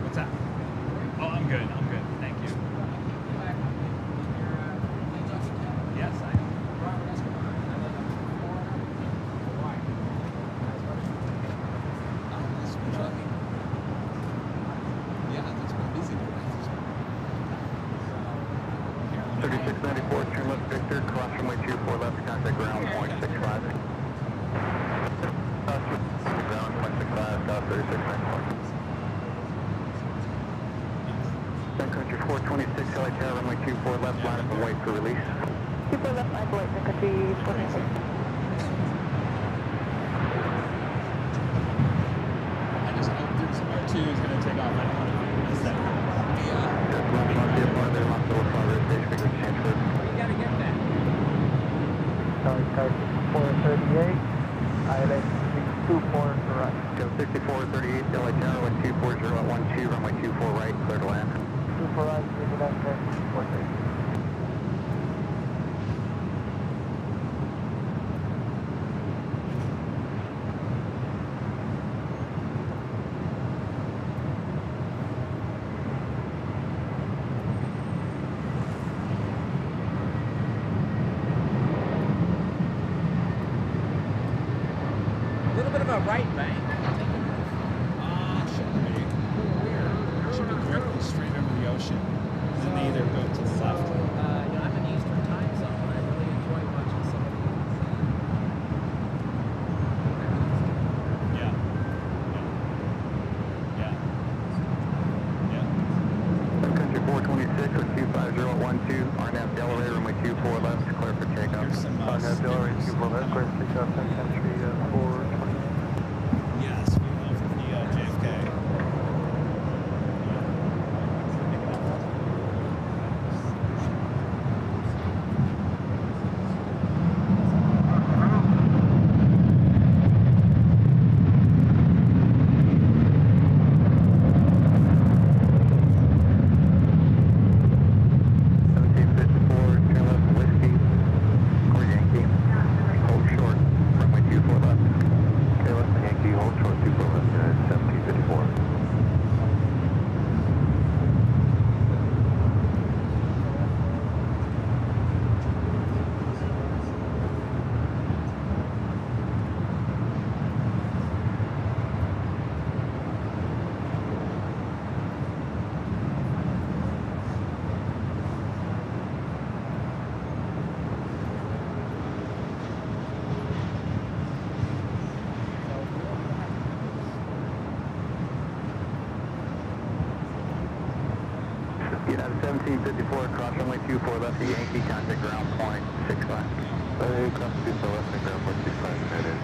What's that? Oh, I'm good. I'm good. Thank you. Yes, I am. Yeah, that's what I'm busy with. 3694, turn left Victor, cross runway 24 left, contact ground 0.65. Ground 0.65, south 3694. Sun Country 426, LA Tower, runway 24 left, line up and wait for release. 24 left, line for wait, Sun Country 426. I just hope there's R2 is going to take off. I don't want to miss that. Just left on the upper, there on the floor, stage figure transfer. You gotta get that. Sorry, car 6438, ILS 624 to right. Go 6438, LA Tower, with 240 runway 24 right, clear to land. 24 right, leave it at 430. A little bit of a right bank. Shouldn't be. Should be directly straight over the ocean. And then they either go to the left. I'm in Eastern time zone. I really enjoy watching some of Yeah. Yeah. Yeah. Sun Country 426 with 25012, RNAV Delaware, runway 24 left, clear for takeoff. Here's some Contact Delaware 24 left, clear for takeoff, Sun Country 420. Yes, we know from the JFK. Yankee, hold short, runway 1754, cross runway 24 left to Yankee, contact ground point 65. Cross 24 left to ground point 65, United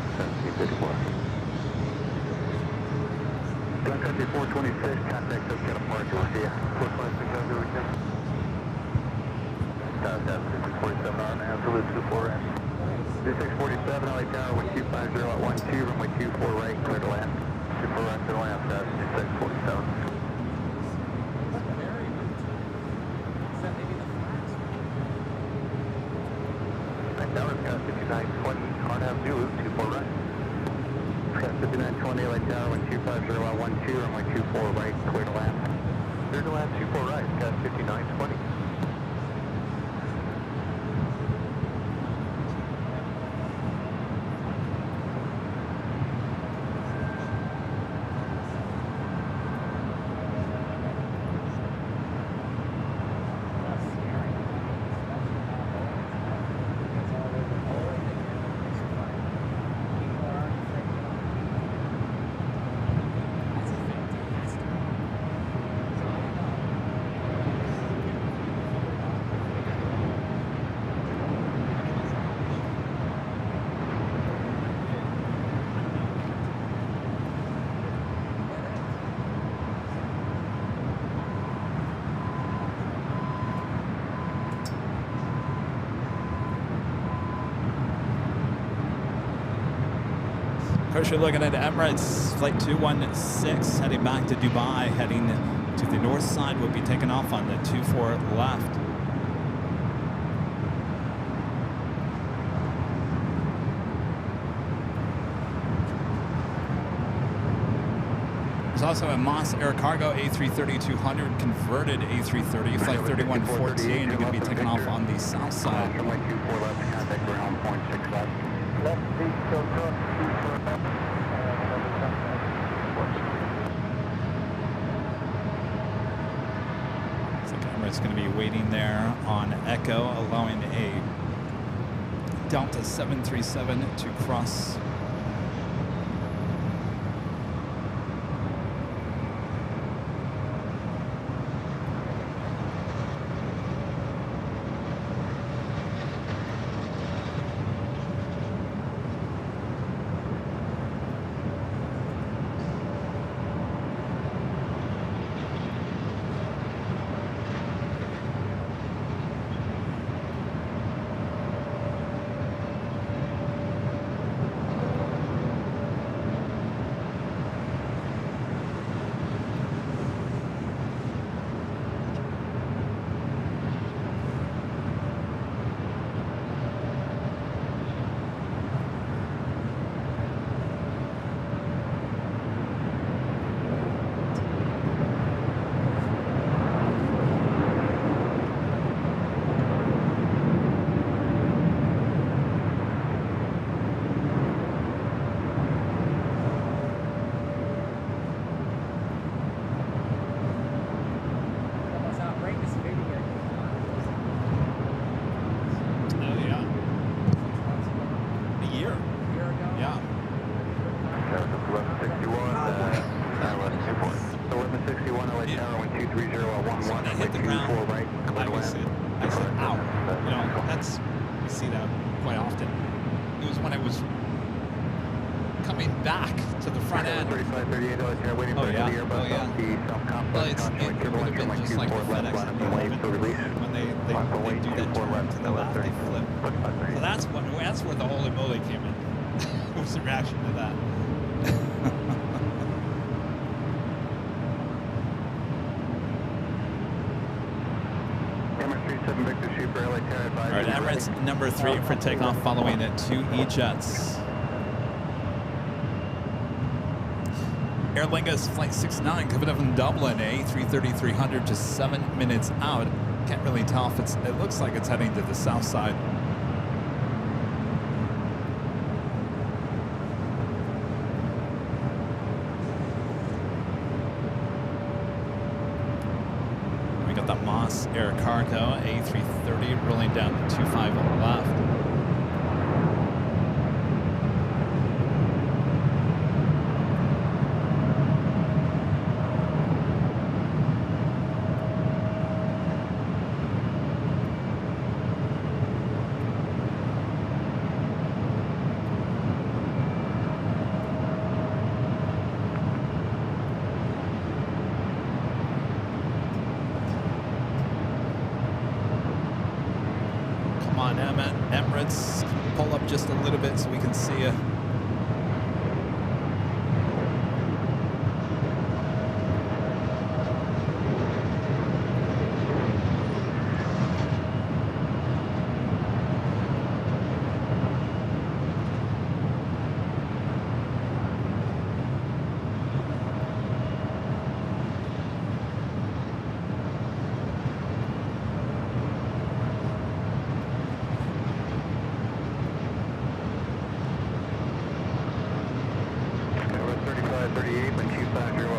1754. Gun country 426, contact Coachella Park, we'll see ya. 426, have a good weekend. South 4647 on absolute 24 in. 2647, LA Tower, wind 250 at 12, runway 24 right, clear to land. 24 right, clear to land, 2647. Tower, Scott 5920, Arnhem Zulu, 24 right. Scott 5920, LA Tower, wind 250 at 12, runway 24 right, clear to land. Clear to land, 24 right, Scott 5920. Of course, you're looking at Emirates Flight 216 heading back to Dubai, heading to the north side. Will be taking off on the 24 left. There's also a Moss Air Cargo A330-200 converted A330 Flight 3114. You're going to be taking off on the south side. Runway 24 left, contact ground point 65. Left seat, still cross, 24 left. So Emirates going to be waiting there on Echo, allowing a Delta 737 to cross. That's where the holy moly came in. What was the reaction to that? All right, Emirates number 3 for takeoff, following it 2 E-jets. Aer Lingus Flight 69 coming up from Dublin, A330-300, just 7 minutes out. Can't really tell if it looks like it's heading to the south side. We got the Moss Air Cargo A330 rolling down to 25 left. just a little bit so we can see you.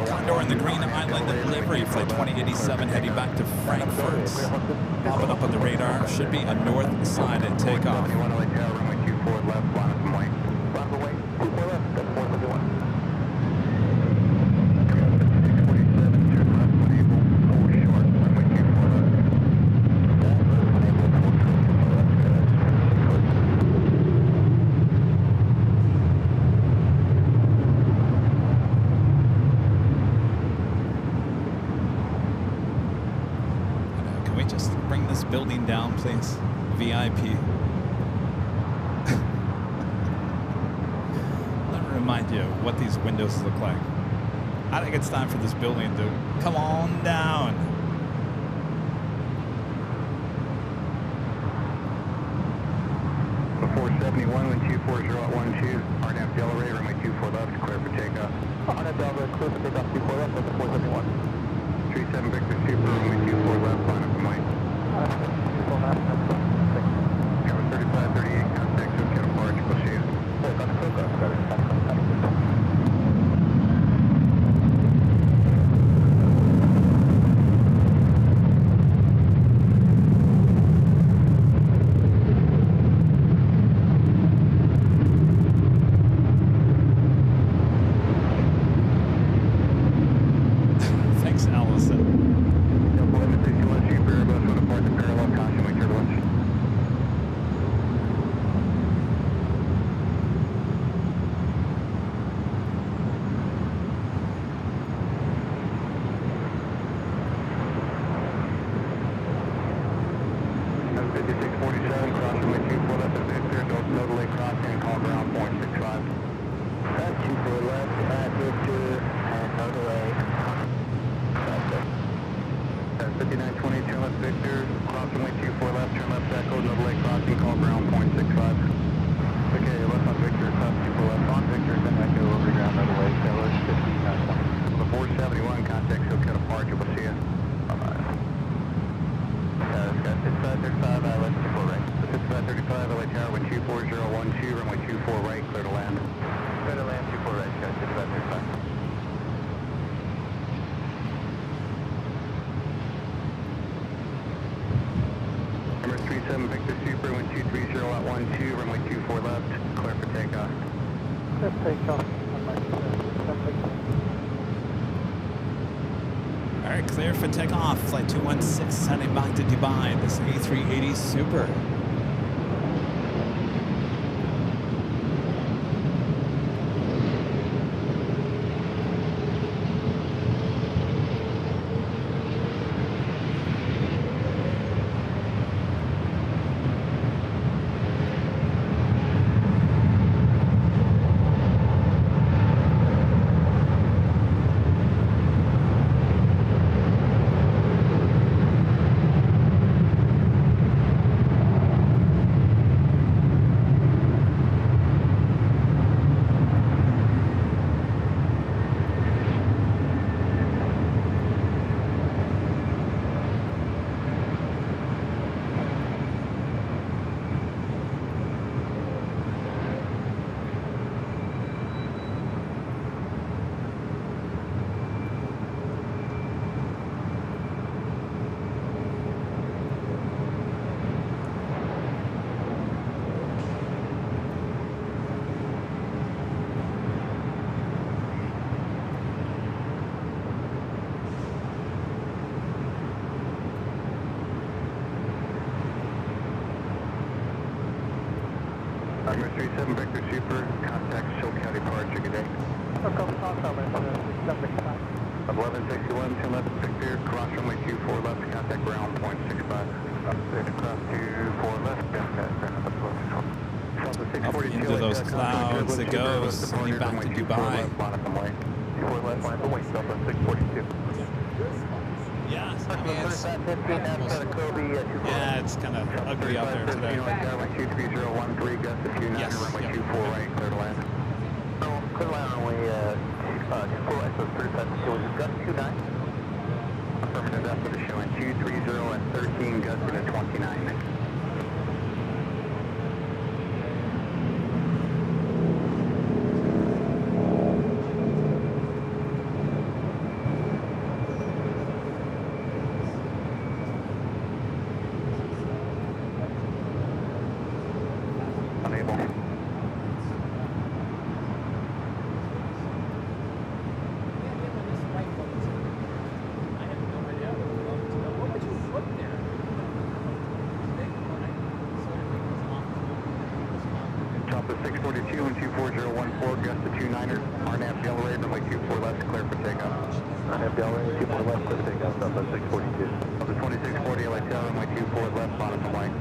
Condor in the Green Island livery, flight 2087 heading back to Frankfurt. Popping up on the radar, should be a north side at takeoff. Can we just bring this building down, please? VIP. Let me remind you what these windows look like. I think it's time for this building to come on down. The 471, wind 240 at 12, RNAV Delray, runway 24 left, clear for takeoff. RNAV Delray, clear for takeoff 24 left, at the 471. 37 Victor Super, runway 24 left, line up and white. Cover 3538, contact SoCal approach, we'll see you. Thanks, Allison. Victor Super, wind 230 at 12, runway 24 left, clear for takeoff. Let's take off. All right, clear for takeoff. Flight 216 heading back to Dubai. This A380 Super. Number 37 Victor Super, contact SoCal departure, good day. 1161, 10 left Victor, cross runway 24 left, contact ground point 65. Cross 24 left, Up into those clouds it goes, heading back to Dubai. 24 left line, wait, Delta 642. Yeah, I mean, it's kind of ugly out there today. Yes, yep. Clear to land. Clear to land runway 24 right, so 35, it was gust 29. Affirmative, that's what it's showing, 230 and 13, gusting at 29. Delta 642 and 24014, gust to 29er. RNAV Delray, runway 24 left, clear for takeoff. RNAV Delray, 24 left, clear for takeoff, Delta 642. Delta 2640, LAX, runway 24 left, monitor light.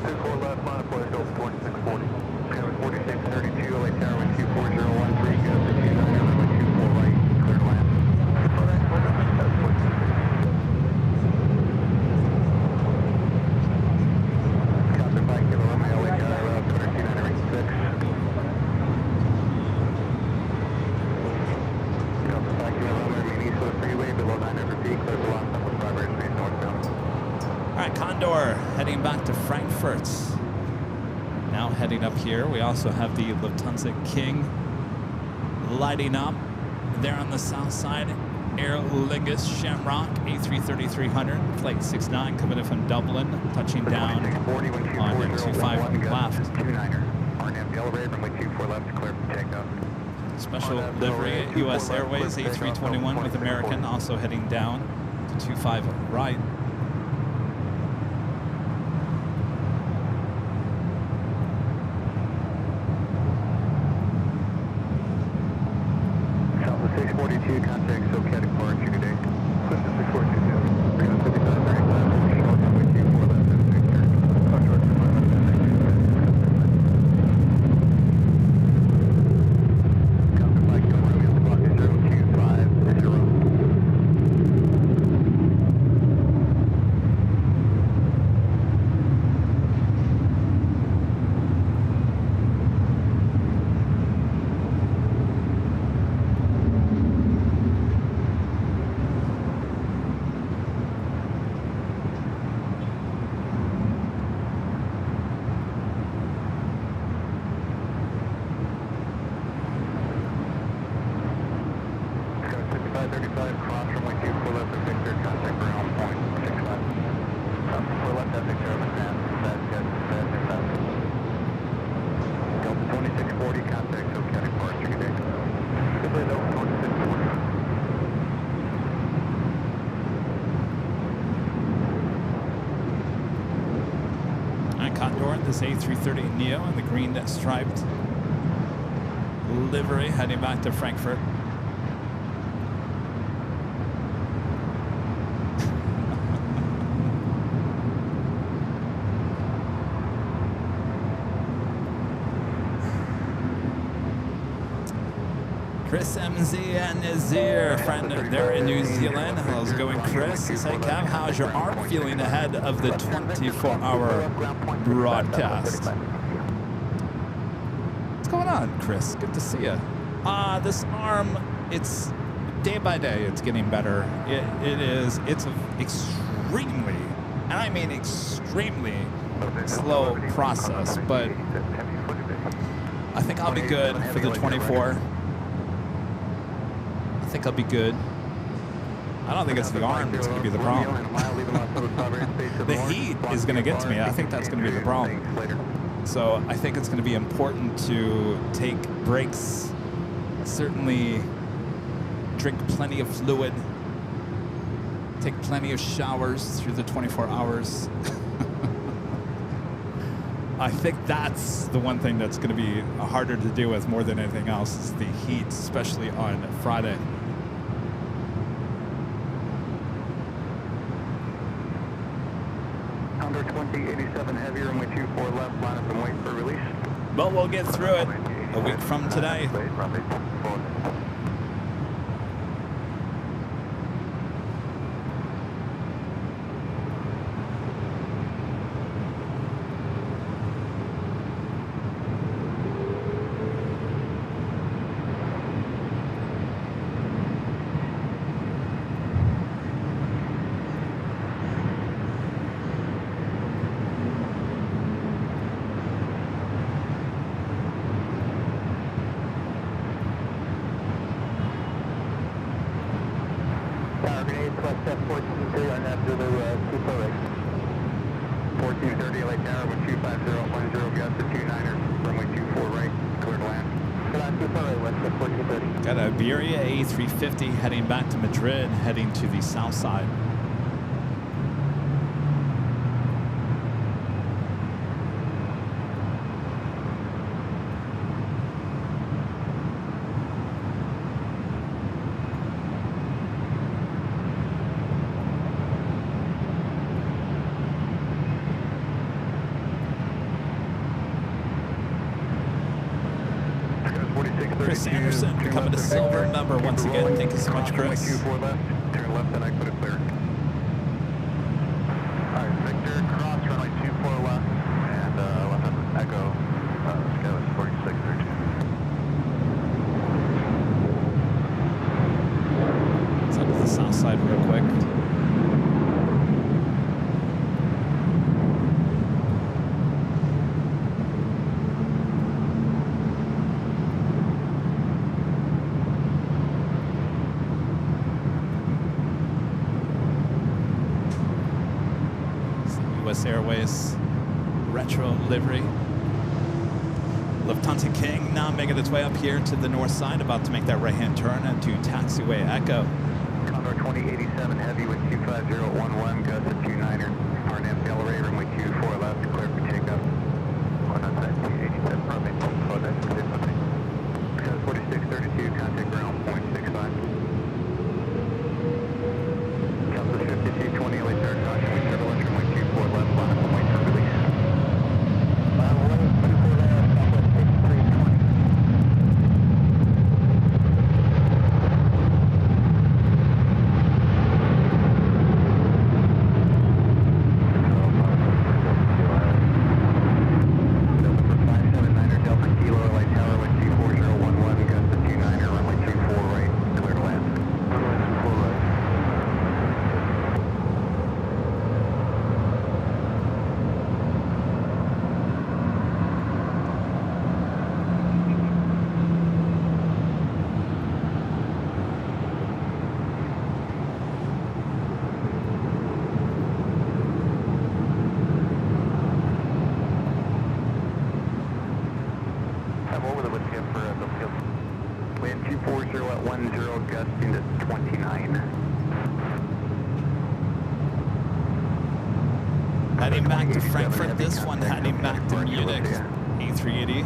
24 left, monitor light, Delta 2640. Runway 4632, LAX, runway 24013, gust to 29er, runway 24 right, clear to land. Copy back to the runway, LAX, clear 29er, 6. Delta back to the runway, remain east of the freeway, below 900 feet, clear to lock up with 5 airspace northbound. All right, Condor heading back to Frankfurt. Now heading up here, we also have the Lufthansa King lighting up. There on the south side, Air Lingus Shamrock A330-300, flight 69 coming in from Dublin, touching down on 25 left. 29er. RNAV Delray, runway 24 left, clear for takeoff. Special livery at US Airways A321 with American, also heading down to 25 right. Delta 642, contact SoCal departure today. Delta 642, 355, 35, short runway 24 left, and Victor. Short Delta flight to Romeo, clock is 025, 0. Sky 5535, cross runway 24 left at Victor, contact ground point 6 left. 4 left at Victor, over fast, fast. Delta 2640, contact SoCal departure today. Delta 2640. All right, Condor, this A330neo in the green striped livery heading back to Frankfurt. Chris MZ and Nazir, friend there in New Zealand. How's it going, Chris? He said, Cav, how's your arm feeling ahead of the 24-hour broadcast? What's going on, Chris? Good to see you. This arm, it's day by day, it's getting better. It's an extremely, and I mean extremely slow process, but I think I'll be good for the 24. I think I'll be good. I don't think it's the arm that's going to be the problem. The heat is going to get to me. I think that's going to be the problem. So I think it's going to be important to take breaks, certainly drink plenty of fluid, take plenty of showers through the 24 hours. I think that's the one thing that's going to be harder to deal with more than anything else is the heat, especially on Friday. Under 2087 heavy, runway 24 left, line up and wait for release. But we'll get through it a week from today. Got a Iberia A350 heading back to Madrid, heading to the south side. Chris Anderson becoming a silver member once again. Thank you so much, Chris. Turn left and I put it clear. Alright, Victor, cross runway 24 left and left on Echo, Skyline 4632. Let's up to the south side real quick. Airways retro livery. Lufthansa King now making its way up here to the north side, about to make that right-hand turn into taxiway Echo. Condor 2087 heavy with 25011, gust at 29er. RNAV Delray, runway 24 left, clear for takeoff. On outside 287, runway 24 left, clear for takeoff. 4632, contact ground, 0.65. Delta 5220, late start caution, we turbulence, runway 24 left, line up, wait for release. Runway 24 left, southwest 6320. Heading back to Frankfurt, this one heading back to Munich, A380,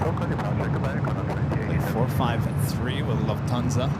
453 with Lufthansa.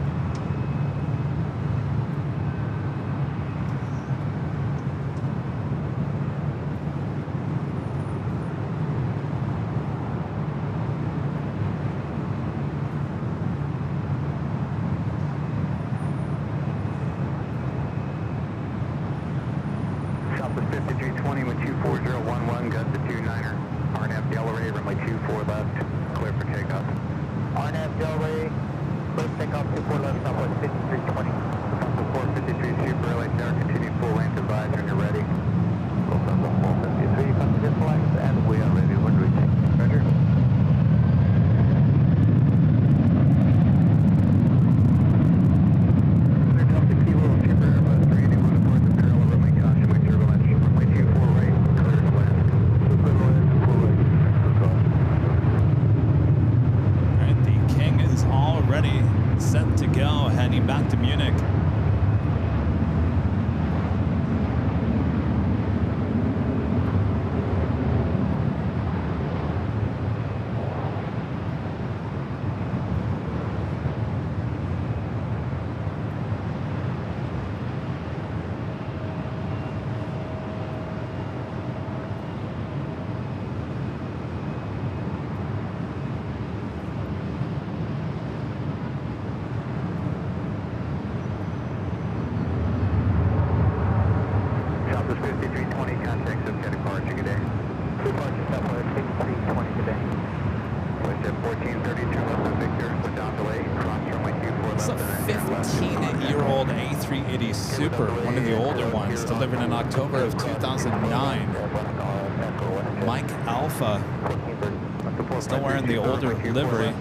15-year-old A380 Super, one of the older ones, delivered in October of 2009. Mike Alpha, still wearing the older livery.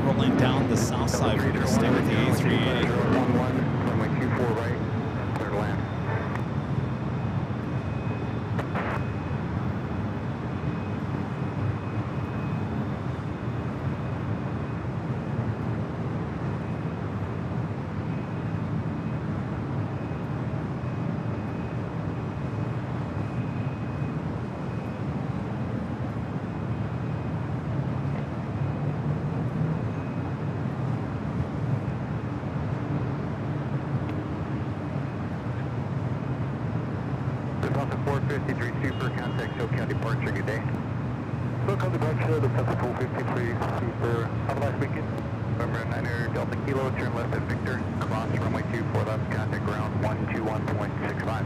Rolling down the south side. We're going to stay with the A380. Runway 24 right, clear to land. Delta 453 Super, contact SoCal departure, good day. SoCal departure, the Delta 453 Super, have a nice weekend. November 9er, Delta Kilo, turn left at Victor, cross runway 24 left, contact ground 121.65.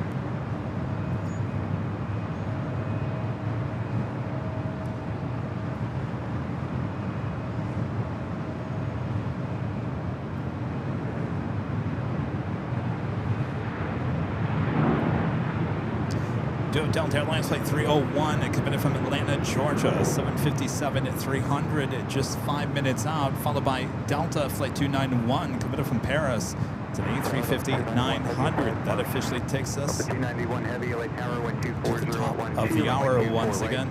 Delta Airlines Flight 301, committed from Atlanta, Georgia, 757 at 300, just 5 minutes out, followed by Delta Flight 291, committed from Paris. It's an A350 900. That officially takes us to the top of the hour once again.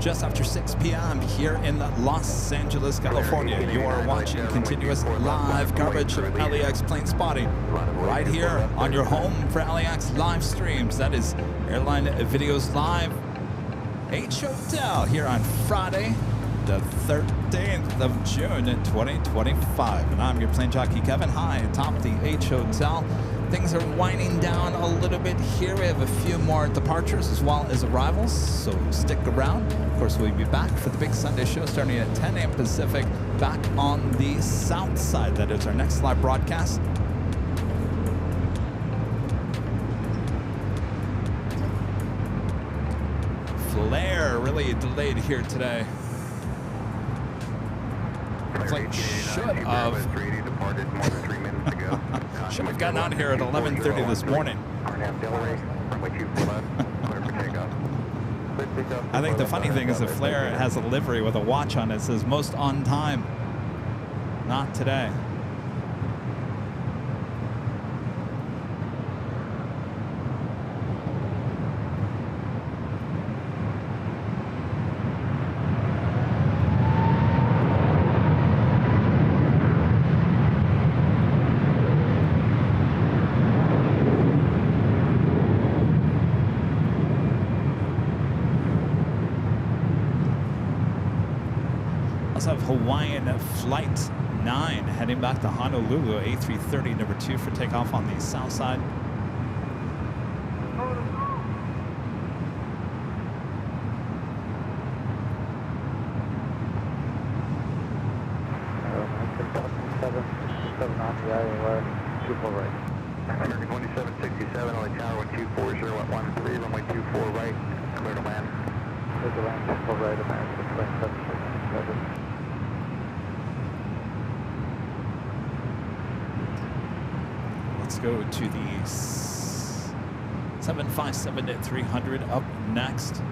Just after 6 p.m. here in Los Angeles, California. You are watching continuous live coverage of LAX plane spotting right here on your home for LAX live streams. That is Airline Videos Live H Hotel here on Friday, the 13th of June 2025. And I'm your plane jockey, Kevin, high atop the H Hotel. Things are winding down a little bit here. We have a few more departures as well as arrivals, so stick around. Of course, we'll be back for the big Sunday show starting at 10 a.m. Pacific back on the south side. That is our next live broadcast. Flare really delayed here today. Flight should have gotten out here at 11:30 this morning. I think the funny thing is that Flare has a livery with a watch on it that says most on time. Not today. Also have Hawaiian Flight 9 heading back to Honolulu, A330 number 2 for takeoff on the south side. American 2767, LA Tower 124, 0113, runway 24 right, clear to land. Clear to land, 24 right, American 2767. Let's go to the 757-300 up next.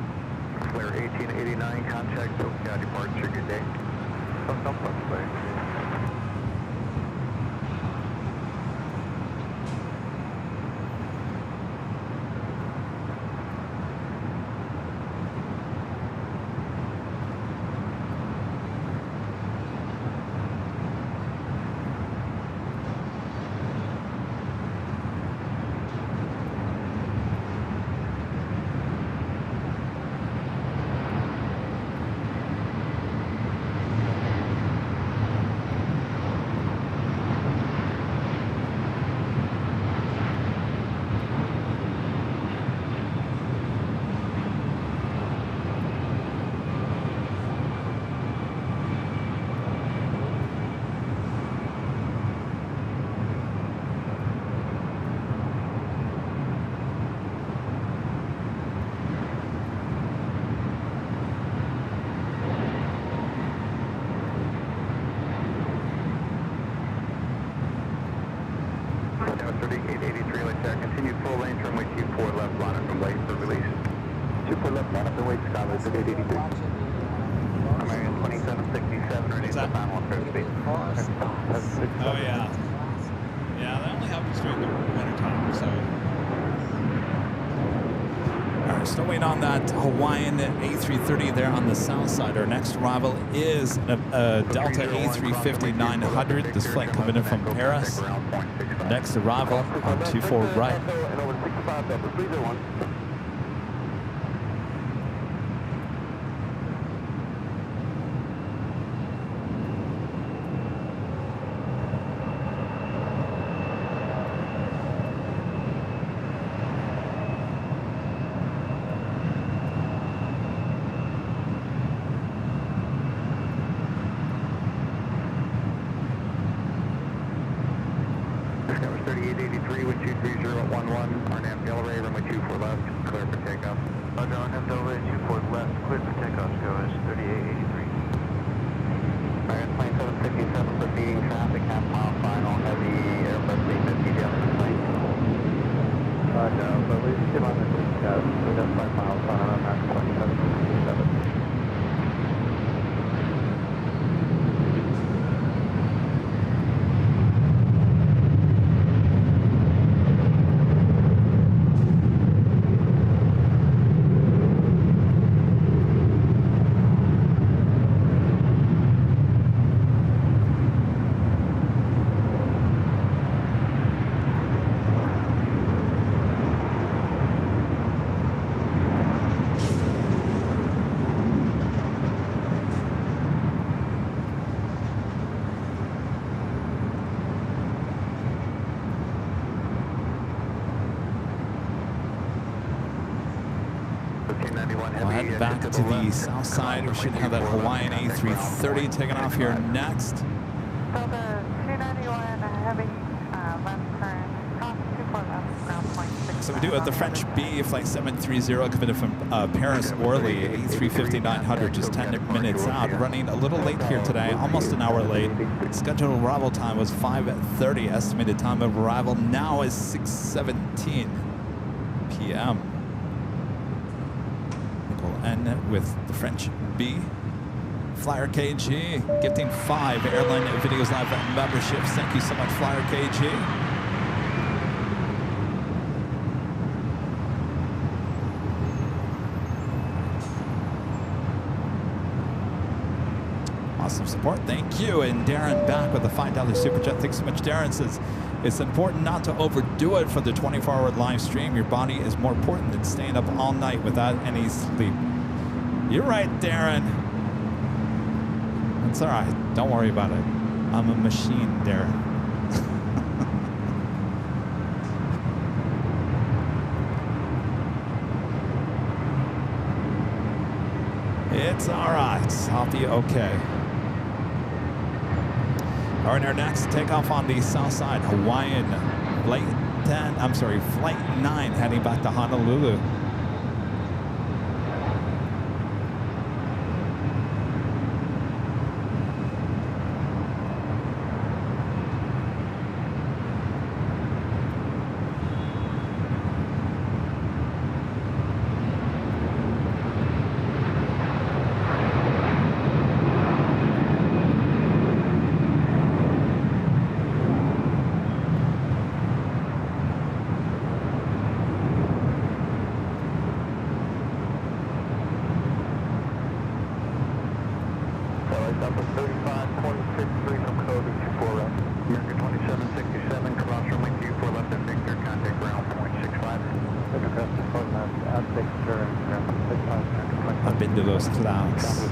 Clear 1889, contact Tokyo departure, good day. Continue full range, runway 24 left, line up from late for release. 24 left, line up the weight, Scotland, 883. American 2767, ready for final approach speed. Oh yeah. Yeah, that only happens during the winter time, so. Alright, still waiting on that Hawaiian A330 there on the south side. Our next arrival is a Delta A350-900. This flight coming in from Paris. Next arrival on 24 right. We'll head back to the south side. We should have that Hawaiian A330 taking off here next. So the 291 heavy left turn, cross 24 left, ground point 6. So we do have the French B, flight 730, coming in from Paris Orly, A350-900, just 10 minutes out. Running a little late here today, almost an hour late. Scheduled arrival time was 5:30. Estimated time of arrival now is 6:17 p.m. We'll end with the French B. Flyer KG gifting 5 Airline Videos Live memberships. Thank you so much, Flyer KG. Awesome support. Thank you. And Darren back with a $5 super chat. Thanks so much, Darren. Says it's important not to overdo it for the 24-hour live stream. Your body is more important than staying up all night without any sleep. You're right, Darren. It's all right. Don't worry about it. I'm a machine there. It's all right. I'll be okay. All right, our next takeoff on the south side, Hawaiian flight 9 heading back to Honolulu. I've been to those clouds.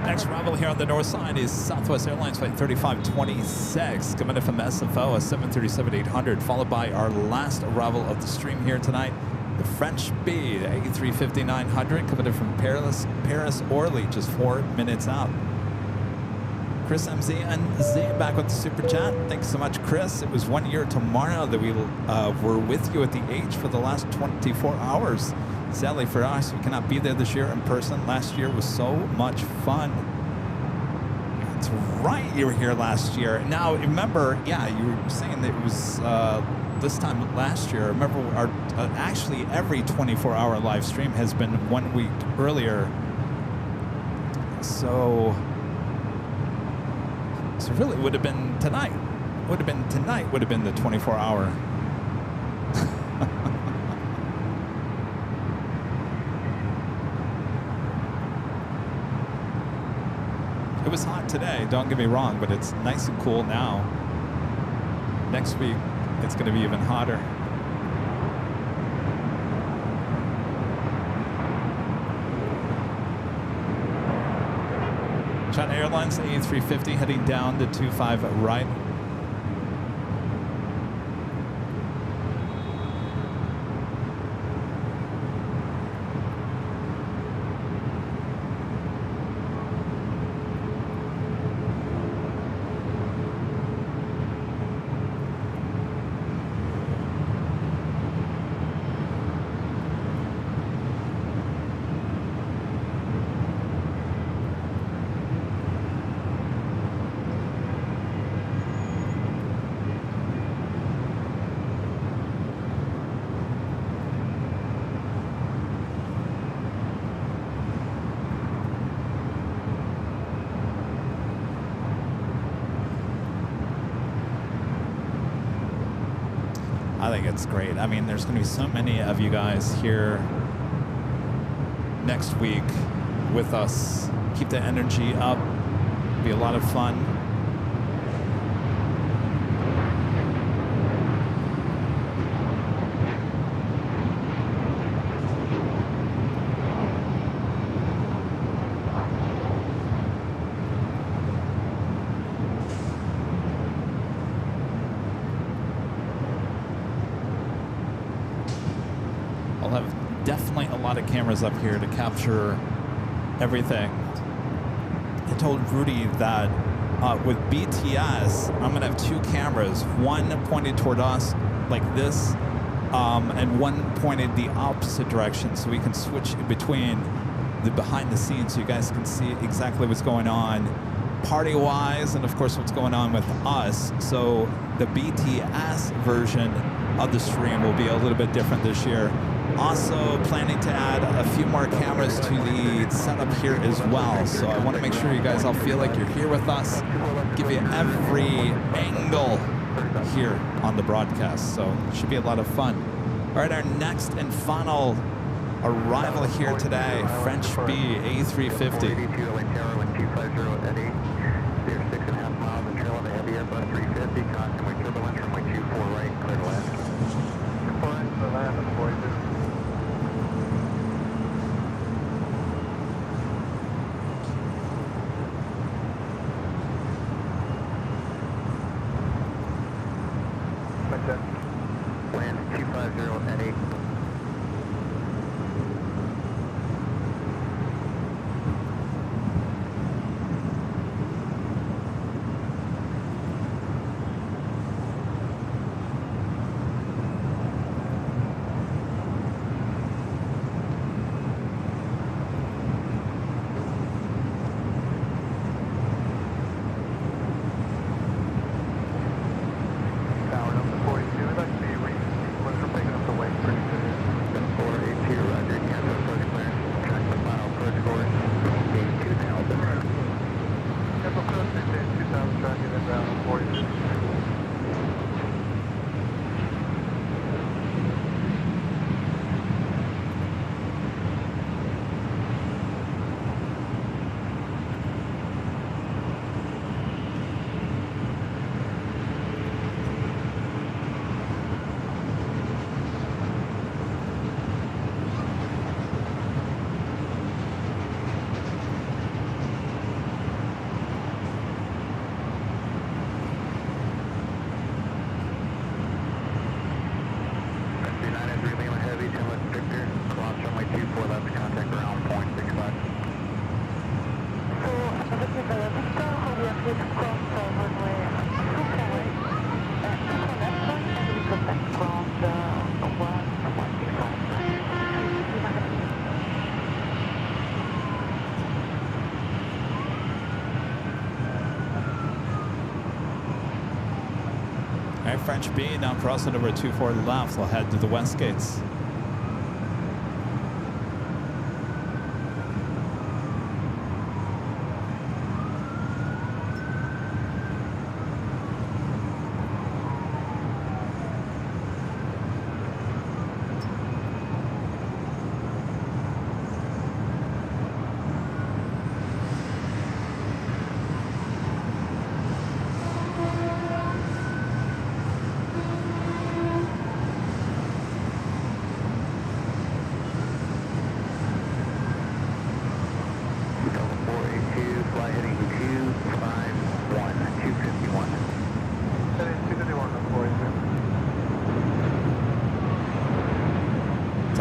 Next arrival here on the north side is Southwest Airlines flight 3526, coming in from SFO, a 737-800, followed by our last arrival of the stream here tonight, the French B, the A350-900, coming in from Paris Orly, just 4 minutes out. Chris MZ and Z back with the super chat. Thanks so much, Chris. It was 1 year tomorrow that we were with you at the H for the last 24 hours. Sadly for us, we cannot be there this year in person. Last year was so much fun. That's right, you were here last year. Now, remember, yeah, you were saying that it was this time last year. Remember, our actually every 24-hour live stream has been 1 week earlier. So really, it would have been tonight. Would have been tonight. Would have been the 24-hour. It was hot today, don't get me wrong, but it's nice and cool now. Next week, it's going to be even hotter. China Airlines A350 heading down to 25 right. I think it's great. I mean, there's going to be so many of you guys here next week with us. Keep the energy up. It'll be a lot of fun. Definitely a lot of cameras up here to capture everything. I told Rudy that with BTS, I'm going to have 2 cameras, one pointed toward us like this, and one pointed the opposite direction, so we can switch between the behind the scenes so you guys can see exactly what's going on party-wise, and of course what's going on with us. So the BTS version of the stream will be a little bit different this year. Also planning to add a few more cameras to the setup here as well. So I want to make sure you guys all feel like you're here with us, give you every angle here on the broadcast. So it should be a lot of fun. All right, our next and final arrival here today, French B A350. Land 250 at 8. French B now crossing over 24 left. We'll head to the west gates.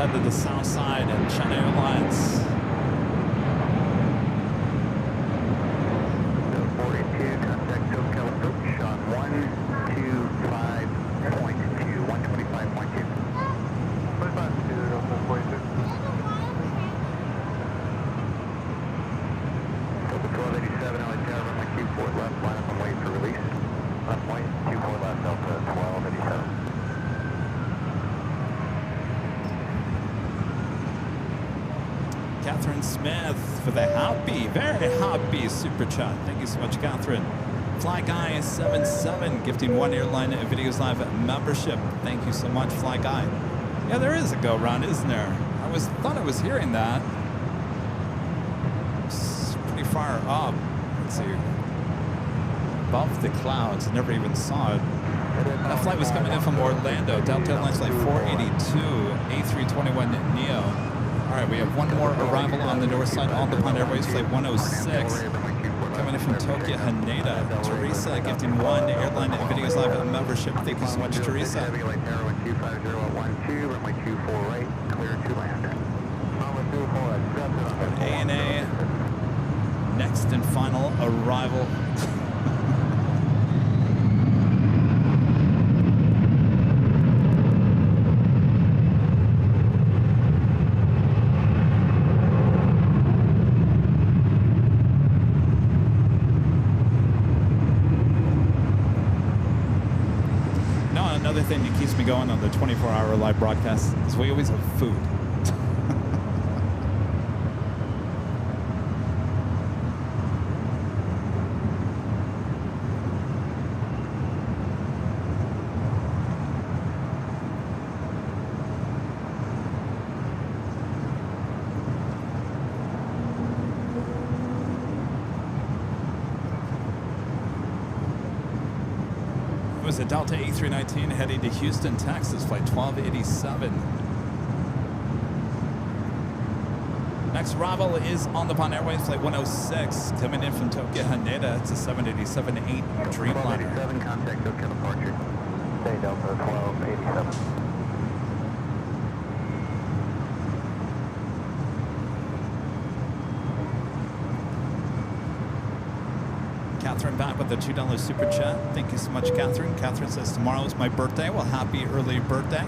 To the south side and China Airlines. 482, contact SoCal approach on 125.2, 125.2. 1282. Over 1287, LA Tower, runway 24 left, line up and wait for release. Left white, 24 left, Delta 1287. Catherine Smith for the happy, very happy super chat. Thank you so much, Catherine. Fly Guy 77 gifting 1 Airline Videos Live membership. Thank you so much, Fly Guy. Yeah, there is a go round, isn't there? Thought I was hearing that. It's pretty far up. Let's see. Above the clouds. Never even saw it. That flight was coming in from Orlando. Delta Airlines flight 482, A321 Neo. All right, we have one more arrival on the north side, All Nippon Airways flight 106. Coming in from Tokyo, Haneda. Teresa gifting 1 Airline Videos Live membership. Thank you so much, Teresa. ANA, next and final arrival. going on the 24-hour live broadcast is we always have food. It was a Delta A319 heading to Houston, Texas, flight 1287. Next arrival is on the Pond Airways, flight 106, coming in from Tokyo, Haneda. It's a 787-8 Dreamliner. 1287, contact Tokyo departure. Say Delta 1287. Catherine back with the $2 super chat. Thank you so much, Catherine. Catherine says, tomorrow is my birthday. Well, happy early birthday.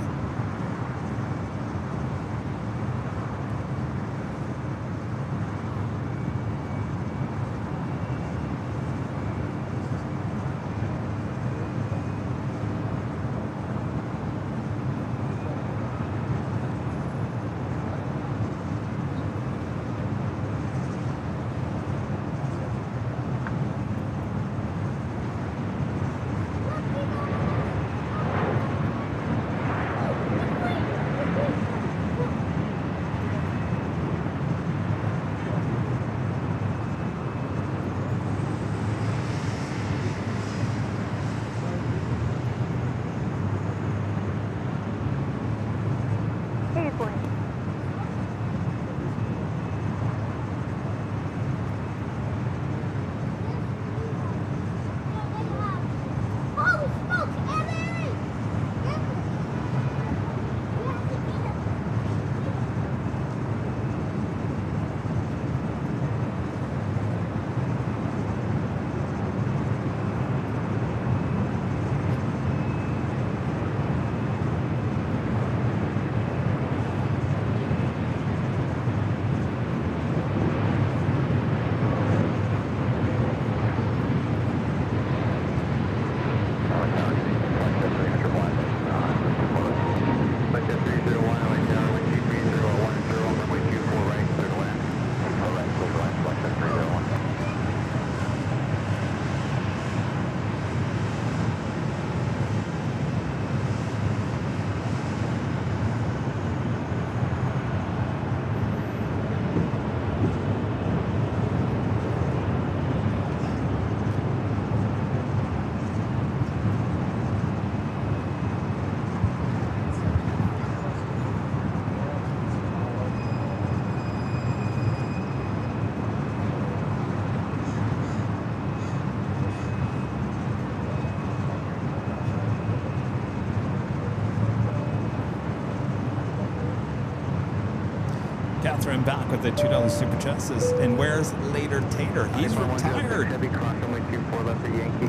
Catherine back with the $2 super chat says, and where's Later Tater? He's retired.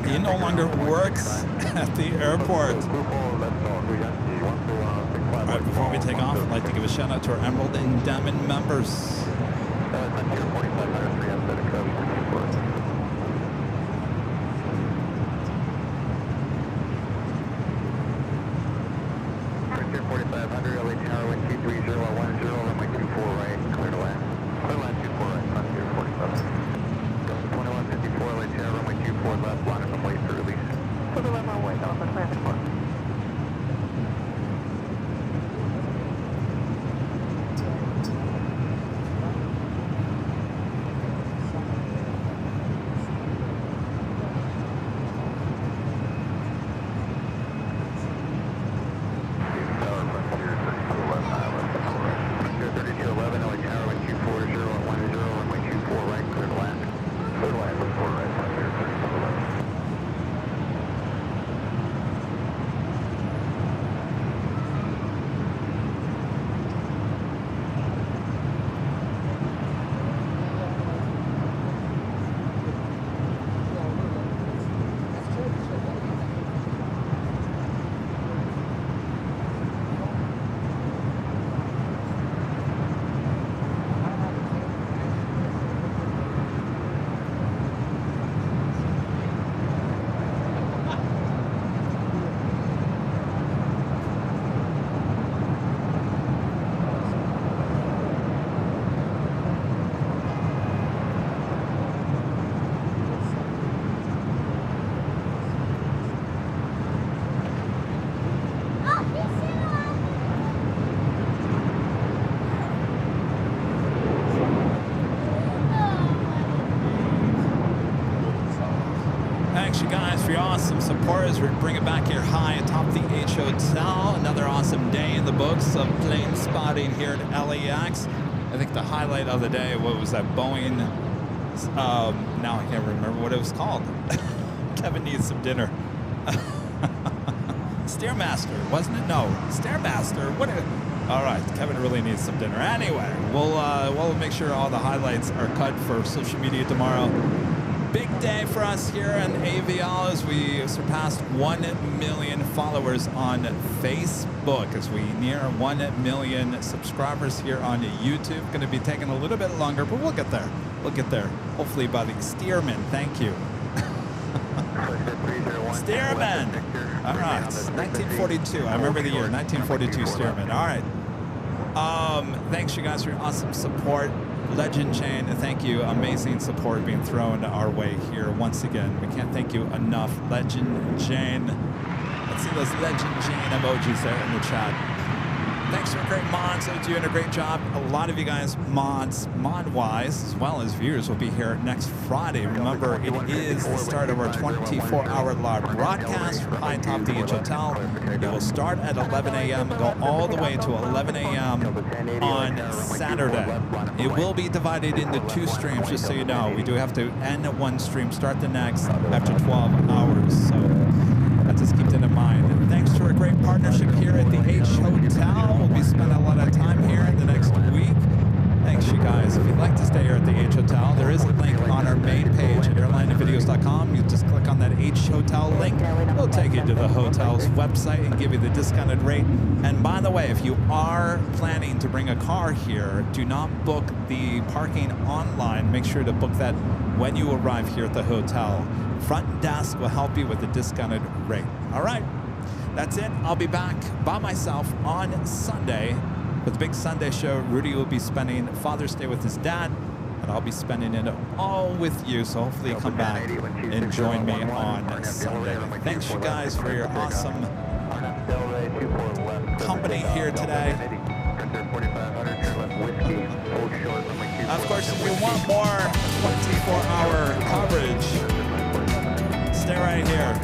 He no longer works at the airport. All right, before we take off, I'd like to give a shout out to our Emerald and Diamond members. awesome support as we bring it back here high atop the H Hotel. Another awesome day in the books of plane spotting here at LAX. I think the highlight of the day, what was that Boeing, now I can't remember what it was called. Kevin needs some dinner. Stairmaster, wasn't it? No, Stairmaster. All right, Kevin really needs some dinner. Anyway, we'll make sure all the highlights are cut for social media tomorrow. Big day for us here on AVL as we surpassed 1 million followers on Facebook as we near 1 million subscribers here on YouTube. Going to be taking a little bit longer, but we'll get there. We'll get there. Hopefully by the Steerman. Thank you. Steerman. All right. 1942. I remember the year. 1942 Steerman. All right. Thanks you guys for your awesome support. Legend Jane, thank you. Amazing support being thrown our way here once again. We can't thank you enough. Legend Jane. Let's see those Legend Jane emojis there in the chat. Thanks for great mods. You're doing a great job. A lot of you guys mod-wise, as well as viewers, will be here next Friday. Remember, it is the start of our 24-hour live broadcast from high top the H Hotel. It will start at 11 a.m. and go all the way to 11 a.m. on Saturday. It will be divided into 2 streams, just so you know. We do have to end one stream, start the next after 12 hours. So just keep that in mind. And thanks to our great partnership here at the H Hotel. We'll be spending a lot of time here in the next week. Thanks, you guys. If you'd like to stay here at the H Hotel, there is a link on our main page at airlinevideos.com. You just click on that H Hotel link. We'll take you to the hotel's website and give you the discounted rate. And by the way, if you are planning to bring a car here, do not book the parking online. Make sure to book that when you arrive here at the hotel. Front desk will help you with the discounted rate. All right, that's it. I'll be back by myself on Sunday with the big Sunday show. Rudy will be spending Father's Day with his dad, and I'll be spending it all with you. So hopefully you come back and join me on Sunday. Thanks, you guys, for your awesome company here today. Of course, if you want more 24-hour coverage, stay right here.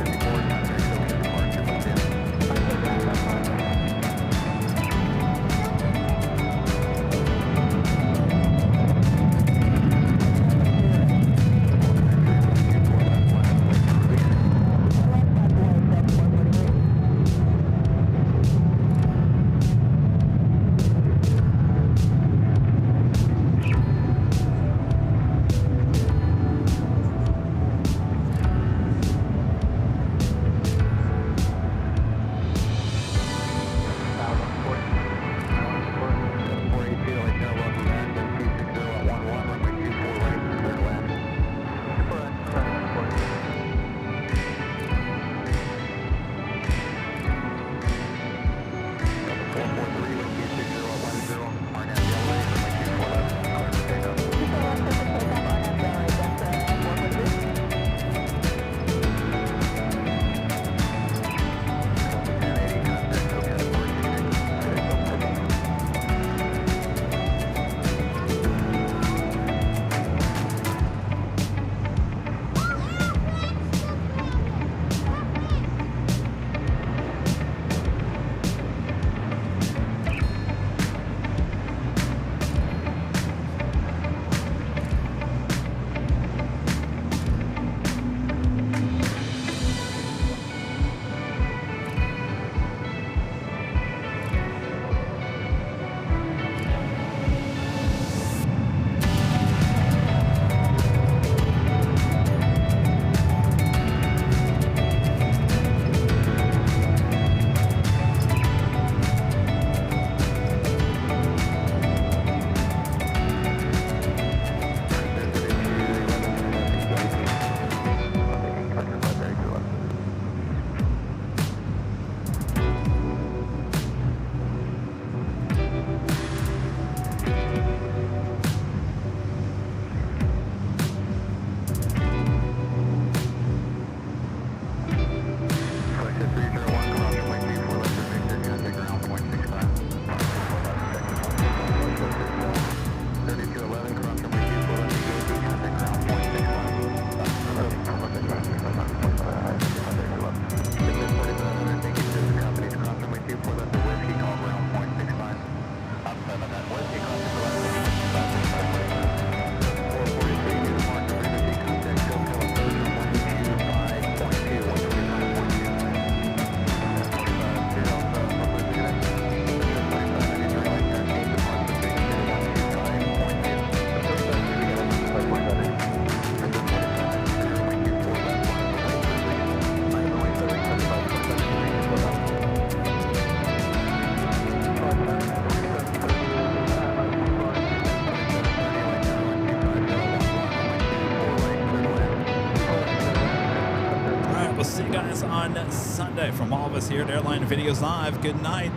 on Sunday. From all of us here at Airline Videos Live, good night.